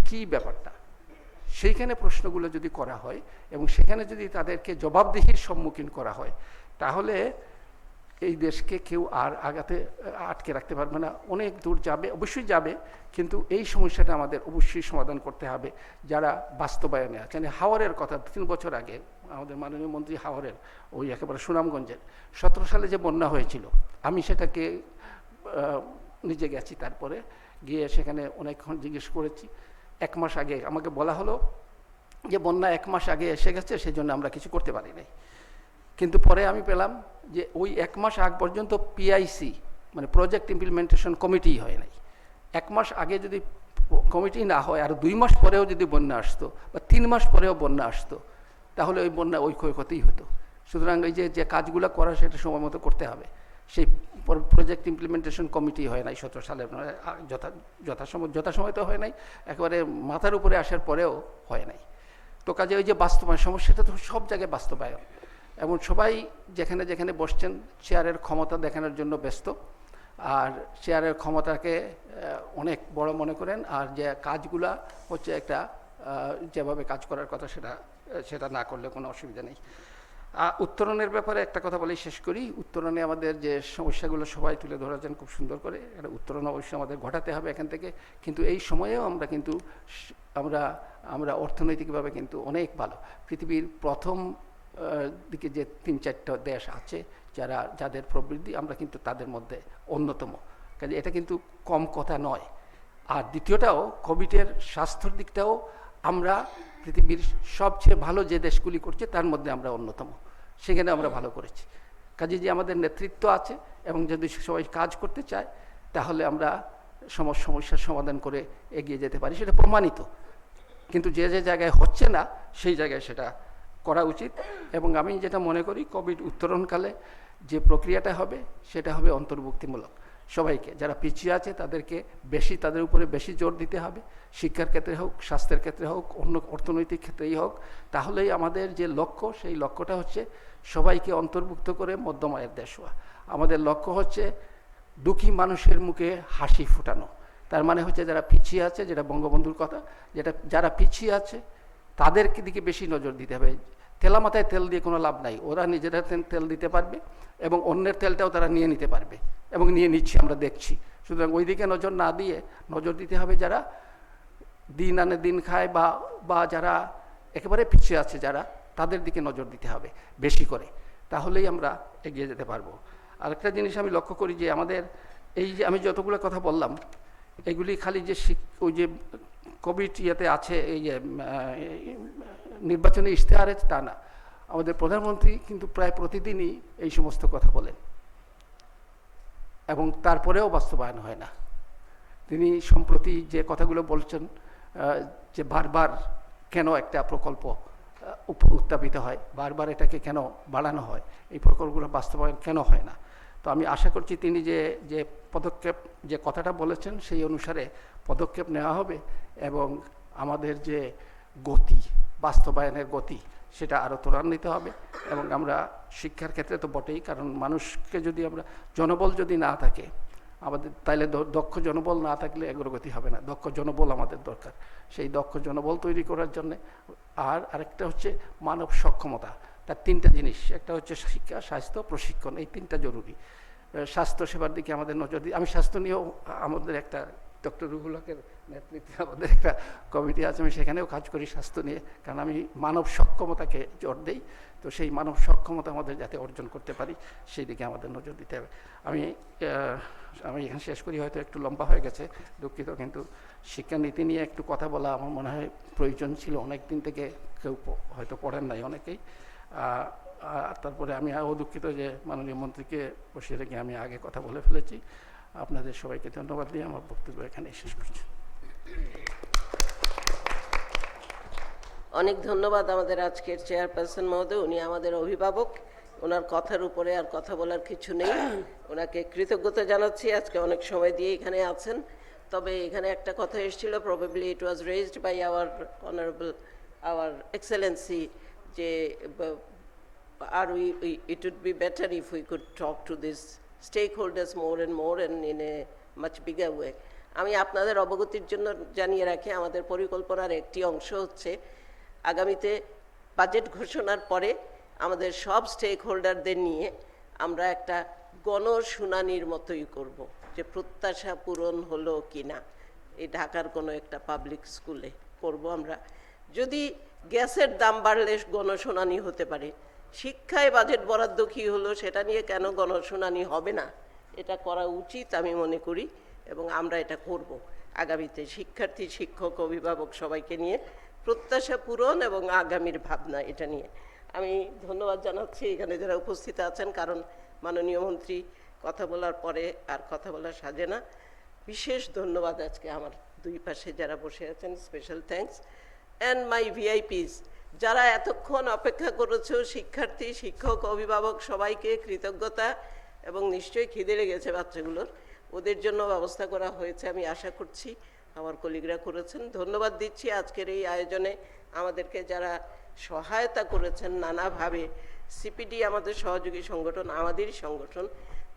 কি ব্যাপারটা? সেইখানে প্রশ্নগুলো যদি করা হয় এবং সেখানে যদি তাদেরকে জবাবদিহির সম্মুখীন করা হয়, তাহলে এই দেশকে কেউ আর আটকে রাখতে পারবে না। অনেক দূর যাবে, অবশ্যই যাবে, কিন্তু এই সমস্যাটা আমাদের অবশ্যই সমাধান করতে হবে। যারা বাস্তবায়নে আছেন, হাওরের কথা 3 বছর আগে আমাদের মাননীয় মন্ত্রী হাওরের, ওই একেবারে সুনামগঞ্জের 17 সালে যে বন্যা হয়েছিল, আমি সেটাকে নিজে গেছি, তারপরে গিয়ে সেখানে অনেকক্ষণ জিজ্ঞেস করেছি। 1 মাস আগে আমাকে বলা হলো যে বন্যা 1 মাস আগে এসে গেছে, সেজন্য আমরা কিছু করতে পারি নাই। কিন্তু পরে আমি পেলাম যে ওই 1 মাস আগ পর্যন্ত পিআইসি মানে প্রজেক্ট ইমপ্লিমেন্টেশন কমিটি হয় নাই। 1 মাস আগে যদি কমিটি না হয় আর 2 মাস পরেও যদি বন্যা আসতো বা 3 মাস পরেও বন্যা আসতো, তাহলে ওই বন্যা ওই ক্ষয়ক্ষতিই হতো। সুতরাং এই যে কাজগুলো করা সেটা সময় মতো করতে হবে। সেই প্রজেক্ট ইমপ্লিমেন্টেশন কমিটি হয় নাই 17 সালে, যথাসময় তো হয় নাই, একেবারে মাথার উপরে আসার পরেও হয় নাই। তো কাজে ওই যে বাস্তবায়ন সমস্যাটা তো সব জায়গায় বাস্তবায়ন, এবং সবাই যেখানে যেখানে বসছেন চেয়ারের ক্ষমতা দেখানোর জন্য ব্যস্ত, আর চেয়ারের ক্ষমতাকে অনেক বড় মনে করেন, আর যে কাজগুলা হচ্ছে একটা যেভাবে কাজ করার কথা সেটা না করলে কোনো অসুবিধা নেই। উত্তরণের ব্যাপারে একটা কথা বলেই শেষ করি। উত্তরণে আমাদের যে সমস্যাগুলো সবাই তুলে ধরেছেন খুব সুন্দর করে, একটা উত্তরণ অবশ্যই আমাদের ঘটাতে হবে এখান থেকে। কিন্তু এই সময়েও আমরা অর্থনৈতিকভাবে কিন্তু অনেক ভালো। পৃথিবীর প্রথম দিকে যে 3-4টা দেশ আছে যাদের প্রবৃদ্ধি, আমরা কিন্তু তাদের মধ্যে অন্যতম। কাজে এটা কিন্তু কম কথা নয়। আর দ্বিতীয়টাও, কোভিডের স্বাস্থ্যের দিকটাও আমরা পৃথিবীর সবচেয়ে ভালো যে দেশগুলি করছে তার মধ্যে আমরা অন্যতম, সেখানে আমরা ভালো করেছি। কাজে যে আমাদের নেতৃত্ব আছে এবং যদি সবাই কাজ করতে চায়, তাহলে আমরা সমস্যার সমাধান করে এগিয়ে যেতে পারি, সেটা প্রমাণিত। কিন্তু যে জায়গায় হচ্ছে না সেই জায়গায় সেটা করা উচিত। এবং আমি যেটা মনে করি, কোভিড উত্তরণকালে যে প্রক্রিয়াটা হবে সেটা হবে অন্তর্ভুক্তিমূলক। সবাইকে, যারা পিছিয়ে আছে তাদের উপরে বেশি জোর দিতে হবে, শিক্ষার ক্ষেত্রে হোক, স্বাস্থ্যের ক্ষেত্রে হোক, অন্য অর্থনৈতিক ক্ষেত্রেই হোক। তাহলেই আমাদের যে লক্ষ্য, সেই লক্ষ্যটা হচ্ছে সবাইকে অন্তর্ভুক্ত করে মধ্যম আয়ের দেশ হওয়া। আমাদের লক্ষ্য হচ্ছে দুঃখী মানুষের মুখে হাসি ফোটানো। তার মানে হচ্ছে যারা পিছিয়ে আছে, যেটা বঙ্গবন্ধুর কথা, যারা পিছিয়ে আছে তাদের দিকে বেশি নজর দিতে হবে। তেলা মাথায় তেল দিয়ে কোনো লাভ নাই, ওরা নিজেরা তেল দিতে পারবে এবং অন্যের তেলটাও তারা নিয়ে নিতে পারবে এবং নিয়ে নিচ্ছে, আমরা দেখছি। সুতরাং ওই দিকে নজর না দিয়ে নজর দিতে হবে যারা দিন আনে দিন খায় বা যারা একেবারে পিছিয়ে আছে যারা, তাদের দিকে নজর দিতে হবে বেশি করে, তাহলেই আমরা এগিয়ে যেতে পারবো। আরেকটা জিনিস আমি লক্ষ্য করি যে আমাদের এই যে আমি যতগুলো কথা বললাম এগুলি খালি যে ওই যে কোভিড ইয়েতে আছে, এই যে নির্বাচনী ইশতেহারে তা না, আমাদের প্রধানমন্ত্রী কিন্তু প্রায় প্রতিদিনই এই সমস্ত কথা বলেন এবং তারপরেও বাস্তবায়ন হয় না। তিনি সম্প্রতি যে কথাগুলো বলছেন যে বারবার কেন একটা প্রকল্প উত্থাপিত হয়, বারবার এটাকে কেন বাড়ানো হয়, এই প্রকল্পগুলো বাস্তবায়ন কেন হয় না। তো আমি আশা করছি তিনি যে পদক্ষেপ, যে কথাটা বলেছেন সেই অনুসারে পদক্ষেপ নেওয়া হবে এবং আমাদের যে গতি, বাস্তবায়নের গতি, সেটা আরও ত্বরান্বিত হবে। এবং আমরা শিক্ষার ক্ষেত্রে তো বটেই, কারণ মানুষকে যদি আমরা জনবল যদি না থাকে আমাদের, তাইলে দক্ষ জনবল না থাকলে অগ্রগতি হবে না। দক্ষ জনবল আমাদের দরকার, সেই দক্ষ জনবল তৈরি করার জন্যে। আর আরেকটা হচ্ছে মানব সক্ষমতা, তার তিনটা জিনিস, একটা হচ্ছে শিক্ষা, স্বাস্থ্য, প্রশিক্ষণ, এই তিনটা জরুরি। স্বাস্থ্য সেবার দিকে আমাদের নজর দিই। আমি স্বাস্থ্য নিয়েও আমাদের একটা ডক্টর রুহুল হকের নেতৃত্বে আমাদের একটা কমিটি আছে, আমি সেখানেও কাজ করি স্বাস্থ্য নিয়ে, কারণ আমি মানব সক্ষমতাকে জোর দিই। তো সেই মানব সক্ষমতা আমাদের যাতে অর্জন করতে পারি সেই দিকে আমাদের নজর দিতে হবে। আমি এখানে শেষ করি, হয়তো একটু লম্বা হয়ে গেছে, দুঃখিত, কিন্তু শিক্ষানীতি নিয়ে একটু কথা বলা আমার মনে হয় প্রয়োজন ছিল। অনেক দিন থেকে কেউ হয়তো পড়েন নাই অনেকেই। তারপরে আমি আরও দুঃখিত যে মাননীয় মন্ত্রীকে বসিয়ে রেখে আমি আগে কথা বলে ফেলেছি। আপনাদের সবাইকে ধন্যবাদ দিয়ে আমার বক্তব্য এখানে শেষ করছি। অনেক ধন্যবাদ আমাদের আজকের চেয়ারপারসন মহোদয়, উনি আমাদের অভিভাবক, ওনার কথার উপরে আর কথা বলার কিছু নেই। ওনাকে কৃতজ্ঞতা জানাচ্ছি, আজকে অনেক সময় দিয়ে এখানে আছেন। তবে এখানে একটা কথা এসেছিল, probably it was raised by our honourable, our excellency, যে it would be better if we could talk to these stakeholders more and more and in a much bigger way. আমি আপনাদের অবগতির জন্য জানিয়ে রাখি, আমাদের পরিকল্পনার একটি অংশ হচ্ছে আগামীতে বাজেট ঘোষণার পরে আমাদের সব স্টেক হোল্ডারদের নিয়ে আমরা একটা গণশুনানির মতোই করব, যে প্রত্যাশা পূরণ হলো কি না। এই ঢাকার কোনো একটা পাবলিক স্কুলে করব আমরা। যদি গ্যাসের দাম বাড়লে গণশুনানি হতে পারে, শিক্ষায় বাজেট বরাদ্দ কী হলো সেটা নিয়ে কেন গণশুনানি হবে না, এটা করা উচিত আমি মনে করি, এবং আমরা এটা করব আগামীতে। শিক্ষার্থী, শিক্ষক, অভিভাবক সবাইকে নিয়ে প্রত্যাশা পূরণ এবং আগামীর ভাবনা, এটা নিয়ে আমি ধন্যবাদ জানাচ্ছি এখানে যারা উপস্থিত আছেন, কারণ মাননীয় মন্ত্রী কথা বলার পরে আর কথা বলা সাজে না। বিশেষ ধন্যবাদ আজকে আমার দুই পাশে যারা বসে আছেন, স্পেশাল থ্যাঙ্কস। অ্যান্ড মাই ভিআইপিস যারা এতক্ষণ অপেক্ষা করেছো, শিক্ষার্থী, শিক্ষক, অভিভাবক সবাইকে কৃতজ্ঞতা, এবং নিশ্চয়ই খিদে লেগেছে বাচ্চাগুলোর, ওদের জন্য ব্যবস্থা করা হয়েছে আমি আশা করছি, আমার কলিগরা করেছেন। ধন্যবাদ দিচ্ছি আজকের এই আয়োজনে আমাদেরকে যারা সহায়তা করেছেন নানাভাবে। সিপিডি আমাদের সহযোগী সংগঠন, আমাদেরই সংগঠন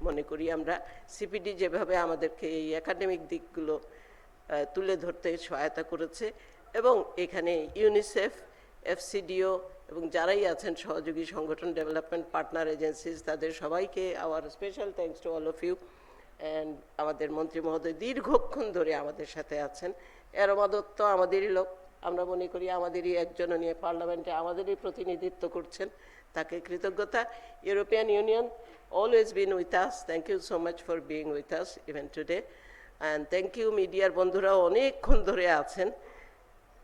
মনে করি আমরা। সিপিডি যেভাবে আমাদেরকে এই একাডেমিক দিকগুলো তুলে ধরতে সহায়তা করেছে, এবং এখানে ইউনিসেফ, এফসিডিও এবং যারাই আছেন সহযোগী সংগঠন, ডেভেলপমেন্ট পার্টনার এজেন্সিজ, তাদের সবাইকে our special thanks to all of you. And আমাদের মন্ত্রী মহোদয় দীর্ঘক্ষণ ধরে আমাদের সাথে আছেন। এরমা দত্ত আমাদেরই লোক, আমরা মনে করি আমাদেরই একজন নিয়ে পার্লামেন্টে আমাদেরই প্রতিনিধিত্ব করছেন, তাকে কৃতজ্ঞতা। European union always been with us. Thank you so much for being with us even today. And thank you মিডিয়ার বন্ধুরা অনেকক্ষণ ধরে আছেন।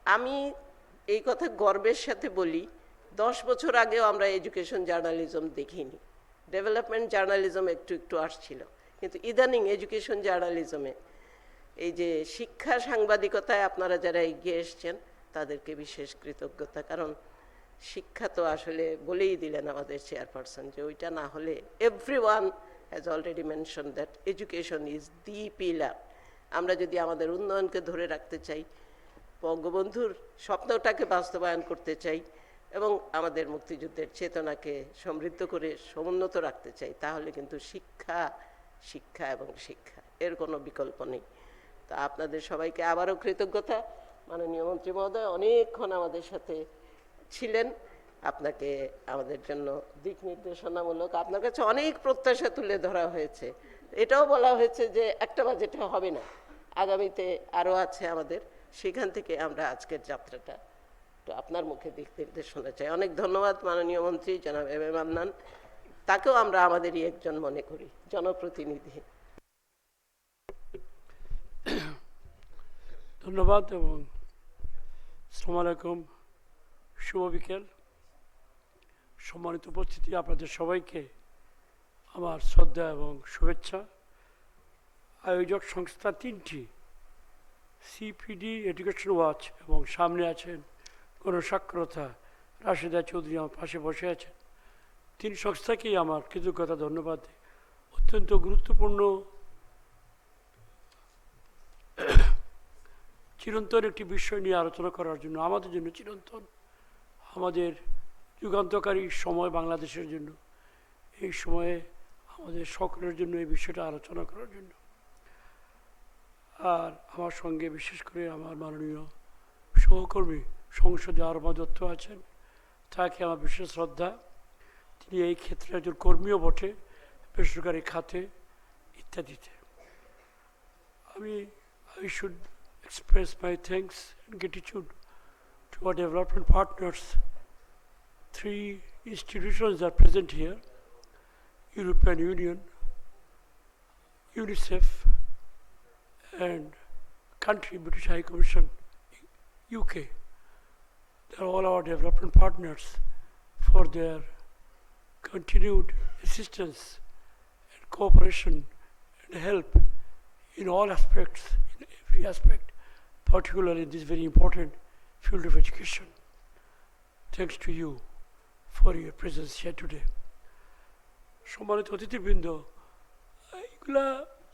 আমি এই কথা গর্বের সাথে বলি, 10 বছর আগেও আমরা এডুকেশন জার্নালিজম দেখিনি, ডেভেলপমেন্ট জার্নালিজম একটু একটু আসছিল, কিন্তু ইদানিং এডুকেশন জার্নালিজমে এই যে শিক্ষা সাংবাদিকতায় আপনারা যারা এগিয়ে এসছেন তাদেরকে বিশেষ কৃতজ্ঞতা। কারণ শিক্ষা তো আসলে বলেই দিলেন আমাদের চেয়ারপারসন যে ওইটা না হলে, everyone has already mention that education is the pillar. আমরা যদি আমাদের উন্নয়নকে ধরে রাখতে চাই, বঙ্গবন্ধুর স্বপ্নটাকে বাস্তবায়ন করতে চাই, এবং আমাদের মুক্তিযুদ্ধের চেতনাকে সমৃদ্ধ করে সমুন্নত রাখতে চাই, তাহলে কিন্তু শিক্ষা, শিক্ষা এবং শিক্ষা, এর কোনো বিকল্প নেই। তো আপনাদের সবাইকে আবারও কৃতজ্ঞতা। মাননীয় মন্ত্রী মহোদয় অনেকক্ষণ আমাদের সাথে ছিলেন, আপনাকে আমাদের জন্য দিক নির্দেশনামূলক, আপনার কাছে অনেক প্রত্যাশা তুলে ধরা হয়েছে। এটাও বলা হয়েছে যে একটা বাজেটে হবে না, আগামীতে আরও আছে আমাদের, সেখান থেকে আমরা আজকের যাত্রাটা তো আপনার মুখে দিক নির্দেশনা চাই। অনেক ধন্যবাদ মাননীয় মন্ত্রী জনাব এম এ মান্নান, তাকেও আমরা আমাদেরই একজন মনে করি, জনপ্রতিনিধি। ধন্যবাদ এবং আসসালামু আলাইকুম, শুভ বিকেল। সম্মানিত উপস্থিতি, আপনাদের সবাইকে আমার শ্রদ্ধা এবং শুভেচ্ছা। আয়োজক সংস্থা তিনটি, সিপিডি, এডুকেশন ওয়াচ এবং সামনে আছেন গণসাক্ষরতা রাশেদা চৌধুরী আমার পাশে বসে আছেন, তিন সংস্থাকেই আমার কৃতজ্ঞতা ধন্যবাদ। অত্যন্ত গুরুত্বপূর্ণ চিরন্তন একটি বিষয় নিয়ে আলোচনা করার জন্য, আমাদের জন্য চিরন্তন, আমাদের যুগান্তকারী সময় বাংলাদেশের জন্য, এই সময়ে আমাদের সকলের জন্য এই বিষয়টা আলোচনা করার জন্য। আর আমার সঙ্গে বিশেষ করে আমার মাননীয় সহকর্মী সংসদে আরমা দত্ত আছেন, তাকে আমার বিশেষ শ্রদ্ধা। তিনি এই ক্ষেত্রে একজন কর্মীও বটে, বেসরকারি খাতে ইত্যাদিতে। I should express my thanks and gratitude to our development partners. Three institutions are present here: European Union, UNICEF, and country British High Commission, UK. They are all our development partners for their continued assistance and cooperation and help in all aspects, in every aspect, particularly in this very important field of education. Thanks to you for your presence here today. সম্মানিত অতিথিবৃন্দ, এইগুলা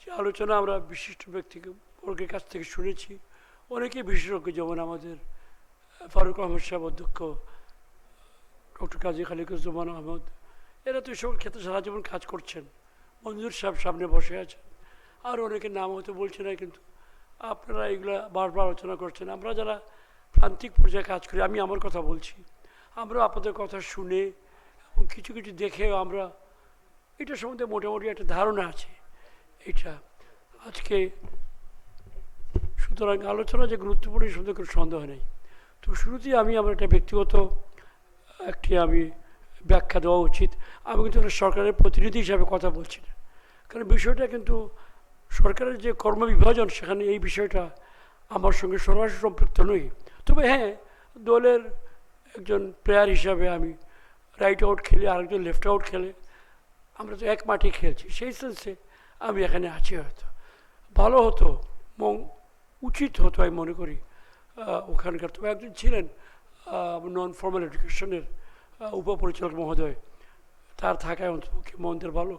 যে আলোচনা আমরা বিশিষ্ট ব্যক্তিবর্গের কাছ থেকে শুনেছি, অনেকেই বিশেষজ্ঞ, যেমন আমাদের ফারুক আহমদ সাহেব, অধ্যক্ষ ডক্টর কাজী খালিকুজ্জামান আহমদ, এরা তো এই সকল ক্ষেত্রে সারা জীবন কাজ করছেন। মঞ্জুর সাহেব সামনে বসে আছেন, আর অনেকের নাম হয়তো বলছে না, কিন্তু আপনারা এগুলা বারবার আলোচনা করছেন। আমরা যারা প্রান্তিক পর্যায়ে কাজ করি, আমি আমার কথা বলছি, আমরা আপনাদের কথা শুনে এবং কিছু কিছু দেখেও আমরা এটা সম্বন্ধে মোটামুটি একটা ধারণা আছে। এটা আজকে সুতরাং আলোচনা যে গুরুত্বপূর্ণ, এই সম্বন্ধে কোনো সন্দেহ নেই। তো শুরুতেই আমি আমার একটা ব্যক্তিগত আমি ব্যাখ্যা দেওয়া উচিত। আমি কিন্তু সরকারের প্রতিনিধি হিসাবে কথা বলছি না, কারণ বিষয়টা কিন্তু সরকারের যে কর্মবিভাজন, সেখানে এই বিষয়টা আমার সঙ্গে সরাসরি সম্পৃক্ত নই। তবে হ্যাঁ, দলের একজন প্লেয়ার হিসাবে আমি রাইট আউট খেলে, আরেকজন লেফট আউট খেলে, আমরা তো এক মাঠে খেলছি, সেই সেন্সে আমি এখানে আছি। হয়তো ভালো হতো, উচিত হতো আমি মনে করি ওখানকার। তবে একজন ছিলেন নন ফর্মাল এডুকেশনের উপপরিচালক মহোদয়, তার থাকায় অন্তপক্ষে মন্দের ভালো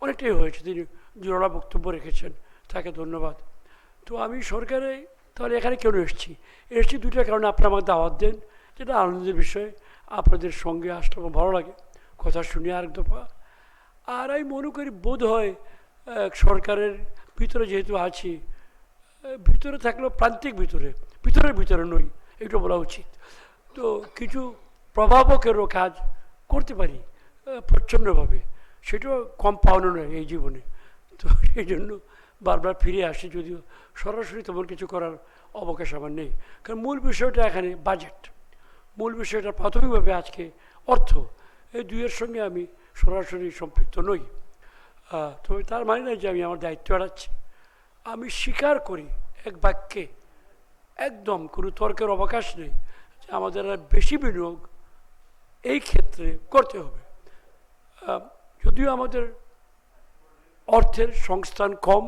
অনেকটাই হয়েছে। তিনি জোরালো বক্তব্য রেখেছেন, তাকে ধন্যবাদ। তো আমি সরকারে তাহলে এখানে কেন এসেছি দুইটা কারণে। আপনারা আমাকে দাওয়াত দেন, যেটা আনন্দের বিষয়, আপনাদের সঙ্গে আসলে আমার ভালো লাগে, কথা শুনি আরেক দফা। আর আমি মনে করি বোধ হয় সরকারের ভিতরে যেহেতু আছি, ভিতরে থাকলেও প্রান্তিক ভিতরে নই, এটা বলা উচিত। তো কিছু প্রভাবকেরও কাজ করতে পারি প্রচ্ছন্নভাবে, সেটাও কম পাওয়ানো নয় এই জীবনে। তো সেই জন্য বারবার ফিরে আসি, যদিও সরাসরি তেমন কিছু করার অবকাশ আমার নেই। কারণ মূল বিষয়টা এখানে বাজেট, মূল বিষয়টা প্রাথমিকভাবে আজকে অর্থ, এই দুইয়ের সঙ্গে আমি সরাসরি সম্পৃক্ত নই। তবে তার মানে নয় যে আমি আমার দায়িত্ব এড়াচ্ছি। আমি স্বীকার করি এক বাক্যে, একদম কোনো তর্কের অবকাশ নেই, যে আমাদের আর বেশি বিনিয়োগ এই ক্ষেত্রে করতে হবে। যদিও আমাদের অর্থের সংস্থান কম,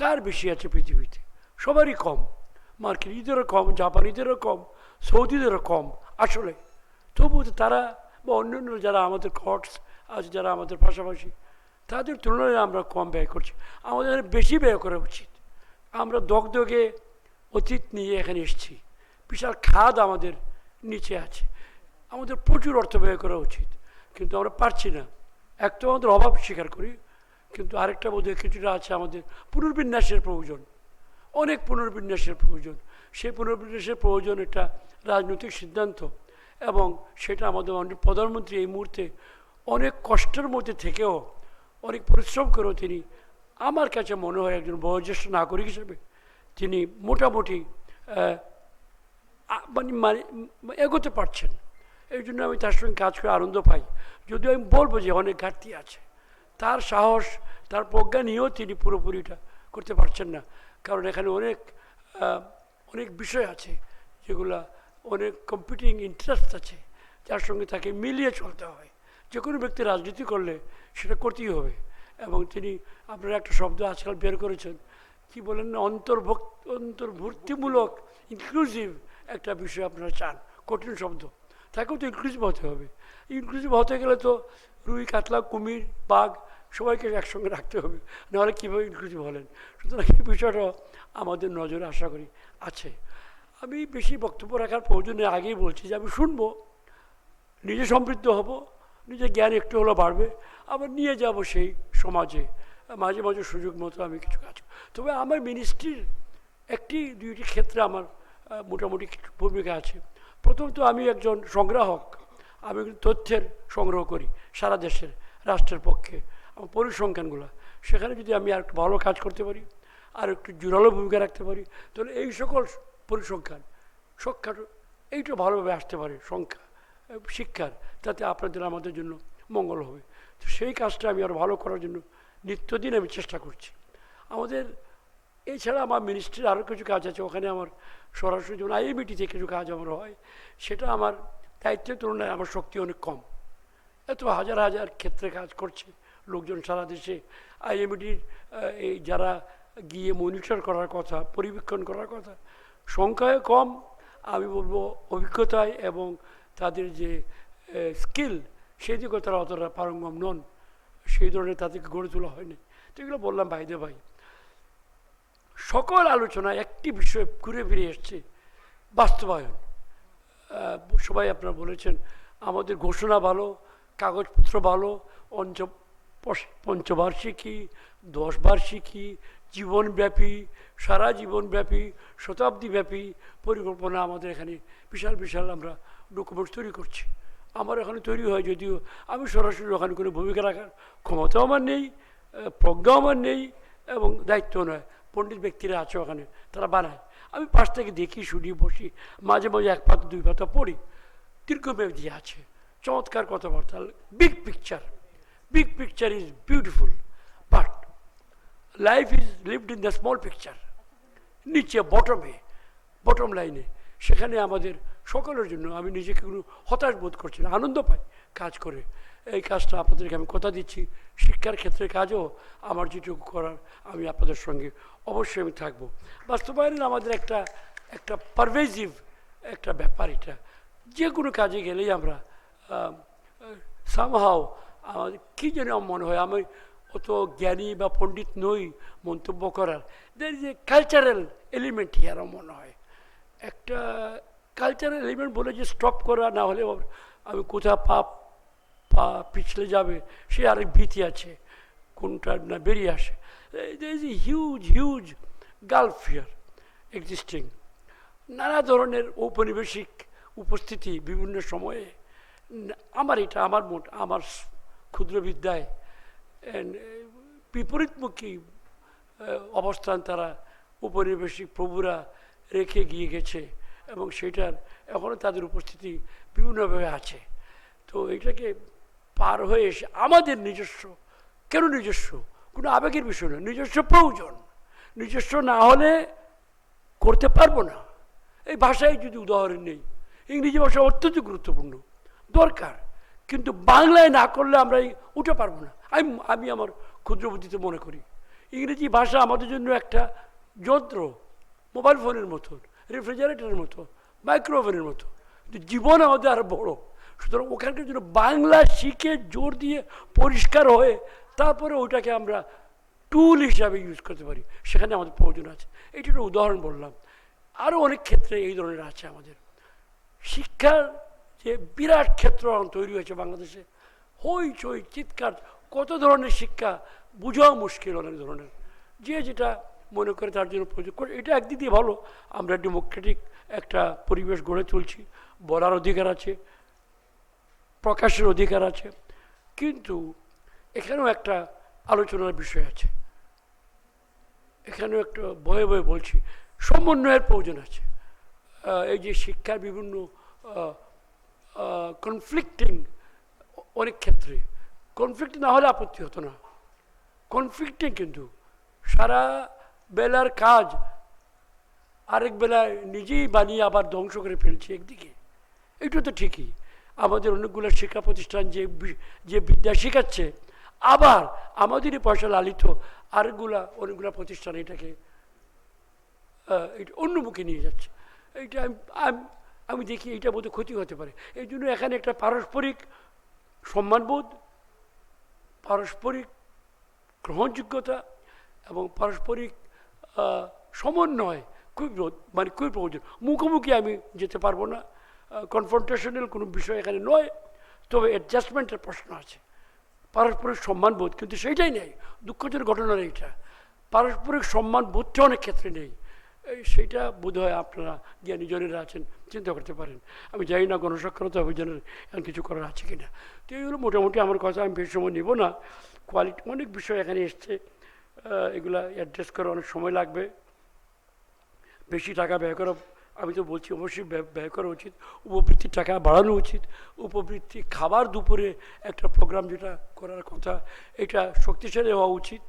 কার বেশি আছে পৃথিবীতে? সবারই কম, মার্কিনীদেরও কম, জাপানিদেরও কম, সৌদিদেরও কম আসলে। তবু তারা বা অন্যান্য যারা আমাদের কর্টস আছে, যারা আমাদের পাশাপাশি, তাদের তুলনায় আমরা কম ব্যয় করছি। আমাদের বেশি ব্যয় করা উচিত। আমরা দগদগে অতীত নিয়ে এখানে এসেছি, বিশাল খাদ আমাদের নিচে আছে, আমাদের প্রচুর অর্থ ব্যয় করা উচিত, কিন্তু আমরা পারছি না। একটা আমাদের অভাব স্বীকার করি, কিন্তু আরেকটা বোধহয় কিছুটা আছে আমাদের পুনর্বিন্যাসের প্রয়োজন। অনেক পুনর্বিন্যাসের প্রয়োজন। সেই পুনর্বিন্যাসের প্রয়োজন একটা রাজনৈতিক সিদ্ধান্ত, এবং সেটা আমাদের মাননীয় প্রধানমন্ত্রী এই মুহূর্তে অনেক কষ্টের মধ্যে থেকেও, অনেক পরিশ্রম করেও তিনি, আমার কাছে মনে হয় একজন বয়োজ্যেষ্ঠ নাগরিক হিসেবে তিনি মোটামুটি মানে এগোতে পারছেন। এই জন্য আমি তার সঙ্গে কাজ করে আনন্দ পাই। যদিও আমি বলবো যে অনেক ঘাটতি আছে, তার সাহস, তার প্রজ্ঞা নিয়েও তিনি পুরোপুরিটা করতে পারছেন না, কারণ এখানে অনেক বিষয় আছে যেগুলা অনেক কম্পিটিং ইন্টারেস্ট আছে, যার সঙ্গে তাকে মিলিয়ে চলতে হয়। যে কোনো ব্যক্তি রাজনীতি করলে সেটা করতেই হবে। এবং তিনি, আপনারা একটা শব্দ আজকাল বের করেছেন, কি বলেন না, অন্তর্ভুক্তিমূলক ইনক্লুসিভ একটা বিষয় আপনারা চান, কঠিন শব্দ, তাকেও তো ইনক্লুসিভ হতে হবে। ইনক্লুসিভ হতে গেলে তো রুই, কাতলা, কুমির, বাঘ সবাইকে একসঙ্গে রাখতে হবে, নাহলে কীভাবে ইনক্লুসিভ হলেন? সুতরাং এই বিষয়টা আমাদের নজরে আশা করি আছে। আমি বেশি বক্তব্য রাখার প্রয়োজনে আগেই বলছি যে আমি শুনবো, নিজে সমৃদ্ধ হব, নিজের জ্ঞান একটু হলেও বাড়বে, আবার নিয়ে যাব সেই সমাজে, মাঝে মাঝে সুযোগ মতো আমি কিছু কাজ। তবে আমার মিনিস্ট্রির দুইটি ক্ষেত্রে আমার মোটামুটি ভূমিকা আছে। প্রথমত আমি একজন সংগ্রাহক, আমি তথ্যের সংগ্রহ করি সারা দেশের, রাষ্ট্রের পক্ষে আমার পরিসংখ্যানগুলো। সেখানে যদি আমি আর একটু ভালো কাজ করতে পারি, আর একটু জোরালো ভূমিকা রাখতে পারি, তাহলে এই সকল পরিসংখ্যান এইটা ভালোভাবে আসতে পারে সংখ্যা শিক্ষার, তাতে আপনাদের আমাদের জন্য মঙ্গল হবে। তো সেই কাজটা আমি আরও ভালো করার জন্য নিত্যদিন আমি চেষ্টা করছি। আমাদের এছাড়া আমার মিনিস্ট্রির আরও কিছু কাজ আছে, ওখানে আমার সরাসরি যেমন আইএমইটিতে কিছু কাজ আমার হয়, সেটা আমার দায়িত্বের তুলনায় আমার শক্তি অনেক কম। এত হাজার হাজার ক্ষেত্রে কাজ করছে লোকজন সারা দেশে। আইএমইটির এই যারা গিয়ে মনিটর করার কথা, পরিবীক্ষণ করার কথা, সংখ্যায় কম, আমি বলবো অভিজ্ঞতায় এবং তাদের যে স্কিল, সেই দিকেও তারা অতটা পারঙ্গম নন, সেই ধরনের তাদেরকে গড়ে তোলা হয়নি। তো এগুলো বললাম বাইদে ভাই। সকল আলোচনায় একটি বিষয় ঘুরে ফিরে এসছে, বাস্তবায়ন। সবাই আপনারা বলেছেন আমাদের ঘোষণা ভালো, কাগজপত্র ভালো, পঞ্চবার্ষিকী, 10 বার্ষিকী, জীবনব্যাপী, সারা জীবনব্যাপী, শতাব্দীব্যাপী পরিকল্পনা আমাদের এখানে বিশাল বিশাল আমরা ডকুমেন্টস তৈরি করছি। আমার এখানে তৈরি হয়, যদিও আমি সরাসরি ওখানে কোনো ভূমিকা রাখার ক্ষমতাও আমার নেই, প্রজ্ঞাও আমার নেই, এবং দায়িত্ব নয়, পণ্ডিত ব্যক্তিরা আছে ওখানে, তারা বানায়। আমি পাশ থেকে দেখি, শুনি, বসি, মাঝে মাঝে 1 পাতা 2 পাতা পড়ি। দীর্ঘমেয়াদী আছে, চমৎকার কথাবার্তা, big picture is beautiful, but life is levied in the small picture. নিচে বটম লাইনে, সেখানে আমাদের সকলের জন্য আমি নিজেকে কোনো হতাশ বোধ করছি না, আনন্দ পাই কাজ করে। এই কাজটা আপনাদেরকে আমি কথা দিচ্ছি, শিক্ষার ক্ষেত্রে কাজও আমার যেটুকু করার আমি আপনাদের সঙ্গে অবশ্যই আমি থাকবো। বাস্তবায়নের আমাদের একটা পারভেজিভ একটা ব্যাপার, এটা যে কোনো কাজে গেলেই আমরা সামহাও আমাদের কী যেন মনে হয়, আমি অত জ্ঞানী বা পণ্ডিত নই মন্তব্য করার, দের যে কালচারাল এলিমেন্ট হিয়ারও মনে হয়, একটা কালচারাল এলিমেন্ট বলে যে স্টপ করা, না হলে আমি কোথাও পা পিছলে যাবে সে আরেক ভীতি আছে, কোনটা না বেরিয়ে আসে। There is a huge Gulf here existing. নানা ধরনের ঔপনিবেশিক উপস্থিতি বিভিন্ন সময়ে, আমার ক্ষুদ্র বিদ্যায় বিপরীতমুখী অবস্থান তারা ঔপনিবেশিক প্রভুরা রেখে গিয়ে গেছে, এবং সেটার এখনও তাদের উপস্থিতি বিভিন্নভাবে আছে। তো এটাকে পার হয়ে এসে আমাদের নিজস্ব, কেন নিজস্ব, কোনো আবেগের বিষয় না, নিজস্ব প্রয়োজন, নিজস্ব না হলে করতে পারবো না। এই ভাষায় যদি উদাহরণ নেই, ইংরেজি ভাষা অত্যন্ত গুরুত্বপূর্ণ, দরকার, কিন্তু বাংলায় না করলে আমরা উঠে পারবো না। আমি আমার ক্ষুদ্র বুদ্ধিতে মনে করি ইংরেজি ভাষা আমাদের জন্য একটা যন্ত্র, মোবাইল ফোনের মতো, রেফ্রিজারেটরের মতো, মাইক্রোওভেনের মতো, কিন্তু জীবন আমাদের আরও বড়। সুতরাং ওখানকার জন্য বাংলা শিখে জোর দিয়ে পরিষ্কার হয়ে তারপরে ওইটাকে আমরা টুল হিসাবে ইউজ করতে পারি, সেখানে আমাদের প্রয়োজন আছে। এটা একটা উদাহরণ বললাম, আরও অনেক ক্ষেত্রে এই ধরনের আছে আমাদের। শিক্ষার যে বিরাট ক্ষেত্র তৈরি হয়েছে বাংলাদেশে, হইচই চিৎকার, কত ধরনের শিক্ষা বোঝাও মুশকিল, অনেক ধরনের, যে যেটা মনে করে তার জন্য প্রয়োজন করে। এটা একদিক দিয়ে ভালো, আমরা ডেমোক্রেটিক একটা পরিবেশ গড়ে তুলছি, বলার অধিকার আছে, প্রকাশের অধিকার আছে, কিন্তু এখানেও একটা আলোচনার বিষয় আছে, এখানেও একটা ভয়ে ভয়ে বলছি, সমন্বয়ের প্রয়োজন আছে। এই যে শিক্ষার বিভিন্ন কনফ্লিক্টিং, অনেক ক্ষেত্রে কনফ্লিক্ট না হলে আপত্তি হতো না, কনফ্লিক্টিং কিন্তু সারা বেলার কাজ আরেক বেলায় নিজেই বানিয়ে আবার ধ্বংস করে ফেলছে একদিকে। এটা তো ঠিকই, আমাদের অনেকগুলো শিক্ষা প্রতিষ্ঠান যে বিদ্যা শেখাচ্ছে, আবার আমাদেরই পয়সা লালিত অনেকগুলা প্রতিষ্ঠান এটাকে অন্যমুখে নিয়ে যাচ্ছে। এইটা আমি দেখি এইটা বোধহয় ক্ষতি হতে পারে। এই জন্য এখানে একটা পারস্পরিক সম্মানবোধ, পারস্পরিক গ্রহণযোগ্যতা এবং পারস্পরিক সমন্বয় খুব প্রয়োজন। মুখোমুখি আমি যেতে পারবো না, কনফ্রন্টেশনাল কোনো বিষয় এখানে নয়, তবে অ্যাডজাস্টমেন্টের প্রশ্ন আছে, পারস্পরিক সম্মানবোধ কিন্তু সেইটাই নেই। দুঃখজনক ঘটনা এইটা, পারস্পরিক সম্মানবোধটা অনেক ক্ষেত্রে নেই। সেইটা বোধহয় আপনারা জ্ঞানী জনেরা আছেন, চিন্তা করতে পারেন। আমি জানি না গণসাক্ষরতা অভিযানের এখন কিছু করার আছে কি না। তো এইগুলো মোটামুটি আমার কথা, আমি বেশি সময় নেব না। কোয়ালিটি অনেক বিষয় এখানে এসছে, এগুলা অ্যাড্রেস করে অনেক সময় লাগবে। বেশি টাকা ব্যয় করা, আমি তো বলছি অবশ্যই ব্যয় করা উচিত, উপবৃত্তির টাকা বাড়ানো উচিত, উপবৃত্তি খাবার দুপুরে একটা প্রোগ্রাম যেটা করার কথা, এটা শক্তিশালী হওয়া উচিত।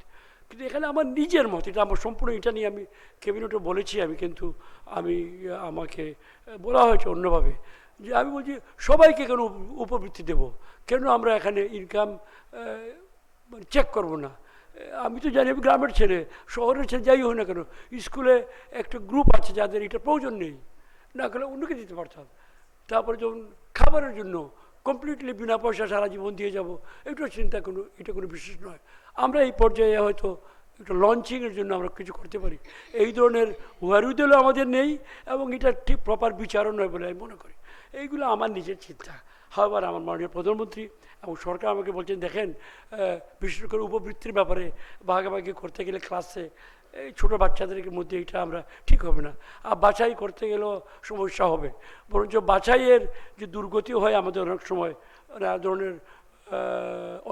কিন্তু এখানে আমার নিজের মত, এটা আমার সম্পূর্ণ, এটা নিয়ে আমি ক্যাবিনেটে বলেছি, কিন্তু আমাকে বলা হয়েছে অন্যভাবে, যে আমি বলছি সবাইকে কেন উপবৃত্তি দেব, কেন আমরা এখানে ইনকাম চেক করব না। আমি তো জানি আমি গ্রামের ছেলে, শহরের ছেলে, যাই হোক না কেন, স্কুলে একটা গ্রুপ আছে যাদের এটা প্রয়োজন নেই, না করলে অন্যকে দিতে পারতাম। তারপরে যখন খাবারের জন্য কমপ্লিটলি বিনা পয়সা সারা জীবন দিয়ে যাব, এটা চিন্তা এটা কোনো বিশেষ নয়। আমরা এই পর্যায়ে হয়তো একটা লঞ্চিংয়ের জন্য আমরা কিছু করতে পারি, এই ধরনের ওয়ারুদেলও আমাদের নেই, এবং এটা ঠিক প্রপার বিচারও নয় বলে আমি মনে করি। এইগুলো আমার নিজের চিন্তা। আবার আমার মাননীয় প্রধানমন্ত্রী এবং সরকার আমাকে বলছেন, দেখেন বিশেষ করে উপবৃত্তির ব্যাপারে ভাগাভাগি করতে গেলে ক্লাসে এই ছোটো বাচ্চাদের মধ্যে এটা আমরা ঠিক হবে না, আর বাছাই করতে গেলেও সমস্যা হবে। বরঞ্চ বাছাইয়ের যে দুর্গতি হয় আমাদের অনেক সময় ধরনের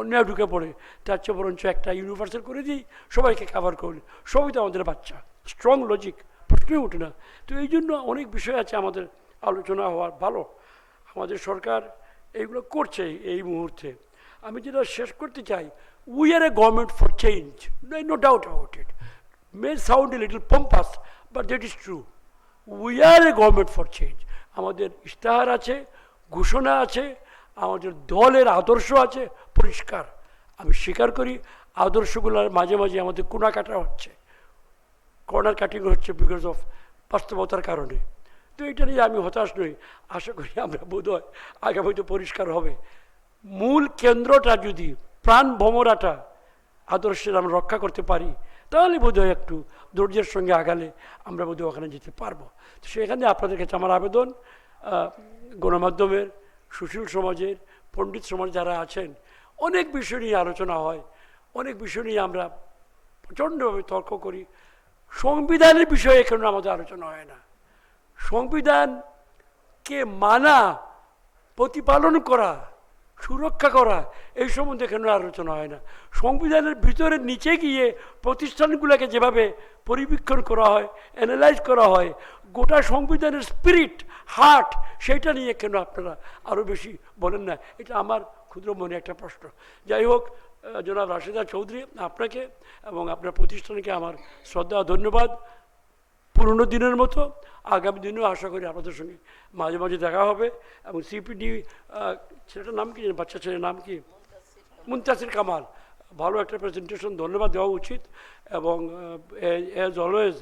অন্যায় ঢুকে পড়ে, তার চেয়ে বরঞ্চ একটা ইউনিভার্সাল করে দিই, সবাইকে কাভার করলে, সবই তো আমাদের বাচ্চা, স্ট্রং লজিক, প্রশ্নই ওঠে না। তো এই জন্য অনেক বিষয় আছে আমাদের আলোচনা হওয়ার ভালো। আমাদের সরকার এইগুলো করছে এই মুহূর্তে। আমি যেটা শেষ করতে চাই, we are a government for change, no doubt about it, may sound a little pompous, but that is true. We are a government for change. আমাদের ইশতেহার আছে, ঘোষণা আছে, আমাদের দলের আদর্শ আছে পরিষ্কার। আমি স্বীকার করি আদর্শগুলোর মাঝে মাঝে আমাদের কোনা কাটা হচ্ছে, কর্নার কাটিং হচ্ছে বিকজ অফ বাস্তবতার কারণে। তো এটা নিয়ে আমি হতাশ নই, আশা করি আমরা বোধহয় আগামীতে পরিষ্কার হবে। মূল কেন্দ্রটা যদি, প্রাণ ভমরাটা আদর্শের আমরা রক্ষা করতে পারি, তাহলে বোধহয় একটু ধৈর্যের সঙ্গে আগালে আমরা বোধহয় ওখানে যেতে পারবো। তো সেখানে আপনাদের কাছে আমার আবেদন, গণমাধ্যমের, সুশীল সমাজের, পণ্ডিত সমাজ যারা আছেন, অনেক বিষয় নিয়ে আলোচনা হয়, অনেক বিষয় নিয়ে আমরা প্রচণ্ডভাবে তর্ক করি, সংবিধানের বিষয়ে কেন আমাদের আলোচনা হয় না? সংবিধানকে মানা, প্রতিপালন করা, সুরক্ষা করা, এই সম্বন্ধে কেন আলোচনা হয় না? সংবিধানের ভিতরে নিচে গিয়ে প্রতিষ্ঠানগুলোকে যেভাবে পরিবীক্ষণ করা হয়, অ্যানালাইজ করা হয়, গোটা সংবিধানের স্পিরিট, হার্ট, সেইটা নিয়ে কেন আপনারা আরও বেশি বলেন না? এটা আমার ক্ষুদ্র মনে একটা প্রশ্ন। যাই হোক, জনাব রাশেদা চৌধুরী, আপনাকে এবং আপনার প্রতিষ্ঠানকে আমার শ্রদ্ধা ধন্যবাদ। পুরনো দিনের মতো আগামী দিনেও আশা করি আপনাদের সঙ্গে মাঝে মাঝে দেখা হবে। এবং সিপিডি ছেলেটার নাম কি, বাচ্চা ছেলের নাম কি, মুনতাসির কামাল, ভালো একটা প্রেজেন্টেশন, ধন্যবাদ দেওয়া উচিত। এবং অ্যাজ অলওয়েজ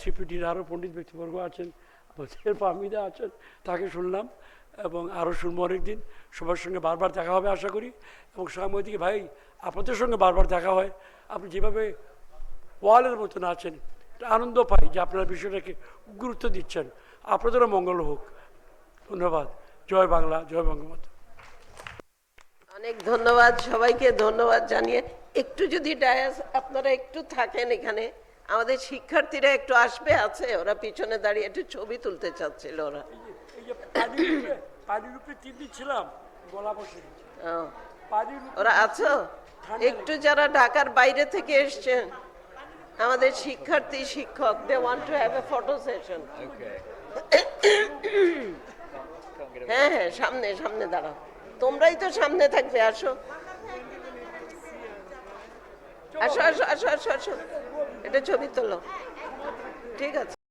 সিপিডির আরও পণ্ডিত ব্যক্তিবর্গ আছেন, ফাহমিদা আছেন, তাকে শুনলাম এবং আরও শুনবো অনেকদিন। সবার সঙ্গে বারবার দেখা হবে আশা করি। এবং সাংবাদিক ভাই, আপনাদের সঙ্গে বারবার দেখা হয়, আপনি যেভাবে ওয়ালের মতন আছেন, আনন্দ পাই যে আপনারা বিষয়টাকে গুরুত্ব দিচ্ছেন। আপনাদেরও মঙ্গল হোক। ধন্যবাদ। জয় বাংলা, জয় বঙ্গবন্ধু। অনেক ধন্যবাদ সবাইকে, ধন্যবাদ জানিয়ে একটু যদি ডায়াস আপনারা একটু থাকেন এখানে, আমাদের শিক্ষার্থীরা একটু আসবে, আছে ওরা পিছনে দাঁড়িয়ে একটু ছবি তুলতে চাচ্ছিল ওরা। এই যে পানির উপরে 3 দিন ছিলাম, গলা বসে গেছে। ওরা আছো একটু, যারা ঢাকার বাইরে থেকে এসছেন আমাদের শিক্ষার্থী শিক্ষক, they want to have a photo session. হ্যাঁ হ্যাঁ, সামনে সামনে দাঁড়াও, তোমরাই তো সামনে থাকবে, আসো আসো আসো আসো আসো আসো, এটা ছবি তোলো, ঠিক আছে।